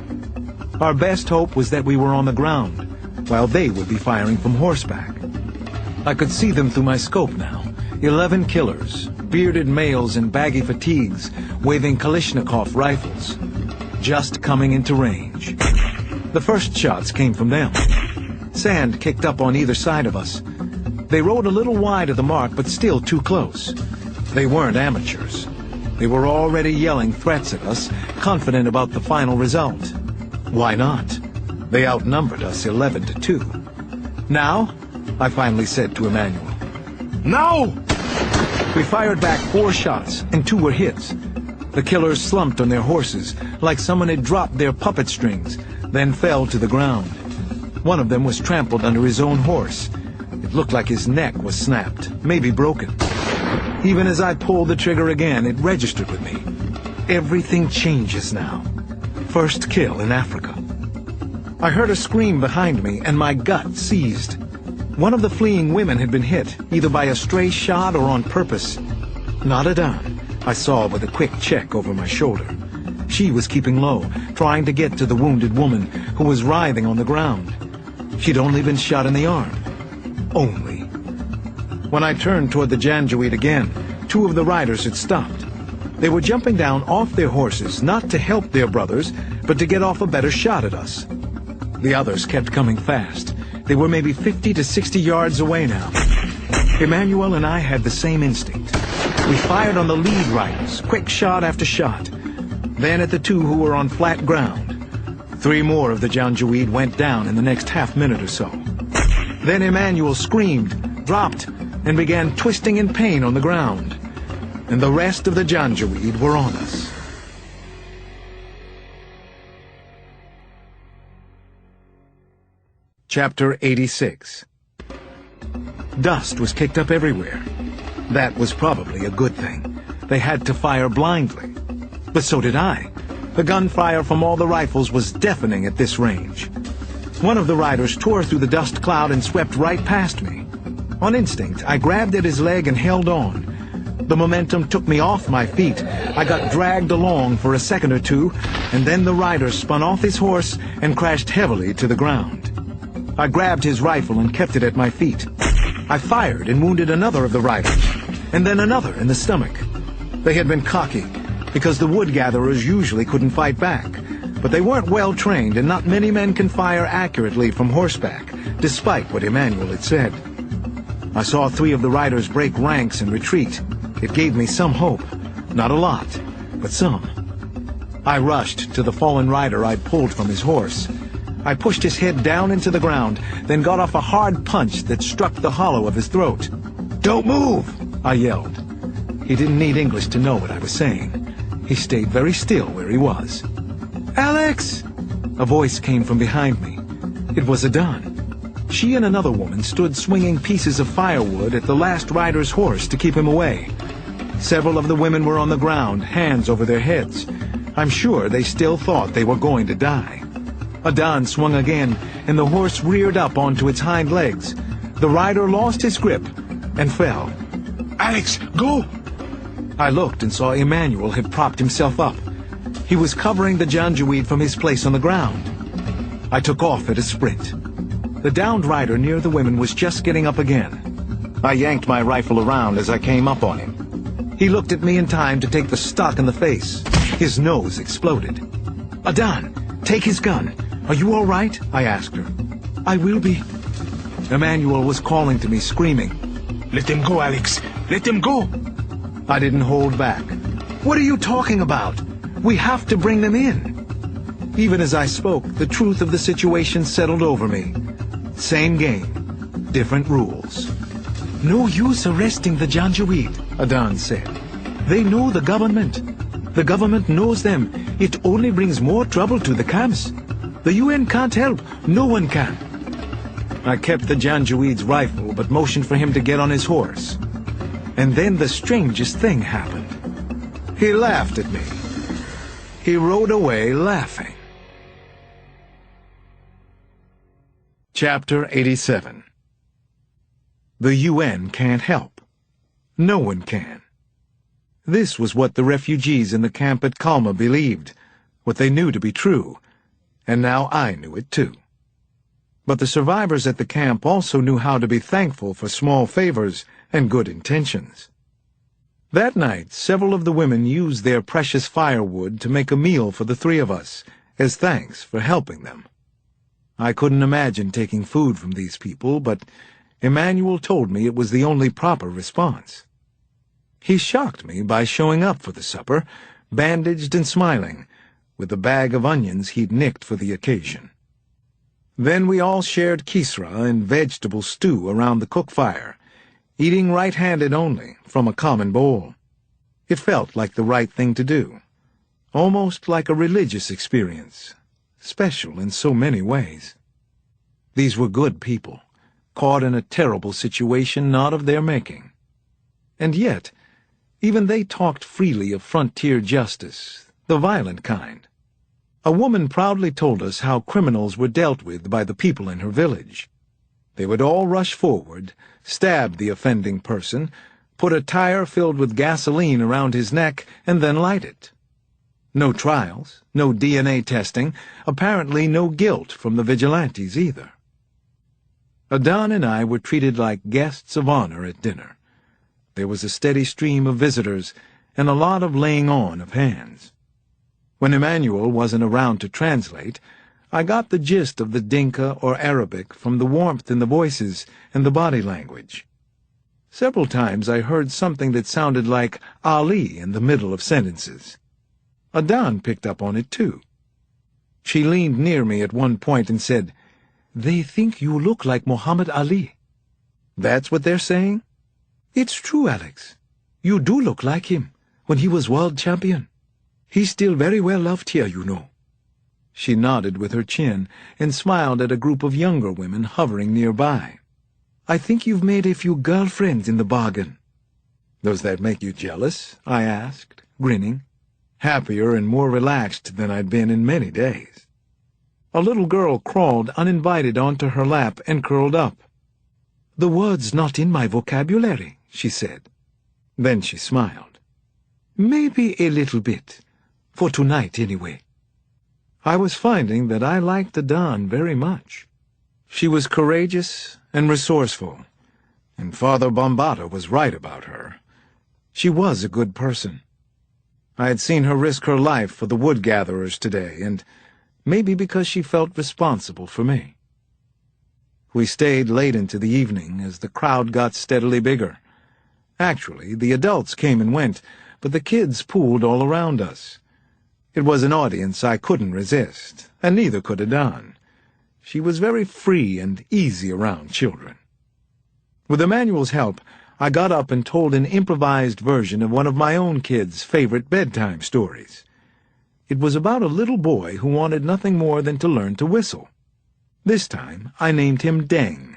[SPEAKER 1] Our best hope was that we were on the ground, while they would be firing from horseback. I could see them through my scope now. 11 killers, bearded males in baggy fatigues, waving Kalashnikov rifles, just coming into range. The first shots came from them. Sand kicked up on either side of us. They rode a little wide of the mark, but still too close. They weren't amateurs. They were already yelling threats at us, confident about the final result. Why not? They outnumbered us 11-2. Now, I finally said to Emmanuel.
[SPEAKER 5] Now!
[SPEAKER 1] We fired back 4 shots, and 2 were hits. The killers slumped on their horses, like someone had dropped their puppet strings, then fell to the ground. One of them was trampled under his own horse. It looked like his neck was snapped, maybe broken. Even as I pulled the trigger again, it registered with me. Everything changes now. First kill in Africa. I heard a scream behind me, and my gut seized. One of the fleeing women had been hit, either by a stray shot or on purpose. Not Adan, I saw with a quick check over my shoulder. She was keeping low, trying to get to the wounded woman, who was writhing on the ground. She'd only been shot in the arm. Only. When I turned toward the Janjaweed again, 2 of the riders had stopped. They were jumping down off their horses, not to help their brothers, but to get off a better shot at us. The others kept coming fast. They were maybe 50 to 60 yards away now. Emmanuel and I had the same instinct. We fired on the lead riders, quick shot after shot. Then at the 2 who were on flat ground. 3 more of the Janjaweed went down in the next half-minute or so. Then Emmanuel screamed, dropped, and began twisting in pain on the ground. And the rest of the Janjaweed were on us. Chapter 86. Dust was kicked up everywhere. That was probably a good thing. They had to fire blindly. But so did I. The gunfire from all the rifles was deafening at this range. One of the riders tore through the dust cloud and swept right past me. On instinct, I grabbed at his leg and held on. The momentum took me off my feet. I got dragged along for a second or 2, and then the rider spun off his horse and crashed heavily to the ground. I grabbed his rifle and kept it at my feet. I fired and wounded another of the riders, and then another in the stomach. They had been cocky, because the wood-gatherers usually couldn't fight back. But they weren't well trained, and not many men can fire accurately from horseback, despite what Emmanuel had said. I saw 3 of the riders break ranks and retreat. It gave me some hope. Not a lot, but some. I rushed to the fallen rider I'd pulled from his horse. I pushed his head down into the ground, then got off a hard punch that struck the hollow of his throat. "Don't move!" I yelled. He didn't need English to know what I was saying. He stayed very still where he was. "Alex!" A voice came from behind me. It was Adan. She and another woman stood swinging pieces of firewood at the last rider's horse to keep him away. Several of the women were on the ground, hands over their heads. I'm sure they still thought they were going to die. Adan swung again, and the horse reared up onto its hind legs. The rider lost his grip and fell.
[SPEAKER 5] Alex, go!
[SPEAKER 1] I looked and saw Emmanuel had propped himself up. He was covering the Janjaweed from his place on the ground. I took off at a sprint. The downed rider near the women was just getting up again. I yanked my rifle around as I came up on him. He looked at me in time to take the stock in the face. His nose exploded. "Adan, take his gun. Are you all right?" I asked her. "I will be." Emmanuel was calling to me, screaming.
[SPEAKER 5] Let him go, Alex. Let him go!
[SPEAKER 1] I didn't hold back. "What are you talking about? We have to bring them in." Even as I spoke, the truth of the situation settled over me. Same game, different rules. "No use arresting the Janjaweed," Adan said. "They know the government. The government knows them. It only brings more trouble to the camps. The UN can't help. No one can." I kept the Janjaweed's rifle, but motioned for him to get on his horse. And then the strangest thing happened. He laughed at me. He rode away laughing. Chapter 87. The UN can't help. No one can. This was what the refugees in the camp at Kalma believed, what they knew to be true, and now I knew it too. But the survivors at the camp also knew how to be thankful for small favors and good intentions. That night, several of the women used their precious firewood to make a meal for the 3 of us, as thanks for helping them. I couldn't imagine taking food from these people, but Emmanuel told me it was the only proper response. He shocked me by showing up for the supper, bandaged and smiling, with a bag of onions he'd nicked for the occasion. Then we all shared kisra and vegetable stew around the cook fire, eating right-handed only, from a common bowl. It felt like the right thing to do, almost like a religious experience, special in so many ways. These were good people, caught in a terrible situation not of their making. And yet, even they talked freely of frontier justice, the violent kind. A woman proudly told us how criminals were dealt with by the people in her village. They would all rush forward, stab the offending person, put a tire filled with gasoline around his neck, and then light it. No trials, no DNA testing, apparently no guilt from the vigilantes either. Adan and I were treated like guests of honor at dinner. There was a steady stream of visitors and a lot of laying on of hands. When Emmanuel wasn't around to translate, I got the gist of the Dinka or Arabic from the warmth in the voices and the body language. Several times I heard something that sounded like Ali in the middle of sentences. Adan picked up on it too. She leaned near me at one point and said, "They think you look like Muhammad Ali." "That's what they're saying?" "It's true, Alex. You do look like him when he was world champion. He's still very well loved here, you know." She nodded with her chin and smiled at a group of younger women hovering nearby. "I think you've made a few girlfriends in the bargain." "Does that make you jealous?" I asked, grinning, happier and more relaxed than I'd been in many days. A little girl crawled uninvited onto her lap and curled up. "The word's not in my vocabulary," she said. Then she smiled. "Maybe a little bit. For tonight, anyway." I was finding that I liked Adan very much. She was courageous and resourceful, and Father Bambata was right about her. She was a good person. I had seen her risk her life for the wood-gatherers today, and maybe because she felt responsible for me. We stayed late into the evening as the crowd got steadily bigger. Actually, the adults came and went, but the kids pooled all around us. It was an audience I couldn't resist, and neither could Adan. She was very free and easy around children. With Emmanuel's help, I got up and told an improvised version of one of my own kids' favorite bedtime stories. It was about a little boy who wanted nothing more than to learn to whistle. This time I named him Deng.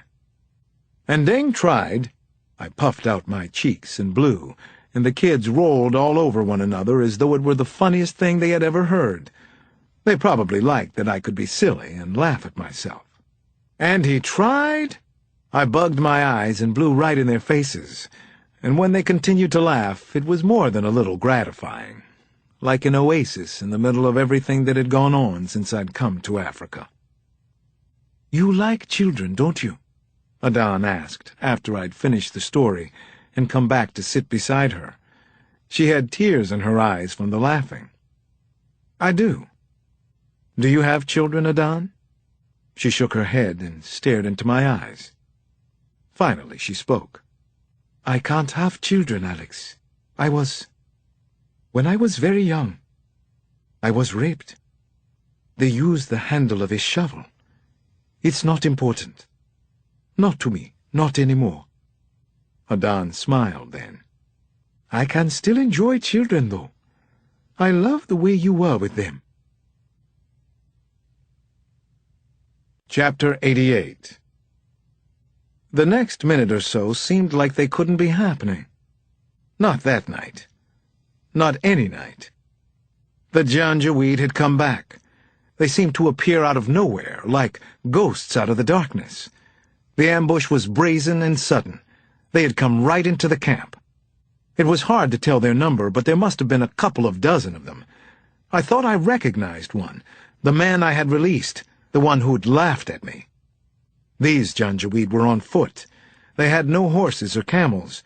[SPEAKER 1] And Deng tried. I puffed out my cheeks and blew, and the kids rolled all over one another as though it were the funniest thing they had ever heard. They probably liked that I could be silly and laugh at myself. And he tried? I bugged my eyes and blew right in their faces, and when they continued to laugh, it was more than a little gratifying, like an oasis in the middle of everything that had gone on since I'd come to Africa. "You like children, don't you?" Adan asked after I'd finished the story and come back to sit beside her. She had tears in her eyes from the laughing. "I do." "Do you have children, Adan?" She shook her head and stared into my eyes. Finally she spoke. "I can't have children, Alex. When I was very young, I was raped. They used the handle of a shovel. It's not important. Not to me, not anymore." Adan smiled then. "I can still enjoy children, though. I love the way you were with them." Chapter 88. The next minute or so seemed like they couldn't be happening. Not that night. Not any night. The Janjaweed had come back. They seemed to appear out of nowhere, like ghosts out of the darkness. The ambush was brazen and sudden. They had come right into the camp. It was hard to tell their number, but there must have been a couple of dozen of them. I thought I recognized one, the man I had released, the one who'd laughed at me. These Janjaweed were on foot. They had no horses or camels.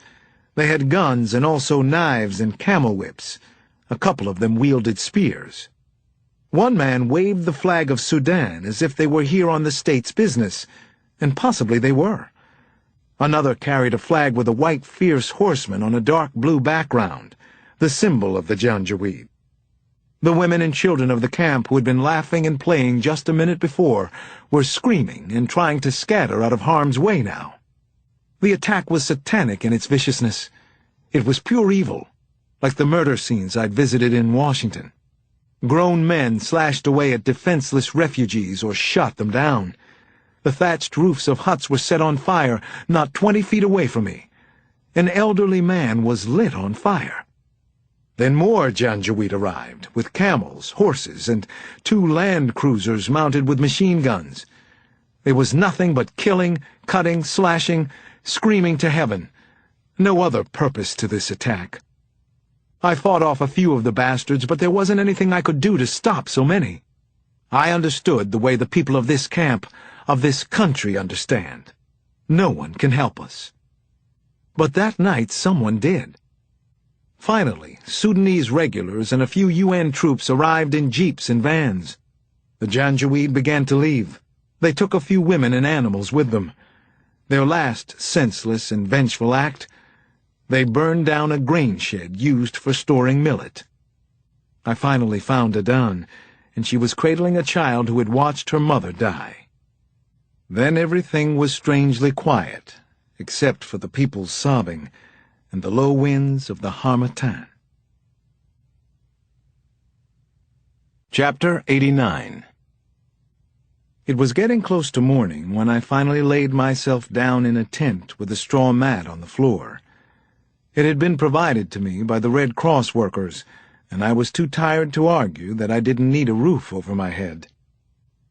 [SPEAKER 1] They had guns and also knives and camel whips. A couple of them wielded spears. One man waved the flag of Sudan as if they were here on the state's business, and possibly they were. Another carried a flag with a white fierce horseman on a dark blue background, the symbol of the Janjaweed. The women and children of the camp who had been laughing and playing just a minute before were screaming and trying to scatter out of harm's way now. The attack was satanic in its viciousness. It was pure evil, like the murder scenes I'd visited in Washington. Grown men slashed away at defenseless refugees or shot them down. The thatched roofs of huts were set on fire not 20 feet away from me. An elderly man was lit on fire. Then more Janjaweed arrived, with camels, horses, and 2 land cruisers mounted with machine guns. There was nothing but killing, cutting, slashing, screaming to heaven. No other purpose to this attack. I fought off a few of the bastards, but there wasn't anything I could do to stop so many. I understood the way the people of this camp, of this country, understand. No one can help us. But that night someone did. Finally, Sudanese regulars and a few UN troops arrived in jeeps and vans. The Janjaweed began to leave. They took a few women and animals with them. Their last senseless and vengeful act, they burned down a grain shed used for storing millet. I finally found Adan, and she was cradling a child who had watched her mother die. Then everything was strangely quiet, except for the people's sobbing and the low winds of the Harmattan. Chapter 89. It was getting close to morning when I finally laid myself down in a tent with a straw mat on the floor. It had been provided to me by the Red Cross workers, and I was too tired to argue that I didn't need a roof over my head.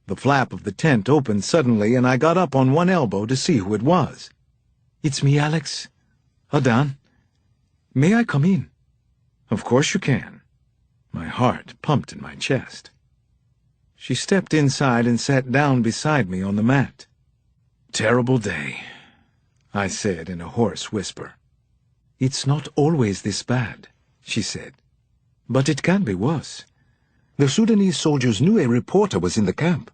[SPEAKER 1] The flap of the tent opened suddenly, and I got up on one elbow to see who it was. "It's me, Alex. Adan. May I come in?" "Of course you can." My heart pumped in my chest. She stepped inside and sat down beside me on the mat. "Terrible day," I said in a hoarse whisper. "It's not always this bad," she said. "But it can be worse. The Sudanese soldiers knew a reporter was in the camp,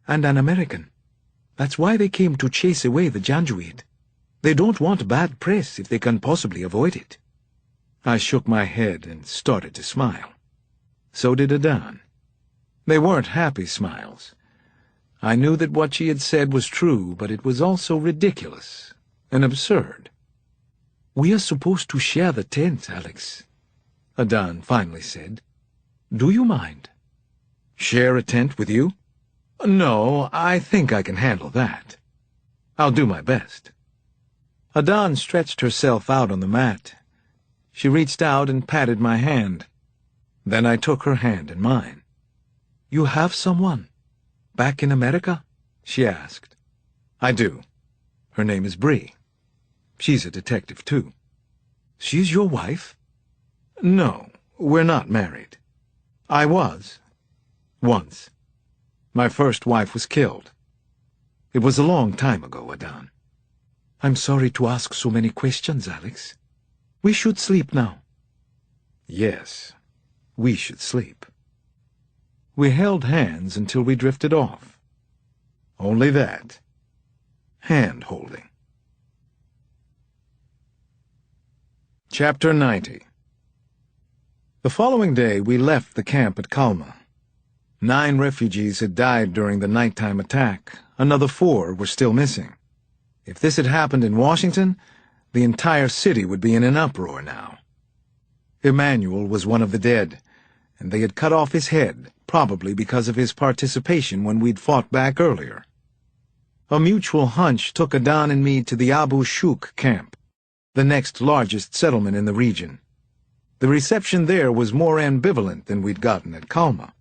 [SPEAKER 1] and an American. That's why they came to chase away the Janjaweed. They don't want bad press if they can possibly avoid it." I shook my head and started to smile. So did Adan. They weren't happy smiles. I knew that what she had said was true, but it was also ridiculous and absurd. "We are supposed to share the tent, Alex," Adan finally said. "Do you mind?" "Share a tent with you? No, I think I can handle that. I'll do my best." Adan stretched herself out on the mat. She reached out and patted my hand. Then I took her hand in mine. "You have someone back in America?" she asked. "I do. Her name is Bree. She's a detective, too." "She's your wife?" "No, we're not married. I was. Once. My first wife was killed. It was a long time ago, Adan." "I'm sorry to ask so many questions, Alex. We should sleep now." "Yes, we should sleep." We held hands until we drifted off. Only that. Hand-holding. Chapter 90. The following day we left the camp at Kalma. 9 refugees had died during the nighttime attack. Another 4 were still missing. If this had happened in Washington, the entire city would be in an uproar now. Emmanuel was one of the dead, and they had cut off his head, probably because of his participation when we'd fought back earlier. A mutual hunch took Adan and me to the Abu Shuk camp, the next largest settlement in the region. The reception there was more ambivalent than we'd gotten at Kalma.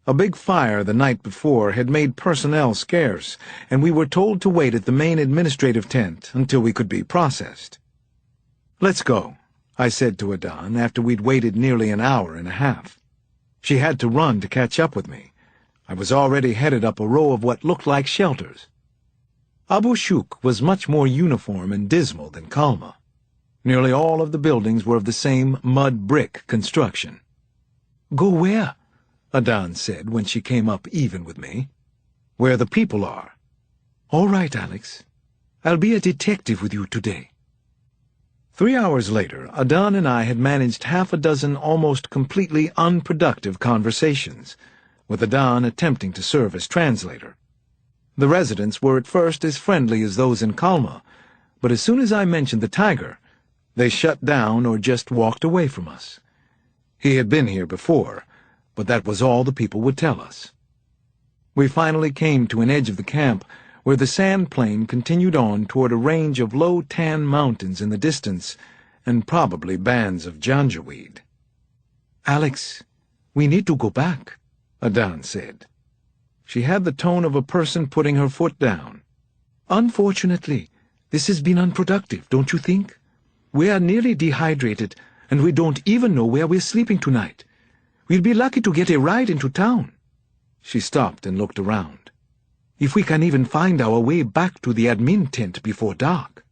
[SPEAKER 1] A big fire the night before had made personnel scarce, and we were told to wait at the main administrative tent until we could be processed. "Let's go," I said to Adan after we'd waited nearly an hour and a half. She had to run to catch up with me. I was already headed up a row of what looked like shelters. Abu Shuk was much more uniform and dismal than Kalma. Nearly all of the buildings were of the same mud brick construction. "Go where?" Adan said when she came up even with me. "Where the people are." "All right, Alex. I'll be a detective with you today." 3 hours later, Adan and I had managed half a dozen almost completely unproductive conversations, with Adan attempting to serve as translator. The residents were at first as friendly as those in Kalma, but as soon as I mentioned the tiger, they shut down or just walked away from us. He had been here before, but that was all the people would tell us. We finally came to an edge of the camp where the sand plain continued on toward a range of low tan mountains in the distance and probably bands of janjaweed. "Alex, we need to go back," Adan said. She had the tone of a person putting her foot down. "Unfortunately, this has been unproductive, don't you think? We are nearly dehydrated, and we don't even know where we're sleeping tonight. We'll be lucky to get a ride into town." She stopped and looked around. "If we can even find our way back to the admin tent before dark."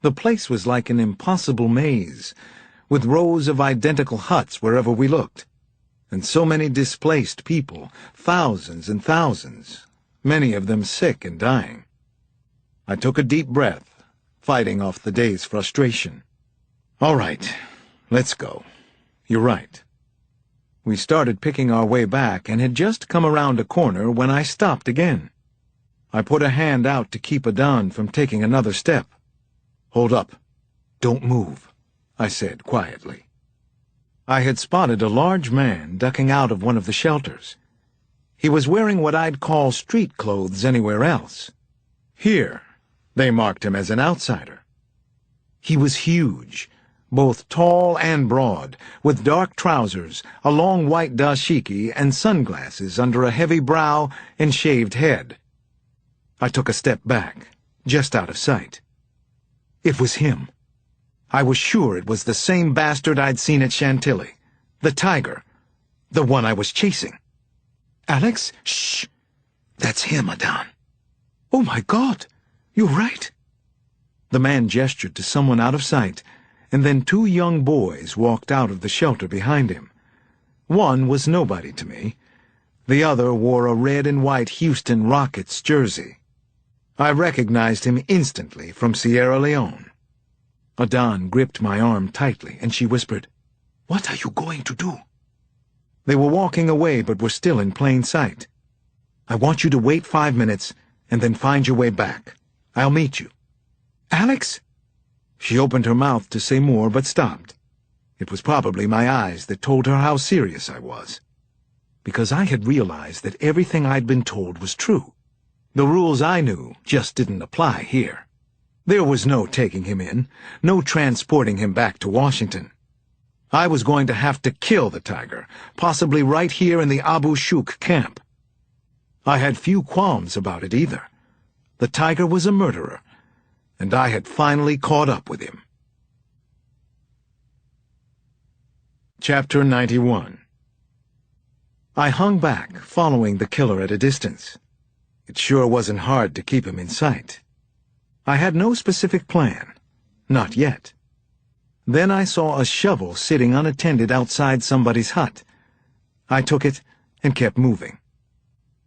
[SPEAKER 1] The place was like an impossible maze, with rows of identical huts wherever we looked, and so many displaced people, thousands and thousands, many of them sick and dying. I took a deep breath, fighting off the day's frustration. "All right, let's go. You're right." We started picking our way back and had just come around a corner when I stopped again. I put a hand out to keep Adan from taking another step. "Hold up. Don't move," I said quietly. I had spotted a large man ducking out of one of the shelters. He was wearing what I'd call street clothes anywhere else. Here, they marked him as an outsider. He was huge, both tall and broad, with dark trousers, a long white dashiki, and sunglasses under a heavy brow and shaved head. I took a step back, just out of sight. It was him. I was sure it was the same bastard I'd seen at Chantilly. The tiger. The one I was chasing. "Alex, shh! That's him, Adan." "Oh my God! You're right." The man gestured to someone out of sight, and then 2 young boys walked out of the shelter behind him. One was nobody to me. The other wore a red and white Houston Rockets jersey. I recognized him instantly from Sierra Leone. Adan gripped my arm tightly, and she whispered, "What are you going to do?" They were walking away, but were still in plain sight. "I want you to wait 5 minutes, and then find your way back. I'll meet you." "Alex?" She opened her mouth to say more, but stopped. It was probably my eyes that told her how serious I was, because I had realized that everything I'd been told was true. The rules I knew just didn't apply here. There was no taking him in, no transporting him back to Washington. I was going to have to kill the tiger, possibly right here in the Abu Shuk camp. I had few qualms about it either. The tiger was a murderer, and I had finally caught up with him. Chapter 91. I hung back, following the killer at a distance. It sure wasn't hard to keep him in sight. I had no specific plan. Not yet. Then I saw a shovel sitting unattended outside somebody's hut. I took it and kept moving.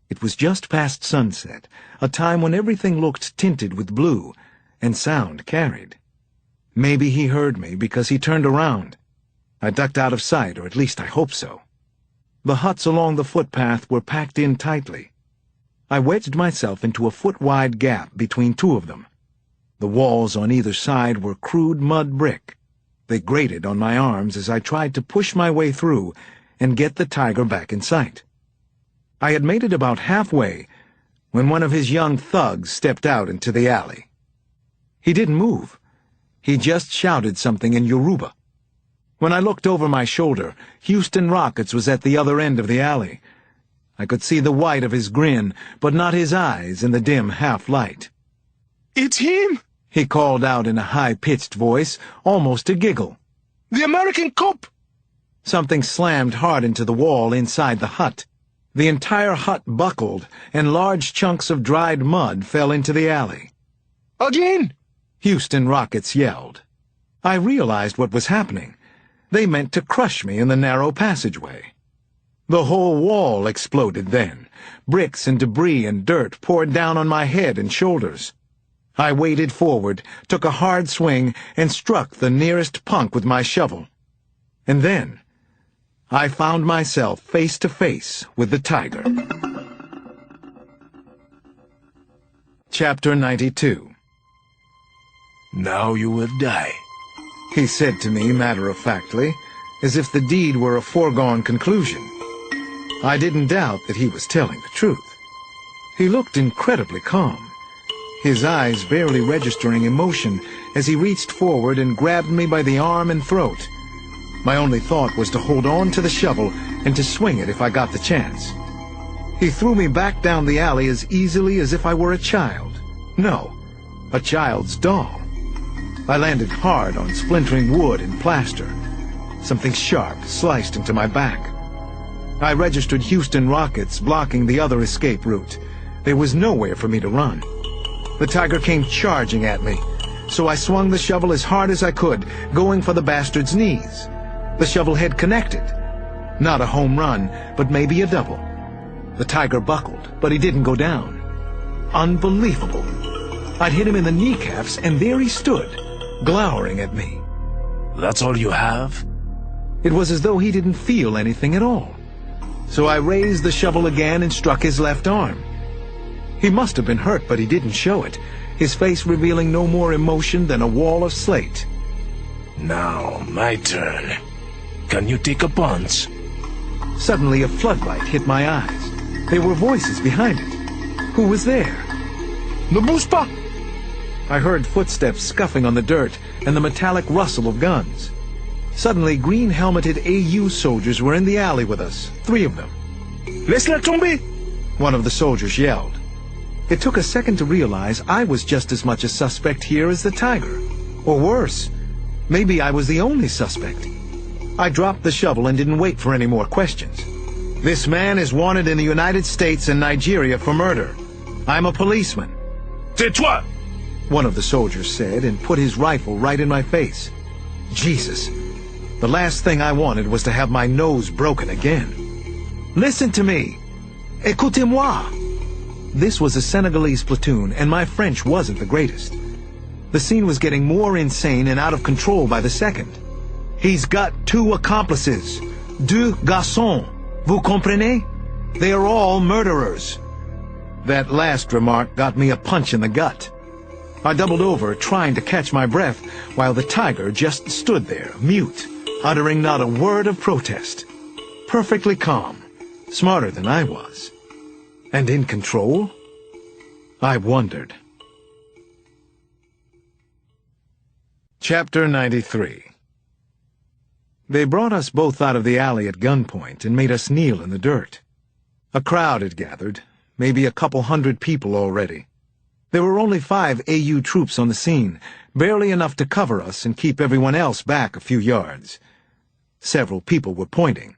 [SPEAKER 1] It was just past sunset, a time when everything looked tinted with blue, and sound carried. Maybe he heard me because he turned around. I ducked out of sight, or at least I hope so. The huts along the footpath were packed in tightly. I wedged myself into a foot-wide gap between 2 of them. The walls on either side were crude mud brick. They grated on my arms as I tried to push my way through and get the tiger back in sight. I had made it about halfway when one of his young thugs stepped out into the alley. He didn't move. He just shouted something in Yoruba. When I looked over my shoulder, Houston Rockets was at the other end of the alley. I could see the white of his grin, but not his eyes in the dim half-light.
[SPEAKER 5] "It's him!
[SPEAKER 1] He called out in a high-pitched voice, almost a giggle.
[SPEAKER 5] The American cop!"
[SPEAKER 1] Something slammed hard into the wall inside the hut. The entire hut buckled, and large chunks of dried mud fell into the alley.
[SPEAKER 5] "Again!"
[SPEAKER 1] Houston Rockets yelled. I realized what was happening. They meant to crush me in the narrow passageway. The whole wall exploded then. Bricks and debris and dirt poured down on my head and shoulders. I waded forward, took a hard swing, and struck the nearest punk with my shovel. And then I found myself face to face with the tiger. Chapter 92.
[SPEAKER 4] Now you will die,
[SPEAKER 1] he said to me matter-of-factly, as if the deed were a foregone conclusion. I didn't doubt that he was telling the truth. He looked incredibly calm, his eyes barely registering emotion as he reached forward and grabbed me by the arm and throat. My only thought was to hold on to the shovel and to swing it if I got the chance. He threw me back down the alley as easily as if I were a child. No, a child's doll. I landed hard on splintering wood and plaster. Something sharp sliced into my back. I registered Houston rockets blocking the other escape route. There was nowhere for me to run. The tiger came charging at me, so I swung the shovel as hard as I could, going for the bastard's knees. The shovel head connected. Not a home run, but maybe a double. The tiger buckled, but he didn't go down. Unbelievable. I'd hit him in the kneecaps, and there he stood, glowering at me.
[SPEAKER 4] That's all you have?
[SPEAKER 1] It was as though he didn't feel anything at all. So I raised the shovel again and struck his left arm. He must have been hurt, but he didn't show it, his face revealing no more emotion than a wall of slate.
[SPEAKER 4] Now, my turn. Can you take a punch?
[SPEAKER 1] Suddenly a floodlight hit my eyes. There were voices behind it. Who was there?
[SPEAKER 5] Nabuspa!
[SPEAKER 1] I heard footsteps scuffing on the dirt and the metallic rustle of guns. Suddenly, green-helmeted AU soldiers were in the alley with us, 3 of them.
[SPEAKER 5] Laisse-la tomber!
[SPEAKER 1] One of the soldiers yelled. It took a second to realize I was just as much a suspect here as the tiger. Or worse, maybe I was the only suspect. I dropped the shovel and didn't wait for any more questions. This man is wanted in the United States and Nigeria for murder. I'm a policeman.
[SPEAKER 5] Tais-toi!
[SPEAKER 1] One of the soldiers said and put his rifle right in my face. Jesus. The last thing I wanted was to have my nose broken again. Listen to me. Écoutez-moi. This was a Senegalese platoon, and my French wasn't the greatest. The scene was getting more insane and out of control by the second. He's got 2 accomplices. 2 garçons. Vous comprenez? They are all murderers. That last remark got me a punch in the gut. I doubled over, trying to catch my breath, while the tiger just stood there, mute, uttering not a word of protest. Perfectly calm, smarter than I was. And in control? I wondered. Chapter 93. They brought us both out of the alley at gunpoint and made us kneel in the dirt. A crowd had gathered, maybe a couple hundred people already. There were only 5 AU troops on the scene, barely enough to cover us and keep everyone else back a few yards. Several people were pointing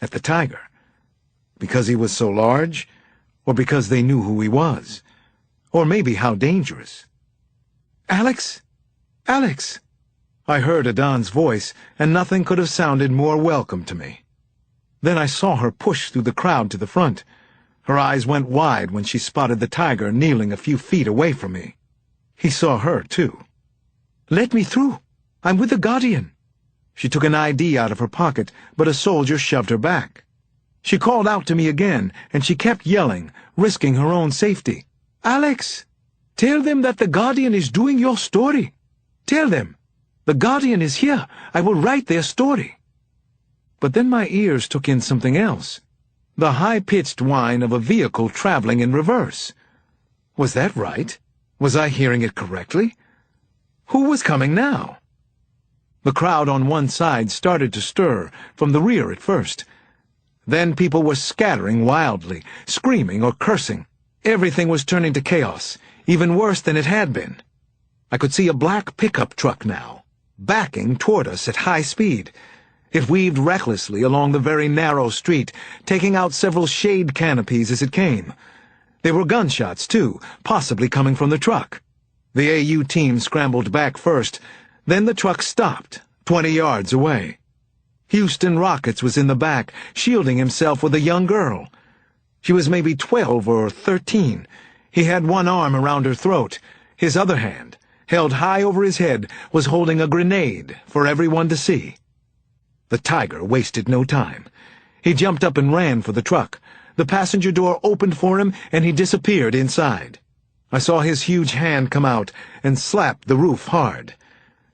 [SPEAKER 1] at the tiger. Because he was so large, or because they knew who he was, or maybe how dangerous. Alex? Alex! I heard Adan's voice, and nothing could have sounded more welcome to me. Then I saw her push through the crowd to the front. Her eyes went wide when she spotted the tiger kneeling a few feet away from me. He saw her, too. Let me through. I'm with the Guardian. She took an ID out of her pocket, but a soldier shoved her back. She called out to me again, and she kept yelling, risking her own safety. Alex, tell them that the Guardian is doing your story. Tell them. The Guardian is here. I will write their story. But then my ears took in something else. The high-pitched whine of a vehicle traveling in reverse. Was that right? Was I hearing it correctly? Who was coming now? The crowd on one side started to stir, from the rear at first. Then people were scattering wildly, screaming or cursing. Everything was turning to chaos, even worse than it had been. I could see a black pickup truck now, backing toward us at high speed. It weaved recklessly along the very narrow street, taking out several shade canopies as it came. There were gunshots, too, possibly coming from the truck. The AU team scrambled back first, then the truck stopped, 20 yards away. Houston Rockets was in the back, shielding himself with a young girl. She was maybe 12 or 13. He had one arm around her throat. His other hand, held high over his head, was holding a grenade for everyone to see. The tiger wasted no time. He jumped up and ran for the truck. The passenger door opened for him, and he disappeared inside. I saw his huge hand come out and slap the roof hard.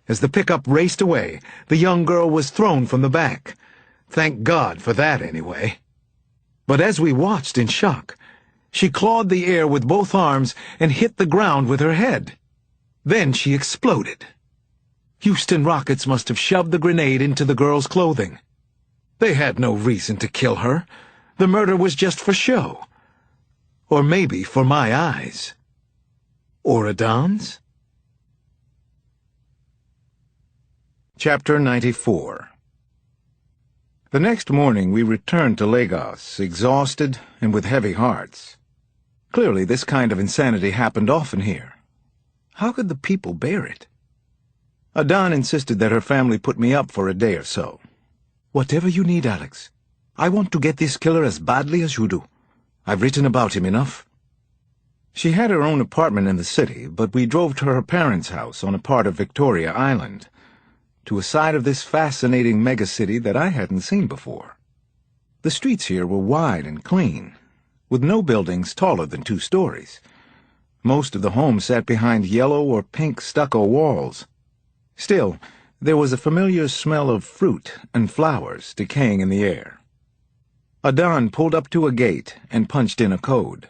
[SPEAKER 1] As the pickup raced away, the young girl was thrown from the back. Thank God for that, anyway. But as we watched in shock, she clawed the air with both arms and hit the ground with her head. Then she exploded. Houston Rockets must have shoved the grenade into the girl's clothing. They had no reason to kill her. The murder was just for show. Or maybe for my eyes. Or Adan's? Chapter 94. The next morning we returned to Lagos, exhausted and with heavy hearts. Clearly this kind of insanity happened often here. How could the people bear it? Adan insisted that her family put me up for a day or so. Whatever you need, Alex. I want to get this killer as badly as you do. I've written about him enough. She had her own apartment in the city, but we drove to her parents' house on a part of Victoria Island, to a side of this fascinating megacity that I hadn't seen before. The streets here were wide and clean, with no buildings taller than 2 stories. Most of the homes sat behind yellow or pink stucco walls. Still, there was a familiar smell of fruit and flowers decaying in the air. Adan pulled up to a gate and punched in a code.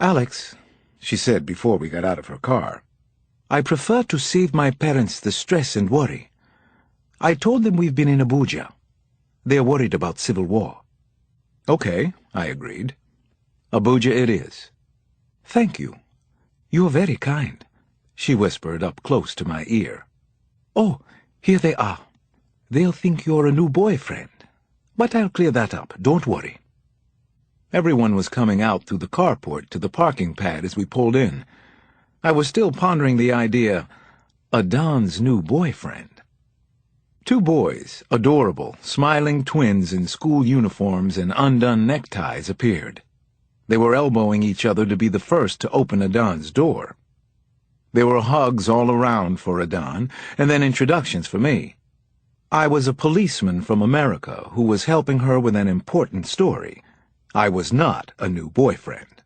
[SPEAKER 1] "Alex," she said before we got out of her car, "I prefer to save my parents the stress and worry. I told them we've been in Abuja. They're worried about civil war." "Okay," I agreed. "Abuja it is." "Thank you. You're very kind," she whispered up close to my ear. "Oh, here they are. They'll think you're a new boyfriend. But I'll clear that up, don't worry." Everyone was coming out through the carport to the parking pad as we pulled in. I was still pondering the idea, Adan's new boyfriend. 2 boys, adorable, smiling twins in school uniforms and undone neckties appeared. They were elbowing each other to be the first to open Adan's door. There were hugs all around for Adan, and then introductions for me. I was a policeman from America who was helping her with an important story. I was not a new boyfriend.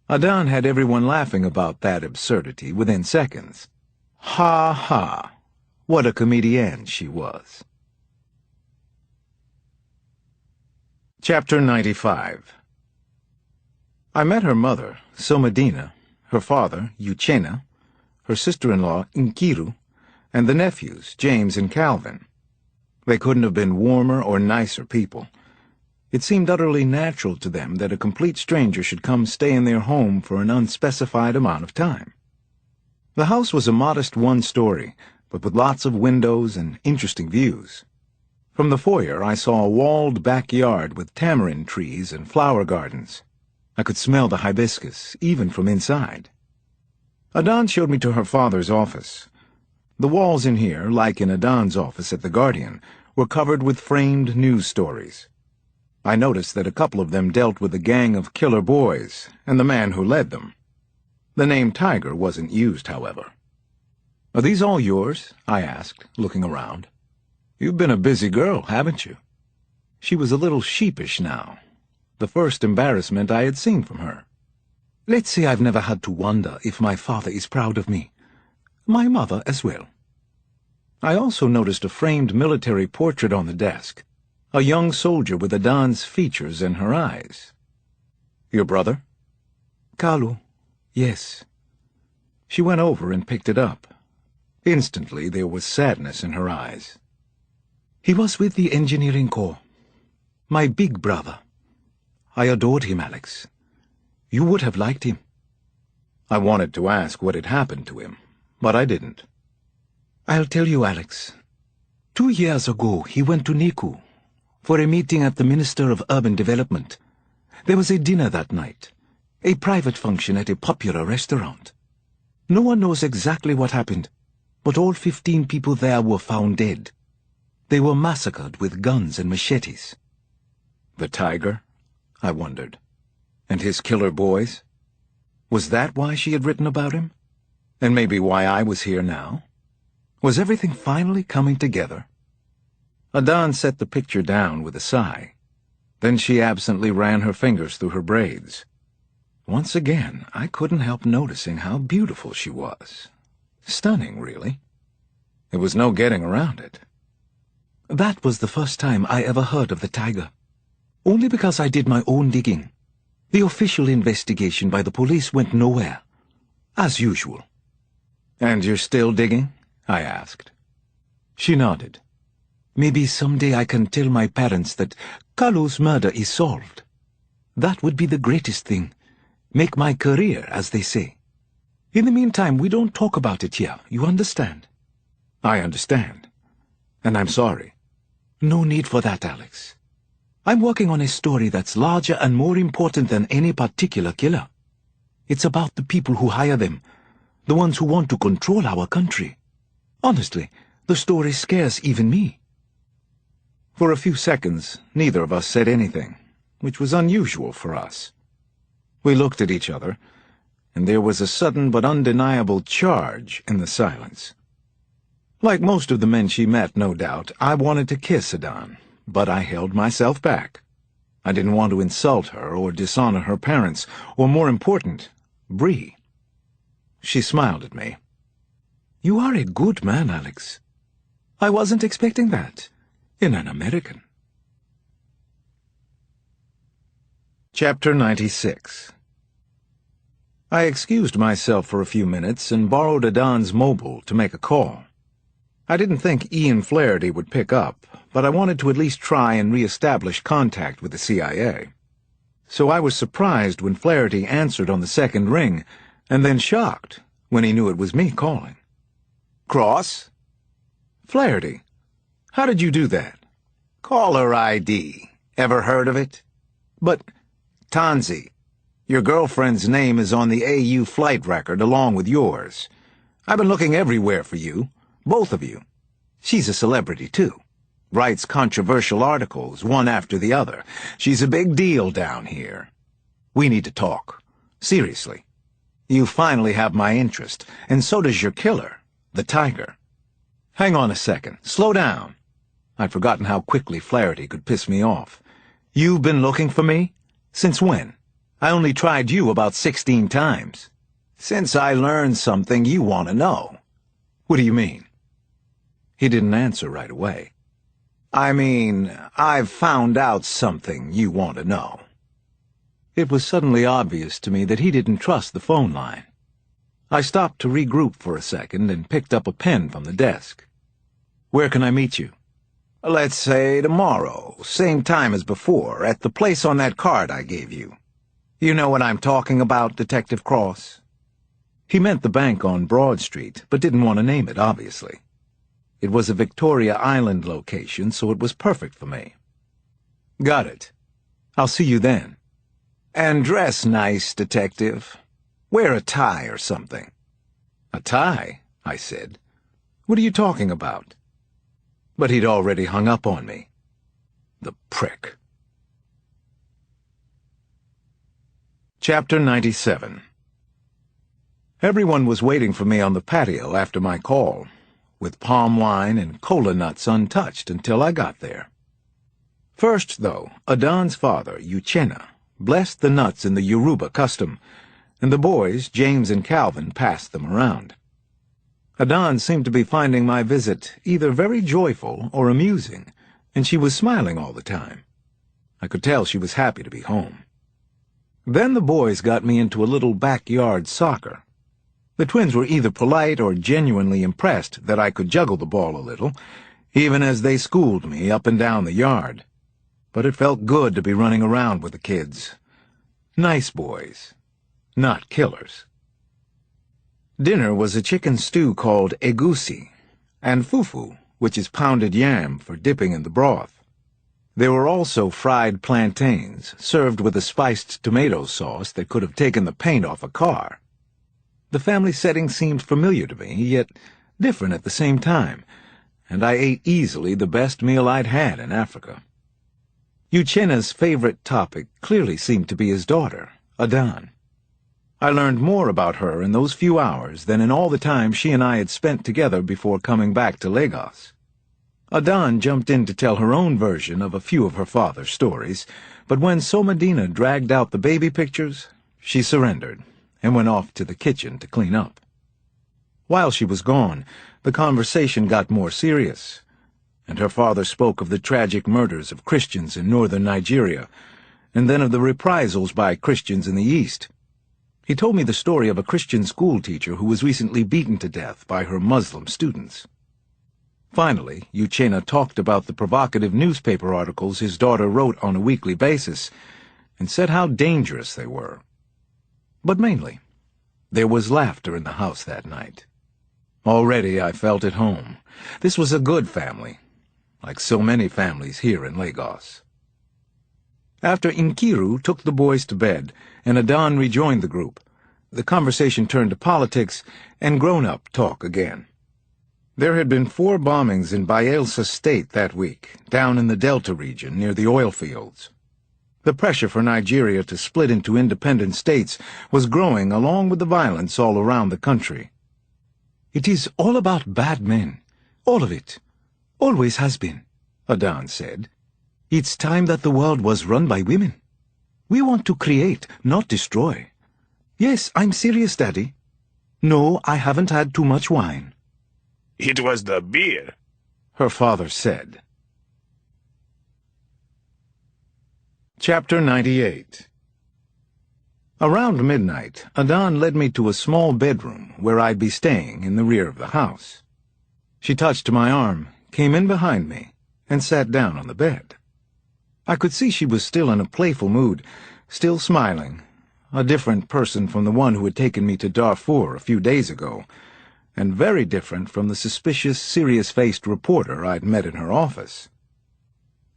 [SPEAKER 1] Adan had everyone laughing about that absurdity within seconds. Ha ha! What a comedienne she was. Chapter 95. I met her mother, Somadina, her father, Uchenna, her sister-in-law, Nkiru, and the nephews, James and Calvin. They couldn't have been warmer or nicer people. It seemed utterly natural to them that a complete stranger should come stay in their home for an unspecified amount of time. The house was a modest 1-story, but with lots of windows and interesting views. From the foyer I saw a walled backyard with tamarind trees and flower gardens. I could smell the hibiscus, even from inside. Adan showed me to her father's office. The walls in here, like in Adan's office at The Guardian, were covered with framed news stories. I noticed that a couple of them dealt with a gang of killer boys and the man who led them. The name Tiger wasn't used, however. "Are these all yours?" I asked, looking around. "You've been a busy girl, haven't you?" She was a little sheepish now, the first embarrassment I had seen from her. "Let's say I've never had to wonder if my father is proud of me. My mother as well." I also noticed a framed military portrait on the desk, a young soldier with Adan's features in her eyes. "Your brother?" "Kalu, yes." She went over and picked it up. Instantly there was sadness in her eyes. "He was with the engineering corps. My big brother. I adored him, Alex. You would have liked him." I wanted to ask what had happened to him, but I didn't. "I'll tell you, Alex. 2 years ago he went to Niku for a meeting at the Minister of Urban Development. There was a dinner that night, a private function at a popular restaurant. No one knows exactly what happened, but all 15 people there were found dead. They were massacred with guns and machetes. The tiger? I wondered. And his killer boys? Was that why she had written about him? And maybe why I was here now? Was everything finally coming together? Adan set the picture down with a sigh. Then she absently ran her fingers through her braids. Once again, I couldn't help noticing how beautiful she was. Stunning, really. There was no getting around it. That was the first time I ever heard of the tiger. Only because I did my own digging. The official investigation by the police went nowhere. As usual. And you're still digging? I asked. She nodded. Maybe someday I can tell my parents that Carlo's murder is solved. That would be the greatest thing. Make my career, as they say. In the meantime, we don't talk about it here, you understand? I understand. And I'm sorry. No need for that, Alex. I'm working on a story that's larger and more important than any particular killer. It's about the people who hire them, the ones who want to control our country. Honestly, the story scares even me. For a few seconds, neither of us said anything, which was unusual for us. We looked at each other, and there was a sudden but undeniable charge in the silence. Like most of the men she met, no doubt, I wanted to kiss Adan, but I held myself back. I didn't want to insult her or dishonor her parents, or more important, Bree. She smiled at me. You are a good man, Alex. I wasn't expecting that in an American. Chapter 96. I excused myself for a few minutes and borrowed Adan's mobile to make a call. I didn't think Ian Flaherty would pick up, but I wanted to at least try and re-establish contact with the CIA. So I was surprised when Flaherty answered on the second ring, and then shocked when he knew it was me calling. Cross? Flaherty, how did you do that? Caller ID. Ever heard of it? But, Tanzi, your girlfriend's name is on the AU flight record along with yours. I've been looking everywhere for you, both of you. She's a celebrity, too. Writes controversial articles, one after the other. She's a big deal down here. We need to talk. Seriously. You finally have my interest, and so does your killer, the tiger. Hang on a second. Slow down. I'd forgotten how quickly Flaherty could piss me off. You've been looking for me? Since when? I only tried you about 16 times. Since I learned something you want to know. What do you mean? He didn't answer right away. I mean, I've found out something you want to know. It was suddenly obvious to me that he didn't trust the phone line. I stopped to regroup for a second and picked up a pen from the desk. Where can I meet you? Let's say tomorrow, same time as before, at the place on that card I gave you. You know what I'm talking about, Detective Cross? He meant the bank on Broad Street, but didn't want to name it, obviously. It was a Victoria Island location, so it was perfect for me. Got it. I'll see you then. And dress nice, Detective. Wear a tie or something. A tie? I said. What are you talking about? But he'd already hung up on me. The prick. Chapter 97. Everyone was waiting for me on the patio after my call, with palm wine and cola nuts untouched until I got there. First, though, Adan's father, Uchenna, blessed the nuts in the Yoruba custom, and the boys, James and Calvin, passed them around. Adan seemed to be finding my visit either very joyful or amusing, and she was smiling all the time. I could tell she was happy to be home. Then the boys got me into a little backyard soccer. The twins were either polite or genuinely impressed that I could juggle the ball a little, even as they schooled me up and down the yard. But it felt good to be running around with the kids. Nice boys, not killers. Dinner was a chicken stew called egusi, and fufu, which is pounded yam for dipping in the broth. There were also fried plantains, served with a spiced tomato sauce that could have taken the paint off a car. The family setting seemed familiar to me, yet different at the same time, and I ate easily the best meal I'd had in Africa. Uchena's favorite topic clearly seemed to be his daughter, Adan. I learned more about her in those few hours than in all the time she and I had spent together before coming back to Lagos. Adan jumped in to tell her own version of a few of her father's stories, but when Somadina dragged out the baby pictures, she surrendered and went off to the kitchen to clean up. While she was gone, the conversation got more serious, and her father spoke of the tragic murders of Christians in northern Nigeria, and then of the reprisals by Christians in the east. He told me the story of a Christian schoolteacher who was recently beaten to death by her Muslim students. Finally, Uchena talked about the provocative newspaper articles his daughter wrote on a weekly basis, and said how dangerous they were. But mainly, there was laughter in the house that night. Already I felt at home. This was a good family, like so many families here in Lagos. After Nkiru took the boys to bed, and Adan rejoined the group, the conversation turned to politics and grown-up talk again. There had been 4 bombings in Bayelsa State that week, down in the Delta region near the oil fields. The pressure for Nigeria to split into independent states was growing along with the violence all around the country. "It is all about bad men, all of it. Always has been," Adan said. "It's time that the world was run by women. We want to create, not destroy. Yes, I'm serious, Daddy. No, I haven't had too much wine."
[SPEAKER 5] It was the beer,
[SPEAKER 1] her father said. Chapter 98. Around midnight, Adan led me to a small bedroom where I'd be staying in the rear of the house. She touched my arm, came in behind me, and sat down on the bed. I could see she was still in a playful mood, still smiling, a different person from the one who had taken me to Darfur a few days ago, and very different from the suspicious, serious-faced reporter I'd met in her office.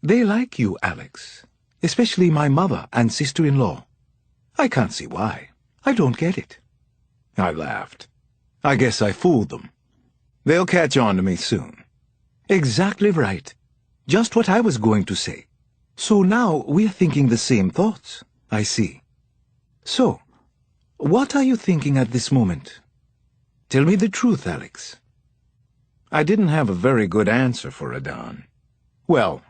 [SPEAKER 1] "They like you, Alex, especially my mother and sister-in-law. I can't see why. I don't get it." I laughed. I guess I fooled them. They'll catch on to me soon. "Exactly right. Just what I was going to say. So now we're thinking the same thoughts. I see. So, what are you thinking at this moment? Tell me the truth, Alex." I didn't have a very good answer for Adan. Well,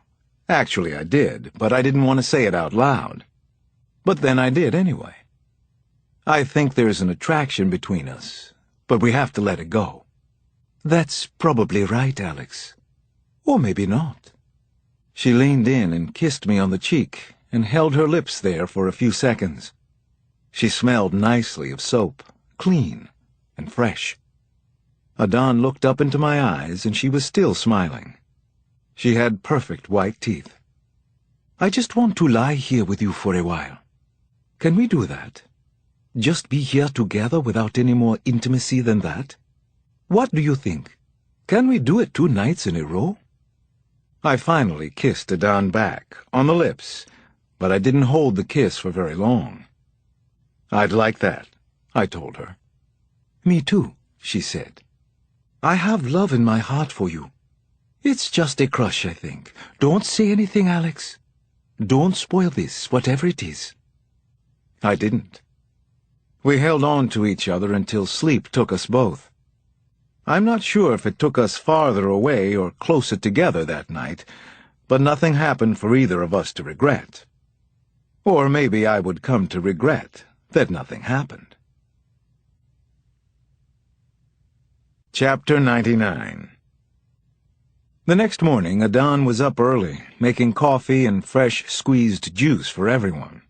[SPEAKER 1] actually I did, but I didn't want to say it out loud. But then I did anyway. "I think there's an attraction between us, but we have to let it go." "That's probably right, Alex. Or maybe not." She leaned in and kissed me on the cheek and held her lips there for a few seconds. She smelled nicely of soap, clean and fresh. Adan looked up into my eyes, and she was still smiling. She had perfect white teeth. "I just want to lie here with you for a while. Can we do that? Just be here together without any more intimacy than that? What do you think? Can we do it 2 nights in a row?" I finally kissed Adan back, on the lips, but I didn't hold the kiss for very long. "I'd like that," I told her. "Me too," she said. "I have love in my heart for you. It's just a crush, I think. Don't say anything, Alex. Don't spoil this, whatever it is." I didn't. We held on to each other until sleep took us both. I'm not sure if it took us farther away or closer together that night, but nothing happened for either of us to regret. Or maybe I would come to regret that nothing happened. Chapter 99. The next morning, Adan was up early, making coffee and fresh squeezed juice for everyone.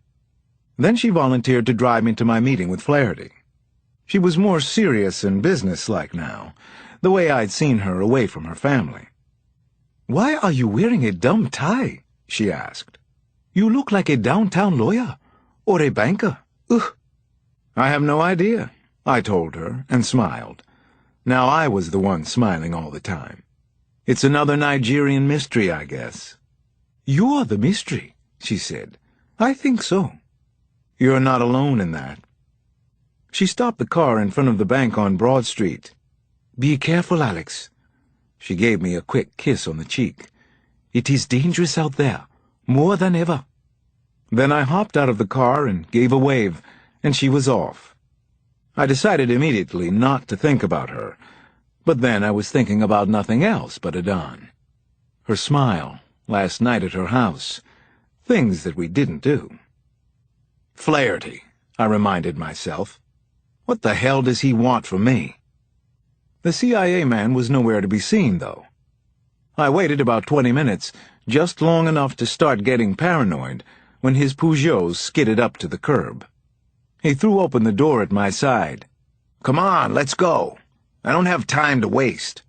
[SPEAKER 1] Then she volunteered to drive me to my meeting with Flaherty. She was more serious and businesslike now, the way I'd seen her away from her family. "Why are you wearing a dumb tie?" she asked. "You look like a downtown lawyer, or a banker. Ugh." "I have no idea," I told her, and smiled. Now I was the one smiling all the time. "It's another Nigerian mystery, I guess." "You're the mystery," she said. "I think so." "You're not alone in that." She stopped the car in front of the bank on Broad Street. "Be careful, Alex. She gave me a quick kiss on the cheek. "It is dangerous out there, more than ever." Then I hopped out of the car and gave a wave, and she was off. I decided immediately not to think about her, but then I was thinking about nothing else but Adan. Her smile, last night at her house, things that we didn't do. Flaherty, I reminded myself. What the hell does he want from me? The CIA man was nowhere to be seen, though. I waited about 20 minutes, just long enough to start getting paranoid, when his Peugeot skidded up to the curb. He threw open the door at my side. "Come on, let's go. I don't have time to waste."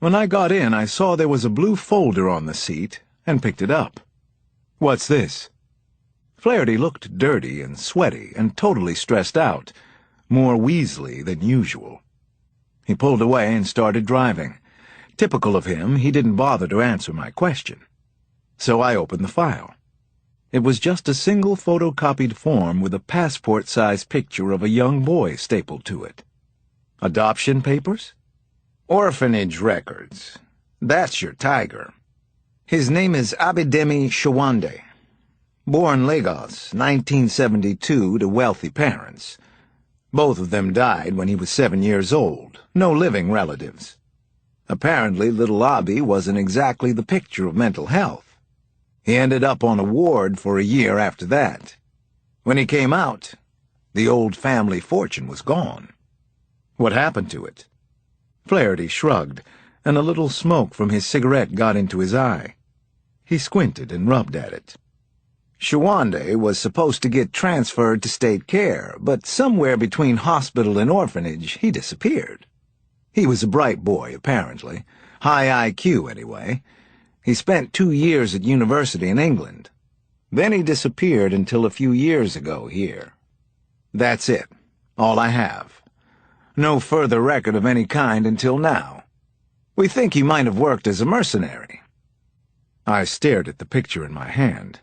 [SPEAKER 1] When I got in, I saw there was a blue folder on the seat, and picked it up. "What's this?" Flaherty looked dirty and sweaty and totally stressed out, more Weasley than usual. He pulled away and started driving. Typical of him, he didn't bother to answer my question. So I opened the file. It was just a single photocopied form with a passport-sized picture of a young boy stapled to it. Adoption papers? Orphanage records. That's your tiger. His name is Abidemi Shawande. Born Lagos, 1972, to wealthy parents. Both of them died when he was 7 years old. No living relatives. Apparently, little Abi wasn't exactly the picture of mental health. He ended up on a ward for a year after that. When he came out, the old family fortune was gone. What happened to it? Flaherty shrugged, and a little smoke from his cigarette got into his eye. He squinted and rubbed at it. Shawande was supposed to get transferred to state care, but somewhere between hospital and orphanage, he disappeared. He was a bright boy, apparently. High IQ, anyway. He spent 2 years at university in England. Then he disappeared until a few years ago here. That's it. All I have. No further record of any kind until now. We think he might have worked as a mercenary. I stared at the picture in my hand.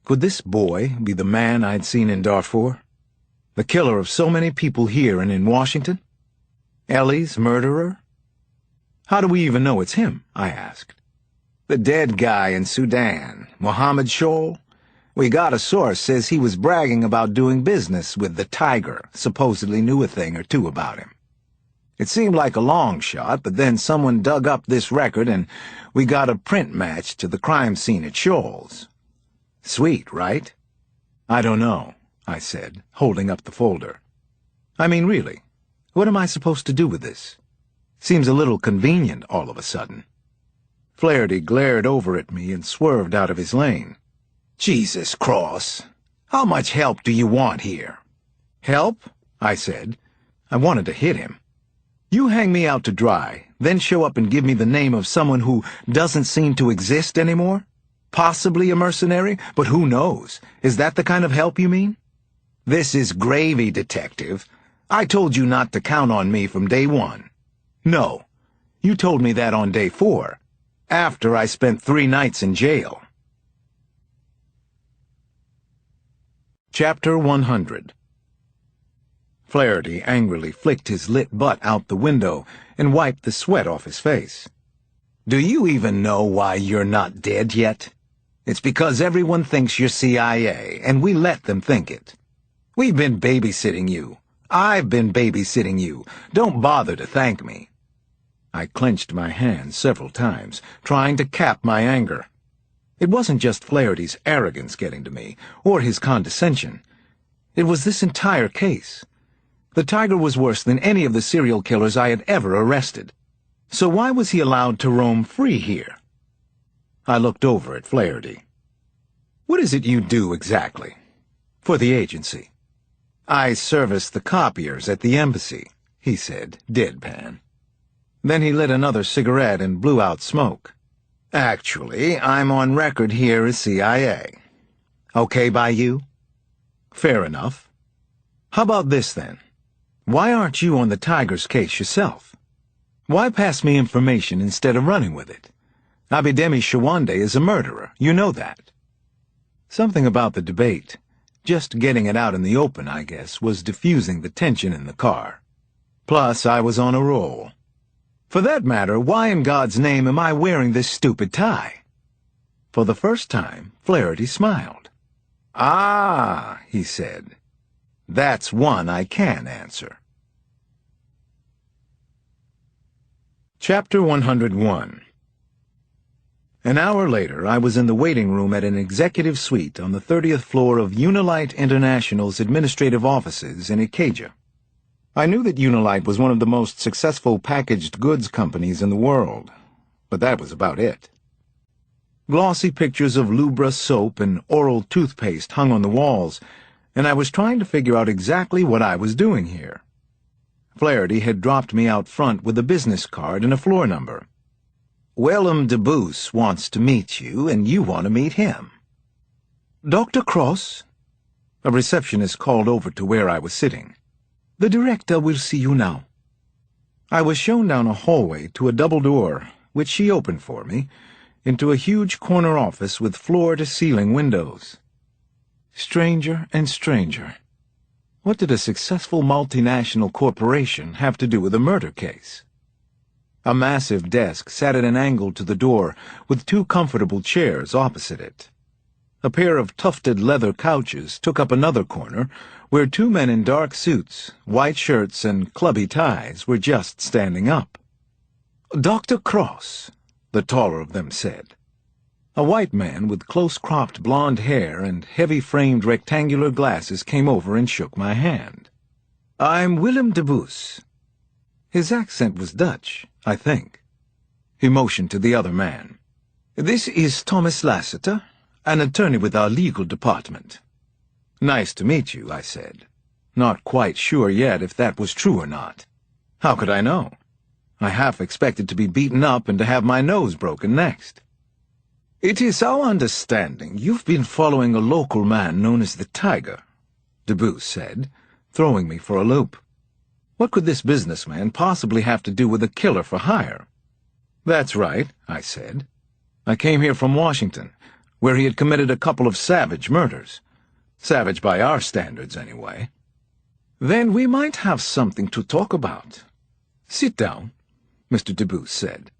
[SPEAKER 1] Could this boy be the man I'd seen in Darfur? The killer of so many people here and in Washington? Ellie's murderer? How do we even know it's him? I asked. The dead guy in Sudan, Mohammed Shoal? We got a source says he was bragging about doing business with the Tiger, supposedly knew a thing or two about him. It seemed like a long shot, but then someone dug up this record and we got a print match to the crime scene at Shoal's. Sweet, right? I don't know, I said, holding up the folder. I mean, really, what am I supposed to do with this? Seems a little convenient all of a sudden. Flaherty glared over at me and swerved out of his lane. Jesus Cross, how much help do you want here? Help? I said. I wanted to hit him. You hang me out to dry, then show up and give me the name of someone who doesn't seem to exist anymore? Possibly a mercenary, but who knows? Is that the kind of help you mean? This is gravy, detective. I told you not to count on me from day 1. No, you told me that on day 4, after I spent 3 nights in jail. Chapter 100. Flaherty angrily flicked his lit butt out the window and wiped the sweat off his face. Do you even know why you're not dead yet? It's because everyone thinks you're CIA, and we let them think it. We've been babysitting you. I've been babysitting you. Don't bother to thank me. I clenched my hands several times, trying to cap my anger. It wasn't just Flaherty's arrogance getting to me, or his condescension. It was this entire case. The Tiger was worse than any of the serial killers I had ever arrested. So why was he allowed to roam free here? I looked over at Flaherty. What is it you do exactly? For the agency. I service the copiers at the embassy, he said, deadpan. Then he lit another cigarette and blew out smoke. Actually, I'm on record here as CIA. Okay by you? Fair enough. How about this, then? Why aren't you on the Tiger's case yourself? Why pass me information instead of running with it? Abidemi Shawande is a murderer, you know that. Something about the debate, just getting it out in the open, I guess, was diffusing the tension in the car. Plus, I was on a roll. For that matter, why in God's name am I wearing this stupid tie? For the first time, Flaherty smiled. Ah, he said. That's one I can answer. Chapter 101. An hour later, I was in the waiting room at an executive suite on the 30th floor of Unilite International's administrative offices in Ikeja. I knew that Unilite was one of the most successful packaged goods companies in the world, but that was about it. Glossy pictures of Lubra soap and oral toothpaste hung on the walls, and I was trying to figure out exactly what I was doing here. Flaherty had dropped me out front with a business card and a floor number. Willem de Boos wants to meet you, and you want to meet him. Dr. Cross? A receptionist called over to where I was sitting. The director will see you now. I was shown down a hallway to a double door, which she opened for me, into a huge corner office with floor-to-ceiling windows. Stranger and stranger. What did a successful multinational corporation have to do with a murder case? A massive desk sat at an angle to the door, with two comfortable chairs opposite it. A pair of tufted leather couches took up another corner, where two men in dark suits, white shirts, and clubby ties were just standing up. Dr. Cross, the taller of them said. A white man with close-cropped blonde hair and heavy-framed rectangular glasses came over and shook my hand. I'm Willem de Boos. His accent was Dutch, I think. He motioned to the other man. This is Thomas Lassiter, an attorney with our legal department. Nice to meet you, I said. Not quite sure yet if that was true or not. How could I know? I half expected to be beaten up and to have my nose broken next. It is our understanding you've been following a local man known as the Tiger, de Boos said, throwing me for a loop. What could this businessman possibly have to do with a killer for hire? That's right, I said. I came here from Washington, where he had committed a couple of savage murders. Savage by our standards, anyway. Then we might have something to talk about. Sit down, Mr. de Boos said.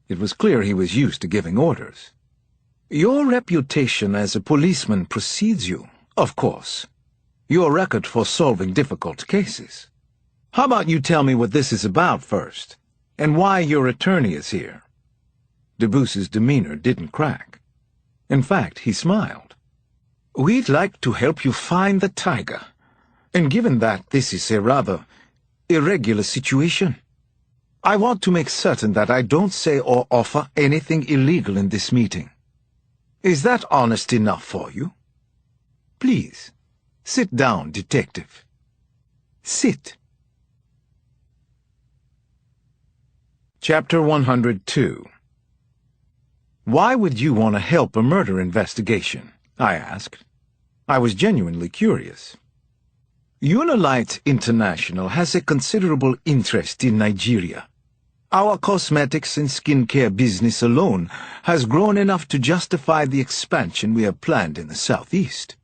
[SPEAKER 1] It was clear he was used to giving orders. Your reputation as a policeman precedes you, of course. Your record for solving difficult cases. How about you tell me what this is about first, and why your attorney is here? De Boos's demeanor didn't crack. In fact, he smiled. We'd like to help you find the Tiger, and given that this is a rather irregular situation, I want to make certain that I don't say or offer anything illegal in this meeting. Is that honest enough for you? Please, sit down, detective. Sit. Chapter 102. Why would you want to help a murder investigation? I asked. I was genuinely curious. Unilite International has a considerable interest in Nigeria. Our cosmetics and skincare business alone has grown enough to justify the expansion we have planned in the southeast.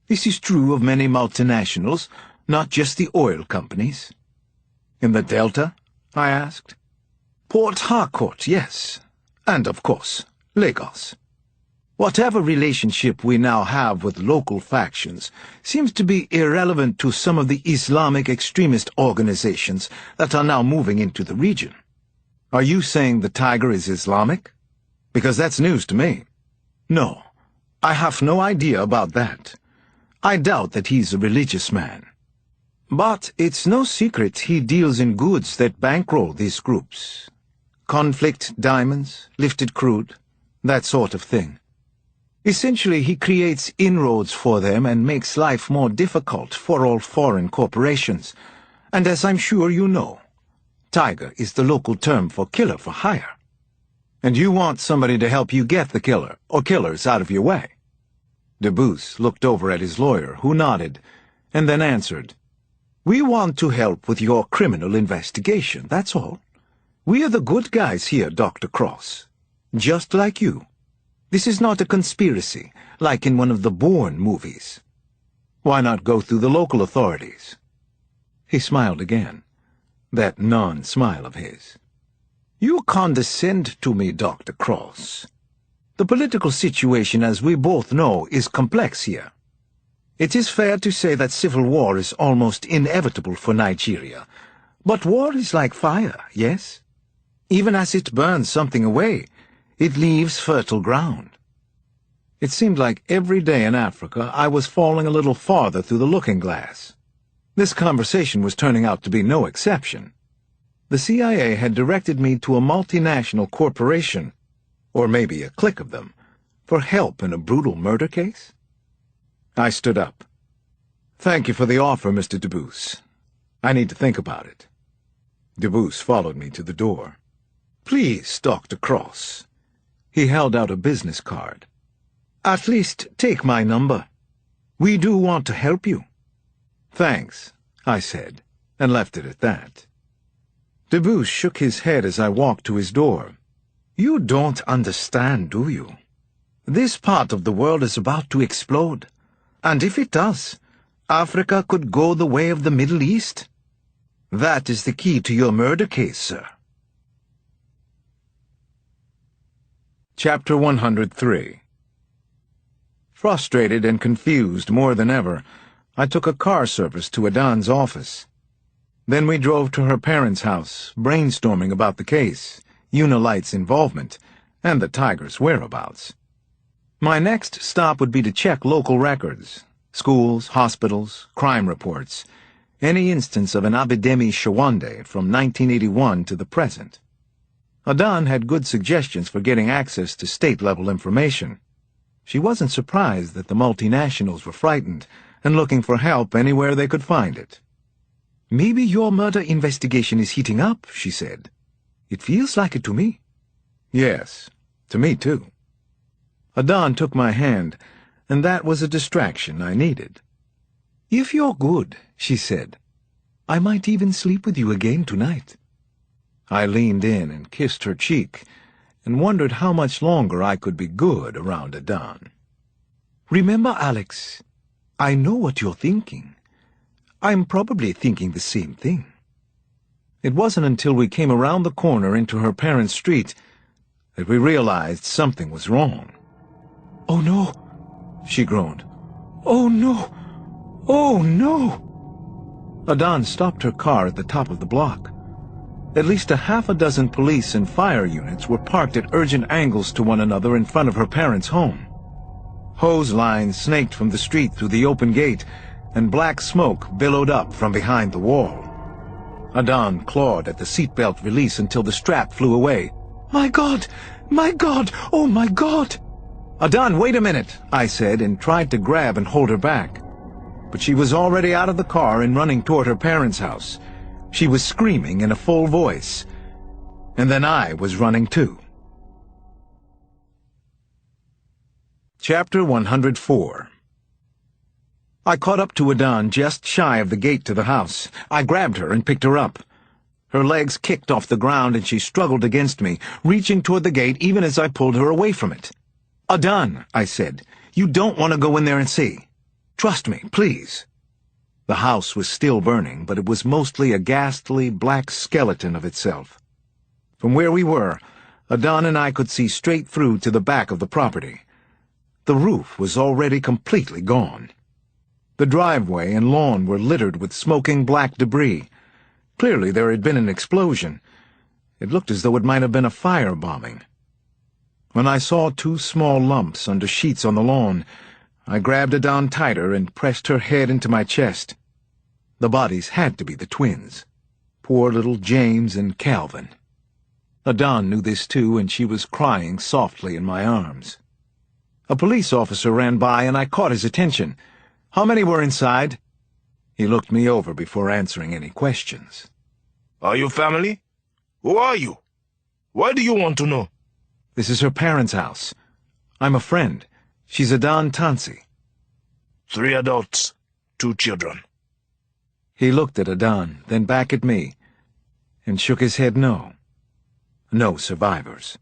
[SPEAKER 1] This is true of many multinationals, not just the oil companies. In the Delta? I asked. Port Harcourt, yes. And, of course, Lagos. Whatever relationship we now have with local factions seems to be irrelevant to some of the Islamic extremist organizations that are now moving into the region. Are you saying the Tiger is Islamic? Because that's news to me. No, I have no idea about that. I doubt that he's a religious man. But it's no secret he deals in goods that bankroll these groups. Conflict diamonds, lifted crude, that sort of thing. Essentially, he creates inroads for them and makes life more difficult for all foreign corporations. And as I'm sure you know, Tiger is the local term for killer for hire. And you want somebody to help you get the killer, or killers, out of your way. De Boos looked over at his lawyer, who nodded, and then answered, We want to help with your criminal investigation, that's all. We are the good guys here, Dr. Cross. Just like you. This is not a conspiracy, like in one of the Bourne movies. Why not go through the local authorities? He smiled again, that non-smile of his. You condescend to me, Dr. Cross. The political situation, as we both know, is complex here. It is fair to say that civil war is almost inevitable for Nigeria. But war is like fire, yes? Even as it burns something away, it leaves fertile ground. It seemed like every day in Africa I was falling a little farther through the looking-glass. This conversation was turning out to be no exception. The CIA had directed me to a multinational corporation, or maybe a clique of them, for help in a brutal murder case? I stood up. Thank you for the offer, Mr. Debus. I need to think about it. Debus followed me to the door. Please, Dr. Cross. He held out a business card. At least take my number. We do want to help you. Thanks, I said, and left it at that. Debus shook his head as I walked to his door. You don't understand, do you? This part of the world is about to explode. And if it does, Africa could go the way of the Middle East. That is the key to your murder case, sir. Chapter 103. Frustrated and confused more than ever, I took a car service to Adan's office. Then we drove to her parents' house, brainstorming about the case, Unilight's involvement, and the tiger's whereabouts. My next stop would be to check local records, schools, hospitals, crime reports, any instance of an Abidemi Shawande from 1981 to the present. Adan had good suggestions for getting access to state-level information. She wasn't surprised that the multinationals were frightened and looking for help anywhere they could find it. Maybe your murder investigation is heating up, she said. It feels like it to me. Yes, to me too. Adan took my hand, and that was a distraction I needed. If you're good, she said, I might even sleep with you again tonight. I leaned in and kissed her cheek, and wondered how much longer I could be good around Adan. Remember, Alex, I know what you're thinking. I'm probably thinking the same thing. It wasn't until we came around the corner into her parents' street that we realized something was wrong. Oh no, she groaned. Oh no, oh no. Adan stopped her car at the top of the block. At least a half a dozen police and fire units were parked at urgent angles to one another in front of her parents' home. Hose lines snaked from the street through the open gate, and black smoke billowed up from behind the wall. Adan clawed at the seatbelt release until the strap flew away. My God! My God! Oh, my God! Adan, wait a minute, I said, and tried to grab and hold her back. But she was already out of the car and running toward her parents' house. She was screaming in a full voice. And then I was running too. Chapter 104. I caught up to Adan just shy of the gate to the house. I grabbed her and picked her up. Her legs kicked off the ground and she struggled against me, reaching toward the gate even as I pulled her away from it. Adan, I said, you don't want to go in there and see. Trust me, please. The house was still burning, but it was mostly a ghastly black skeleton of itself. From where we were, Adan and I could see straight through to the back of the property. The roof was already completely gone. The driveway and lawn were littered with smoking black debris. Clearly there had been an explosion. It looked as though it might have been a firebombing. When I saw two small lumps under sheets on the lawn, I grabbed Adan tighter and pressed her head into my chest. The bodies had to be the twins. Poor little James and Calvin. Adan knew this too, and she was crying softly in my arms. A police officer ran by, and I caught his attention. How many were inside? He looked me over before answering any questions.
[SPEAKER 5] Are you family? Who are you? Why do you want to know?
[SPEAKER 1] This is her parents' house. I'm a friend. She's Adan Tansi.
[SPEAKER 5] 3 adults, 2 children.
[SPEAKER 1] He looked at Adan, then back at me, and shook his head no. No survivors.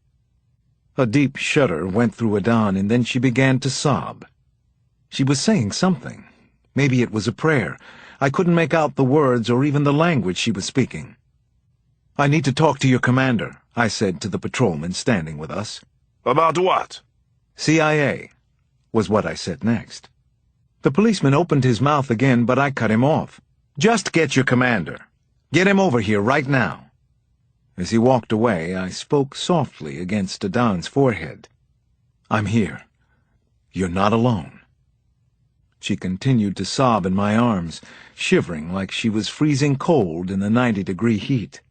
[SPEAKER 1] A deep shudder went through Adan, and then she began to sob. She was saying something. Maybe it was a prayer. I couldn't make out the words or even the language she was speaking. I need to talk to your commander, I said to the patrolman standing with us.
[SPEAKER 5] About what?
[SPEAKER 1] CIA, was what I said next. The policeman opened his mouth again, but I cut him off. Just get your commander. Get him over here right now. As he walked away, I spoke softly against Adan's forehead. I'm here. You're not alone. She continued to sob in my arms, shivering like she was freezing cold in the 90-degree heat.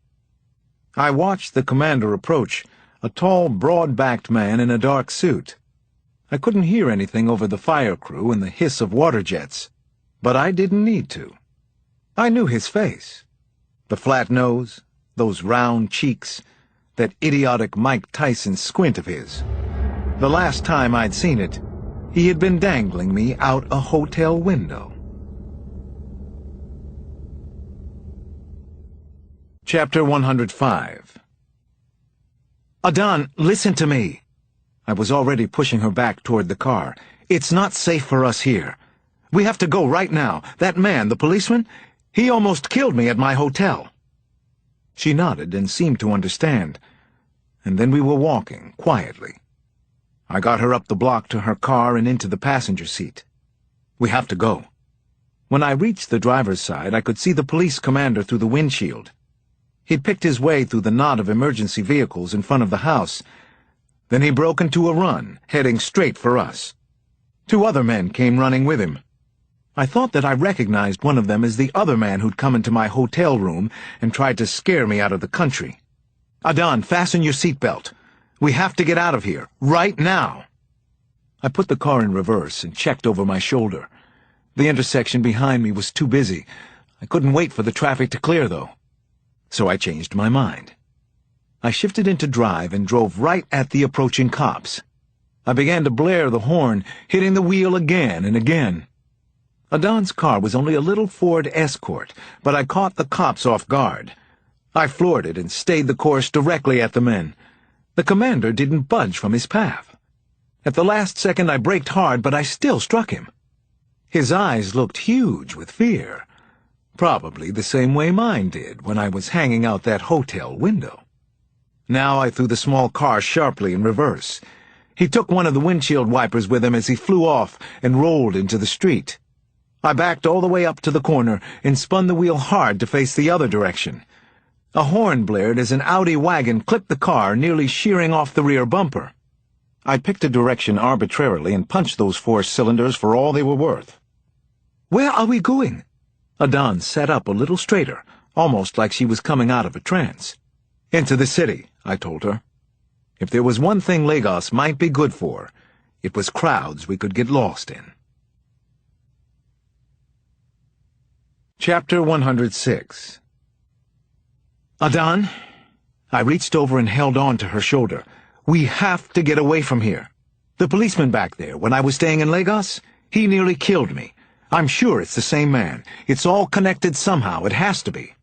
[SPEAKER 1] I watched the commander approach, a tall, broad-backed man in a dark suit. I couldn't hear anything over the fire crew and the hiss of water jets, but I didn't need to. I knew his face. The flat nose, those round cheeks, that idiotic Mike Tyson squint of his. The last time I'd seen it, he had been dangling me out a hotel window. Chapter 105. Adan, listen to me. I was already pushing her back toward the car. It's not safe for us here. We have to go right now. That man, the policeman, he almost killed me at my hotel. She nodded and seemed to understand, and then we were walking quietly. I got her up the block to her car and into the passenger seat. We have to go. When I reached the driver's side, I could see the police commander through the windshield. He'd picked his way through the knot of emergency vehicles in front of the house. Then he broke into a run, heading straight for us. 2 other men came running with him. I thought that I recognized one of them as the other man who'd come into my hotel room and tried to scare me out of the country. Adan, fasten your seatbelt. We have to get out of here, right now. I put the car in reverse and checked over my shoulder. The intersection behind me was too busy. I couldn't wait for the traffic to clear, though. So I changed my mind. I shifted into drive and drove right at the approaching cops. I began to blare the horn, hitting the wheel again and again. Adan's car was only a little Ford Escort, but I caught the cops off guard. I floored it and stayed the course directly at the men. The commander didn't budge from his path. At the last second I braked hard, but I still struck him. His eyes looked huge with fear, probably the same way mine did when I was hanging out that hotel window. Now I threw the small car sharply in reverse. He took one of the windshield wipers with him as he flew off and rolled into the street. I backed all the way up to the corner and spun the wheel hard to face the other direction. A horn blared as an Audi wagon clipped the car, nearly shearing off the rear bumper. I picked a direction arbitrarily and punched those 4 cylinders for all they were worth. Where are we going? Adan sat up a little straighter, almost like she was coming out of a trance. Into the city, I told her. If there was one thing Lagos might be good for, it was crowds we could get lost in. Chapter 106. Adan, I reached over and held on to her shoulder. We have to get away from here. The policeman back there, when I was staying in Lagos, he nearly killed me. I'm sure it's the same man. It's all connected somehow. It has to be.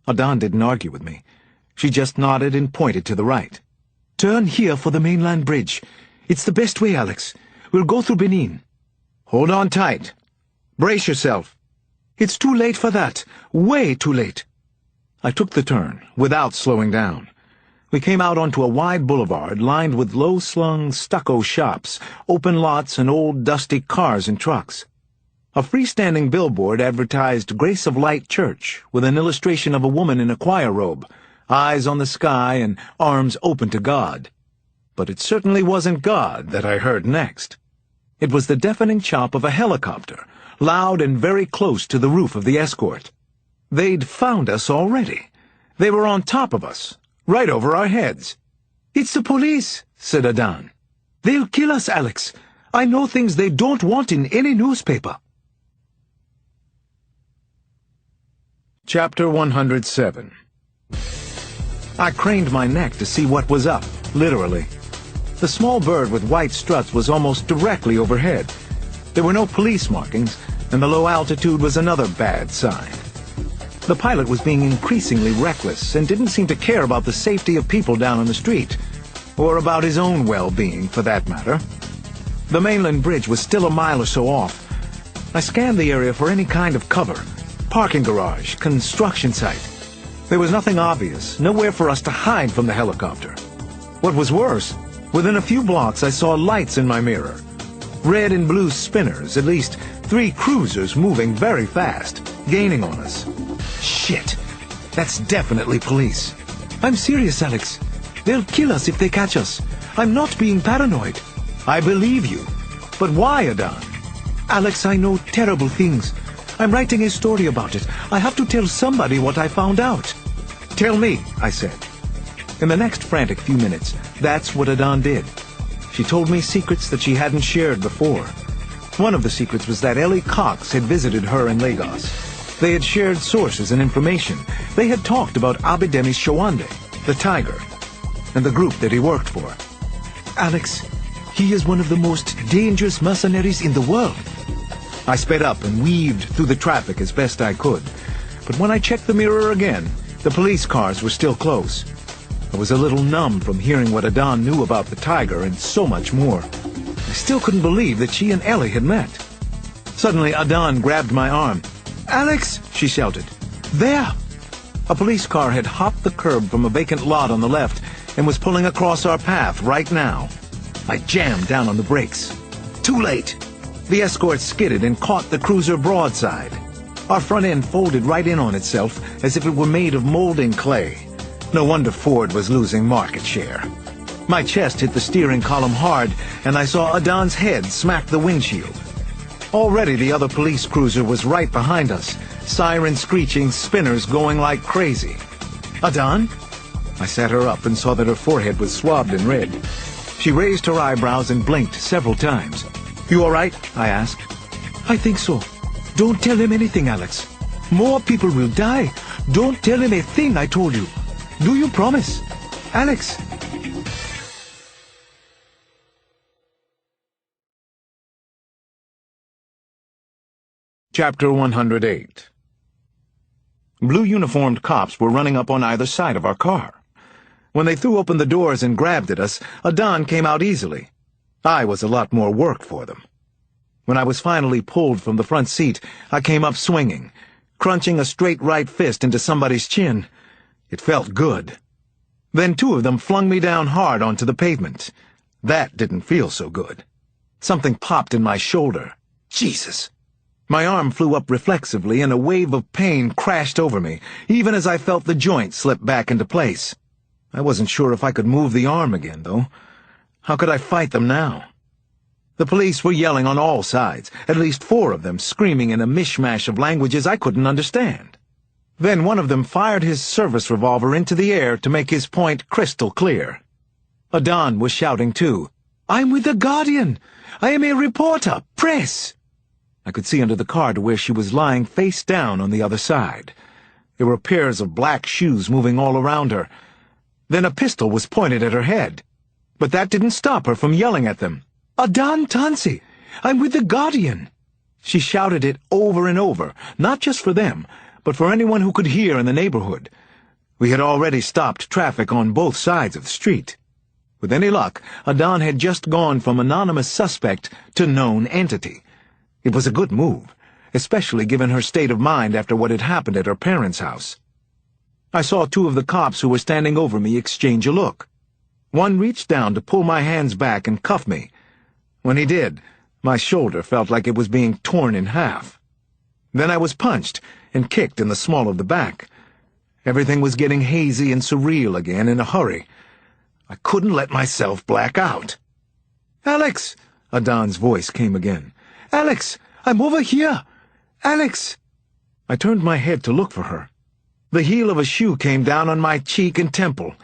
[SPEAKER 1] Adan didn't argue with me. She just nodded and pointed to the right. Turn here for the mainland bridge. It's the best way, Alex. We'll go through Benin. Hold on tight. Brace yourself. It's too late for that. Way too late. I took the turn, without slowing down. We came out onto a wide boulevard lined with low-slung stucco shops, open lots, and old dusty cars and trucks. A freestanding billboard advertised Grace of Light Church, with an illustration of a woman in a choir robe, eyes on the sky and arms open to God. But it certainly wasn't God that I heard next. It was the deafening chop of a helicopter, loud and very close to the roof of the Escort. They'd found us already. They were on top of us, right over our heads. It's the police, said Adan. They'll kill us, Alex. I know things they don't want in any newspaper. Chapter 107. I craned my neck to see what was up, literally. The small bird with white struts was almost directly overhead. There were no police markings, and the low altitude was another bad sign. The pilot was being increasingly reckless and didn't seem to care about the safety of people down on the street, or about his own well-being, for that matter. The mainland bridge was still a mile or so off. I scanned the area for any kind of cover, parking garage, construction site. There was nothing obvious, nowhere for us to hide from the helicopter. What was worse, within a few blocks I saw lights in my mirror. Red and blue spinners, at least 3 cruisers moving very fast, gaining on us. Shit! That's definitely police. I'm serious, Alex. They'll kill us if they catch us. I'm not being paranoid. I believe you. But why, Adan? Alex, I know terrible things. I'm writing a story about it. I have to tell somebody what I found out. Tell me, I said. In the next frantic few minutes, that's what Adan did. She told me secrets that she hadn't shared before. One of the secrets was that Ellie Cox had visited her in Lagos. They had shared sources and information. They had talked about Abidemi Shawande, the tiger, and the group that he worked for. Alex, he is one of the most dangerous mercenaries in the world. I sped up and weaved through the traffic as best I could. But when I checked the mirror again, the police cars were still close. I was a little numb from hearing what Adan knew about the tiger and so much more. I still couldn't believe that she and Ellie had met. Suddenly, Adan grabbed my arm. "Alex!" she shouted. "There!" A police car had hopped the curb from a vacant lot on the left and was pulling across our path right now. I jammed down on the brakes. Too late. The escort skidded and caught the cruiser broadside. Our front end folded right in on itself as if it were made of molding clay. No wonder Ford was losing market share. My chest hit the steering column hard, and I saw Adan's head smack the windshield. Already the other police cruiser was right behind us, siren screeching, spinners going like crazy. "Adan?" I sat her up and saw that her forehead was swabbed in red. She raised her eyebrows and blinked several times. "You all right?" I asked. "I think so. Don't tell him anything, Alex. More people will die. Don't tell him a thing, I told you. Do you promise? Alex?" Chapter 108. Blue uniformed cops were running up on either side of our car. When they threw open the doors and grabbed at us, Adan came out easily. I was a lot more work for them. When I was finally pulled from the front seat, I came up swinging, crunching a straight right fist into somebody's chin. It felt good. Then 2 of them flung me down hard onto the pavement. That didn't feel so good. Something popped in my shoulder. Jesus! My arm flew up reflexively, and a wave of pain crashed over me, even as I felt the joint slip back into place. I wasn't sure if I could move the arm again, though. How could I fight them now? The police were yelling on all sides, at least 4 of them screaming in a mishmash of languages I couldn't understand. Then one of them fired his service revolver into the air to make his point crystal clear. Adan was shouting too. "I'm with the Guardian! I am a reporter! Press!" I could see under the car to where she was lying face down on the other side. There were pairs of black shoes moving all around her. Then a pistol was pointed at her head. But that didn't stop her from yelling at them. "Adan Tansi! I'm with the Guardian!" She shouted it over and over, not just for them, but for anyone who could hear in the neighborhood. We had already stopped traffic on both sides of the street. With any luck, Adan had just gone from anonymous suspect to known entity. It was a good move, especially given her state of mind after what had happened at her parents' house. I saw 2 of the cops who were standing over me exchange a look. One reached down to pull my hands back and cuff me. When he did, my shoulder felt like it was being torn in half. Then I was punched and kicked in the small of the back. Everything was getting hazy and surreal again in a hurry. I couldn't let myself black out. "Alex!" Adan's voice came again. "Alex! I'm over here! Alex!" I turned my head to look for her. The heel of a shoe came down on my cheek and temple.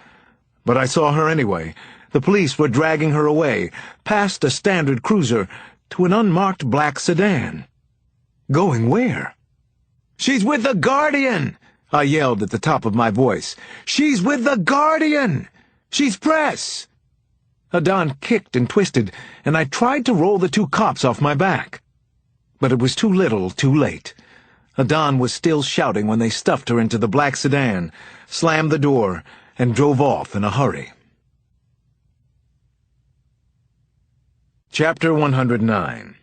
[SPEAKER 1] But I saw her anyway. The police were dragging her away, past a standard cruiser, to an unmarked black sedan. Going where? "She's with the Guardian!" I yelled at the top of my voice. "She's with the Guardian! She's press!" Adan kicked and twisted, and I tried to roll the 2 cops off my back. But it was too little, too late. Adan was still shouting when they stuffed her into the black sedan, slammed the door, and drove off in a hurry. Chapter 109.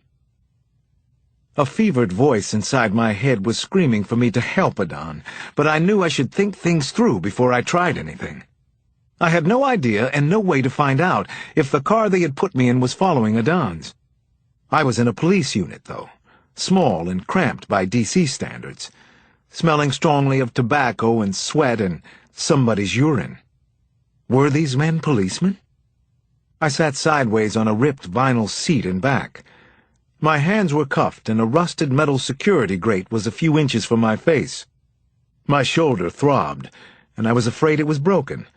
[SPEAKER 1] A fevered voice inside my head was screaming for me to help Adan, but I knew I should think things through before I tried anything. I had no idea and no way to find out if the car they had put me in was following Adan's. I was in a police unit, though, small and cramped by DC standards, smelling strongly of tobacco and sweat and somebody's urine. Were these men policemen? I sat sideways on a ripped vinyl seat in back. My hands were cuffed, and a rusted metal security grate was a few inches from my face. My shoulder throbbed, and I was afraid it was broken.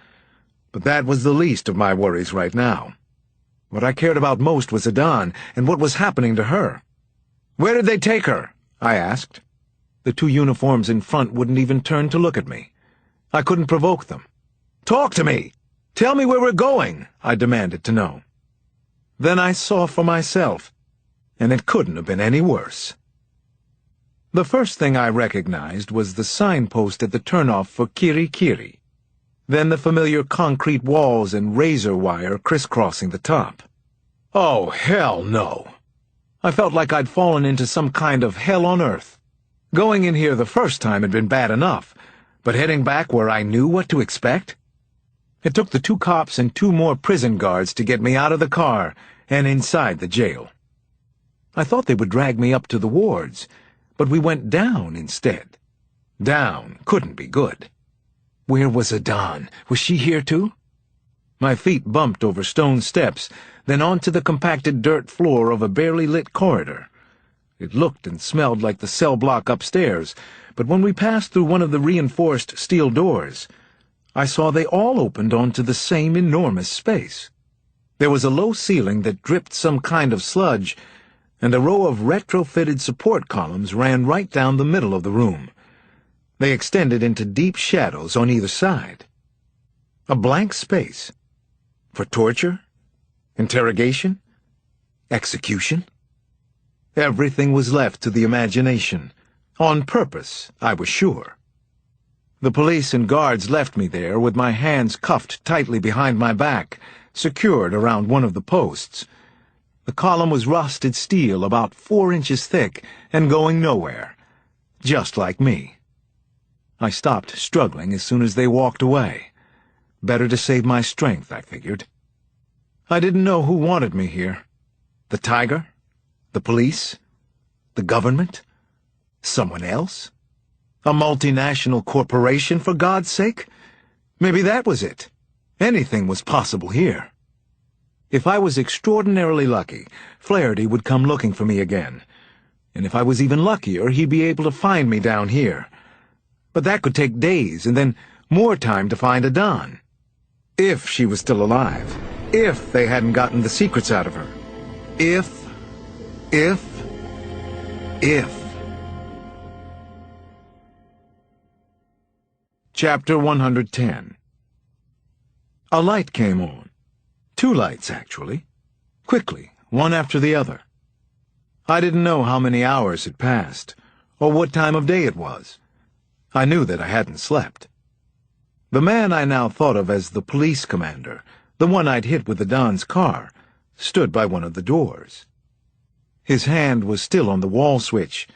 [SPEAKER 1] But that was the least of my worries right now. What I cared about most was Adan and what was happening to her. "Where did they take her?" I asked. The two uniforms in front wouldn't even turn to look at me. I couldn't provoke them. "Talk to me! Tell me where we're going!" I demanded to know. Then I saw for myself, and it couldn't have been any worse. The first thing I recognized was the signpost at the turnoff for Kiri Kiri, then the familiar concrete walls and razor wire crisscrossing the top. Oh, hell no! I felt like I'd fallen into some kind of hell on earth. Going in here the first time had been bad enough, but heading back where I knew what to expect? It took the 2 cops and 2 more prison guards to get me out of the car and inside the jail. I thought they would drag me up to the wards, but we went down instead. Down couldn't be good. Where was Adan? Was she here too? My feet bumped over stone steps, then onto the compacted dirt floor of a barely lit corridor. It looked and smelled like the cell block upstairs, but when we passed through one of the reinforced steel doors, I saw they all opened onto the same enormous space. There was a low ceiling that dripped some kind of sludge, and a row of retrofitted support columns ran right down the middle of the room. They extended into deep shadows on either side. A blank space. For torture? Interrogation? Execution? Everything was left to the imagination. On purpose, I was sure. The police and guards left me there with my hands cuffed tightly behind my back, secured around one of the posts. The column was rusted steel about 4 inches thick and going nowhere, just like me. I stopped struggling as soon as they walked away. Better to save my strength, I figured. I didn't know who wanted me here. The tiger? The police? The government? Someone else? A multinational corporation, for God's sake? Maybe that was it. Anything was possible here. If I was extraordinarily lucky, Flaherty would come looking for me again. And if I was even luckier, he'd be able to find me down here. But that could take days, and then more time to find Adan. If she was still alive. If they hadn't gotten the secrets out of her. If. Chapter 110. A light came on. 2 lights, actually. Quickly, one after the other. I didn't know how many hours had passed, or what time of day it was. I knew that I hadn't slept. The man I now thought of as the police commander, the one I'd hit with Adan's car, stood by one of the doors. His hand was still on the wall switch.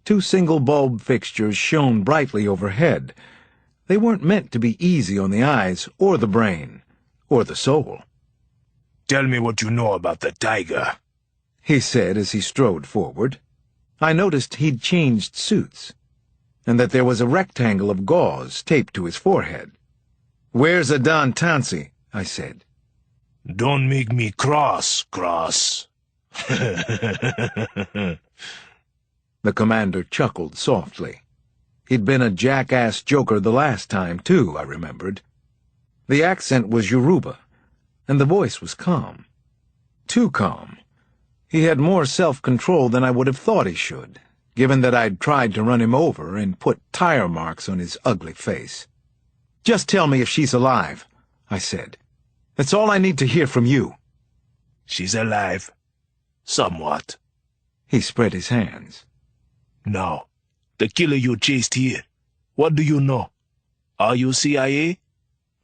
[SPEAKER 1] 2 single-bulb fixtures shone brightly overhead. They weren't meant to be easy on the eyes, or the brain, or the soul.
[SPEAKER 4] "Tell me what you know about the tiger,"
[SPEAKER 1] he said as he strode forward. I noticed he'd changed suits, and that there was a rectangle of gauze taped to his forehead. "Where's Adan Tansey?" I said.
[SPEAKER 4] "Don't make me cross.
[SPEAKER 1] The commander chuckled softly. He'd been a jackass joker the last time, too, I remembered. The accent was Yoruba, and the voice was calm. Too calm. He had more self-control than I would have thought he should, given that I'd tried to run him over and put tire marks on his ugly face. "Just tell me if she's alive," I said. "That's all I need to hear from you."
[SPEAKER 4] "She's alive. Somewhat."
[SPEAKER 1] He spread his hands.
[SPEAKER 4] "Now, the killer you chased here, what do you know? Are you CIA?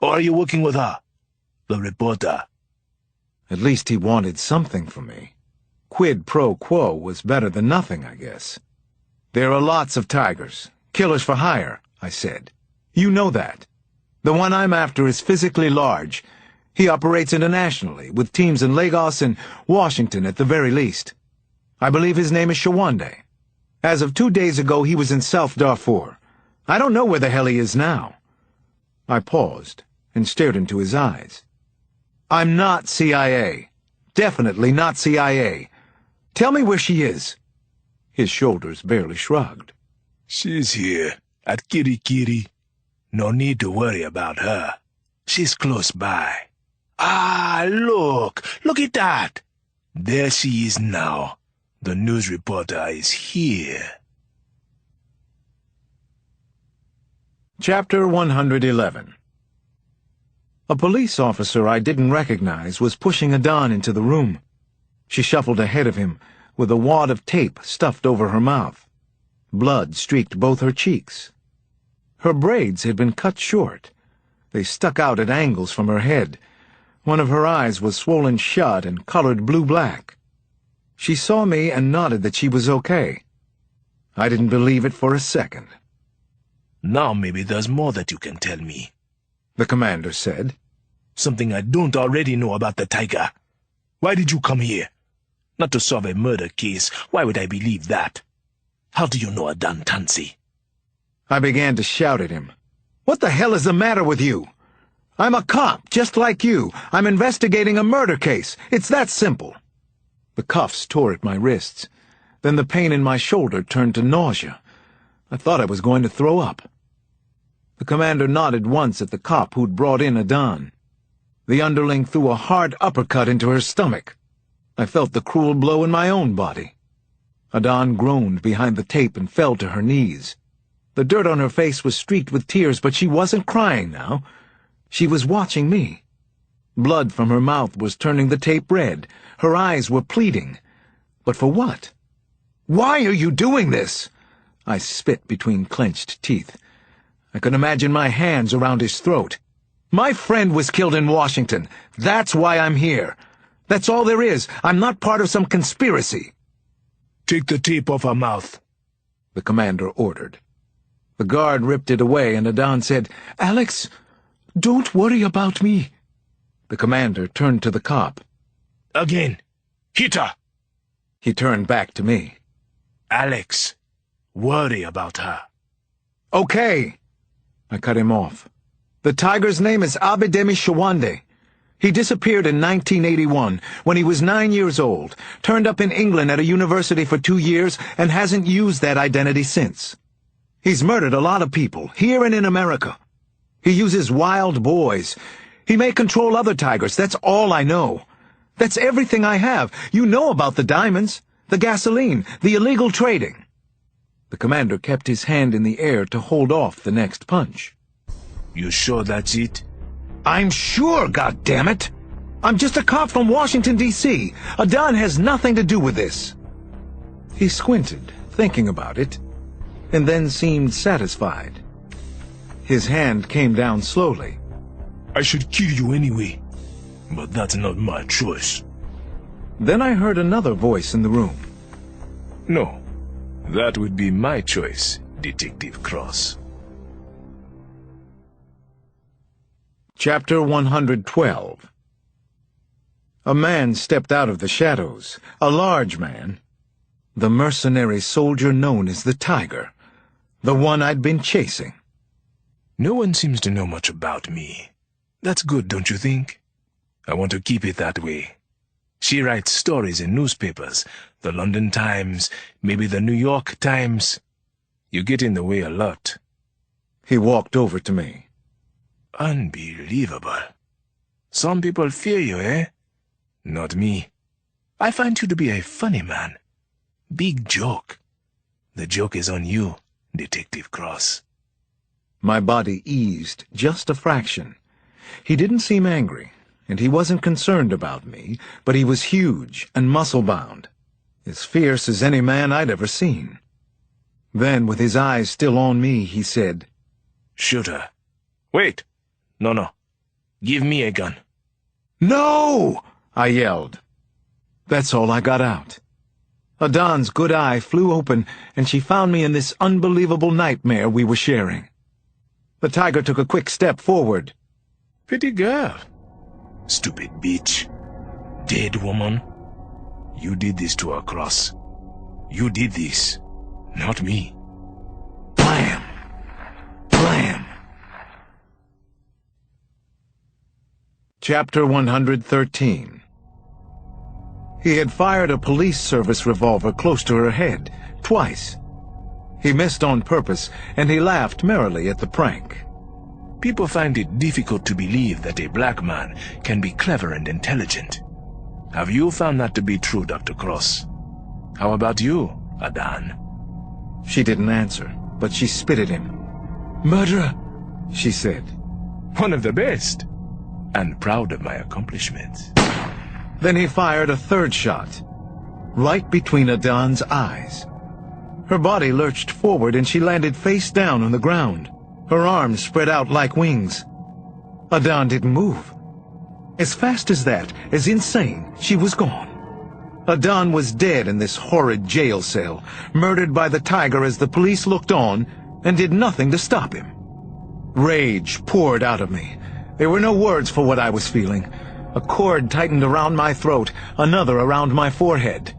[SPEAKER 4] Or are you working with her, the reporter?"
[SPEAKER 1] At least he wanted something from me. Quid pro quo was better than nothing, I guess. There are lots of tigers. Killers for hire, I said. You know that. The one I'm after is physically large. He operates internationally, with teams in Lagos and Washington at the very least. I believe his name is Shawande. As of 2 days ago, he was in South Darfur. I don't know where the hell he is now. I paused and stared into his eyes. I'm not CIA. Definitely not CIA. Tell me where she is. His shoulders barely shrugged.
[SPEAKER 4] She's here, at Kirikiri. No need to worry about her. She's close by. Ah, look! Look at that! There she is now. The news reporter is here.
[SPEAKER 1] Chapter 111. A police officer I didn't recognize was pushing Adan into the room. She shuffled ahead of him, with a wad of tape stuffed over her mouth. Blood streaked both her cheeks. Her braids had been cut short. They stuck out at angles from her head. One of her eyes was swollen shut and colored blue-black. She saw me and nodded that she was okay. I didn't believe it for a second.
[SPEAKER 4] Now maybe there's more that you can tell me,
[SPEAKER 1] the commander said.
[SPEAKER 4] Something I don't already know about the tiger. Why did you come here? Not to solve a murder case. Why would I believe that? How do you know Adan Tansi?
[SPEAKER 1] I began to shout at him. What the hell is the matter with you? I'm a cop, just like you. I'm investigating a murder case. It's that simple. The cuffs tore at my wrists. Then the pain in my shoulder turned to nausea. I thought I was going to throw up. The commander nodded once at the cop who'd brought in Adan. The underling threw a hard uppercut into her stomach. I felt the cruel blow in my own body. Adan groaned behind the tape and fell to her knees. The dirt on her face was streaked with tears, but she wasn't crying now. She was watching me. Blood from her mouth was turning the tape red. Her eyes were pleading. But for what? Why are you doing this? I spit between clenched teeth. I could imagine my hands around his throat. My friend was killed in Washington. That's why I'm here. That's all there is. I'm not part of some conspiracy.
[SPEAKER 4] Take the tape off her mouth,
[SPEAKER 1] the commander ordered. The guard ripped it away, and Adan said, Alex, don't worry about me. The commander turned to the cop.
[SPEAKER 4] Again. Hit her.
[SPEAKER 1] He turned back to me.
[SPEAKER 4] Alex, worry about her.
[SPEAKER 1] Okay. I cut him off. The tiger's name is Abidemi Shawande. He disappeared in 1981, when he was 9 years old, turned up in England at a university for 2 years, and hasn't used that identity since. He's murdered a lot of people, here and in America. He uses wild boys. He may control other tigers, that's all I know. That's everything I have. You know about the diamonds, the gasoline, the illegal trading. The commander kept his hand in the air to hold off the next punch.
[SPEAKER 4] You sure that's it?
[SPEAKER 1] I'm sure, goddammit! I'm just a cop from Washington, D.C. Adan has nothing to do with this. He squinted, thinking about it, and then seemed satisfied. His hand came down slowly.
[SPEAKER 4] I should kill you anyway, but that's not my choice.
[SPEAKER 1] Then I heard another voice in the room.
[SPEAKER 2] No, that would be my choice, Detective Cross.
[SPEAKER 1] Chapter 112. A man stepped out of the shadows, a large man. The mercenary soldier known as the Tiger, the one I'd been chasing.
[SPEAKER 2] No one seems to know much about me. That's good, don't you think? I want to keep it that way. She writes stories in newspapers, the London Times, maybe the New York Times. You get in the way a lot.
[SPEAKER 1] He walked over to me.
[SPEAKER 2] Unbelievable. Some people fear you, eh? Not me. I find you to be a funny man. Big joke. The joke is on you, Detective Cross.
[SPEAKER 1] My body eased just a fraction. He didn't seem angry, and he wasn't concerned about me, but he was huge and muscle-bound, as fierce as any man I'd ever seen. Then, with his eyes still on me, he said,
[SPEAKER 2] Shoot her.
[SPEAKER 4] Wait. No. Give me a gun.
[SPEAKER 1] No! I yelled. That's all I got out. Adan's good eye flew open, and she found me in this unbelievable nightmare we were sharing. The tiger took a quick step forward.
[SPEAKER 4] Pretty girl.
[SPEAKER 2] Stupid bitch. Dead woman. You did this to her, Cross. You did this, not me.
[SPEAKER 1] Blam! Blam! Chapter 113. He had fired a police service revolver close to her head, twice. He missed on purpose, and he laughed merrily at the prank.
[SPEAKER 2] People find it difficult to believe that a black man can be clever and intelligent. Have you found that to be true, Dr. Cross? How about you, Adan?
[SPEAKER 1] She didn't answer, but she spit at him. "Murderer," she said.
[SPEAKER 2] One of the best, and proud of my accomplishments.
[SPEAKER 1] Then he fired a third shot, right between Adan's eyes. Her body lurched forward and she landed face down on the ground, her arms spread out like wings. Adan didn't move. As fast as that, as insane, she was gone. Adan was dead in this horrid jail cell, murdered by the tiger as the police looked on and did nothing to stop him. Rage poured out of me. There were no words for what I was feeling. A cord tightened around my throat, another around my forehead.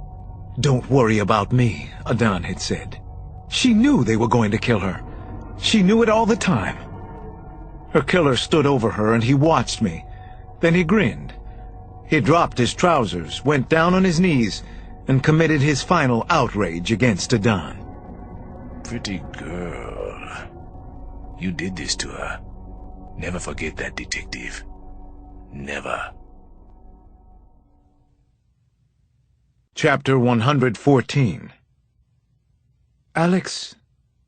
[SPEAKER 1] "Don't worry about me," Adan had said. She knew they were going to kill her. She knew it all the time. Her killer stood over her and he watched me. Then he grinned. He dropped his trousers, went down on his knees, and committed his final outrage against Adan.
[SPEAKER 2] Pretty girl. You did this to her. Never forget that, detective. Never.
[SPEAKER 1] Chapter 114. "Alex,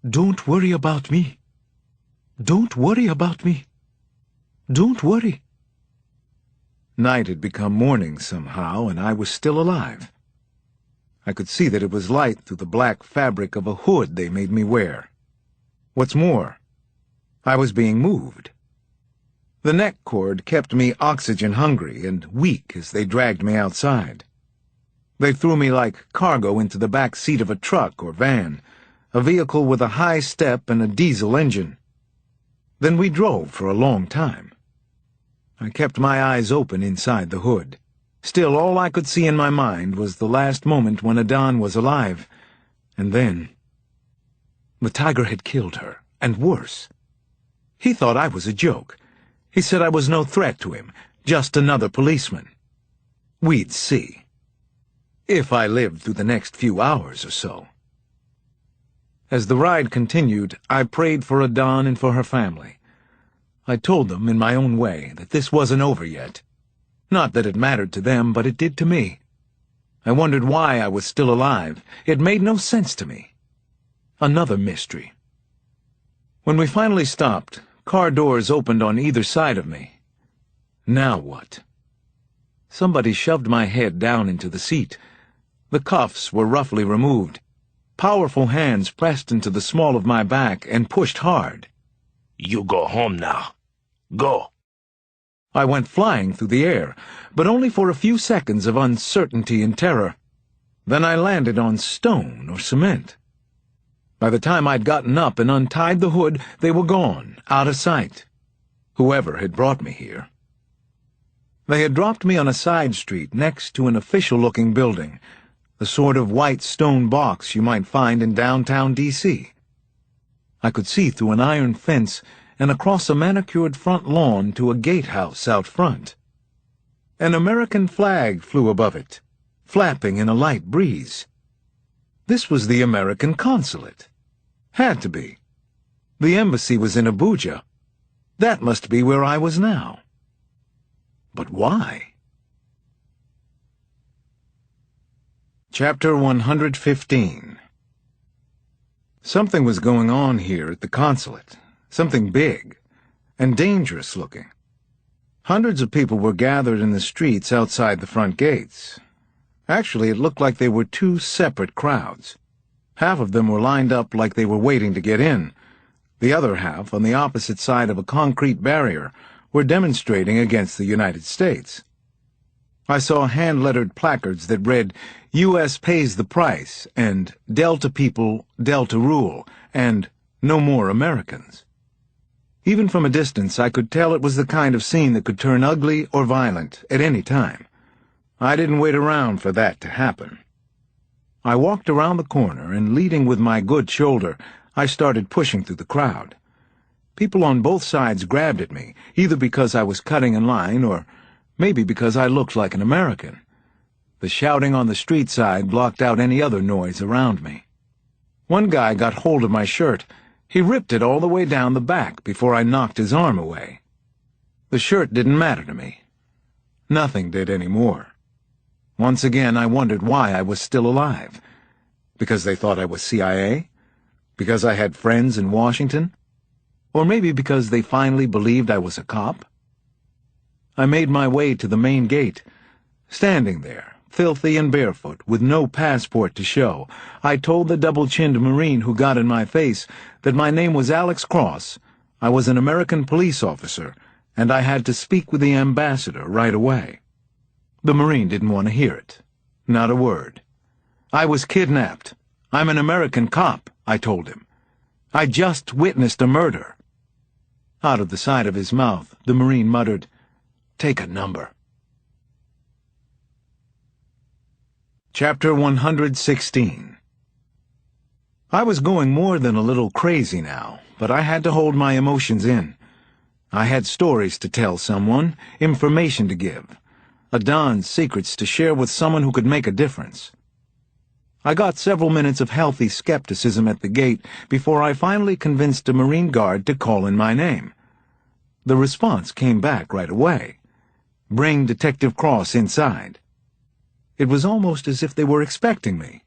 [SPEAKER 1] don't worry about me. Don't worry about me. Don't worry." Night had become morning somehow, and I was still alive. I could see that it was light through the black fabric of a hood they made me wear. What's more, I was being moved. The neck cord kept me oxygen-hungry and weak as they dragged me outside. They threw me like cargo into the back seat of a truck or van, a vehicle with a high step and a diesel engine. Then we drove for a long time. I kept my eyes open inside the hood. Still, all I could see in my mind was the last moment when Adan was alive. And then the tiger had killed her, and worse. He thought I was a joke. He said I was no threat to him, just another policeman. We'd see. If I lived through the next few hours or so. As the ride continued, I prayed for Adan and for her family. I told them in my own way that this wasn't over yet. Not that it mattered to them, but it did to me. I wondered why I was still alive. It made no sense to me. Another mystery. When we finally stopped, car doors opened on either side of me. Now what? Somebody shoved my head down into the seat. The cuffs were roughly removed. Powerful hands pressed into the small of my back and pushed hard.
[SPEAKER 4] You go home now. Go.
[SPEAKER 1] I went flying through the air, but only for a few seconds of uncertainty and terror. Then I landed on stone or cement. By the time I'd gotten up and untied the hood, they were gone, out of sight. Whoever had brought me here. They had dropped me on a side street next to an official-looking building, the sort of white stone box you might find in downtown D.C. I could see through an iron fence and across a manicured front lawn to a gatehouse out front. An American flag flew above it, flapping in a light breeze. This was the American consulate. Had to be. The embassy was in Abuja. That must be where I was now. But why? Chapter 115. Something was going on here at the consulate. Something big and dangerous looking. Hundreds of people were gathered in the streets outside the front gates. Actually, it looked like they were two separate crowds. Half of them were lined up like they were waiting to get in. The other half, on the opposite side of a concrete barrier, were demonstrating against the United States. I saw hand-lettered placards that read, U.S. pays the price, and Delta people, Delta rule, and no more Americans. Even from a distance, I could tell it was the kind of scene that could turn ugly or violent at any time. I didn't wait around for that to happen. I walked around the corner, and leading with my good shoulder, I started pushing through the crowd. People on both sides grabbed at me, either because I was cutting in line or maybe because I looked like an American. The shouting on the street side blocked out any other noise around me. One guy got hold of my shirt. He ripped it all the way down the back before I knocked his arm away. The shirt didn't matter to me. Nothing did anymore. Once again, I wondered why I was still alive. Because they thought I was CIA? Because I had friends in Washington? Or maybe because they finally believed I was a cop? I made my way to the main gate. Standing there, filthy and barefoot, with no passport to show, I told the double-chinned Marine who got in my face that my name was Alex Cross, I was an American police officer, and I had to speak with the ambassador right away. The Marine didn't want to hear it. Not a word. I was kidnapped. I'm an American cop, I told him. I just witnessed a murder. Out of the side of his mouth, the Marine muttered, "Take a number." Chapter 116. I was going more than a little crazy now, but I had to hold my emotions in. I had stories to tell someone, information to give, a Don's secrets to share with someone who could make a difference. I got several minutes of healthy skepticism at the gate before I finally convinced a Marine guard to call in my name. The response came back right away. Bring Detective Cross inside. It was almost as if they were expecting me.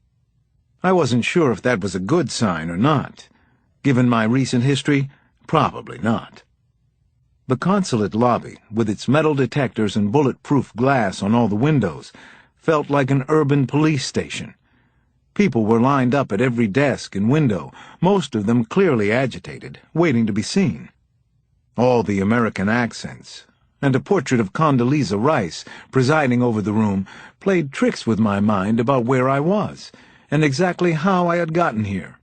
[SPEAKER 1] I wasn't sure if that was a good sign or not. Given my recent history, probably not. The consulate lobby, with its metal detectors and bulletproof glass on all the windows, felt like an urban police station. People were lined up at every desk and window, most of them clearly agitated, waiting to be seen. All the American accents, and a portrait of Condoleezza Rice presiding over the room, played tricks with my mind about where I was, and exactly how I had gotten here.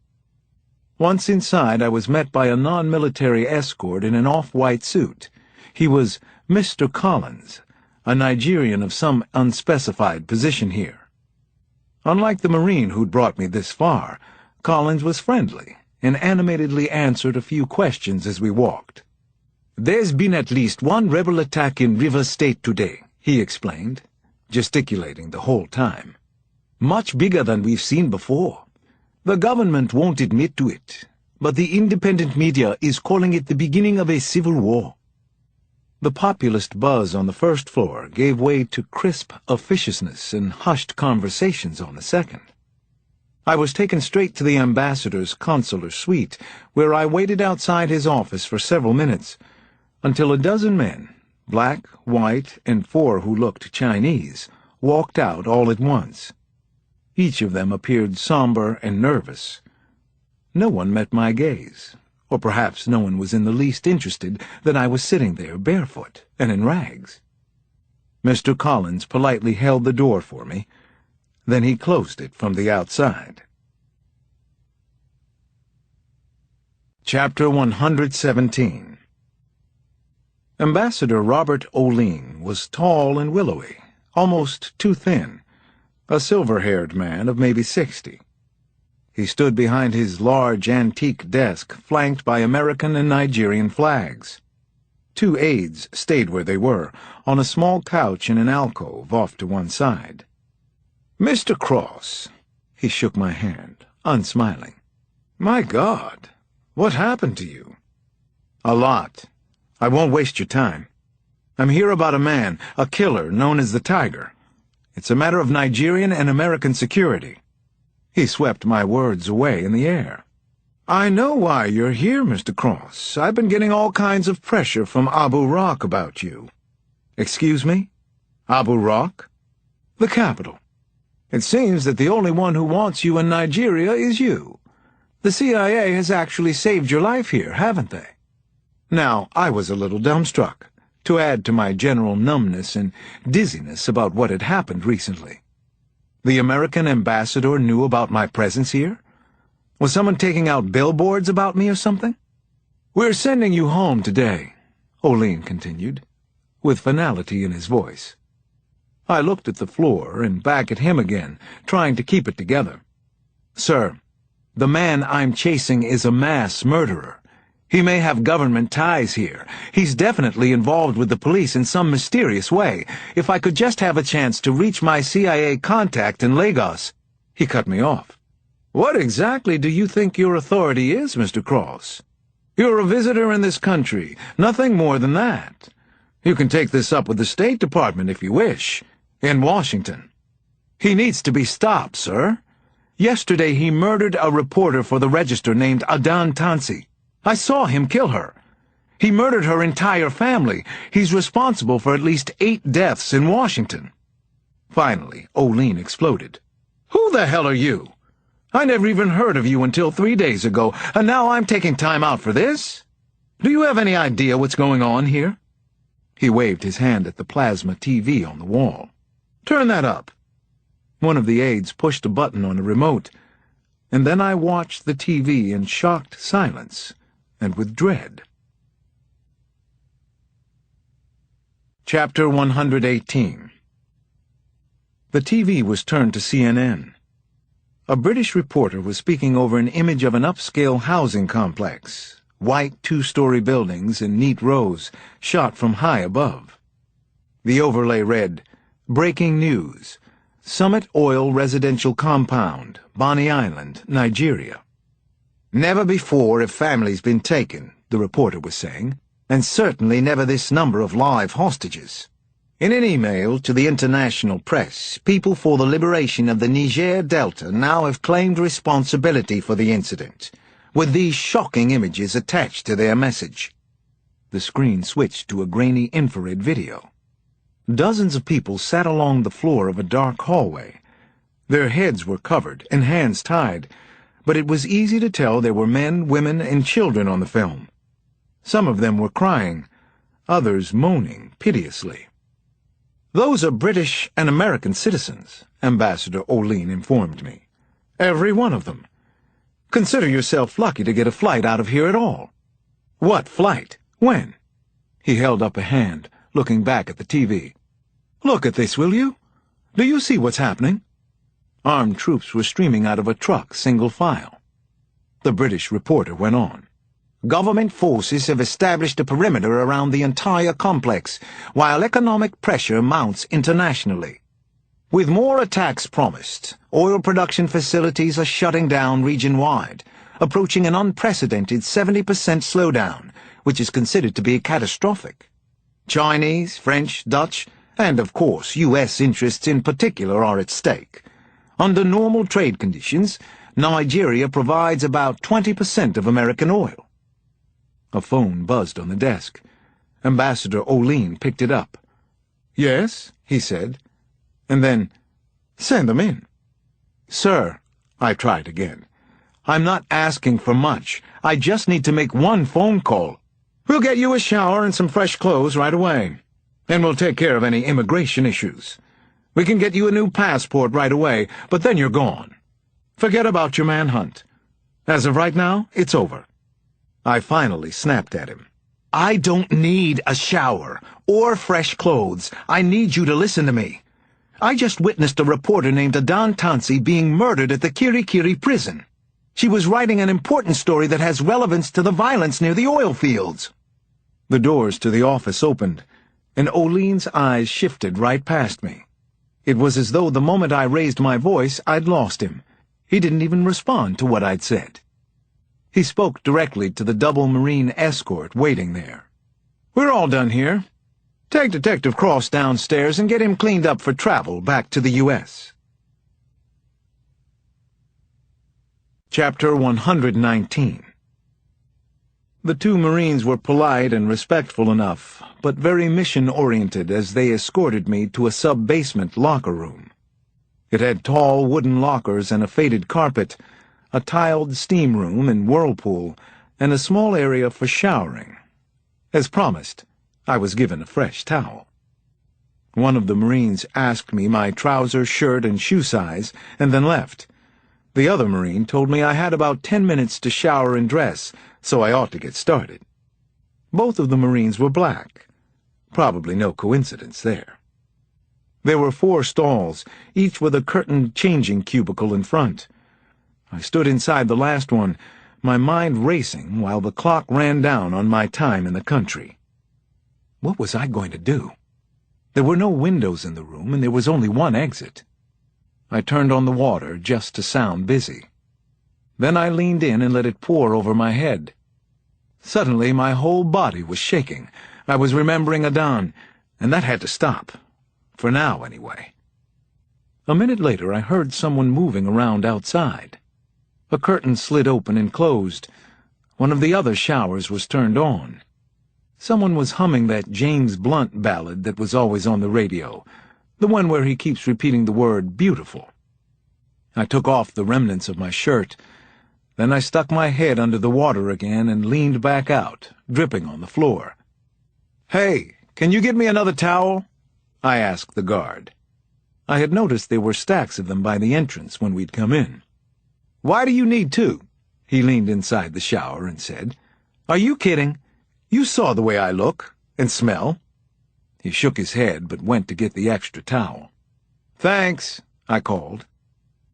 [SPEAKER 1] Once inside, I was met by a non-military escort in an off-white suit. He was Mr. Collins, a Nigerian of some unspecified position here. Unlike the Marine who'd brought me this far, Collins was friendly and animatedly answered a few questions as we walked. "There's been at least one rebel attack in River State today," he explained, gesticulating the whole time. "Much bigger than we've seen before. The government won't admit to it, but the independent media is calling it the beginning of a civil war." The populist buzz on the first floor gave way to crisp officiousness and hushed conversations on the second. I was taken straight to the ambassador's consular suite, where I waited outside his office for several minutes, until a dozen men, black, white, and 4 who looked Chinese, walked out all at once. Each of them appeared somber and nervous. No one met my gaze. Or perhaps no one was in the least interested that I was sitting there barefoot and in rags. Mr. Collins politely held the door for me. Then he closed it from the outside. Chapter 117. Ambassador Robert O'Lean was tall and willowy, almost too thin, a silver-haired man of maybe 60. He stood behind his large antique desk, flanked by American and Nigerian flags. 2 aides stayed where they were, on a small couch in an alcove off to one side. "Mr. Cross," he shook my hand, unsmiling. "My God, what happened to you?" "A lot. I won't waste your time. I'm here about a man, a killer known as the Tiger. It's a matter of Nigerian and American security." He swept my words away in the air. "I know why you're here, Mr. Cross. I've been getting all kinds of pressure from Abu Rock about you." "Excuse me? Abu Rock?" "The capital. It seems that the only one who wants you in Nigeria is you. The CIA has actually saved your life here, haven't they?" Now, I was a little dumbstruck. to add to my general numbness and dizziness about what had happened recently. The American ambassador knew about my presence here? Was someone taking out billboards about me or something? "We're sending you home today," O'Lean continued, with finality in his voice. I looked at the floor and back at him again, trying to keep it together. "Sir, the man I'm chasing is a mass murderer. He may have government ties here. He's definitely involved with the police in some mysterious way. If I could just have a chance to reach my CIA contact in Lagos—" He cut me off. "What exactly do you think your authority is, Mr. Cross? You're a visitor in this country, nothing more than that. You can take this up with the State Department if you wish, in Washington. He needs to be stopped, sir. Yesterday he murdered a reporter for the Register named Adan Tansi. I saw him kill her. He murdered her entire family. He's responsible for at least 8 deaths in Washington." Finally, O'Lean exploded. "Who the hell are you? I never even heard of you until 3 days ago, and now I'm taking time out for this? Do you have any idea what's going on here?" He waved his hand at the plasma TV on the wall. "Turn that up." One of the aides pushed a button on a remote, and then I watched the TV in shocked silence and with dread. Chapter 118. The TV was turned to CNN. A British reporter was speaking over an image of an upscale housing complex, white 2-story buildings in neat rows, shot from high above. The overlay read, "Breaking news. Summit Oil Residential Compound, Bonny Island, Nigeria." "Never before have families been taken," the reporter was saying, "and certainly never this number of live hostages. In an email to the international press, People for the Liberation of the Niger Delta now have claimed responsibility for the incident, with these shocking images attached to their message." The screen switched to a grainy infrared video. Dozens of people sat along the floor of a dark hallway. Their heads were covered and hands tied, but it was easy to tell there were men, women, and children on the film. Some of them were crying, others moaning piteously. "Those are British and American citizens," Ambassador O'Lean informed me. "Every one of them. Consider yourself lucky to get a flight out of here at all." "What flight? When?" He held up a hand, looking back at the TV. "Look at this, will you? Do you see what's happening?" Armed troops were streaming out of a truck, single file. The British reporter went on. "Government forces have established a perimeter around the entire complex, while economic pressure mounts internationally. With more attacks promised, oil production facilities are shutting down region-wide, approaching an unprecedented 70% slowdown, which is considered to be catastrophic. Chinese, French, Dutch, and of course U.S. interests in particular are at stake. Under normal trade conditions, Nigeria provides about 20% of American oil." A phone buzzed on the desk. Ambassador O'Lean picked it up. "Yes," he said, and then, "Send them in." "Sir," I tried again, "I'm not asking for much. I just need to make one phone call. We'll get you a shower and some fresh clothes right away, and we'll take care of any immigration issues. We can get you a new passport right away, but then you're gone. Forget about your manhunt. As of right now, it's over." I finally snapped at him. "I don't need a shower or fresh clothes. I need you to listen to me. I just witnessed a reporter named Adan Tansi being murdered at the Kirikiri prison. She was writing an important story that has relevance to the violence near the oil fields." The doors to the office opened, and O'Lean's eyes shifted right past me. It was as though the moment I raised my voice, I'd lost him. He didn't even respond to what I'd said. He spoke directly to the double Marine escort waiting there. "We're all done here. Take Detective Cross downstairs and get him cleaned up for travel back to the U.S. Chapter 119. The 2 Marines were polite and respectful enough, but very mission-oriented as they escorted me to a sub-basement locker room. It had tall wooden lockers and a faded carpet, a tiled steam room and whirlpool, and a small area for showering. As promised, I was given a fresh towel. One of the Marines asked me my trouser, shirt, and shoe size, and then left. The other Marine told me I had about 10 minutes to shower and dress, so I ought to get started. Both of the Marines were black. Probably no coincidence there. There were 4 stalls, each with a curtained changing cubicle in front. I stood inside the last one, my mind racing while the clock ran down on my time in the country. What was I going to do? There were no windows in the room, and there was only one exit. I turned on the water just to sound busy. Then I leaned in and let it pour over my head. Suddenly my whole body was shaking. I was remembering Adan, and that had to stop. For now, anyway. A minute later I heard someone moving around outside. A curtain slid open and closed. One of the other showers was turned on. Someone was humming that James Blunt ballad that was always on the radio, the one where he keeps repeating the word beautiful. I took off the remnants of my shirt. Then I stuck my head under the water again and leaned back out, dripping on the floor. "Hey, can you get me another towel?" I asked the guard. I had noticed there were stacks of them by the entrance when we'd come in. "Why do you need 2? He leaned inside the shower and said. "Are you kidding? You saw the way I look and smell." He shook his head but went to get the extra towel. "Thanks," I called.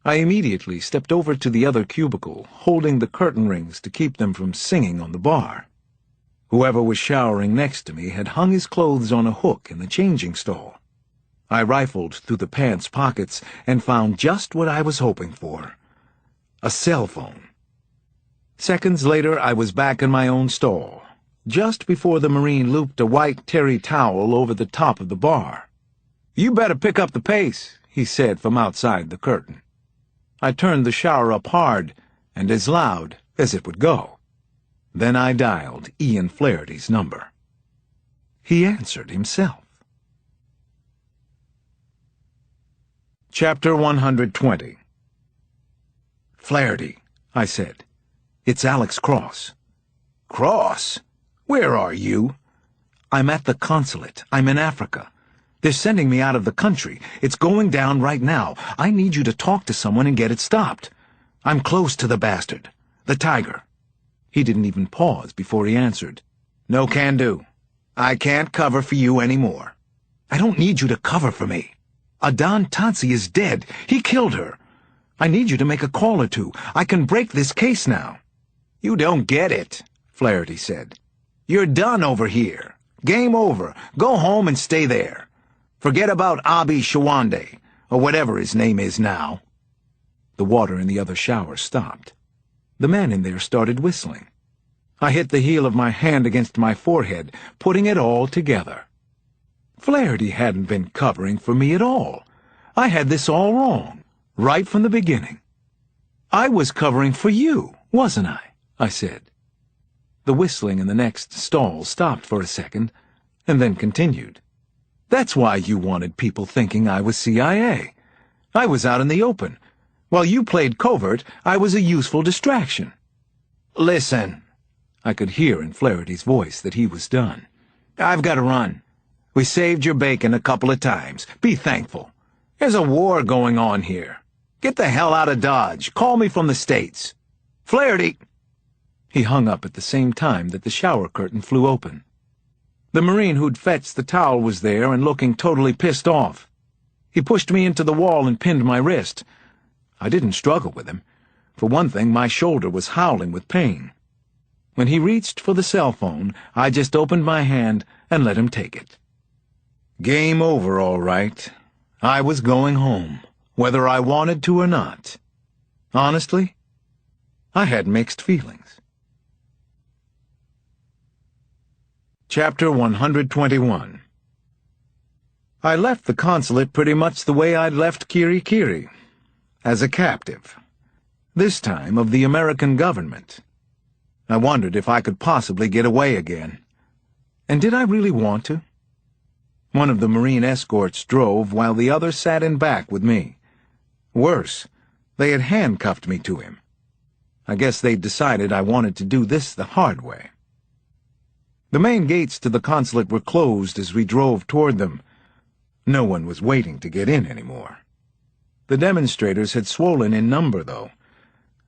[SPEAKER 1] I immediately stepped over to the other cubicle, holding the curtain rings to keep them from singing on the bar. Whoever was showering next to me had hung his clothes on a hook in the changing stall. I rifled through the pants pockets and found just what I was hoping for: a cell phone. Seconds later I was back in my own stall, just before the Marine looped a white terry towel over the top of the bar. "You better pick up the pace," he said from outside the curtain. I turned the shower up hard and as loud as it would go. Then I dialed Ian Flaherty's number. He answered himself. Chapter 120. "Flaherty," I said. "It's Alex Cross." "Cross? Where are you?" "I'm at the consulate. I'm in Africa. They're sending me out of the country. It's going down right now. I need you to talk to someone and get it stopped. I'm close to the bastard. The tiger." He didn't even pause before he answered. "No can do. I can't cover for you anymore." "I don't need you to cover for me. Adan Tansi is dead. He killed her. I need you to make a call or 2. I can break this case now." "You don't get it," Flaherty said. "You're done over here. Game over. Go home and stay there. Forget about Abi Shawande, or whatever his name is now." The water in the other shower stopped. The man in there started whistling. I hit the heel of my hand against my forehead, putting it all together. Flaherty hadn't been covering for me at all. I had this all wrong, right from the beginning. "I was covering for you, wasn't I said. The whistling in the next stall stopped for a second, and then continued. "That's why you wanted people thinking I was CIA. I was out in the open. While you played covert, I was a useful distraction." "Listen," I could hear in Flaherty's voice that he was done. "I've got to run. We saved your bacon a couple of times. Be thankful. There's a war going on here. Get the hell out of Dodge. Call me from the States. Flaherty!" He hung up at the same time that the shower curtain flew open. The Marine who'd fetched the towel was there and looking totally pissed off. He pushed me into the wall and pinned my wrist. I didn't struggle with him. For one thing, my shoulder was howling with pain. When he reached for the cell phone, I just opened my hand and let him take it. Game over, all right. I was going home, whether I wanted to or not. Honestly, I had mixed feelings. Chapter 121. I left the consulate pretty much the way I'd left Kiri Kiri, as a captive, this time of the American government. I wondered if I could possibly get away again. And did I really want to? One of the Marine escorts drove while the other sat in back with me. Worse, they had handcuffed me to him. I guess they'd decided I wanted to do this the hard way. The main gates to the consulate were closed as we drove toward them. No one was waiting to get in anymore. The demonstrators had swollen in number, though.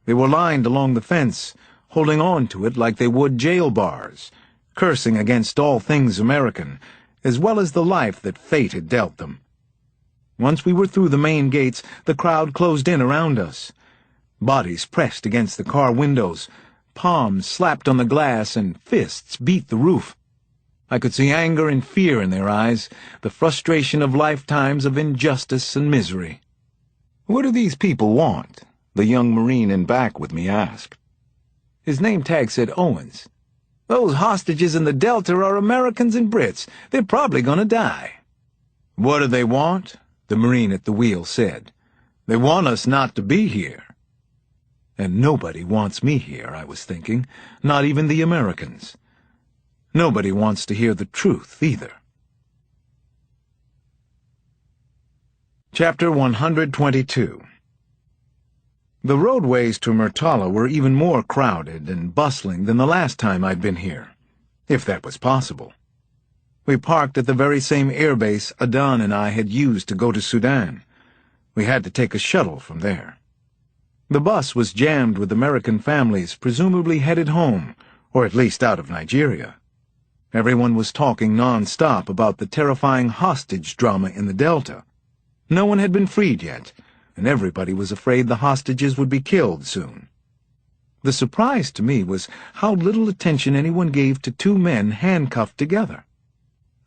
[SPEAKER 1] They were lined along the fence, holding on to it like they would jail bars, cursing against all things American, as well as the life that fate had dealt them. Once we were through the main gates, the crowd closed in around us. Bodies pressed against the car windows, palms slapped on the glass, and fists beat the roof. I could see anger and fear in their eyes, the frustration of lifetimes of injustice and misery. "What do these people want?" the young Marine in back with me asked. His name tag said Owens. "Those hostages in the Delta are Americans and Brits. They're probably gonna die." "What do they want?" the Marine at the wheel said. "They want us not to be here." And nobody wants me here, I was thinking, not even the Americans. Nobody wants to hear the truth, either. Chapter 122. The roadways to Murtala were even more crowded and bustling than the last time I'd been here, if that was possible. We parked at the very same airbase Adan and I had used to go to Sudan. We had to take a shuttle from there. The bus was jammed with American families presumably headed home, or at least out of Nigeria. Everyone was talking non-stop about the terrifying hostage drama in the Delta. No one had been freed yet, and everybody was afraid the hostages would be killed soon. The surprise to me was how little attention anyone gave to two men handcuffed together.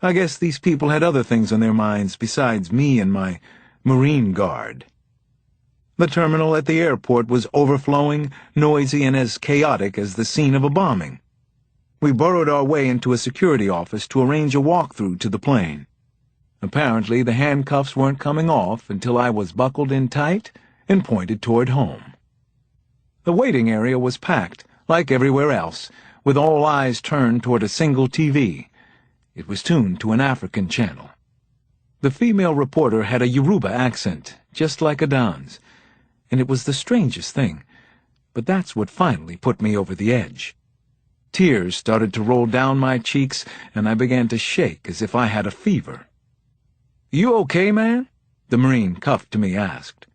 [SPEAKER 1] I guess these people had other things on their minds besides me and my Marine Guard. The terminal at the airport was overflowing, noisy, and as chaotic as the scene of a bombing. We burrowed our way into a security office to arrange a walkthrough to the plane. Apparently, the handcuffs weren't coming off until I was buckled in tight and pointed toward home. The waiting area was packed, like everywhere else, with all eyes turned toward a single TV. It was tuned to an African channel. The female reporter had a Yoruba accent, just like Adan's, and it was the strangest thing, but that's what finally put me over the edge. Tears started to roll down my cheeks, and I began to shake as if I had a fever. "You okay, man?" the Marine cuffed to me asked.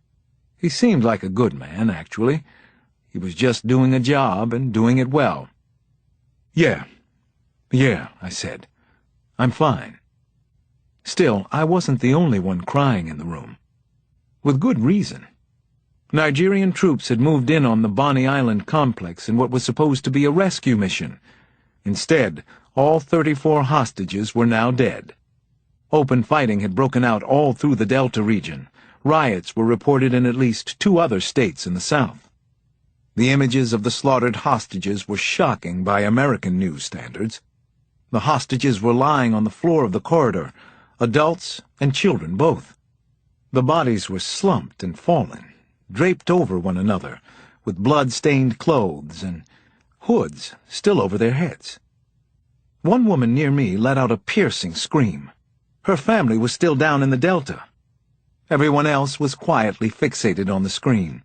[SPEAKER 1] He seemed like a good man, actually. He was just doing a job and doing it well. Yeah, I said. "I'm fine." Still, I wasn't the only one crying in the room. With good reason. Nigerian troops had moved in on the Bonny Island complex in what was supposed to be a rescue mission. Instead, all 34 hostages were now dead. Open fighting had broken out all through the Delta region. Riots were reported in at least 2 other states in the south. The images of the slaughtered hostages were shocking by American news standards. The hostages were lying on the floor of the corridor, adults and children both. The bodies were slumped and fallen, draped over one another, with blood-stained clothes and hoods still over their heads. One woman near me let out a piercing scream. Her family was still down in the Delta. Everyone else was quietly fixated on the screen.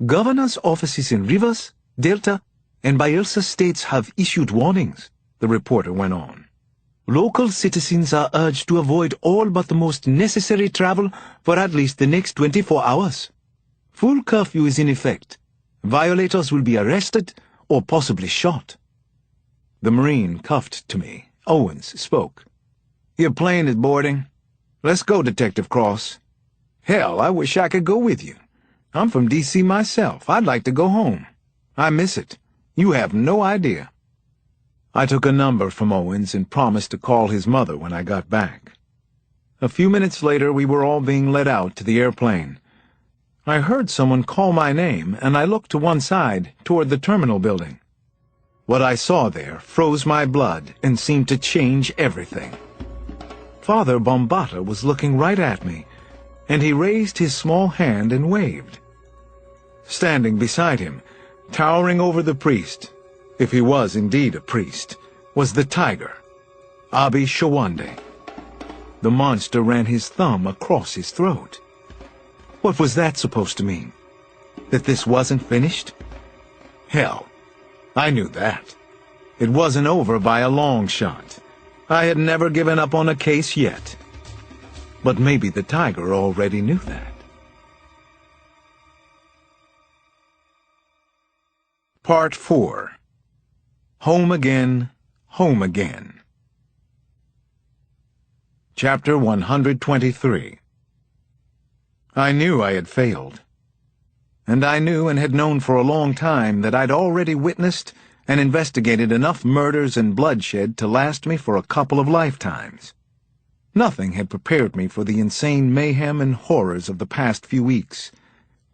[SPEAKER 1] "Governor's offices in Rivers, Delta, and Bayelsa states have issued warnings," the reporter went on. "Local citizens are urged to avoid all but the most necessary travel for at least the next 24 hours. Full curfew is in effect. Violators will be arrested or possibly shot." The Marine cuffed to me. Owens spoke. "Your plane is boarding. Let's go, Detective Cross. Hell, I wish I could go with you. I'm from D.C. myself. I'd like to go home. I miss it. You have no idea." I took a number from Owens and promised to call his mother when I got back. A few minutes later, we were all being led out to the airplane. I heard someone call my name, and I looked to one side, toward the terminal building. What I saw there froze my blood and seemed to change everything. Father Bambata was looking right at me, and he raised his small hand and waved. Standing beside him, towering over the priest, if he was indeed a priest, was the tiger, Abi Shawande. The monster ran his thumb across his throat. What was that supposed to mean? That this wasn't finished? Hell, I knew that. It wasn't over by a long shot. I had never given up on a case yet. But maybe the tiger already knew that. Part 4. Home Again, Home Again. Chapter 123. I knew I had failed. And I knew and had known for a long time that I'd already witnessed and investigated enough murders and bloodshed to last me for a couple of lifetimes. Nothing had prepared me for the insane mayhem and horrors of the past few weeks.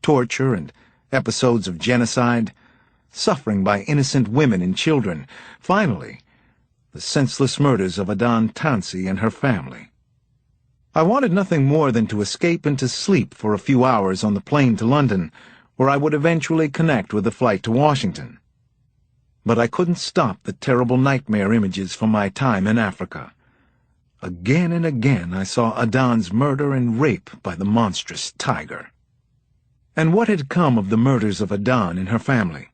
[SPEAKER 1] Torture and episodes of genocide, suffering by innocent women and children. Finally, the senseless murders of Adan Tansi and her family. I wanted nothing more than to escape into sleep for a few hours on the plane to London, where I would eventually connect with the flight to Washington. But I couldn't stop the terrible nightmare images from my time in Africa. Again and again I saw Adan's murder and rape by the monstrous tiger. And what had come of the murders of Adan and her family?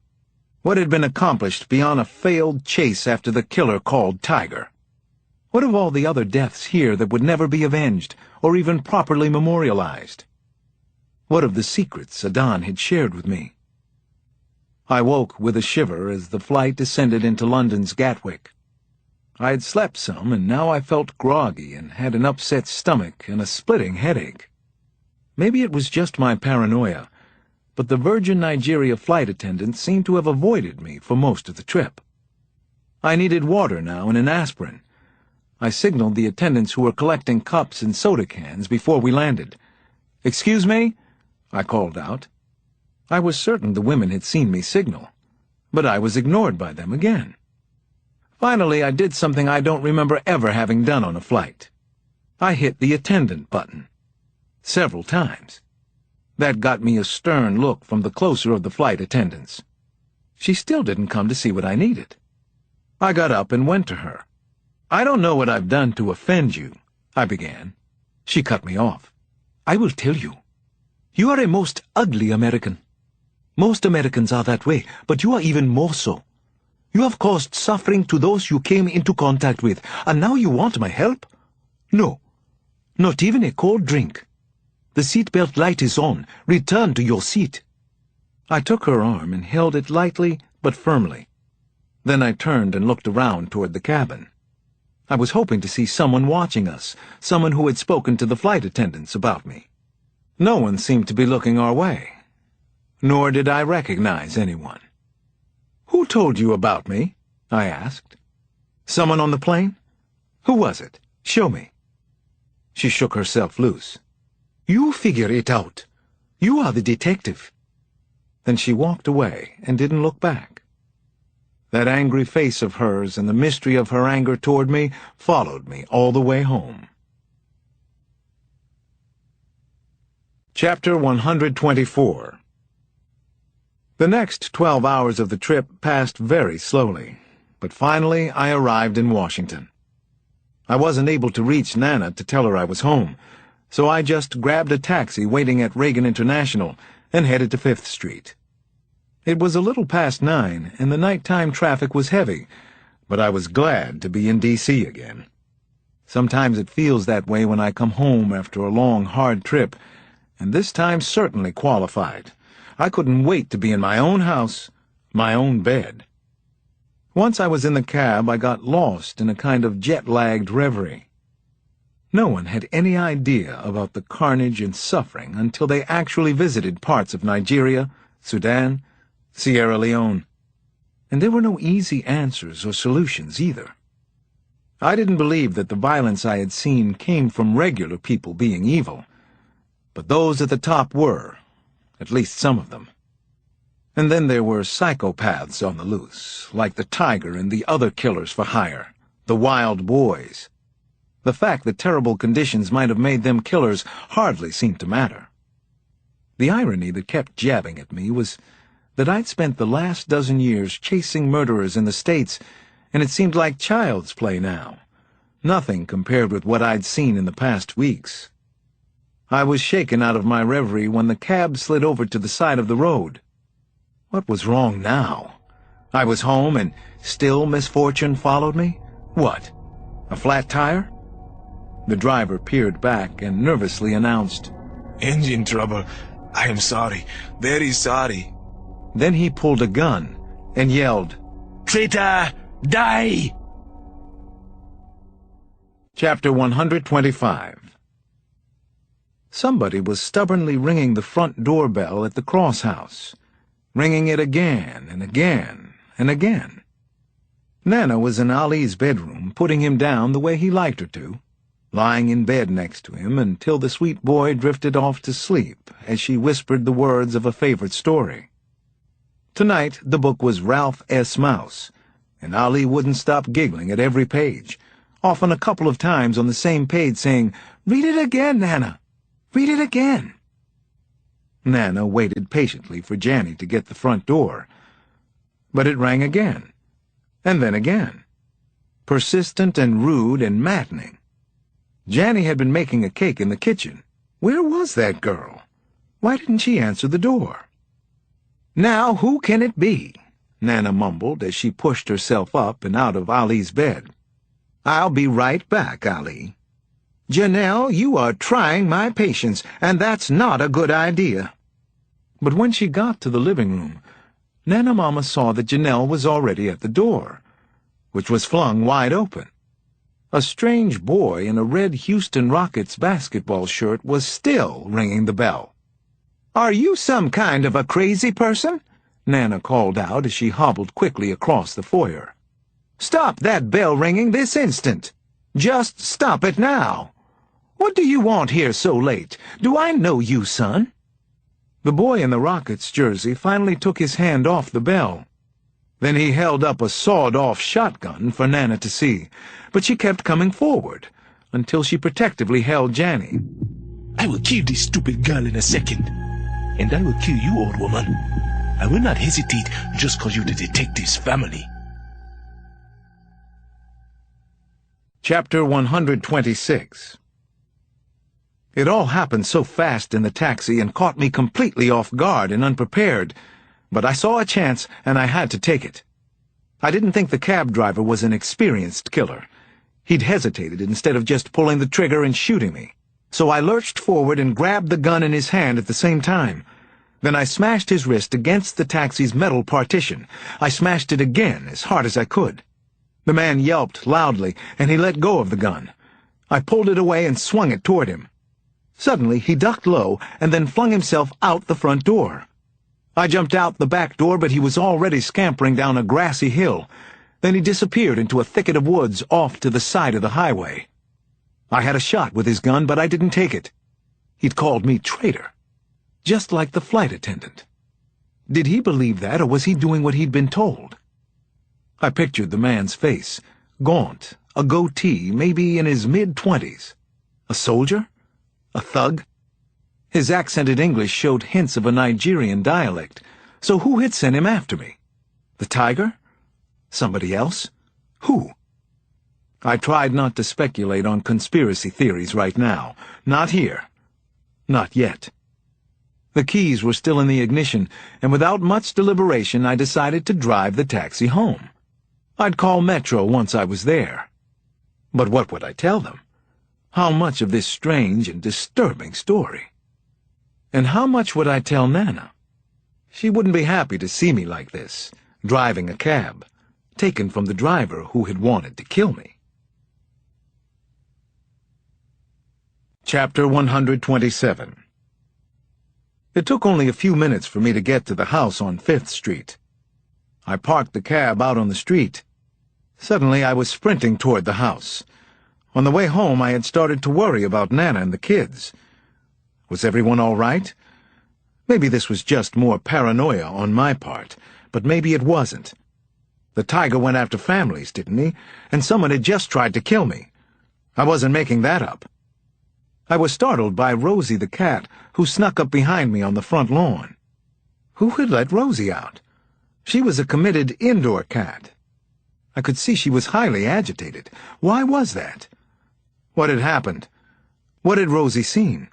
[SPEAKER 1] What had been accomplished beyond a failed chase after the killer called Tiger? What of all the other deaths here that would never be avenged or even properly memorialized? What of the secrets Adan had shared with me? I woke with a shiver as the flight descended into London's Gatwick. I had slept some, and now I felt groggy and had an upset stomach and a splitting headache. Maybe it was just my paranoia, but the Virgin Nigeria flight attendants seemed to have avoided me for most of the trip. I needed water now and an aspirin. I signaled the attendants who were collecting cups and soda cans before we landed. "Excuse me?" I called out. I was certain the women had seen me signal, but I was ignored by them again. Finally, I did something I don't remember ever having done on a flight. I hit the attendant button. Several times. That got me a stern look from the closer of the flight attendants. She still didn't come to see what I needed. I got up and went to her. "I don't know what I've done to offend you," I began. She cut me off. "I will tell you. You are a most ugly American. Most Americans are that way, but you are even more so. You have caused suffering to those you came into contact with, and now you want my help? No, not even a cold drink. The seatbelt light is on. Return to your seat." I took her arm and held it lightly but firmly. Then I turned and looked around toward the cabin. I was hoping to see someone watching us, someone who had spoken to the flight attendants about me. No one seemed to be looking our way. Nor did I recognize anyone. "Who told you about me?" I asked. "Someone on the plane? Who was it? Show me." She shook herself loose. "You figure it out. You are the detective." Then she walked away and didn't look back. That angry face of hers and the mystery of her anger toward me followed me all the way home. Chapter 124. The next 12 hours of the trip passed very slowly, but finally I arrived in Washington. I wasn't able to reach Nana to tell her I was home, so I just grabbed a taxi waiting at Reagan International and headed to 5th Street. It was a little past 9, and the nighttime traffic was heavy, but I was glad to be in D.C. again. Sometimes it feels that way when I come home after a long, hard trip, and this time certainly qualified. I couldn't wait to be in my own house, my own bed. Once I was in the cab, I got lost in a kind of jet-lagged reverie. No one had any idea about the carnage and suffering until they actually visited parts of Nigeria, Sudan, Sierra Leone. And there were no easy answers or solutions either. I didn't believe that the violence I had seen came from regular people being evil, but those at the top were, at least some of them. And then there were psychopaths on the loose, like the tiger and the other killers for hire, the wild boys. The fact that terrible conditions might have made them killers hardly seemed to matter. The irony that kept jabbing at me was that I'd spent the last dozen years chasing murderers in the States, and it seemed like child's play now. Nothing compared with what I'd seen in the past weeks. I was shaken out of my reverie when the cab slid over to the side of the road. What was wrong now? I was home and still misfortune followed me? What? A flat tire? The driver peered back and nervously announced,
[SPEAKER 2] "Engine trouble. I am sorry, very sorry."
[SPEAKER 1] Then he pulled a gun and yelled,
[SPEAKER 4] "Traitor, die!"
[SPEAKER 1] Chapter 125. Somebody was stubbornly ringing the front doorbell at the Cross House, ringing it again and again and again. Nana was in Ali's bedroom, putting him down the way he liked her to, lying in bed next to him until the sweet boy drifted off to sleep as she whispered the words of a favorite story. Tonight the book was Ralph S. Mouse, and Ali wouldn't stop giggling at every page, often a couple of times on the same page saying, "Read it again, Nana. Read it again." Nana waited patiently for Janny to get the front door, but it rang again, and then again, persistent and rude and maddening. Janny had been making a cake in the kitchen. Where was that girl? Why didn't she answer the door? "Now, who can it be?" Nana mumbled as she pushed herself up and out of Ali's bed. "I'll be right back, Ali. Janelle, you are trying my patience, and that's not a good idea." But when she got to the living room, Nana Mama saw that Janelle was already at the door, which was flung wide open. A strange boy in a red Houston Rockets basketball shirt was still ringing the bell. "Are you some kind of a crazy person?" Nana called out as she hobbled quickly across the foyer. "Stop that bell ringing this instant! Just stop it now! What do you want here so late? Do I know you, son?" The boy in the Rockets jersey finally took his hand off the bell. Then he held up a sawed-off shotgun for Nana to see, but she kept coming forward until she protectively held Janny.
[SPEAKER 4] "I will kill this stupid girl in a second, and I will kill you, old woman. I will not hesitate just cause you're the detective's family."
[SPEAKER 1] Chapter 126. It all happened so fast in the taxi and caught me completely off guard and unprepared, but I saw a chance and I had to take it. I didn't think the cab driver was an experienced killer. He'd hesitated instead of just pulling the trigger and shooting me. So I lurched forward and grabbed the gun in his hand at the same time. Then I smashed his wrist against the taxi's metal partition. I smashed it again as hard as I could. The man yelped loudly, and he let go of the gun. I pulled it away and swung it toward him. Suddenly, he ducked low and then flung himself out the front door. I jumped out the back door, but he was already scampering down a grassy hill. Then he disappeared into a thicket of woods off to the side of the highway. I had a shot with his gun, but I didn't take it. He'd called me traitor, just like the flight attendant. Did he believe that, or was he doing what he'd been told? I pictured the man's face, gaunt, a goatee, maybe in his mid-20s. A soldier? A thug? His accented English showed hints of a Nigerian dialect. So who had sent him after me? The tiger? Somebody else? Who? I tried not to speculate on conspiracy theories right now. Not here. Not yet. The keys were still in the ignition, and without much deliberation I decided to drive the taxi home. I'd call Metro once I was there. But what would I tell them? How much of this strange and disturbing story? And how much would I tell Nana? She wouldn't be happy to see me like this, driving a cab, taken from the driver who had wanted to kill me. Chapter 127. It took only a few minutes for me to get to the house on 5th Street. I parked the cab out on the street. Suddenly I was sprinting toward the house. On the way home I had started to worry about Nana and the kids. Was everyone all right? Maybe this was just more paranoia on my part, but maybe it wasn't. The tiger went after families, didn't he? And someone had just tried to kill me. I wasn't making that up. I was startled by Rosie the cat, who snuck up behind me on the front lawn. Who had let Rosie out? She was a committed indoor cat. I could see she was highly agitated. Why was that? What had happened? What had Rosie seen?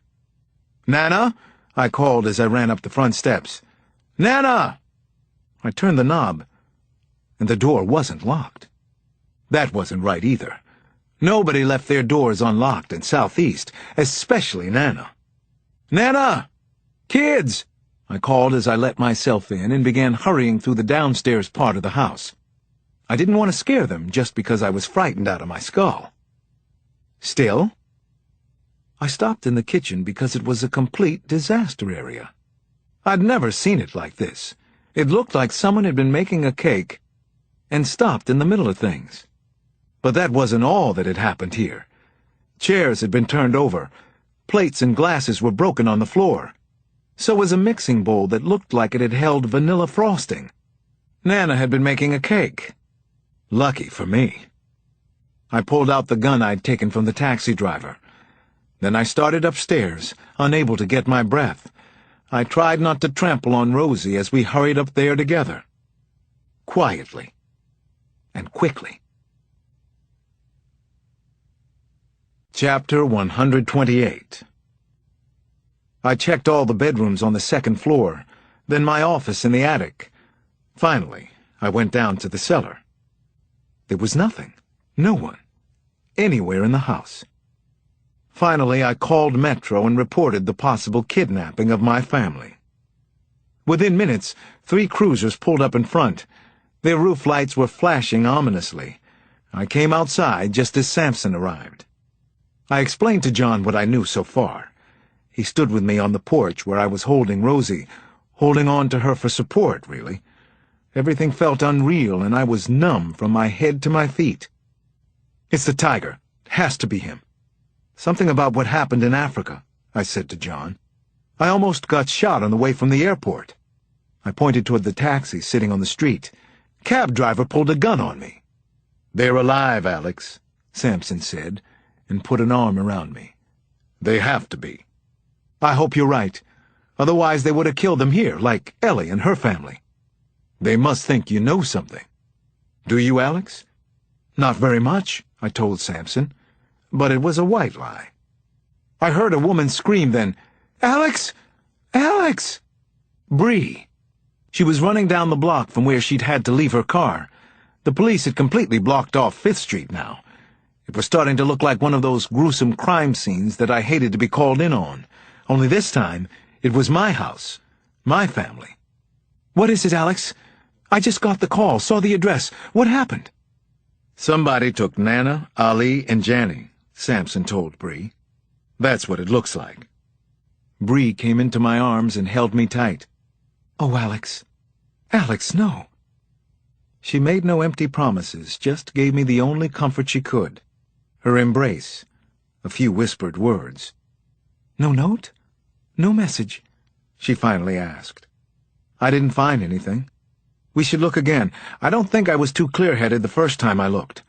[SPEAKER 1] "Nana!" I called as I ran up the front steps. "Nana!" I turned the knob. and the door wasn't locked. That wasn't right either. Nobody left their doors unlocked in Southeast, especially Nana. "Nana! Kids!" I called as I let myself in and began hurrying through the downstairs part of the house. I didn't want to scare them just because I was frightened out of my skull. Still, I stopped in the kitchen because it was a complete disaster area. I'd never seen it like this. It looked like someone had been making a cake and stopped in the middle of things. But that wasn't all that had happened here. Chairs had been turned over. Plates and glasses were broken on the floor. So was a mixing bowl that looked like it had held vanilla frosting. Nana had been making a cake. Lucky for me. I pulled out the gun I'd taken from the taxi driver. Then I started upstairs, unable to get my breath. I tried not to trample on Rosie as we hurried up there together. Quietly. And quickly. Chapter 128. I checked all the bedrooms on the second floor, then my office in the attic. Finally, I went down to the cellar. There was nothing, no one, anywhere in the house. Finally, I called Metro and reported the possible kidnapping of my family. Within minutes, 3 cruisers pulled up in front. Their roof lights were flashing ominously. I came outside just as Sampson arrived. I explained to John what I knew so far. He stood with me on the porch where I was holding Rosie, holding on to her for support, really. Everything felt unreal, and I was numb from my head to my feet. "It's the tiger. It has to be him. Something about what happened in Africa," I said to John. "I almost got shot on the way from the airport." I pointed toward the taxi sitting on the street. "Cab driver pulled a gun on me." "They're alive, Alex," Sampson said, and put an arm around me. "They have to be." "I hope you're right. Otherwise they would have killed them here, like Ellie and her family." "They must think you know something." "Do you, Alex?" "Not very much," I told Sampson, but it was a white lie. I heard a woman scream then, "Alex! Alex!" Bree. She was running down the block from where she'd had to leave her car. The police had completely blocked off 5th Street now. It was starting to look like one of those gruesome crime scenes that I hated to be called in on. Only this time, it was my house, my family. "What is it, Alex? I just got the call, saw the address. What happened?" "Somebody took Nana, Ali, and Janny," Sampson told Bree. "That's what it looks like." Bree came into my arms and held me tight. "Oh, Alex. Alex, no." She made no empty promises, just gave me the only comfort she could. Her embrace, a few whispered words. "No note? No message?" she finally asked. "I didn't find anything. We should look again. I don't think I was too clear-headed the first time I looked.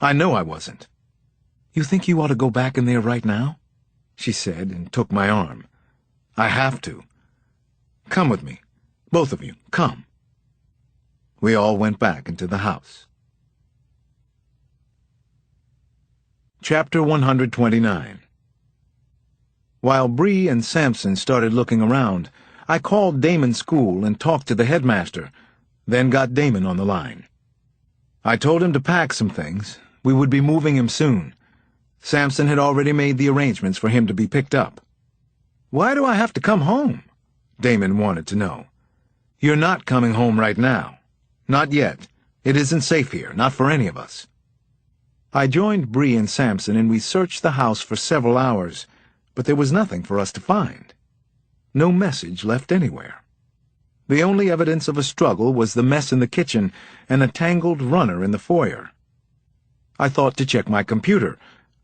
[SPEAKER 1] I know I wasn't." "You think you ought to go back in there right now?" she said, and took my arm. "I have to. Come with me. Both of you, come." We all went back into the house. Chapter 129. While Bree and Sampson started looking around, I called Damon's school and talked to the headmaster, then got Damon on the line. I told him to pack some things. We would be moving him soon. Sampson had already made the arrangements for him to be picked up. "Why do I have to come home?" Damon wanted to know. "You're not coming home right now. Not yet. It isn't safe here, not for any of us." I joined Bree and Sampson, and we searched the house for several hours, but there was nothing for us to find. No message left anywhere. The only evidence of a struggle was the mess in the kitchen and a tangled runner in the foyer. I thought to check my computer,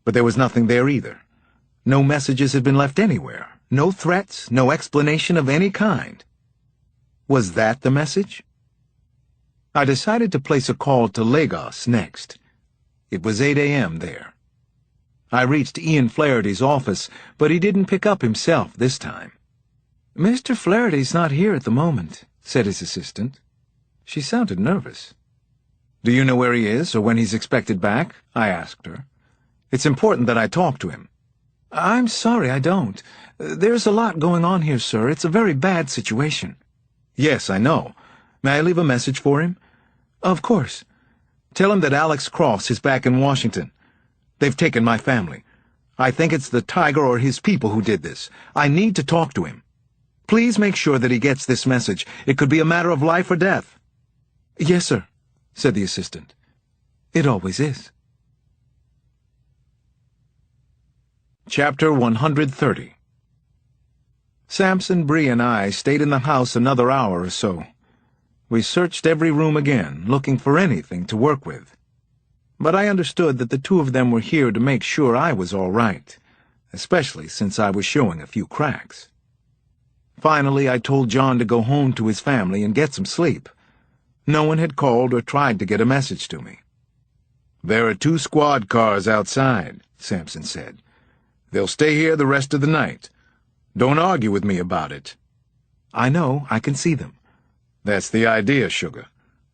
[SPEAKER 1] but there was nothing there either. No messages had been left anywhere. No threats, no explanation of any kind. Was that the message? I decided to place a call to Lagos next. It was 8 a.m. there. I reached Ian Flaherty's office, but he didn't pick up himself this time. "Mr. Flaherty's not here at the moment," said his assistant. She sounded nervous. "Do you know where he is, or when he's expected back?" I asked her. "It's important that I talk to him." "I'm sorry, I don't. There's a lot going on here, sir. It's a very bad situation." "Yes, I know. May I leave a message for him?" Of course. Tell him that Alex Cross is back in Washington. They've taken my family. I think it's the tiger or his people who did this. I need to talk to him. Please make sure that he gets this message. It could be a matter of life or death." "Yes, sir," said the assistant. "It always is." Chapter 130. Samson, Bree, and I stayed in the house another hour or so. We searched every room again, looking for anything to work with. But I understood that the two of them were here to make sure I was all right, especially since I was showing a few cracks. Finally, I told John to go home to his family and get some sleep. No one had called or tried to get a message to me. "There are 2 squad cars outside," Samson said. "They'll stay here the rest of the night. Don't argue with me about it." "I know, I can see them." "That's the idea, sugar.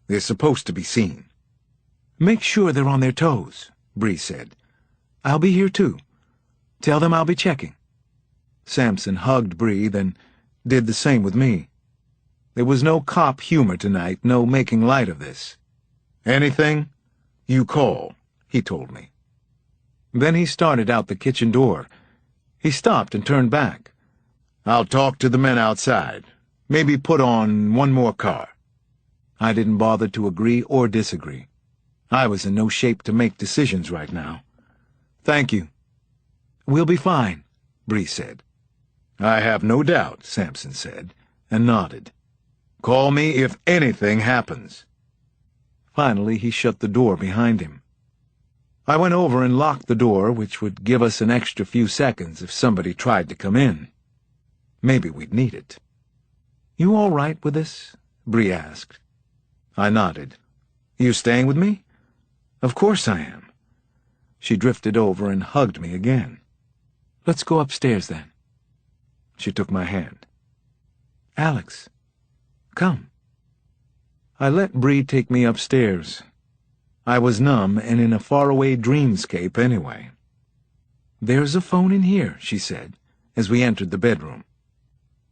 [SPEAKER 1] They're supposed to be seen." "Make sure they're on their toes," Bree said. "I'll be here too. Tell them I'll be checking." Samson hugged Bree, then did the same with me. There was no cop humor tonight, no making light of this. "Anything? You call," he told me. Then he started out the kitchen door. He stopped and turned back. "I'll talk to the men outside. Maybe put on 1 more car." I didn't bother to agree or disagree. I was in no shape to make decisions right now. "Thank you." "We'll be fine," Bree said. "I have no doubt," Samson said, and nodded. "Call me if anything happens." Finally, he shut the door behind him. I went over and locked the door, which would give us an extra few seconds if somebody tried to come in. Maybe we'd need it. "You all right with this?" Bree asked. I nodded. "You staying with me?" "Of course I am." She drifted over and hugged me again. "Let's go upstairs, then." She took my hand. "Alex, come." I let Bree take me upstairs. I was numb and in a faraway dreamscape anyway. "There's a phone in here," she said, as we entered the bedroom.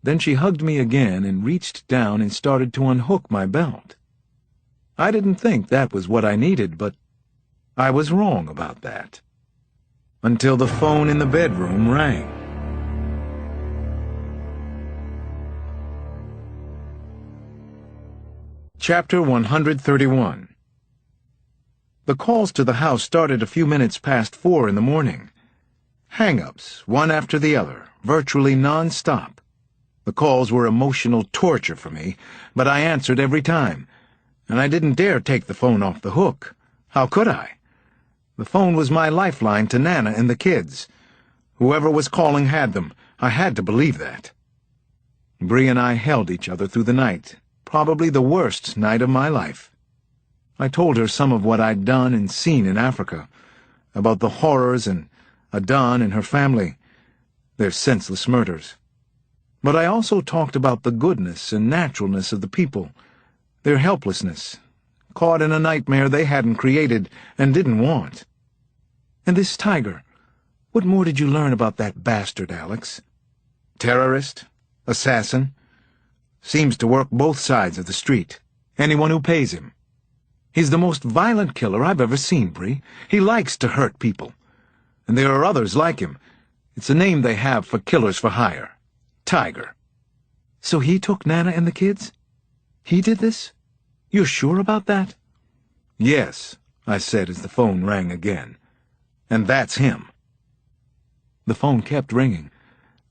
[SPEAKER 1] Then she hugged me again and reached down and started to unhook my belt. I didn't think that was what I needed, but I was wrong about that. Until the phone in the bedroom rang. Chapter 131. The calls to the house started a few minutes past 4 in the morning. Hang-ups, one after the other, virtually non-stop. The calls were emotional torture for me, but I answered every time, and I didn't dare take the phone off the hook. How could I? The phone was my lifeline to Nana and the kids. Whoever was calling had them. I had to believe that. Bree and I held each other through the night, probably the worst night of my life. I told her some of what I'd done and seen in Africa, about the horrors and Adan and her family, their senseless murders. But I also talked about the goodness and naturalness of the people, their helplessness, caught in a nightmare they hadn't created and didn't want. "And this tiger, what more did you learn about that bastard, Alex?" "Terrorist, assassin, seems to work both sides of the street, anyone who pays him. He's the most violent killer I've ever seen, Bree. He likes to hurt people. And there are others like him. It's a name they have for killers for hire. Tiger." "So he took Nana and the kids? He did this? You're sure about that?" "Yes," I said as the phone rang again. "And that's him." The phone kept ringing,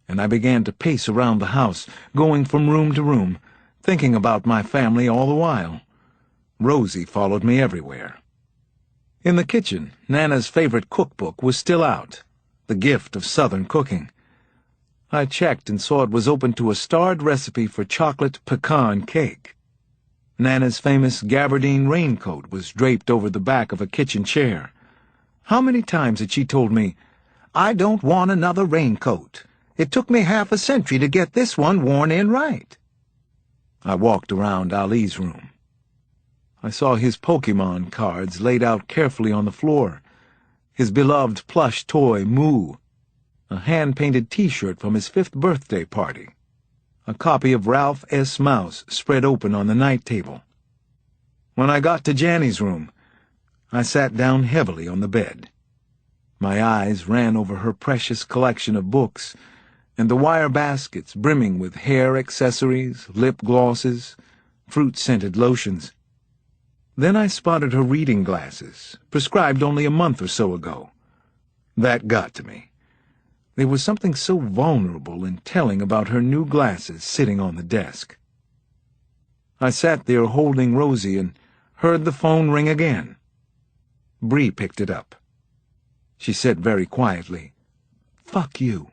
[SPEAKER 1] and I began to pace around the house, going from room to room, thinking about my family all the while. Rosie followed me everywhere. In the kitchen, Nana's favorite cookbook was still out, The Gift of Southern Cooking. I checked and saw it was open to a starred recipe for chocolate pecan cake. Nana's famous gabardine raincoat was draped over the back of a kitchen chair. How many times had she told me, "I don't want another raincoat. It took me half a century to get this one worn in right." I walked around Ali's room. I saw his Pokemon cards laid out carefully on the floor, his beloved plush toy Moo, a hand-painted T-shirt from his 5th birthday party, a copy of Ralph S. Mouse spread open on the night table. When I got to Janny's room, I sat down heavily on the bed. My eyes ran over her precious collection of books and the wire baskets brimming with hair accessories, lip glosses, fruit-scented lotions. Then I spotted her reading glasses, prescribed only a month or so ago. That got to me. There was something so vulnerable and telling about her new glasses sitting on the desk. I sat there holding Rosie and heard the phone ring again. Bree picked it up. She said very quietly, "Fuck you."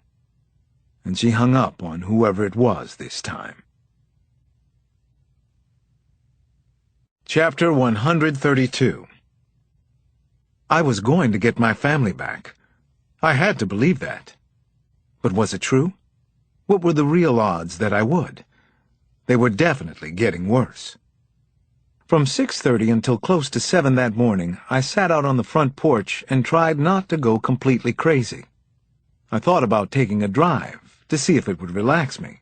[SPEAKER 1] And she hung up on whoever it was this time. Chapter 132. I was going to get my family back. I had to believe that. But was it true? What were the real odds that I would? They were definitely getting worse. From 6:30 until close to 7 that morning, I sat out on the front porch and tried not to go completely crazy. I thought about taking a drive to see if it would relax me,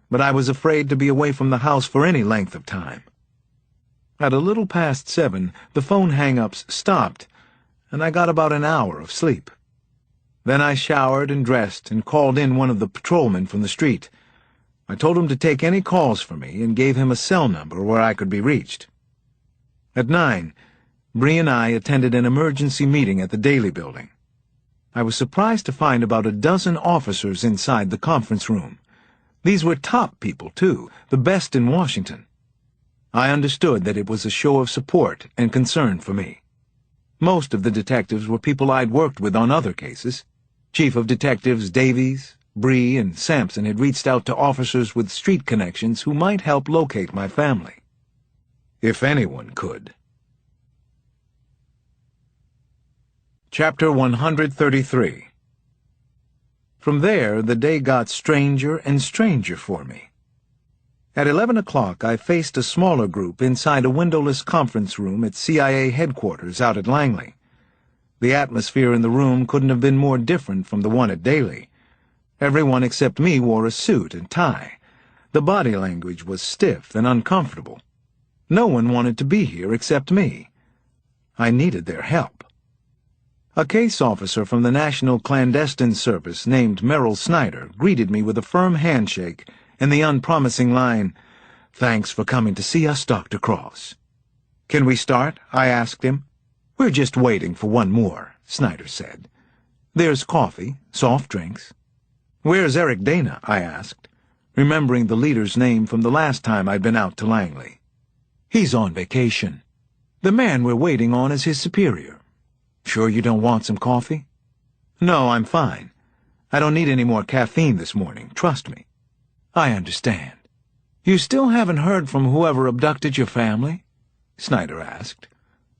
[SPEAKER 1] but I was afraid to be away from the house for any length of time. At a little past 7, the phone hang-ups stopped, and I got about an hour of sleep. Then I showered and dressed and called in one of the patrolmen from the street. I told him to take any calls for me and gave him a cell number where I could be reached. At 9, Bree and I attended an emergency meeting at the Daily Building. I was surprised to find about a dozen officers inside the conference room. These were top people, too, the best in Washington. I understood that it was a show of support and concern for me. Most of the detectives were people I'd worked with on other cases. Chief of Detectives Davies, Bree, and Sampson had reached out to officers with street connections who might help locate my family. If anyone could. Chapter 133. From there, the day got stranger and stranger for me. At 11 o'clock, I faced a smaller group inside a windowless conference room at CIA headquarters out at Langley. The atmosphere in the room couldn't have been more different from the one at Daly. Everyone except me wore a suit and tie. The body language was stiff and uncomfortable. No one wanted to be here except me. I needed their help. A case officer from the National Clandestine Service named Merrill Snyder greeted me with a firm handshake and the unpromising line, "Thanks for coming to see us, Dr. Cross." "Can we start?" I asked him. "We're just waiting for one more," Snyder said. "There's coffee, soft drinks." "Where's Eric Dana?" I asked, remembering the leader's name from the last time I'd been out to Langley. "He's on vacation. The man we're waiting on is his superior. Sure you don't want some coffee?" "No, I'm fine. I don't need any more caffeine this morning, trust me." "I understand. You still haven't heard from whoever abducted your family?" Snyder asked.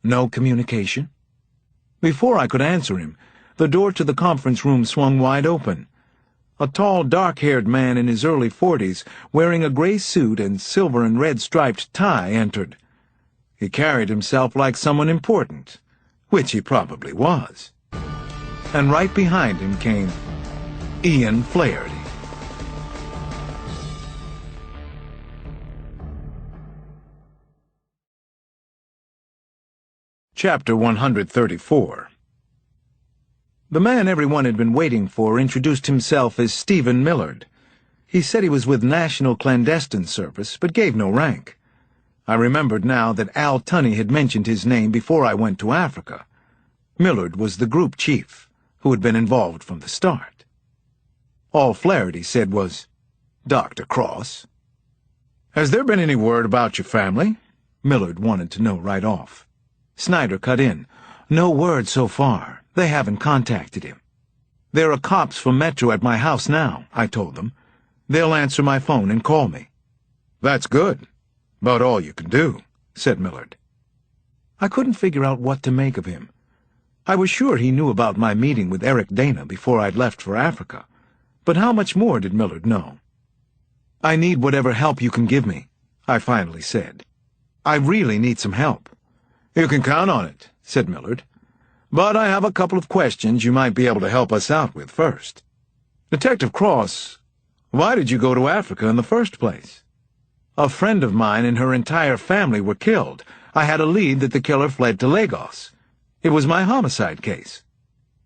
[SPEAKER 1] "No communication?" Before I could answer him, the door to the conference room swung wide open. A tall, dark-haired man in his early 40s, wearing a gray suit and silver and red striped tie, entered. He carried himself like someone important, which he probably was. And right behind him came Ian Flaherty. Chapter 134. The man everyone had been waiting for introduced himself as Stephen Millard. He said he was with National Clandestine Service, but gave no rank. I remembered now that Al Tunney had mentioned his name before I went to Africa. Millard was the group chief, who had been involved from the start. All Flaherty said was, "Dr. Cross." "Has there been any word about your family?" Millard wanted to know right off. Snyder cut in. "No word so far. They haven't contacted him." "There are cops from Metro at my house now," I told them. "They'll answer my phone and call me." "That's good. About all you can do," said Millard. I couldn't figure out what to make of him. I was sure he knew about my meeting with Eric Dana before I'd left for Africa. But how much more did Millard know? "I need whatever help you can give me," I finally said. "I really need some help." "You can count on it," said Millard. "But I have a couple of questions you might be able to help us out with first. Detective Cross, why did you go to Africa in the first place?" "A friend of mine and her entire family were killed. I had a lead that the killer fled to Lagos. It was my homicide case.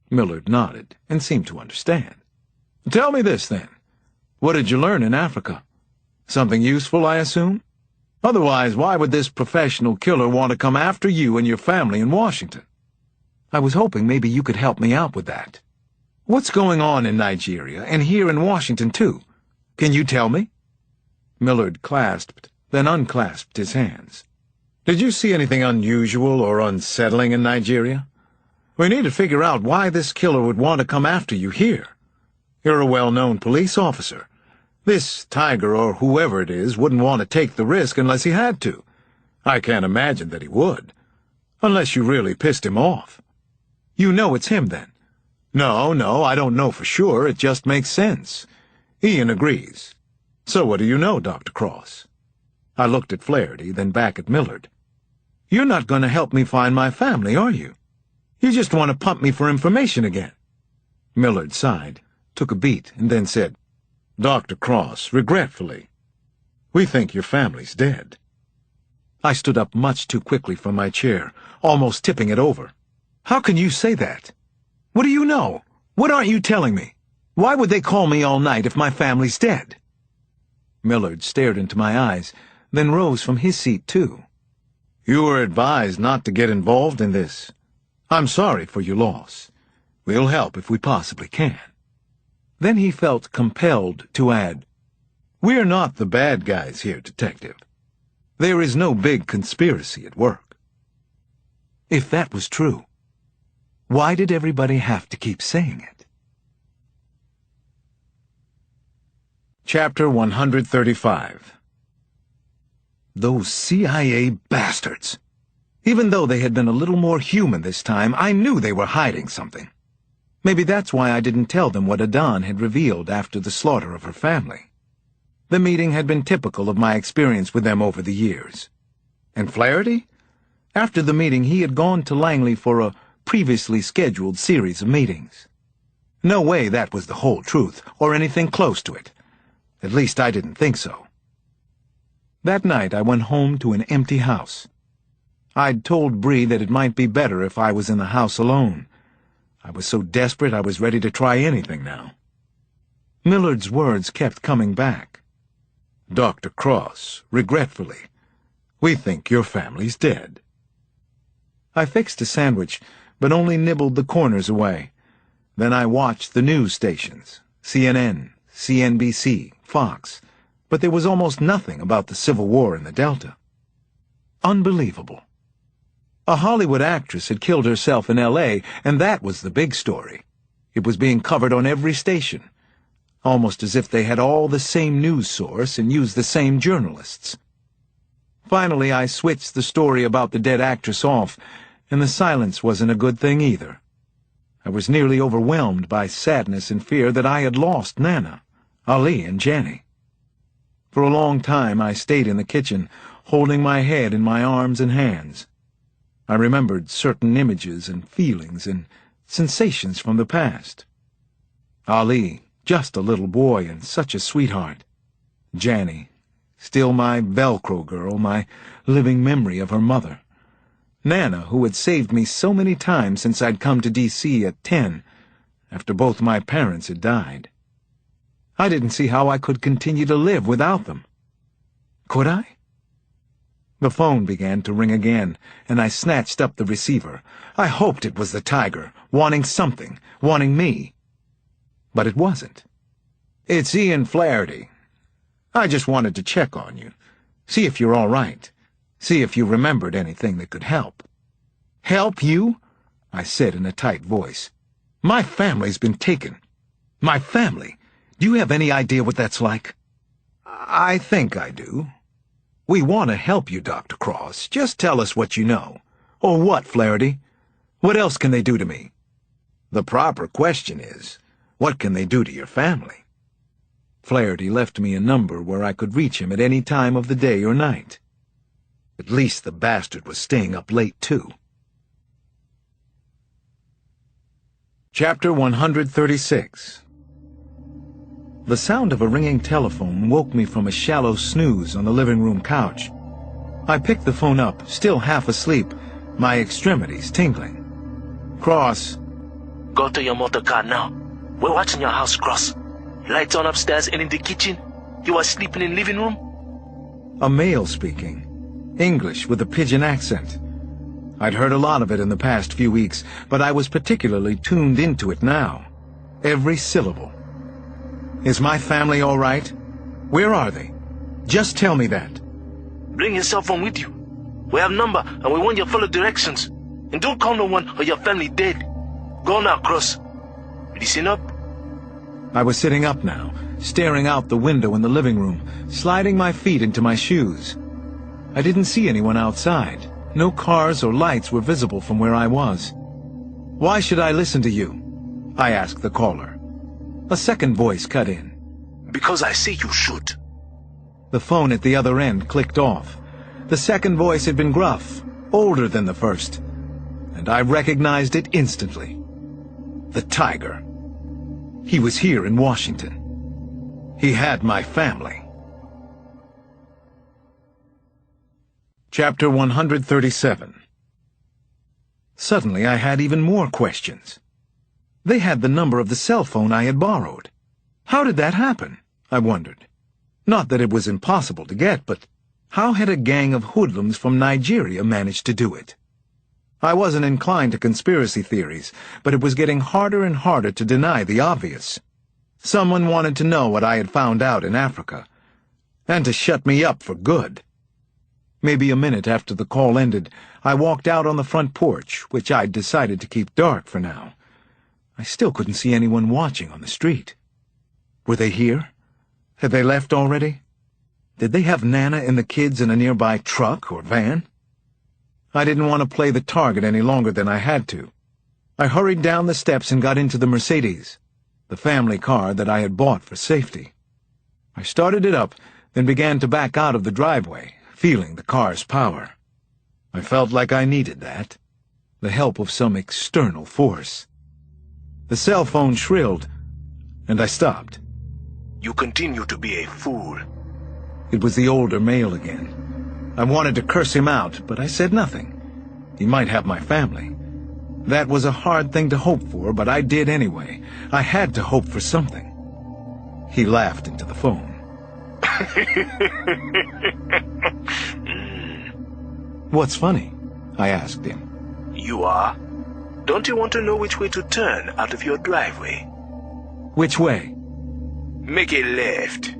[SPEAKER 1] Millard nodded and seemed to understand. Tell me this, then. What did you learn in Africa? Something useful, I assume? Otherwise, why would this professional killer want to come after you and your family in Washington? I was hoping maybe you could help me out with that. What's going on in Nigeria, and here in Washington, too? Can you tell me? Millard clasped, then unclasped his hands. Did you see anything unusual or unsettling in Nigeria? We need to figure out why this killer would want to come after you here. You're a well-known police officer. This tiger, or whoever it is, wouldn't want to take the risk unless he had to. I can't imagine that he would. Unless you really pissed him off. You know it's him, then? No, I don't know for sure. It just makes sense. Ian agrees. So what do you know, Dr. Cross? I looked at Flaherty, then back at Millard. You're not going to help me find my family, are you? You just want to pump me for information again. Millard sighed, took a beat, and then said, Dr. Cross, regretfully, we think your family's dead. I stood up much too quickly from my chair, almost tipping it over. How can you say that? What do you know? What aren't you telling me? Why would they call me all night if my family's dead? Millard stared into my eyes, then rose from his seat, too. You were advised not to get involved in this. I'm sorry for your loss. We'll help if we possibly can. Then he felt compelled to add, We're not the bad guys here, Detective. There is no big conspiracy at work. If that was true, why did everybody have to keep saying it? Chapter 135. Those CIA bastards! Even though they had been a little more human this time, I knew they were hiding something. Maybe that's why I didn't tell them what Adan had revealed after the slaughter of her family. The meeting had been typical of my experience with them over the years. And Flaherty? After the meeting, he had gone to Langley for a previously scheduled series of meetings. No way that was the whole truth, or anything close to it. At least I didn't think so. That night I went home to an empty house. I'd told Bree that it might be better if I was in the house alone. I was so desperate I was ready to try anything now. Millard's words kept coming back. Dr. Cross, regretfully, we think your family's dead. I fixed a sandwich, but only nibbled the corners away. Then I watched the news stations, CNN, CNBC, Fox, but there was almost nothing about the Civil War in the Delta. Unbelievable. A Hollywood actress had killed herself in L.A., and that was the big story. It was being covered on every station, almost as if they had all the same news source and used the same journalists. Finally, I switched the story about the dead actress off, and the silence wasn't a good thing either. I was nearly overwhelmed by sadness and fear that I had lost Nana, Ali, and Jenny. For a long time I stayed in the kitchen, holding my head in my arms and hands. I remembered certain images and feelings and sensations from the past. Ali, just a little boy and such a sweetheart. Jenny, still my Velcro girl, my living memory of her mother. Nana, who had saved me so many times since I'd come to D.C. at 10, after both my parents had died. I didn't see how I could continue to live without them. Could I? The phone began to ring again, and I snatched up the receiver. I hoped it was the tiger, wanting something, wanting me. But it wasn't. It's Ian Flaherty. I just wanted to check on you, see if you're all right, see if you remembered anything that could help. Help you? I said in a tight voice. My family's been taken. My family. Do you have any idea what that's like? I think I do. We want to help you, Dr. Cross. Just tell us what you know. Or what, Flaherty? What else can they do to me? The proper question is, what can they do to your family? Flaherty left me a number where I could reach him at any time of the day or night. At least the bastard was staying up late, too. Chapter 136. The sound of a ringing telephone woke me from a shallow snooze on the living room couch. I picked the phone up, still half asleep, my extremities tingling. Cross.
[SPEAKER 4] Go to your motor car now. We're watching your house, Cross. Lights on upstairs and in the kitchen. You are sleeping in living room?
[SPEAKER 1] A male speaking. English with a pidgin accent. I'd heard a lot of it in the past few weeks, but I was particularly tuned into it now. Every syllable. Is my family all right? Where are they? Just tell me that.
[SPEAKER 4] Bring your cell phone with you. We have number and we want your full directions. And don't call no one or your family dead. Go now, Cross. Listen up.
[SPEAKER 1] I was sitting up now, staring out the window in the living room, sliding my feet into my shoes. I didn't see anyone outside. No cars or lights were visible from where I was. Why should I listen to you? I asked the caller. A second voice cut in.
[SPEAKER 4] Because I say you should.
[SPEAKER 1] The phone at the other end clicked off. The second voice had been gruff, older than the first, and I recognized it instantly. The Tiger. He was here in Washington. He had my family. Chapter 137. Suddenly I had even more questions. They had the number of the cell phone I had borrowed. How did that happen? I wondered. Not that it was impossible to get, but how had a gang of hoodlums from Nigeria managed to do it? I wasn't inclined to conspiracy theories, but it was getting harder and harder to deny the obvious. Someone wanted to know what I had found out in Africa, and to shut me up for good. Maybe a minute after the call ended, I walked out on the front porch, which I'd decided to keep dark for now. I still couldn't see anyone watching on the street. Were they here? Had they left already? Did they have Nana and the kids in a nearby truck or van? I didn't want to play the target any longer than I had to. I hurried down the steps and got into the Mercedes, the family car that I had bought for safety. I started it up, then began to back out of the driveway, feeling the car's power. I felt like I needed that, the help of some external force. The cell phone shrilled, and I stopped.
[SPEAKER 4] You continue to be a fool.
[SPEAKER 1] It was the older male again. I wanted to curse him out, but I said nothing. He might have my family. That was a hard thing to hope for, but I did anyway. I had to hope for something. He laughed into the phone. What's funny? I asked him.
[SPEAKER 4] You are? Don't you want to know which way to turn out of your driveway?
[SPEAKER 1] Which way?
[SPEAKER 4] Make a left.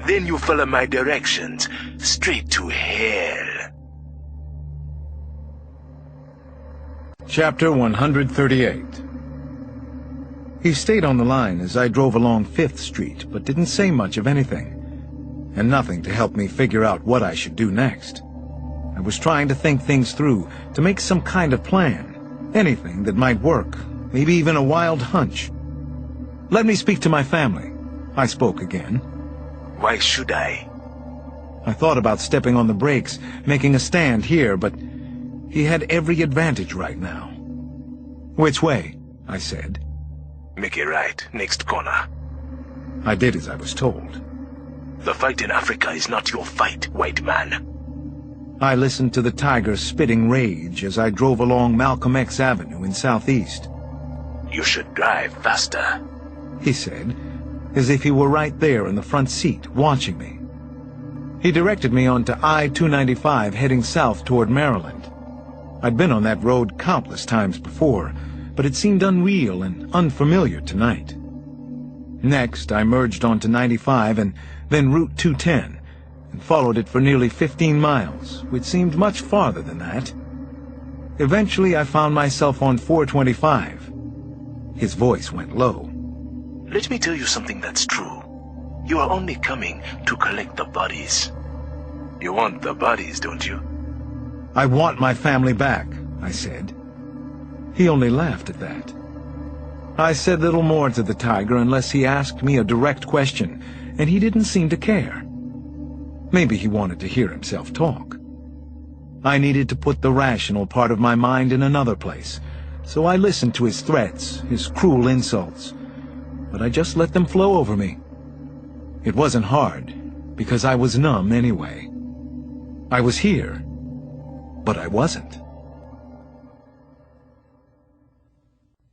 [SPEAKER 4] Then you follow my directions, straight to hell.
[SPEAKER 1] Chapter 138. He stayed on the line as I drove along 5th Street, but didn't say much of anything, and nothing to help me figure out what I should do next. I was trying to think things through, to make some kind of plan, anything that might work, maybe even a wild hunch. Let me speak to my family. I spoke again.
[SPEAKER 4] Why should I?
[SPEAKER 1] I thought about stepping on the brakes, making a stand here, but he had every advantage right now. Which way? I said.
[SPEAKER 4] Make a right, next corner.
[SPEAKER 1] I did as I was told.
[SPEAKER 4] The fight in Africa is not your fight, white man.
[SPEAKER 1] I listened to the Tiger spitting rage as I drove along Malcolm X Avenue in Southeast.
[SPEAKER 4] You should drive faster,
[SPEAKER 1] he said, as if he were right there in the front seat, watching me. He directed me onto I-295 heading south toward Maryland. I'd been on that road countless times before, but it seemed unreal and unfamiliar tonight. Next, I merged onto 95 and then Route 210, and followed it for nearly 15 miles, which seemed much farther than that. Eventually, I found myself on 425. His voice went low.
[SPEAKER 4] Let me tell you something that's true. You are only coming to collect the bodies. You want the bodies, don't you?
[SPEAKER 1] I want my family back, I said. He only laughed at that. I said little more to the Tiger unless he asked me a direct question, and he didn't seem to care. Maybe he wanted to hear himself talk. I needed to put the rational part of my mind in another place, so I listened to his threats, his cruel insults, but I just let them flow over me. It wasn't hard, because I was numb anyway. I was here, but I wasn't.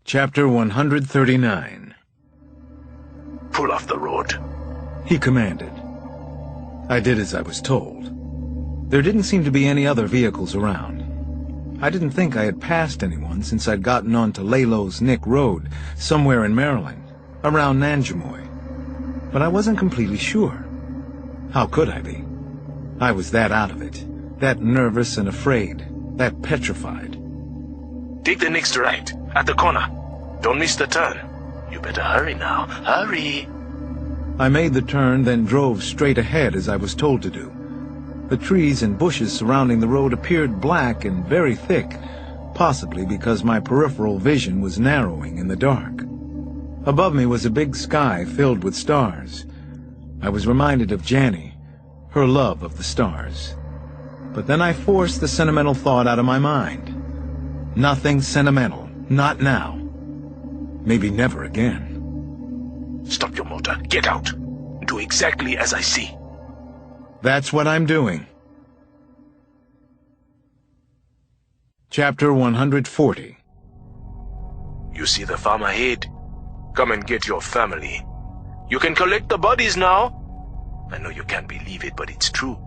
[SPEAKER 1] Chapter 139.
[SPEAKER 4] Pull off the road.
[SPEAKER 1] He commanded. I did as I was told. There didn't seem to be any other vehicles around. I didn't think I had passed anyone since I'd gotten onto Lalo's Nick Road, somewhere in Maryland, around Nanjamoy. But I wasn't completely sure. How could I be? I was that out of it, that nervous and afraid, that petrified.
[SPEAKER 4] Take the next right, at the corner. Don't miss the turn. You better hurry now. Hurry!
[SPEAKER 1] I made the turn, then drove straight ahead as I was told to do. The trees and bushes surrounding the road appeared black and very thick, possibly because my peripheral vision was narrowing in the dark. Above me was a big sky filled with stars. I was reminded of Janny, her love of the stars. But then I forced the sentimental thought out of my mind. Nothing sentimental, not now. Maybe never again.
[SPEAKER 4] Stop your motor. Get out. Do exactly as I see.
[SPEAKER 1] That's what I'm doing. Chapter 140.
[SPEAKER 4] You see the farm ahead? Come and get your family. You can collect the bodies now. I know you can't believe it, but it's true.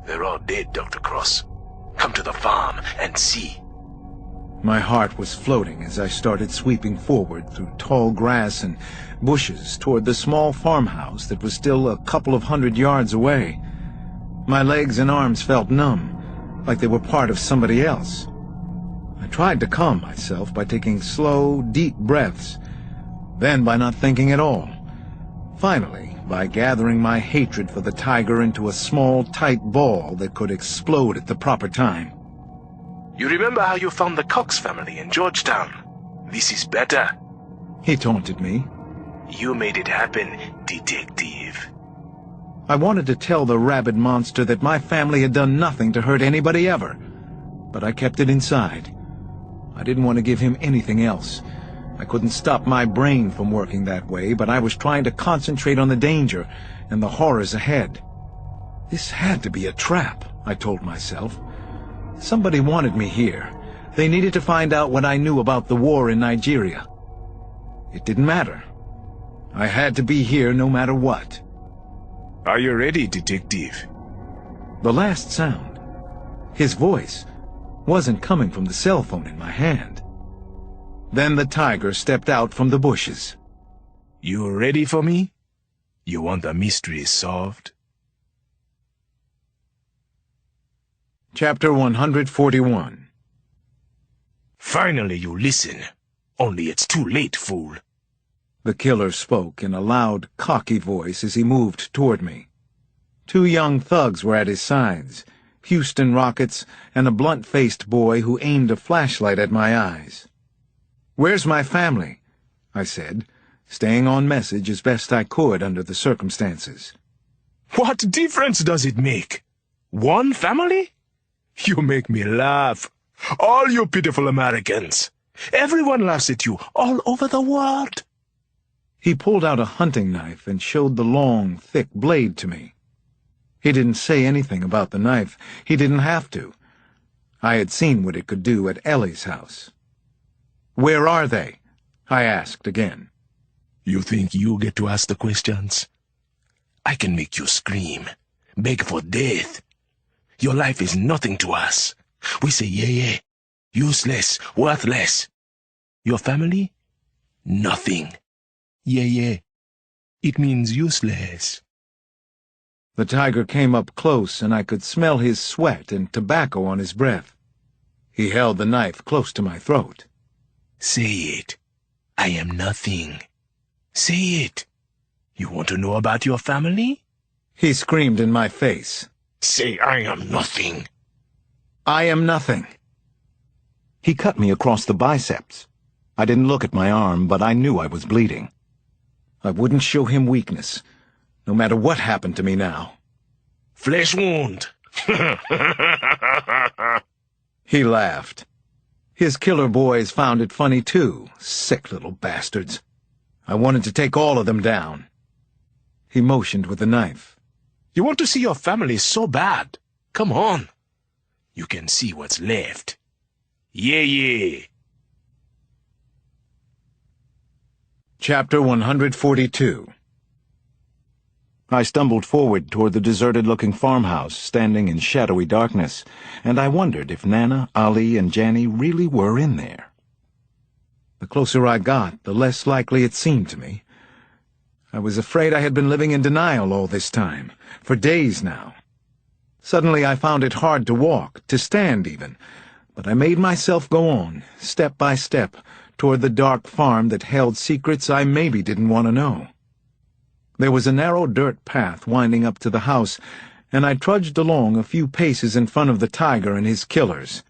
[SPEAKER 4] They're all dead, Dr. Cross. Come to the farm and see.
[SPEAKER 1] My heart was floating as I started sweeping forward through tall grass and bushes toward the small farmhouse that was still a couple of 100 yards away. My legs and arms felt numb, like they were part of somebody else. I tried to calm myself by taking slow, deep breaths, then by not thinking at all. Finally, by gathering my hatred for the tiger into a small, tight ball that could explode at the proper time.
[SPEAKER 4] You remember how you found the Cox family in Georgetown? This is better.
[SPEAKER 1] He taunted me.
[SPEAKER 4] You made it happen, detective.
[SPEAKER 1] I wanted to tell the rabid monster that my family had done nothing to hurt anybody ever, but I kept it inside. I didn't want to give him anything else. I couldn't stop my brain from working that way, but I was trying to concentrate on the danger and the horrors ahead. This had to be a trap, I told myself. Somebody wanted me here. They needed to find out what I knew about the war in Nigeria. It didn't matter. I had to be here no matter what.
[SPEAKER 2] Are you ready, detective?
[SPEAKER 1] The last sound, his voice, wasn't coming from the cell phone in my hand. Then the tiger stepped out from the bushes.
[SPEAKER 2] You ready for me? You want the mystery solved?
[SPEAKER 1] Chapter 141.
[SPEAKER 4] Finally you listen. Only it's too late, fool.
[SPEAKER 1] The killer spoke in a loud, cocky voice as he moved toward me. 2 young thugs were at his sides, Houston Rockets and a blunt-faced boy who aimed a flashlight at my eyes. "Where's my family?" I said, staying on message as best I could under the circumstances.
[SPEAKER 2] What difference does it make? One family? You make me laugh. All you pitiful Americans. Everyone laughs at you all over the world.
[SPEAKER 1] He pulled out a hunting knife and showed the long, thick blade to me. He didn't say anything about the knife. He didn't have to. I had seen what it could do at Ellie's house. "Where are they?" I asked again.
[SPEAKER 2] You think you get to ask the questions? I can make you scream, beg for death. Your life is nothing to us. We say yeah, useless, worthless. Your family? Nothing. Yeah. It means useless.
[SPEAKER 1] The tiger came up close, and I could smell his sweat and tobacco on his breath. He held the knife close to my throat.
[SPEAKER 2] Say it. I am nothing. Say it. You want to know about your family?
[SPEAKER 1] He screamed in my face.
[SPEAKER 4] Say I am nothing.
[SPEAKER 1] "I am nothing." He cut me across the biceps. I didn't look at my arm, but I knew I was bleeding. I wouldn't show him weakness, no matter what happened to me now.
[SPEAKER 4] Flesh wound.
[SPEAKER 1] He laughed. His killer boys found it funny too, sick little bastards. I wanted to take all of them down. He motioned with the knife.
[SPEAKER 4] You want to see your family so bad.
[SPEAKER 2] Come on. You can see what's left. Yeah.
[SPEAKER 1] Chapter 142. I stumbled forward toward the deserted-looking farmhouse standing in shadowy darkness, and I wondered if Nana, Ali, and Janny really were in there. The closer I got, the less likely it seemed to me. I was afraid I had been living in denial all this time, for days now. Suddenly I found it hard to walk, to stand even, but I made myself go on, step by step, toward the dark farm that held secrets I maybe didn't want to know. There was a narrow dirt path winding up to the house, and I trudged along a few paces in front of the tiger and his killers.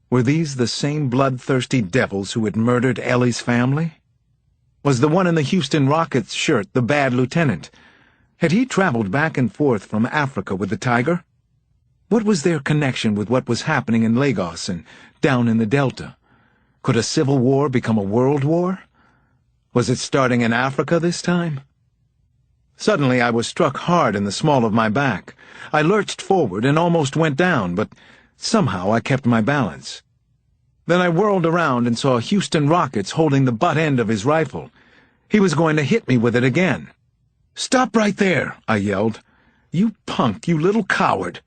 [SPEAKER 1] Were these the same bloodthirsty devils who had murdered Ellie's family? Was the one in the Houston Rockets shirt the bad lieutenant? Had he traveled back and forth from Africa with the tiger? What was their connection with what was happening in Lagos and down in the Delta? Could a civil war become a world war? Was it starting in Africa this time? Suddenly I was struck hard in the small of my back. I lurched forward and almost went down, but somehow I kept my balance. Then I whirled around and saw Houston Rockets holding the butt end of his rifle. He was going to hit me with it again. "Stop right there!" I yelled. "You punk, you little coward!"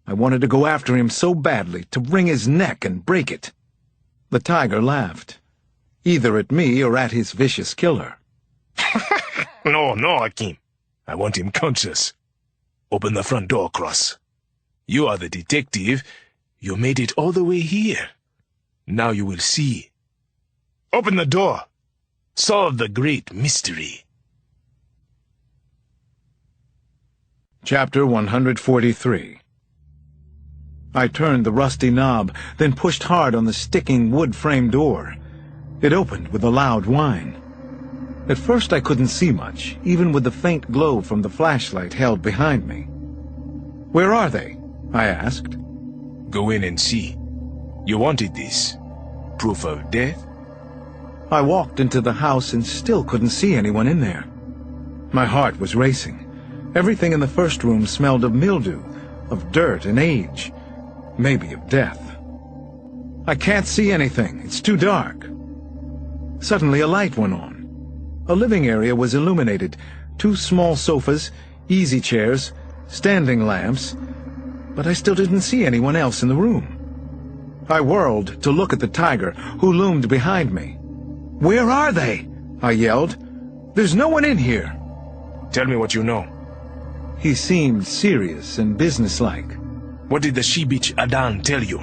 [SPEAKER 1] I wanted to go after him so badly, to wring his neck and break it. The tiger laughed, either at me or at his vicious killer.
[SPEAKER 2] No, Hakim. I want him conscious. Open the front door, Cross. You are the detective. You made it all the way here. Now you will see. Open the door. Solve the great mystery.
[SPEAKER 1] Chapter 143. I turned the rusty knob, then pushed hard on the sticking wood-frame door. It opened with a loud whine. At first I couldn't see much, even with the faint glow from the flashlight held behind me. "Where are they?" I asked.
[SPEAKER 2] Go in and see. You wanted this. Proof of death?
[SPEAKER 1] I walked into the house and still couldn't see anyone in there. My heart was racing. Everything in the first room smelled of mildew, of dirt and age, maybe of death. I can't see anything. It's too dark. Suddenly a light went on. A living area was illuminated. 2 small sofas, easy chairs, standing lamps, but I still didn't see anyone else in the room. I whirled to look at the tiger, who loomed behind me. "Where are they?" I yelled. "There's no one in here."
[SPEAKER 2] Tell me what you know.
[SPEAKER 1] He seemed serious and businesslike.
[SPEAKER 2] What did the she-bitch Adan tell you?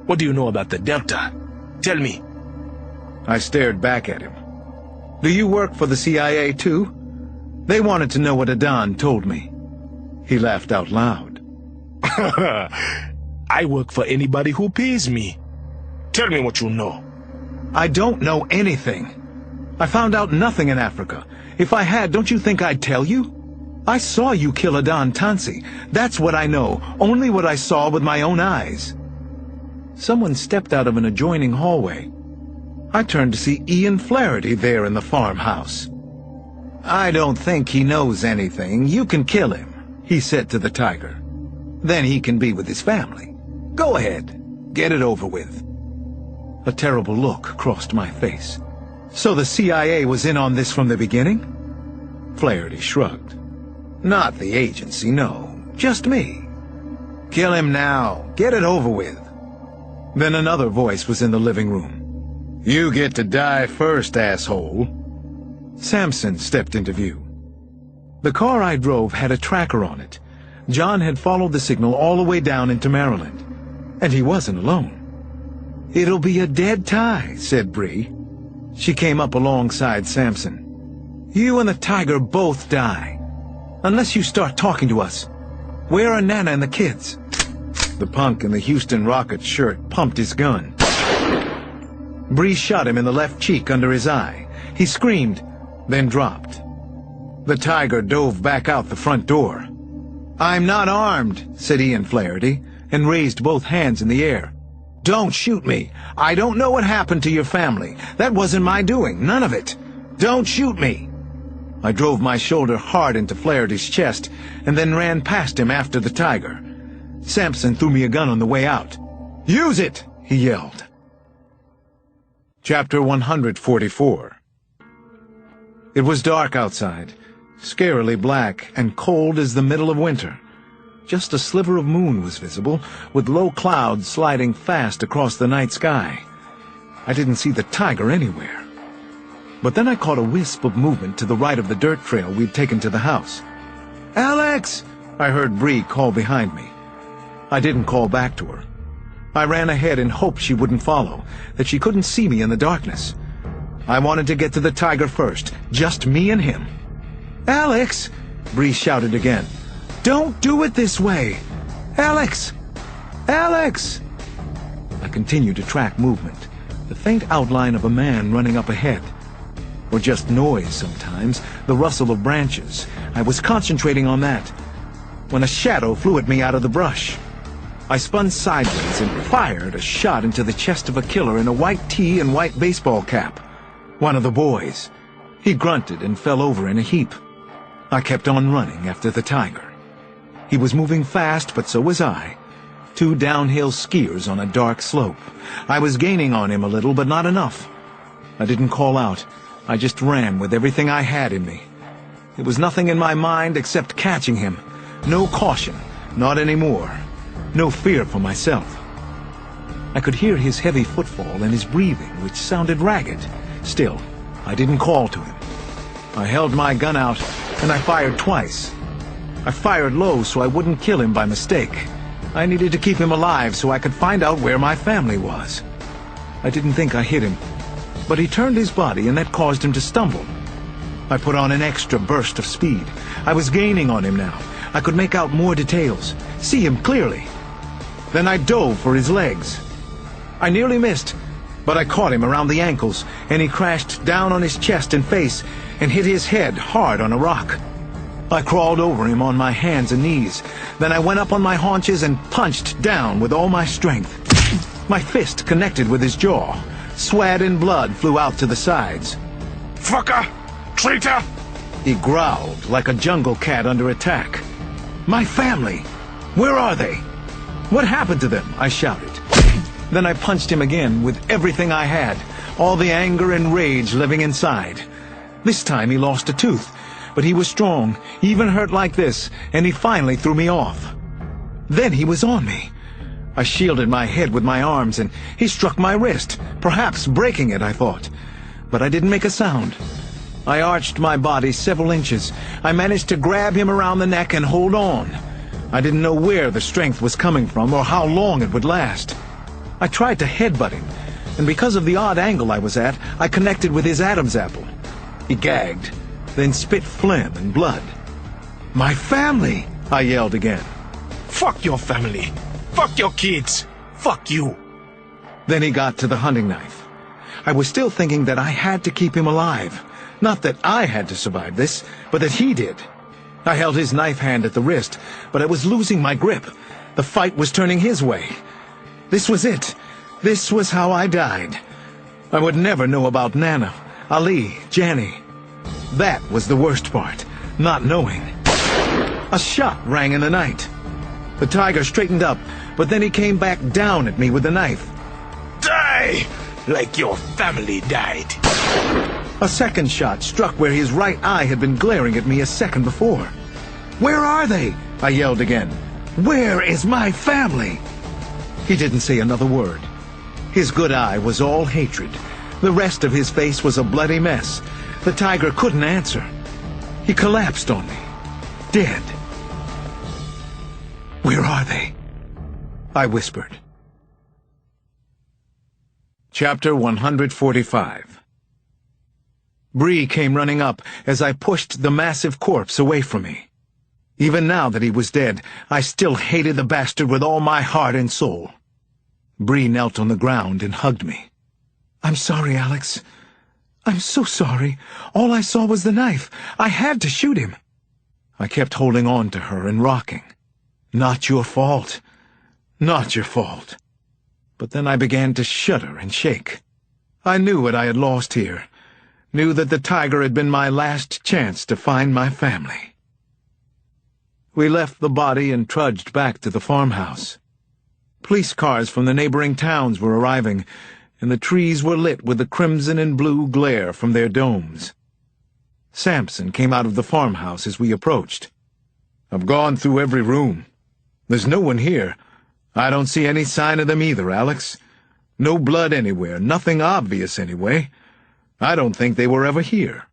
[SPEAKER 2] What do you know about the Delta? Tell me.
[SPEAKER 1] I stared back at him. "Do you work for the CIA too?" They wanted to know what Adan told me. He laughed out loud.
[SPEAKER 2] I work for anybody who pays me. Tell me what you know.
[SPEAKER 1] "I don't know anything. I found out nothing in Africa. If I had, don't you think I'd tell you? I saw you kill Adan Tansi. That's what I know, only what I saw with my own eyes." Someone stepped out of an adjoining hallway. I turned to see Ian Flaherty there in the farmhouse. "I don't think he knows anything. You can kill him," he said to the tiger. "Then he can be with his family. Go ahead. Get it over with." A terrible look crossed my face. So the CIA was in on this from the beginning? Flaherty shrugged. "Not the agency, no. Just me. Kill him now. Get it over with." Then another voice was in the living room. "You get to die first, asshole." Samson stepped into view. The car I drove had a tracker on it. John had followed the signal all the way down into Maryland. And he wasn't alone. "It'll be a dead tie," said Bree. She came up alongside Samson. "You and the tiger both die. Unless you start talking to us. Where are Nana and the kids?" The punk in the Houston Rockets shirt pumped his gun. Bree shot him in the left cheek under his eye. He screamed, then dropped. The tiger dove back out the front door. "I'm not armed," said Ian Flaherty, and raised both hands in the air. "Don't shoot me. I don't know what happened to your family. That wasn't my doing, none of it. Don't shoot me." I drove my shoulder hard into Flaherty's chest, and then ran past him after the tiger. Samson threw me a gun on the way out. "Use it!" he yelled. Chapter 144. It was dark outside, scarily black and cold as the middle of winter. Just a sliver of moon was visible, with low clouds sliding fast across the night sky. I didn't see the tiger anywhere. But then I caught a wisp of movement to the right of the dirt trail we'd taken to the house. "Alex!" I heard Bree call behind me. I didn't call back to her. I ran ahead in hopes she wouldn't follow, that she couldn't see me in the darkness. I wanted to get to the tiger first, just me and him. "Alex!" Bree shouted again. "Don't do it this way! Alex! Alex!" I continued to track movement, the faint outline of a man running up ahead. Or just noise sometimes, the rustle of branches. I was concentrating on that, when a shadow flew at me out of the brush. I spun sideways and fired a shot into the chest of a killer in a white tee and white baseball cap. One of the boys. He grunted and fell over in a heap. I kept on running after the tiger. He was moving fast, but so was I. Two downhill skiers on a dark slope. I was gaining on him a little, but not enough. I didn't call out. I just ran with everything I had in me. There was nothing in my mind except catching him. No caution, not anymore. No fear for myself. I could hear his heavy footfall and his breathing, which sounded ragged. Still, I didn't call to him. I held my gun out, and I fired twice. I fired low so I wouldn't kill him by mistake. I needed to keep him alive so I could find out where my family was. I didn't think I hit him, but he turned his body and that caused him to stumble. I put on an extra burst of speed. I was gaining on him now. I could make out more details, see him clearly. Then I dove for his legs. I nearly missed, but I caught him around the ankles, and he crashed down on his chest and face and hit his head hard on a rock. I crawled over him on my hands and knees. Then I went up on my haunches and punched down with all my strength. My fist connected with his jaw. Sweat and blood flew out to the sides.
[SPEAKER 5] "Fucker! Traitor!"
[SPEAKER 1] He growled like a jungle cat under attack. "My family! Where are they? What happened to them?" I shouted. Then I punched him again with everything I had, all the anger and rage living inside. This time he lost a tooth, but he was strong, even hurt like this, and he finally threw me off. Then he was on me. I shielded my head with my arms, and he struck my wrist, perhaps breaking it, I thought. But I didn't make a sound. I arched my body several inches. I managed to grab him around the neck and hold on. I didn't know where the strength was coming from or how long it would last. I tried to headbutt him, and because of the odd angle I was at, I connected with his Adam's apple. He gagged, then spit phlegm and blood. "My family!" I yelled again.
[SPEAKER 5] "Fuck your family! Fuck your kids! Fuck you!"
[SPEAKER 1] Then he got to the hunting knife. I was still thinking that I had to keep him alive. Not that I had to survive this, but that he did. I held his knife hand at the wrist, but I was losing my grip. The fight was turning his way. This was it. This was how I died. I would never know about Nana, Ali, Janny. That was the worst part, not knowing. A shot rang in the night. The tiger straightened up, but then he came back down at me with the knife.
[SPEAKER 5] Die! Like your family died.
[SPEAKER 1] A second shot struck where his right eye had been glaring at me a second before. "Where are they?" I yelled again. "Where is my family?" He didn't say another word. His good eye was all hatred. The rest of his face was a bloody mess. The tiger couldn't answer. He collapsed on me, dead. "Where are they?" I whispered. Chapter 145. Bree came running up as I pushed the massive corpse away from me. Even now that he was dead, I still hated the bastard with all my heart and soul. Bree knelt on the ground and hugged me. "I'm sorry, Alex. I'm so sorry. All I saw was the knife. I had to shoot him." I kept holding on to her and rocking. "Not your fault. Not your fault." But then I began to shudder and shake. I knew what I had lost here. Knew that the tiger had been my last chance to find my family. We left the body and trudged back to the farmhouse. Police cars from the neighboring towns were arriving, and the trees were lit with the crimson and blue glare from their domes. Sampson came out of the farmhouse as we approached. "I've gone through every room. There's no one here. I don't see any sign of them either, Alex. No blood anywhere, nothing obvious anyway. I don't think they were ever here."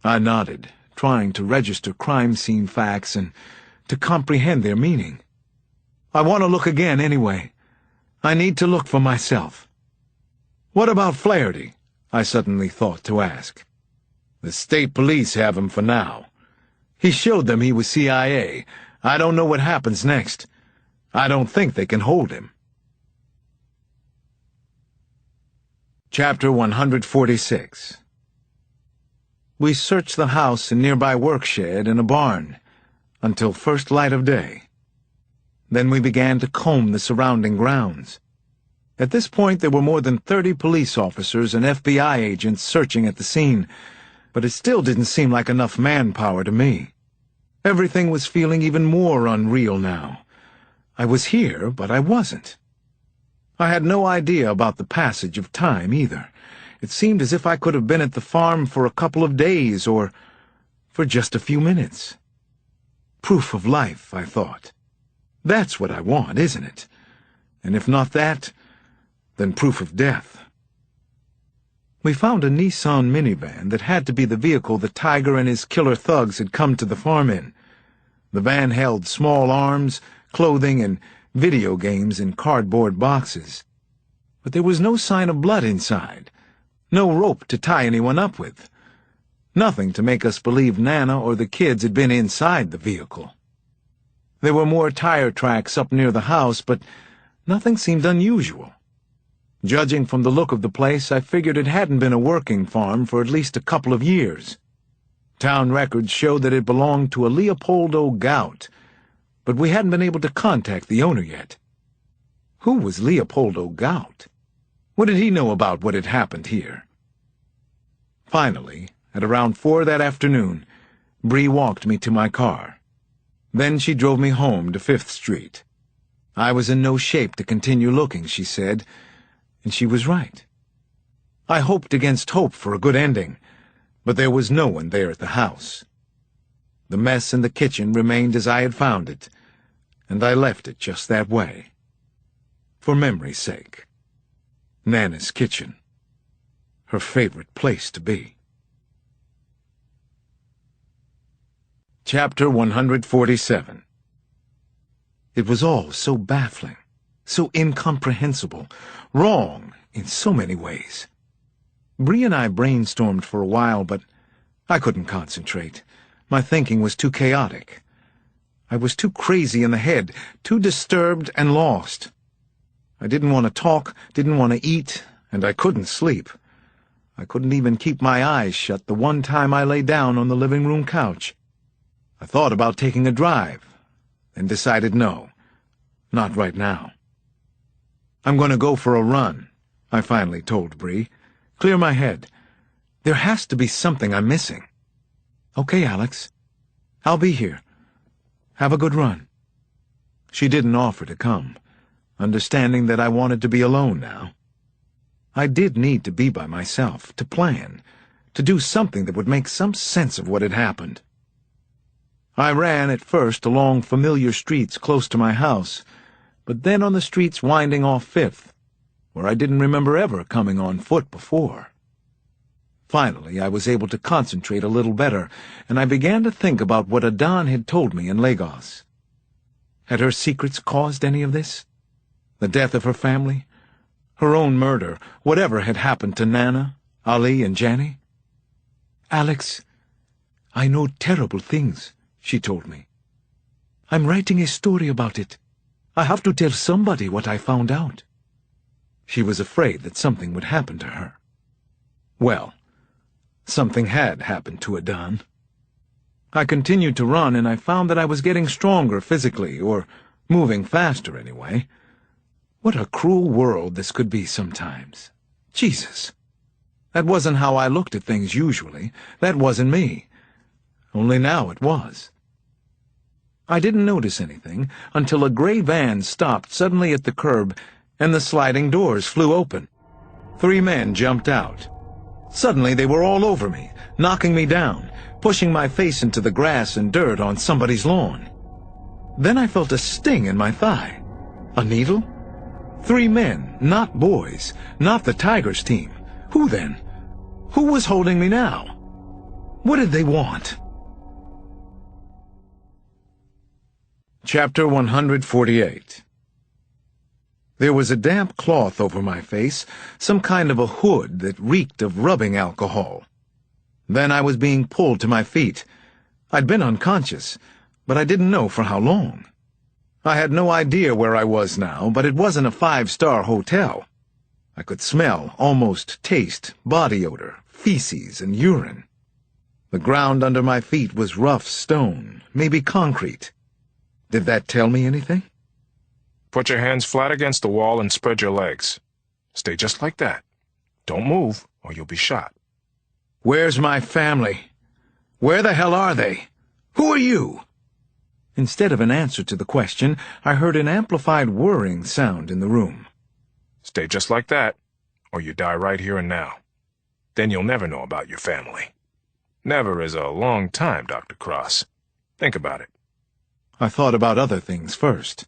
[SPEAKER 1] I nodded, trying to register crime scene facts and to comprehend their meaning. "I want to look again anyway. I need to look for myself." "What about Flaherty?" I suddenly thought to ask. "The state police have him for now. He showed them he was CIA. I don't know what happens next. I don't think they can hold him." Chapter 146. We searched the house and nearby work shed and a barn until first light of day. Then we began to comb the surrounding grounds. At this point there were more than 30 police officers and FBI agents searching at the scene, but it still didn't seem like enough manpower to me. Everything was feeling even more unreal now. I was here, but I wasn't. I had no idea about the passage of time either. It seemed as if I could have been at the farm for a couple of days or for just a few minutes. Proof of life, I thought. That's what I want, isn't it? And if not that, then proof of death. We found a Nissan minivan that had to be the vehicle the Tiger and his killer thugs had come to the farm in. The van held small arms, clothing, and video games in cardboard boxes. But there was no sign of blood inside. No rope to tie anyone up with. Nothing to make us believe Nana or the kids had been inside the vehicle. There were more tire tracks up near the house, but nothing seemed unusual. Judging from the look of the place, I figured it hadn't been a working farm for at least a couple of years. Town records showed that it belonged to a Leopoldo Gout, but we hadn't been able to contact the owner yet. Who was Leopoldo Gout? What did he know about what had happened here? Finally, at around 4 that afternoon, Bree walked me to my car. Then she drove me home to 5th Street. I was in no shape to continue looking, she said, and she was right. I hoped against hope for a good ending, but there was no one there at the house. The mess in the kitchen remained as I had found it, and I left it just that way. For memory's sake. Nana's kitchen. Her favorite place to be. Chapter 147. It was all so baffling, so incomprehensible, wrong in so many ways. Bree and I brainstormed for a while, but I couldn't concentrate. My thinking was too chaotic. I was too crazy in the head, too disturbed and lost. I didn't want to talk, didn't want to eat, and I couldn't sleep. I couldn't even keep my eyes shut the one time I lay down on the living room couch. I thought about taking a drive, then decided no, not right now. "I'm going to go for a run," I finally told Bree. "Clear my head. There has to be something I'm missing." "Okay, Alex. I'll be here. Have a good run." She didn't offer to come, understanding that I wanted to be alone now. I did need to be by myself, to plan, to do something that would make some sense of what had happened. I ran at first along familiar streets close to my house, but then on the streets winding off 5th, where I didn't remember ever coming on foot before. Finally, I was able to concentrate a little better, and I began to think about what Adan had told me in Lagos. Had her secrets caused any of this? The death of her family? Her own murder? Whatever had happened to Nana, Ali, and Janny? "Alex, I know terrible things," she told me. "I'm writing a story about it. I have to tell somebody what I found out." She was afraid that something would happen to her. Well, something had happened to Adan. I continued to run, and I found that I was getting stronger physically, or moving faster anyway. What a cruel world this could be sometimes. Jesus! That wasn't how I looked at things usually. That wasn't me. Only now it was. I didn't notice anything until a gray van stopped suddenly at the curb and the sliding doors flew open. 3 men jumped out. Suddenly they were all over me, knocking me down, pushing my face into the grass and dirt on somebody's lawn. Then I felt a sting in my thigh. A needle? 3 men, not boys, not the Tigers team. Who then? Who was holding me now? What did they want? Chapter 148. There was a damp cloth over my face, some kind of a hood that reeked of rubbing alcohol. Then I was being pulled to my feet. I'd been unconscious, but I didn't know for how long. I had no idea where I was now, but it wasn't a 5-star hotel. I could smell, almost taste, body odor, feces, and urine. The ground under my feet was rough stone, maybe concrete. Did that tell me anything?
[SPEAKER 2] Put your hands flat against the wall and spread your legs. Stay just like that. Don't move, or you'll be shot.
[SPEAKER 1] Where's my family? Where the hell are they? Who are you? Instead of an answer to the question, I heard an amplified whirring sound in the room.
[SPEAKER 2] Stay just like that, or you die right here and now. Then you'll never know about your family. Never is a long time, Dr. Cross. Think about it.
[SPEAKER 1] I thought about other things first.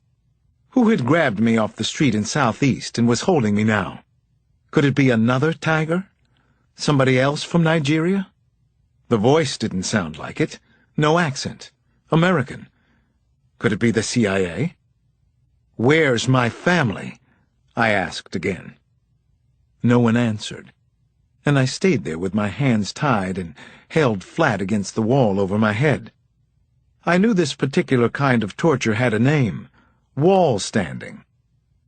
[SPEAKER 1] Who had grabbed me off the street in Southeast and was holding me now? Could it be another tiger? Somebody else from Nigeria? The voice didn't sound like it. No accent. American. Could it be the CIA? Where's my family? I asked again. No one answered, and I stayed there with my hands tied and held flat against the wall over my head. I knew this particular kind of torture had a name, wall standing.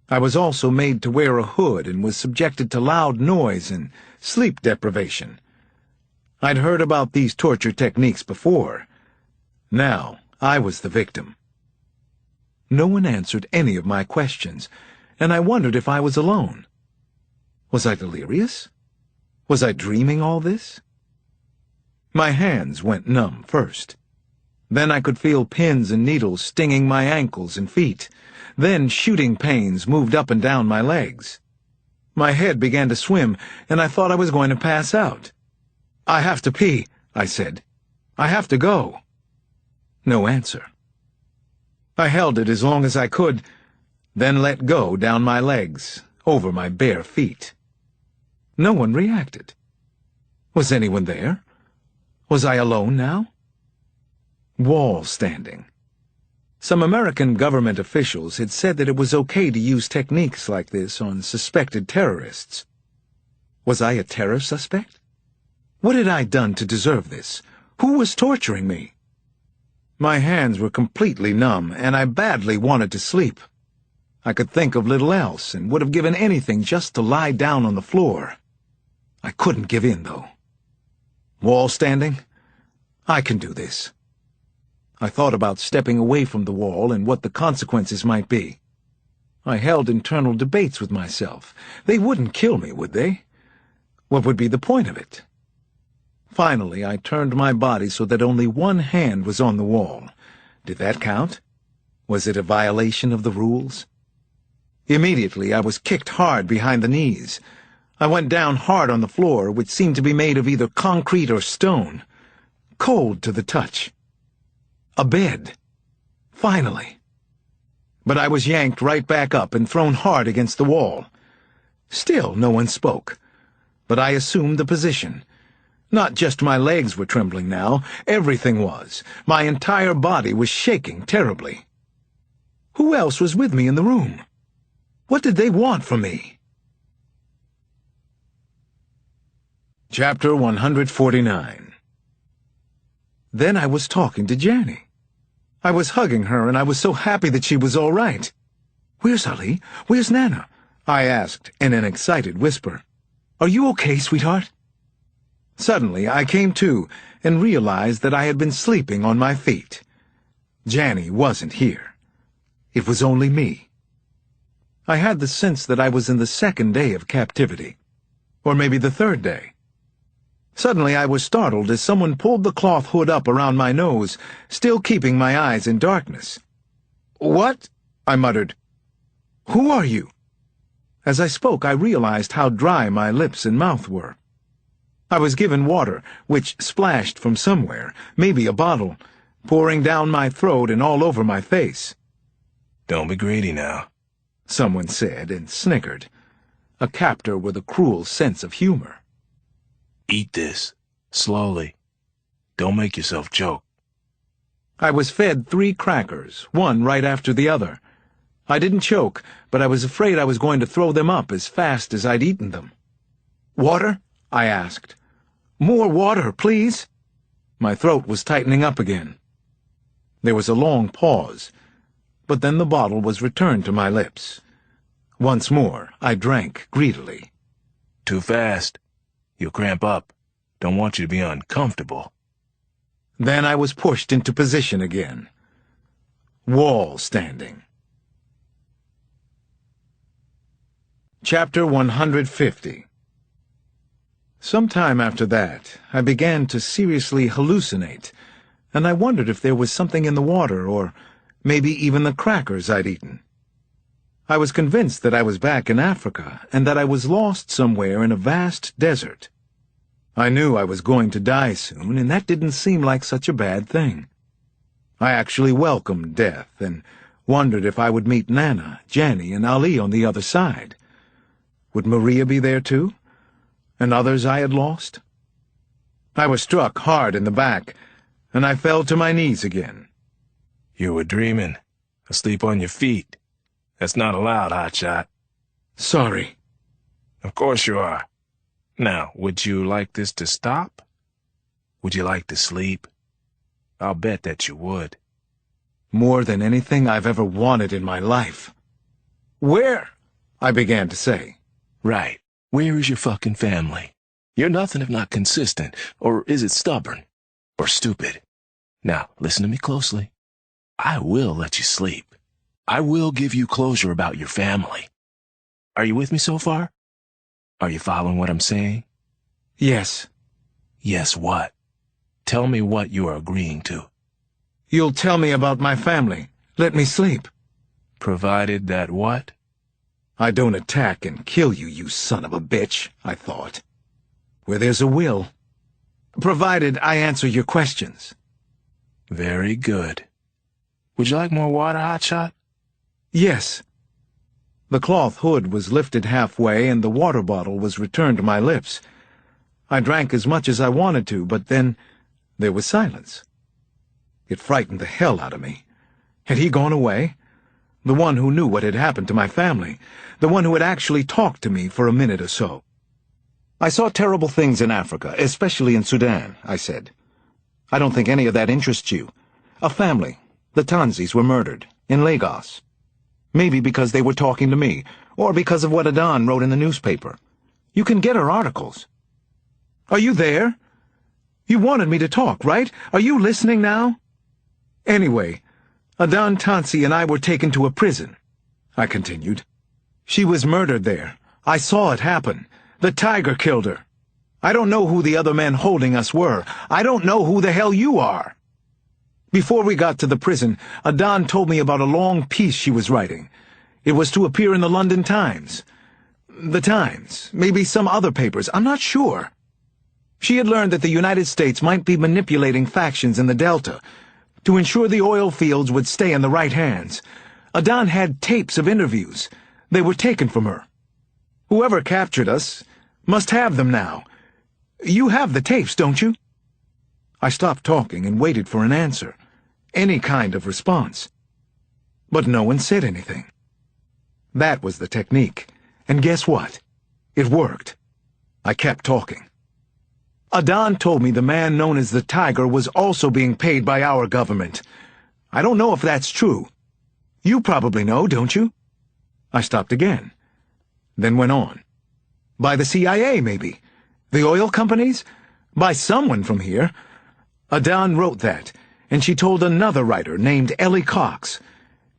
[SPEAKER 1] I was also made to wear a hood and was subjected to loud noise and sleep deprivation. I'd heard about these torture techniques before. Now I was the victim. No one answered any of my questions, and I wondered if I was alone. Was I delirious? Was I dreaming all this? My hands went numb first. Then I could feel pins and needles stinging my ankles and feet. Then shooting pains moved up and down my legs. My head began to swim, and I thought I was going to pass out. "I have to pee," I said. "I have to go." No answer. I held it as long as I could, then let go down my legs, over my bare feet. No one reacted. Was anyone there? Was I alone now? Wall standing. Some American government officials had said that it was okay to use techniques like this on suspected terrorists. Was I a terror suspect? What had I done to deserve this? Who was torturing me? My hands were completely numb, and I badly wanted to sleep. I could think of little else, and would have given anything just to lie down on the floor. I couldn't give in, though. Wall standing? I can do this. I thought about stepping away from the wall and what the consequences might be. I held internal debates with myself. They wouldn't kill me, would they? What would be the point of it? Finally, I turned my body so that only one hand was on the wall. Did that count? Was it a violation of the rules? Immediately, I was kicked hard behind the knees. I went down hard on the floor, which seemed to be made of either concrete or stone. Cold to the touch. A bed. Finally. But I was yanked right back up and thrown hard against the wall. Still no one spoke, but I assumed the position. Not just my legs were trembling now, everything was. My entire body was shaking terribly. Who else was with me in the room? What did they want from me? Chapter 149. Then I was talking to Janny. I was hugging her, and I was so happy that she was all right. "Where's Ali? Where's Nana?" I asked in an excited whisper. "Are you okay, sweetheart?" Suddenly I came to and realized that I had been sleeping on my feet. Janny wasn't here. It was only me. I had the sense that I was in the second day of captivity, or maybe the third day. Suddenly I was startled as someone pulled the cloth hood up around my nose, still keeping my eyes in darkness. "What?" I muttered. "Who are you?" As I spoke, I realized how dry my lips and mouth were. I was given water, which splashed from somewhere, maybe a bottle, pouring down my throat and all over my face.
[SPEAKER 2] Don't be greedy now,
[SPEAKER 1] someone said and snickered, a captor with a cruel sense of humor.
[SPEAKER 2] Eat this, slowly. Don't make yourself choke.
[SPEAKER 1] I was fed 3 crackers, one right after the other. I didn't choke, but I was afraid I was going to throw them up as fast as I'd eaten them. "Water?" I asked. "More water, please." My throat was tightening up again. There was a long pause, but then the bottle was returned to my lips. Once more, I drank greedily.
[SPEAKER 2] Too fast. You'll cramp up. Don't want you to be uncomfortable.
[SPEAKER 1] Then I was pushed into position again. Wall standing. Chapter 150. Some time after that, I began to seriously hallucinate, and I wondered if there was something in the water, or maybe even the crackers I'd eaten. I was convinced that I was back in Africa, and that I was lost somewhere in a vast desert. I knew I was going to die soon, and that didn't seem like such a bad thing. I actually welcomed death, and wondered if I would meet Nana, Janny, and Ali on the other side. Would Maria be there too? And others I had lost? I was struck hard in the back, and I fell to my knees again.
[SPEAKER 2] You were dreaming, asleep on your feet. That's not allowed, hotshot.
[SPEAKER 1] Sorry.
[SPEAKER 2] Of course you are. Now, would you like this to stop? Would you like to sleep? I'll bet that you would.
[SPEAKER 1] More than anything I've ever wanted in my life. "Where?" I began to say.
[SPEAKER 2] Right. Where is your fucking family? You're nothing if not consistent, or is it stubborn? Or stupid? Now, listen to me closely. I will let you sleep. I will give you closure about your family. Are you with me so far? Are you following what I'm saying?
[SPEAKER 1] Yes.
[SPEAKER 2] Yes, what? Tell me what you are agreeing to.
[SPEAKER 1] You'll tell me about my family. Let me sleep.
[SPEAKER 2] Provided that what?
[SPEAKER 1] I don't attack and kill you, you son of a bitch, I thought. Where there's a will. Provided I answer your questions.
[SPEAKER 2] Very good. Would you like more water, hotshot?
[SPEAKER 1] Yes. The cloth hood was lifted halfway, and the water bottle was returned to my lips. I drank as much as I wanted to, but then there was silence. It frightened the hell out of me. Had he gone away? The one who knew what had happened to my family. The one who had actually talked to me for a minute or so. "I saw terrible things in Africa, especially in Sudan," I said. "I don't think any of that interests you. A family, the Tanzis, were murdered, in Lagos. Maybe because they were talking to me, or because of what Adan wrote in the newspaper. You can get her articles. Are you there? You wanted me to talk, right? Are you listening now? Anyway, Adan Tansi and I were taken to a prison," I continued. "She was murdered there. I saw it happen. The tiger killed her. I don't know who the other men holding us were. I don't know who the hell you are. Before we got to the prison, Adan told me about a long piece she was writing. It was to appear in the London Times. The Times, maybe some other papers, I'm not sure. She had learned that the United States might be manipulating factions in the Delta to ensure the oil fields would stay in the right hands. Adan had tapes of interviews. They were taken from her. Whoever captured us must have them now. You have the tapes, don't you?" I stopped talking and waited for an answer, any kind of response. But no one said anything. That was the technique, and guess what? It worked. I kept talking. "Adan told me the man known as the Tiger was also being paid by our government. I don't know if that's true. You probably know, don't you?" I stopped again, then went on. "By the CIA, maybe? The oil companies? By someone from here. Adan wrote that, and she told another writer named Ellie Cox.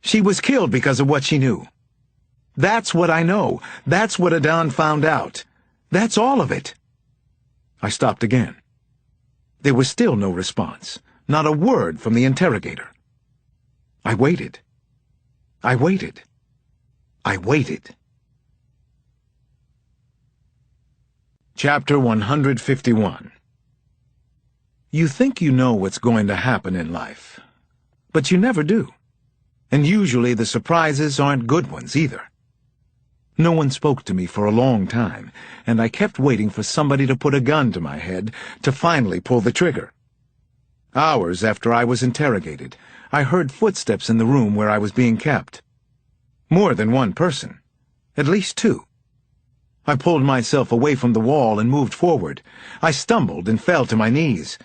[SPEAKER 1] She was killed because of what she knew. That's what I know. That's what Adan found out. That's all of it." I stopped again. There was still no response, not a word from the interrogator. I waited. I waited. I waited. Chapter 151. You think you know what's going to happen in life, but you never do. And usually the surprises aren't good ones either. No one spoke to me for a long time, and I kept waiting for somebody to put a gun to my head to finally pull the trigger. Hours after I was interrogated, I heard footsteps in the room where I was being kept. More than one person. At least two. I pulled myself away from the wall and moved forward. I stumbled and fell to my knees.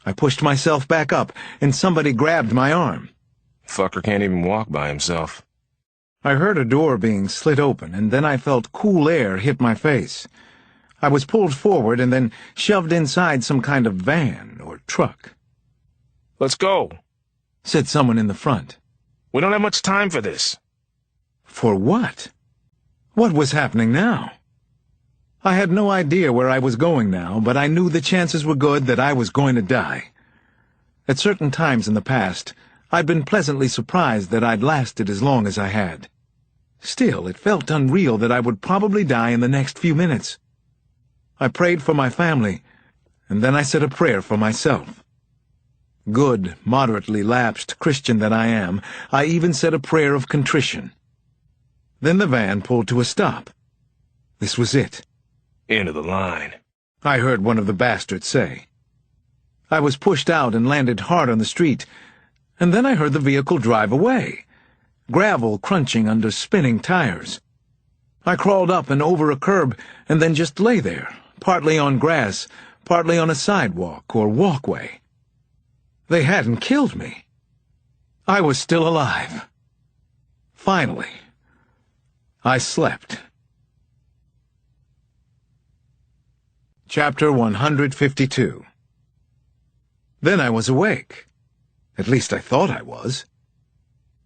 [SPEAKER 1] I pushed myself back up, and somebody grabbed my arm.
[SPEAKER 2] Fucker can't even walk by himself.
[SPEAKER 1] I heard a door being slit open, and then I felt cool air hit my face. I was pulled forward and then shoved inside some kind of van or truck.
[SPEAKER 5] Let's go.
[SPEAKER 1] Said someone in the front.
[SPEAKER 5] We don't have much time for this.
[SPEAKER 1] For what? What was happening now? I had no idea where I was going now, but I knew the chances were good that I was going to die. At certain times in the past, I'd been pleasantly surprised that I'd lasted as long as I had. Still, it felt unreal that I would probably die in the next few minutes. I prayed for my family, and then I said a prayer for myself. Good, moderately lapsed Christian that I am, I even said a prayer of contrition. Then the van pulled to a stop. This was it.
[SPEAKER 2] End of the line.
[SPEAKER 1] I heard one of the bastards say. I was pushed out and landed hard on the street, and then I heard the vehicle drive away, gravel crunching under spinning tires. I crawled up and over a curb and then just lay there, partly on grass, partly on a sidewalk or walkway. They hadn't killed me. I was still alive. Finally, I slept. Chapter 152. Then I was awake. At least I thought I was.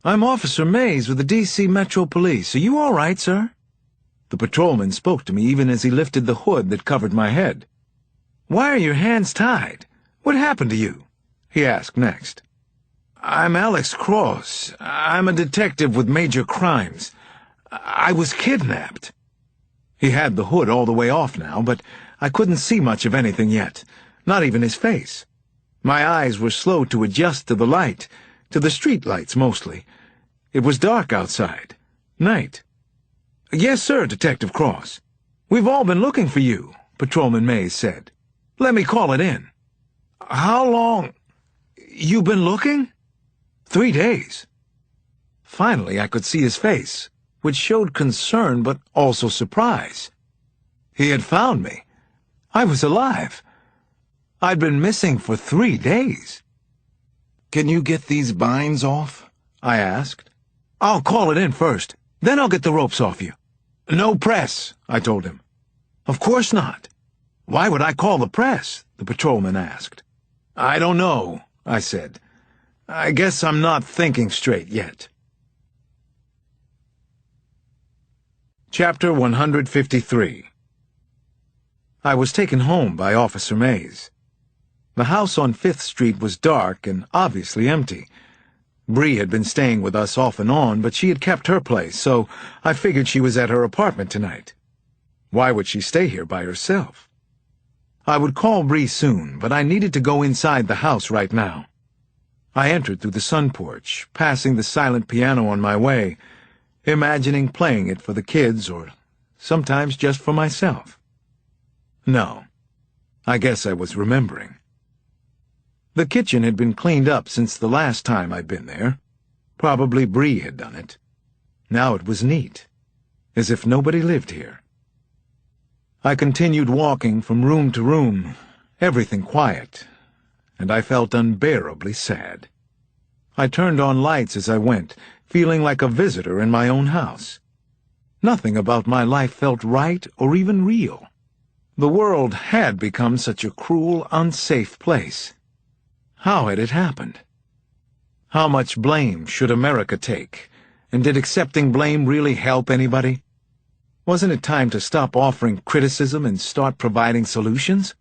[SPEAKER 1] "I'm Officer Mays with the D.C. Metro Police. Are you all right, sir?" The patrolman spoke to me even as he lifted the hood that covered my head. "Why are your hands tied? What happened to you?" he asked next. "I'm Alex Cross. I'm a detective with major crimes. I was kidnapped." He had the hood all the way off now, but I couldn't see much of anything yet, not even his face. My eyes were slow to adjust to the light, to the street lights mostly. It was dark outside. Night. "Yes, sir, Detective Cross. We've all been looking for you," Patrolman Mays said. "Let me call it in." "How long? You been looking?" 3 days. Finally, I could see his face, which showed concern but also surprise. He had found me. I was alive. I'd been missing for 3 days. "Can you get these binds off?" I asked. "I'll call it in first. Then I'll get the ropes off you." "No press," I told him. "Of course not." "Why would I call the press?" the patrolman asked. "I don't know," I said. "I guess I'm not thinking straight yet." Chapter 153. I was taken home by Officer Mays. The house on 5th Street was dark and obviously empty. Bree had been staying with us off and on, but she had kept her place, so I figured she was at her apartment tonight. Why would she stay here by herself? I would call Bree soon, but I needed to go inside the house right now. I entered through the sun porch, passing the silent piano on my way, imagining playing it for the kids or sometimes just for myself. No, I guess I was remembering. The kitchen had been cleaned up since the last time I'd been there. Probably Bree had done it. Now it was neat, as if nobody lived here. I continued walking from room to room, everything quiet, and I felt unbearably sad. I turned on lights as I went, feeling like a visitor in my own house. Nothing about my life felt right or even real. The world had become such a cruel, unsafe place. How had it happened? How much blame should America take? And did accepting blame really help anybody? Wasn't it time to stop offering criticism and start providing solutions?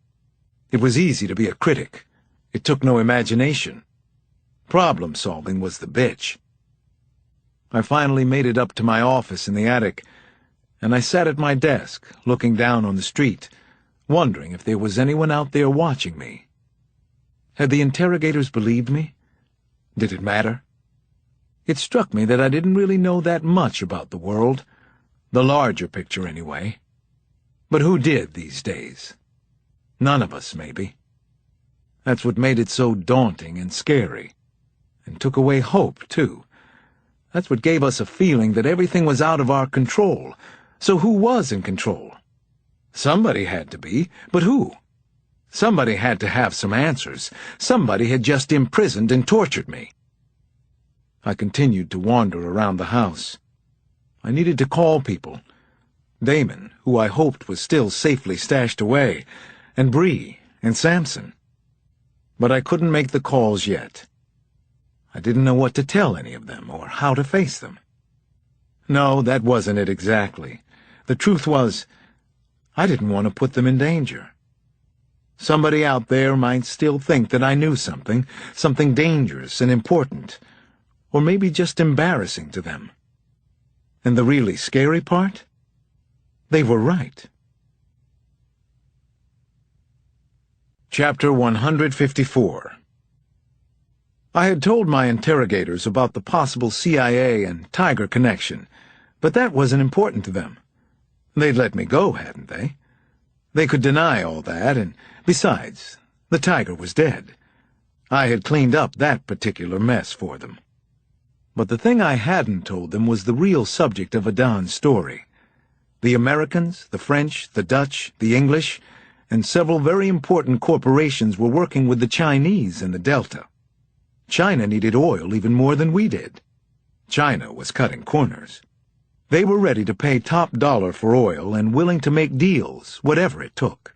[SPEAKER 1] It was easy to be a critic. It took no imagination. Problem-solving was the bitch. I finally made it up to my office in the attic, and I sat at my desk, looking down on the street, wondering if there was anyone out there watching me. Had the interrogators believed me? Did it matter? It struck me that I didn't really know that much about the world, the larger picture anyway. But who did these days? None of us, maybe. That's what made it so daunting and scary, and took away hope, too. That's what gave us a feeling that everything was out of our control. So who was in control? Somebody had to be, but who? Somebody had to have some answers. Somebody had just imprisoned and tortured me. I continued to wander around the house. I needed to call people. Damon, who I hoped was still safely stashed away, and Bree, and Samson. But I couldn't make the calls yet. I didn't know what to tell any of them, or how to face them. No, that wasn't it exactly. The truth was, I didn't want to put them in danger. Somebody out there might still think that I knew something dangerous and important, or maybe just embarrassing to them. And the really scary part? They were right. Chapter 154. I had told my interrogators about the possible CIA and Tiger connection, but that wasn't important to them. They'd let me go, hadn't they? They could deny all that, and besides, the Tiger was dead. I had cleaned up that particular mess for them. But the thing I hadn't told them was the real subject of Adan's story. The Americans, the French, the Dutch, the English, and several very important corporations were working with the Chinese in the Delta. China needed oil even more than we did. China was cutting corners. They were ready to pay top dollar for oil and willing to make deals, whatever it took.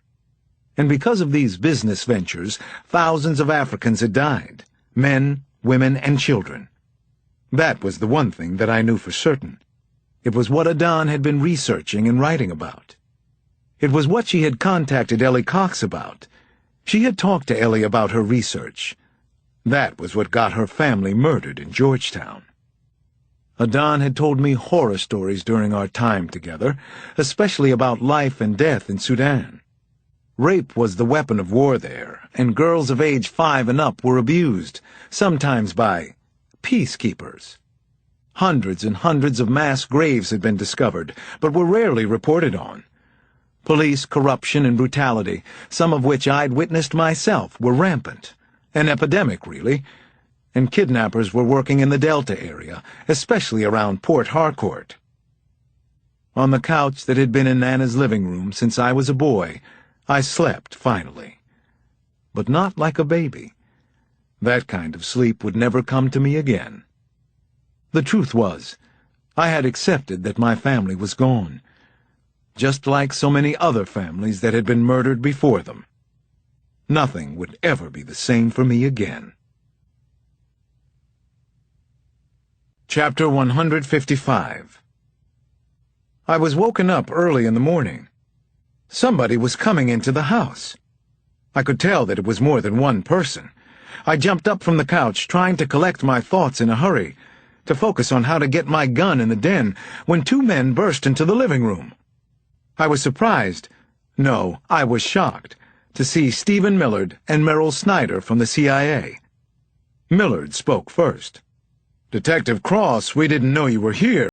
[SPEAKER 1] And because of these business ventures, thousands of Africans had died, men, women, and children. That was the one thing that I knew for certain. It was what Adan had been researching and writing about. It was what she had contacted Ellie Cox about. She had talked to Ellie about her research. That was what got her family murdered in Georgetown. Adan had told me horror stories during our time together, especially about life and death in Sudan. Rape was the weapon of war there, and girls of age 5 and up were abused, sometimes by peacekeepers. Hundreds and hundreds of mass graves had been discovered, but were rarely reported on. Police corruption and brutality, some of which I'd witnessed myself, were rampant. An epidemic, really. And kidnappers were working in the Delta area, especially around Port Harcourt. On the couch that had been in Nana's living room since I was a boy, I slept, finally. But not like a baby. That kind of sleep would never come to me again. The truth was, I had accepted that my family was gone, just like so many other families that had been murdered before them. Nothing would ever be the same for me again. Chapter 155. I was woken up early in the morning. Somebody was coming into the house. I could tell that it was more than one person. I jumped up from the couch, trying to collect my thoughts in a hurry, to focus on how to get my gun in the den, when 2 men burst into the living room. I was surprised, no, I was shocked, to see Stephen Millard and Merrill Snyder from the CIA. Millard spoke first. "Detective Cross, we didn't know you were here."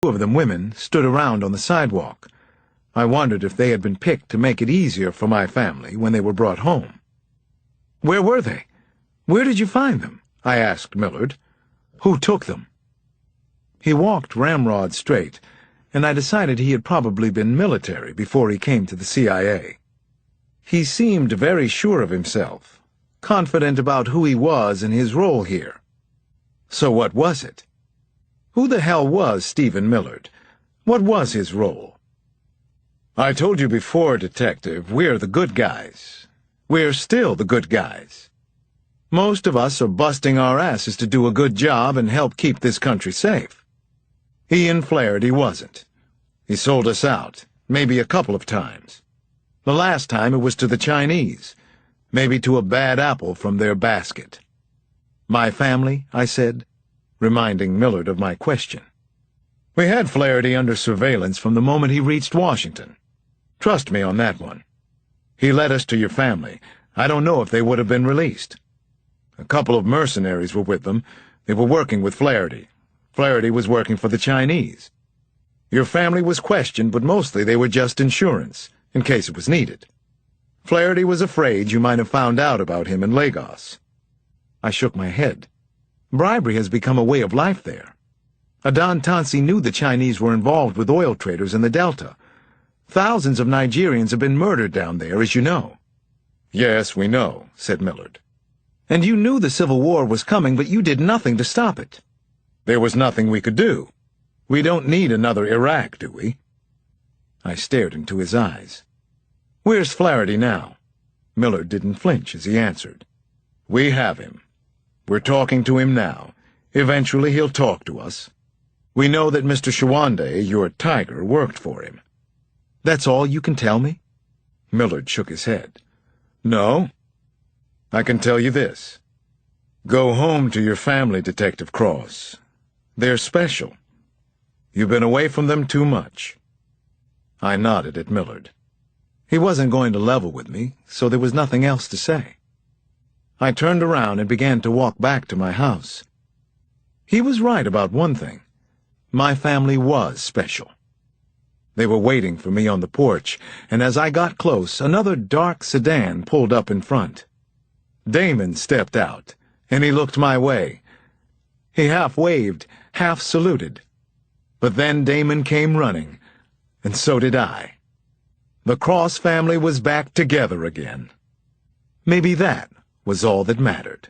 [SPEAKER 1] Two of them women stood around on the sidewalk. I wondered if they had been picked to make it easier for my family when they were brought home. "Where were they? Where did you find them?" I asked Millard. "Who took them?" He walked ramrod straight, and I decided he had probably been military before he came to the CIA. He seemed very sure of himself, confident about who he was and his role here. So what was it? Who the hell was Stephen Millard? What was his role? "I told you before, Detective, we're the good guys. We're still the good guys. Most of us are busting our asses to do a good job and help keep this country safe. Ian Flaherty wasn't. He sold us out, maybe a couple of times. The last time it was to the Chinese, maybe to a bad apple from their basket." "My family," I said, reminding Millard of my question. "We had Flaherty under surveillance from the moment he reached Washington. Trust me on that one. He led us to your family. I don't know if they would have been released. A couple of mercenaries were with them. They were working with Flaherty. Flaherty was working for the Chinese. Your family was questioned, but mostly they were just insurance, in case it was needed. Flaherty was afraid you might have found out about him in Lagos." I shook my head. Bribery has become a way of life there. Adon Tansi knew the Chinese were involved with oil traders in the Delta. Thousands of Nigerians have been murdered down there, as you know. "Yes, we know," said Millard. "And you knew the Civil War was coming, but you did nothing to stop it." "There was nothing we could do. We don't need another Iraq, do we?" I stared into his eyes. "Where's Flaherty now?" Millard didn't flinch as he answered. "We have him. We're talking to him now. Eventually he'll talk to us. We know that Mr. Shawande, your tiger, worked for him." "That's all you can tell me?" Millard shook his head. "No. I can tell you this. Go home to your family, Detective Cross. They're special. You've been away from them too much." I nodded at Millard. He wasn't going to level with me, so there was nothing else to say. I turned around and began to walk back to my house. He was right about one thing. My family was special. They were waiting for me on the porch, and as I got close, another dark sedan pulled up in front. Damon stepped out, and he looked my way. He half waved, half saluted. But then Damon came running, and so did I. The Cross family was back together again. Maybe that was all that mattered.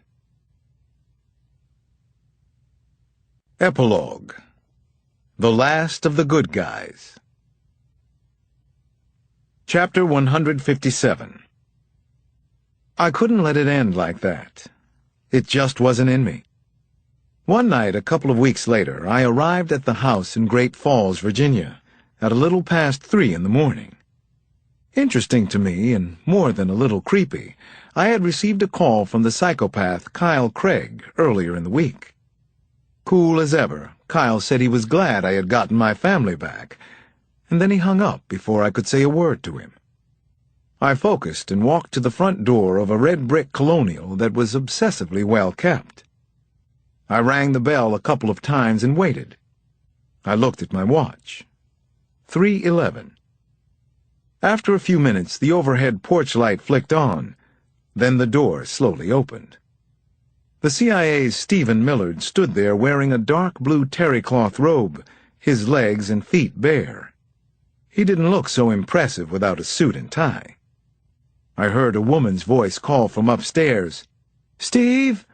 [SPEAKER 1] Epilogue. The Last of the Good Guys. Chapter 157. I couldn't let it end like that. It just wasn't in me. One night, a couple of weeks later, I arrived at the house in Great Falls, Virginia, at a little past 3 in the morning. Interesting to me, and more than a little creepy, I had received a call from the psychopath Kyle Craig earlier in the week. Cool as ever, Kyle said he was glad I had gotten my family back, and then he hung up before I could say a word to him. I focused and walked to the front door of a red-brick colonial that was obsessively well kept. I rang the bell a couple of times and waited. I looked at my watch. 3:11. After a few minutes, the overhead porch light flicked on. Then the door slowly opened. The CIA's Stephen Millard stood there wearing a dark blue terry-cloth robe, his legs and feet bare. He didn't look so impressive without a suit and tie. I heard a woman's voice call from upstairs. "Steve,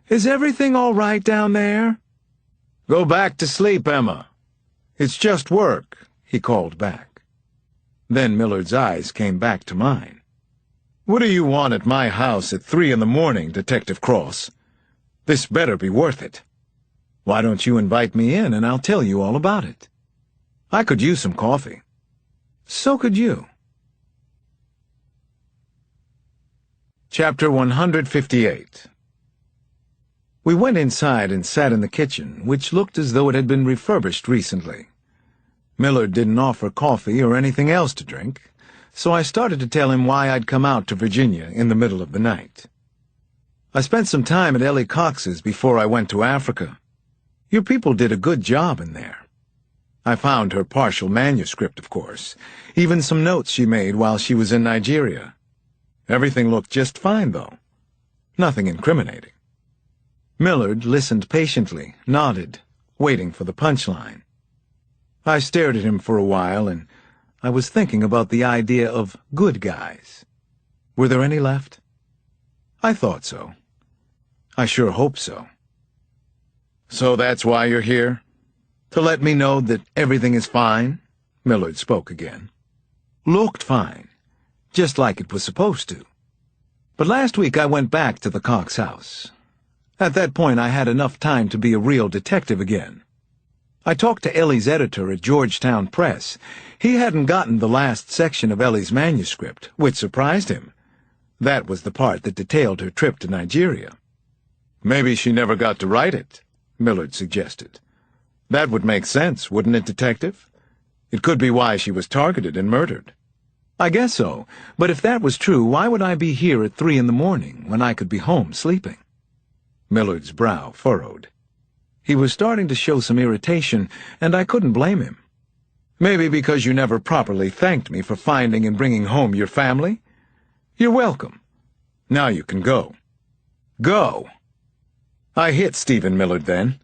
[SPEAKER 1] is everything all right down there?" "Go back to sleep, Emma. It's just work," he called back. Then Millard's eyes came back to mine. "What do you want at my house at 3 in the morning, Detective Cross? This better be worth it. Why don't you invite me in and I'll tell you all about it? I could use some coffee. So could you." Chapter 158. We went inside and sat in the kitchen, which looked as though it had been refurbished recently. Millard didn't offer coffee or anything else to drink, so I started to tell him why I'd come out to Virginia in the middle of the night. "I spent some time at Ellie Cox's before I went to Africa. Your people did a good job in there." I found her partial manuscript, of course, even some notes she made while she was in Nigeria. Everything looked just fine, though. Nothing incriminating. Millard listened patiently, nodded, waiting for the punchline. I stared at him for a while, and I was thinking about the idea of good guys. Were there any left? I thought so. I sure hope so. "So that's why you're here? To let me know that everything is fine?" Millard spoke again. "Looked fine, just like it was supposed to. But last week I went back to the Cox house. At that point I had enough time to be a real detective again. I talked to Ellie's editor at Georgetown Press. He hadn't gotten the last section of Ellie's manuscript, which surprised him. That was the part that detailed her trip to Nigeria. "Maybe she never got to write it," Millard suggested. "That would make sense, wouldn't it, Detective? It could be why she was targeted and murdered." "I guess so, but if that was true, why would I be here at 3 in the morning when I could be home sleeping?" Millard's brow furrowed. He was starting to show some irritation, and I couldn't blame him. "Maybe because you never properly thanked me for finding and bringing home your family? You're welcome. Now you can go." "Go!" I hit Stephen Millard then.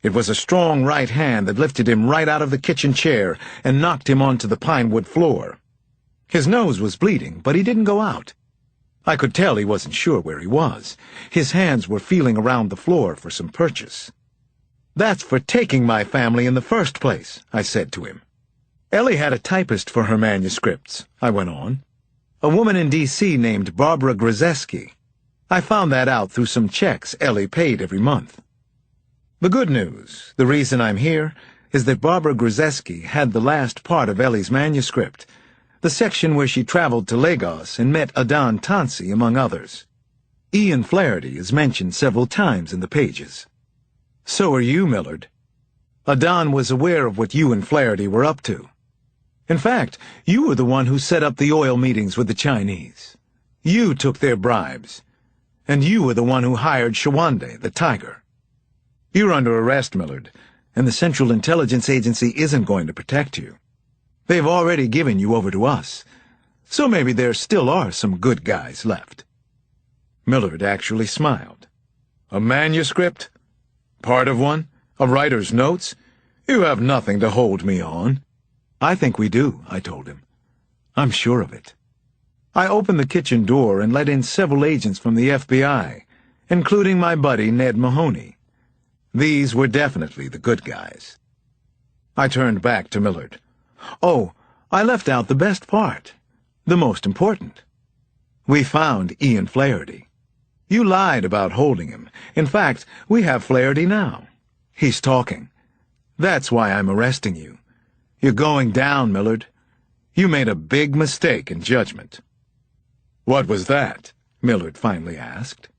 [SPEAKER 1] It was a strong right hand that lifted him right out of the kitchen chair and knocked him onto the pinewood floor. His nose was bleeding, but he didn't go out. I could tell he wasn't sure where he was. His hands were feeling around the floor for some purchase. "That's for taking my family in the first place," I said to him. "Ellie had a typist for her manuscripts," I went on. "A woman in D.C. named Barbara Grzeski. I found that out through some checks Ellie paid every month. The good news, the reason I'm here, is that Barbara Grzeski had the last part of Ellie's manuscript, the section where she traveled to Lagos and met Adan Tansi, among others. Ian Flaherty is mentioned several times in the pages. So are you, Millard. Adan was aware of what you and Flaherty were up to. In fact, you were the one who set up the oil meetings with the Chinese. You took their bribes. And you were the one who hired Shawande, the tiger. You're under arrest, Millard, and the Central Intelligence Agency isn't going to protect you. They've already given you over to us, so maybe there still are some good guys left." Millard actually smiled. "A manuscript? Part of one? A writer's notes? You have nothing to hold me on." "I think we do," I told him. "I'm sure of it." I opened the kitchen door and let in several agents from the FBI, including my buddy Ned Mahoney. These were definitely the good guys. I turned back to Millard. "Oh, I left out the best part, the most important. We found Ian Flaherty. You lied about holding him. In fact, we have Flaherty now. He's talking. That's why I'm arresting you. You're going down, Millard. You made a big mistake in judgment." "What was that?" Millard finally asked.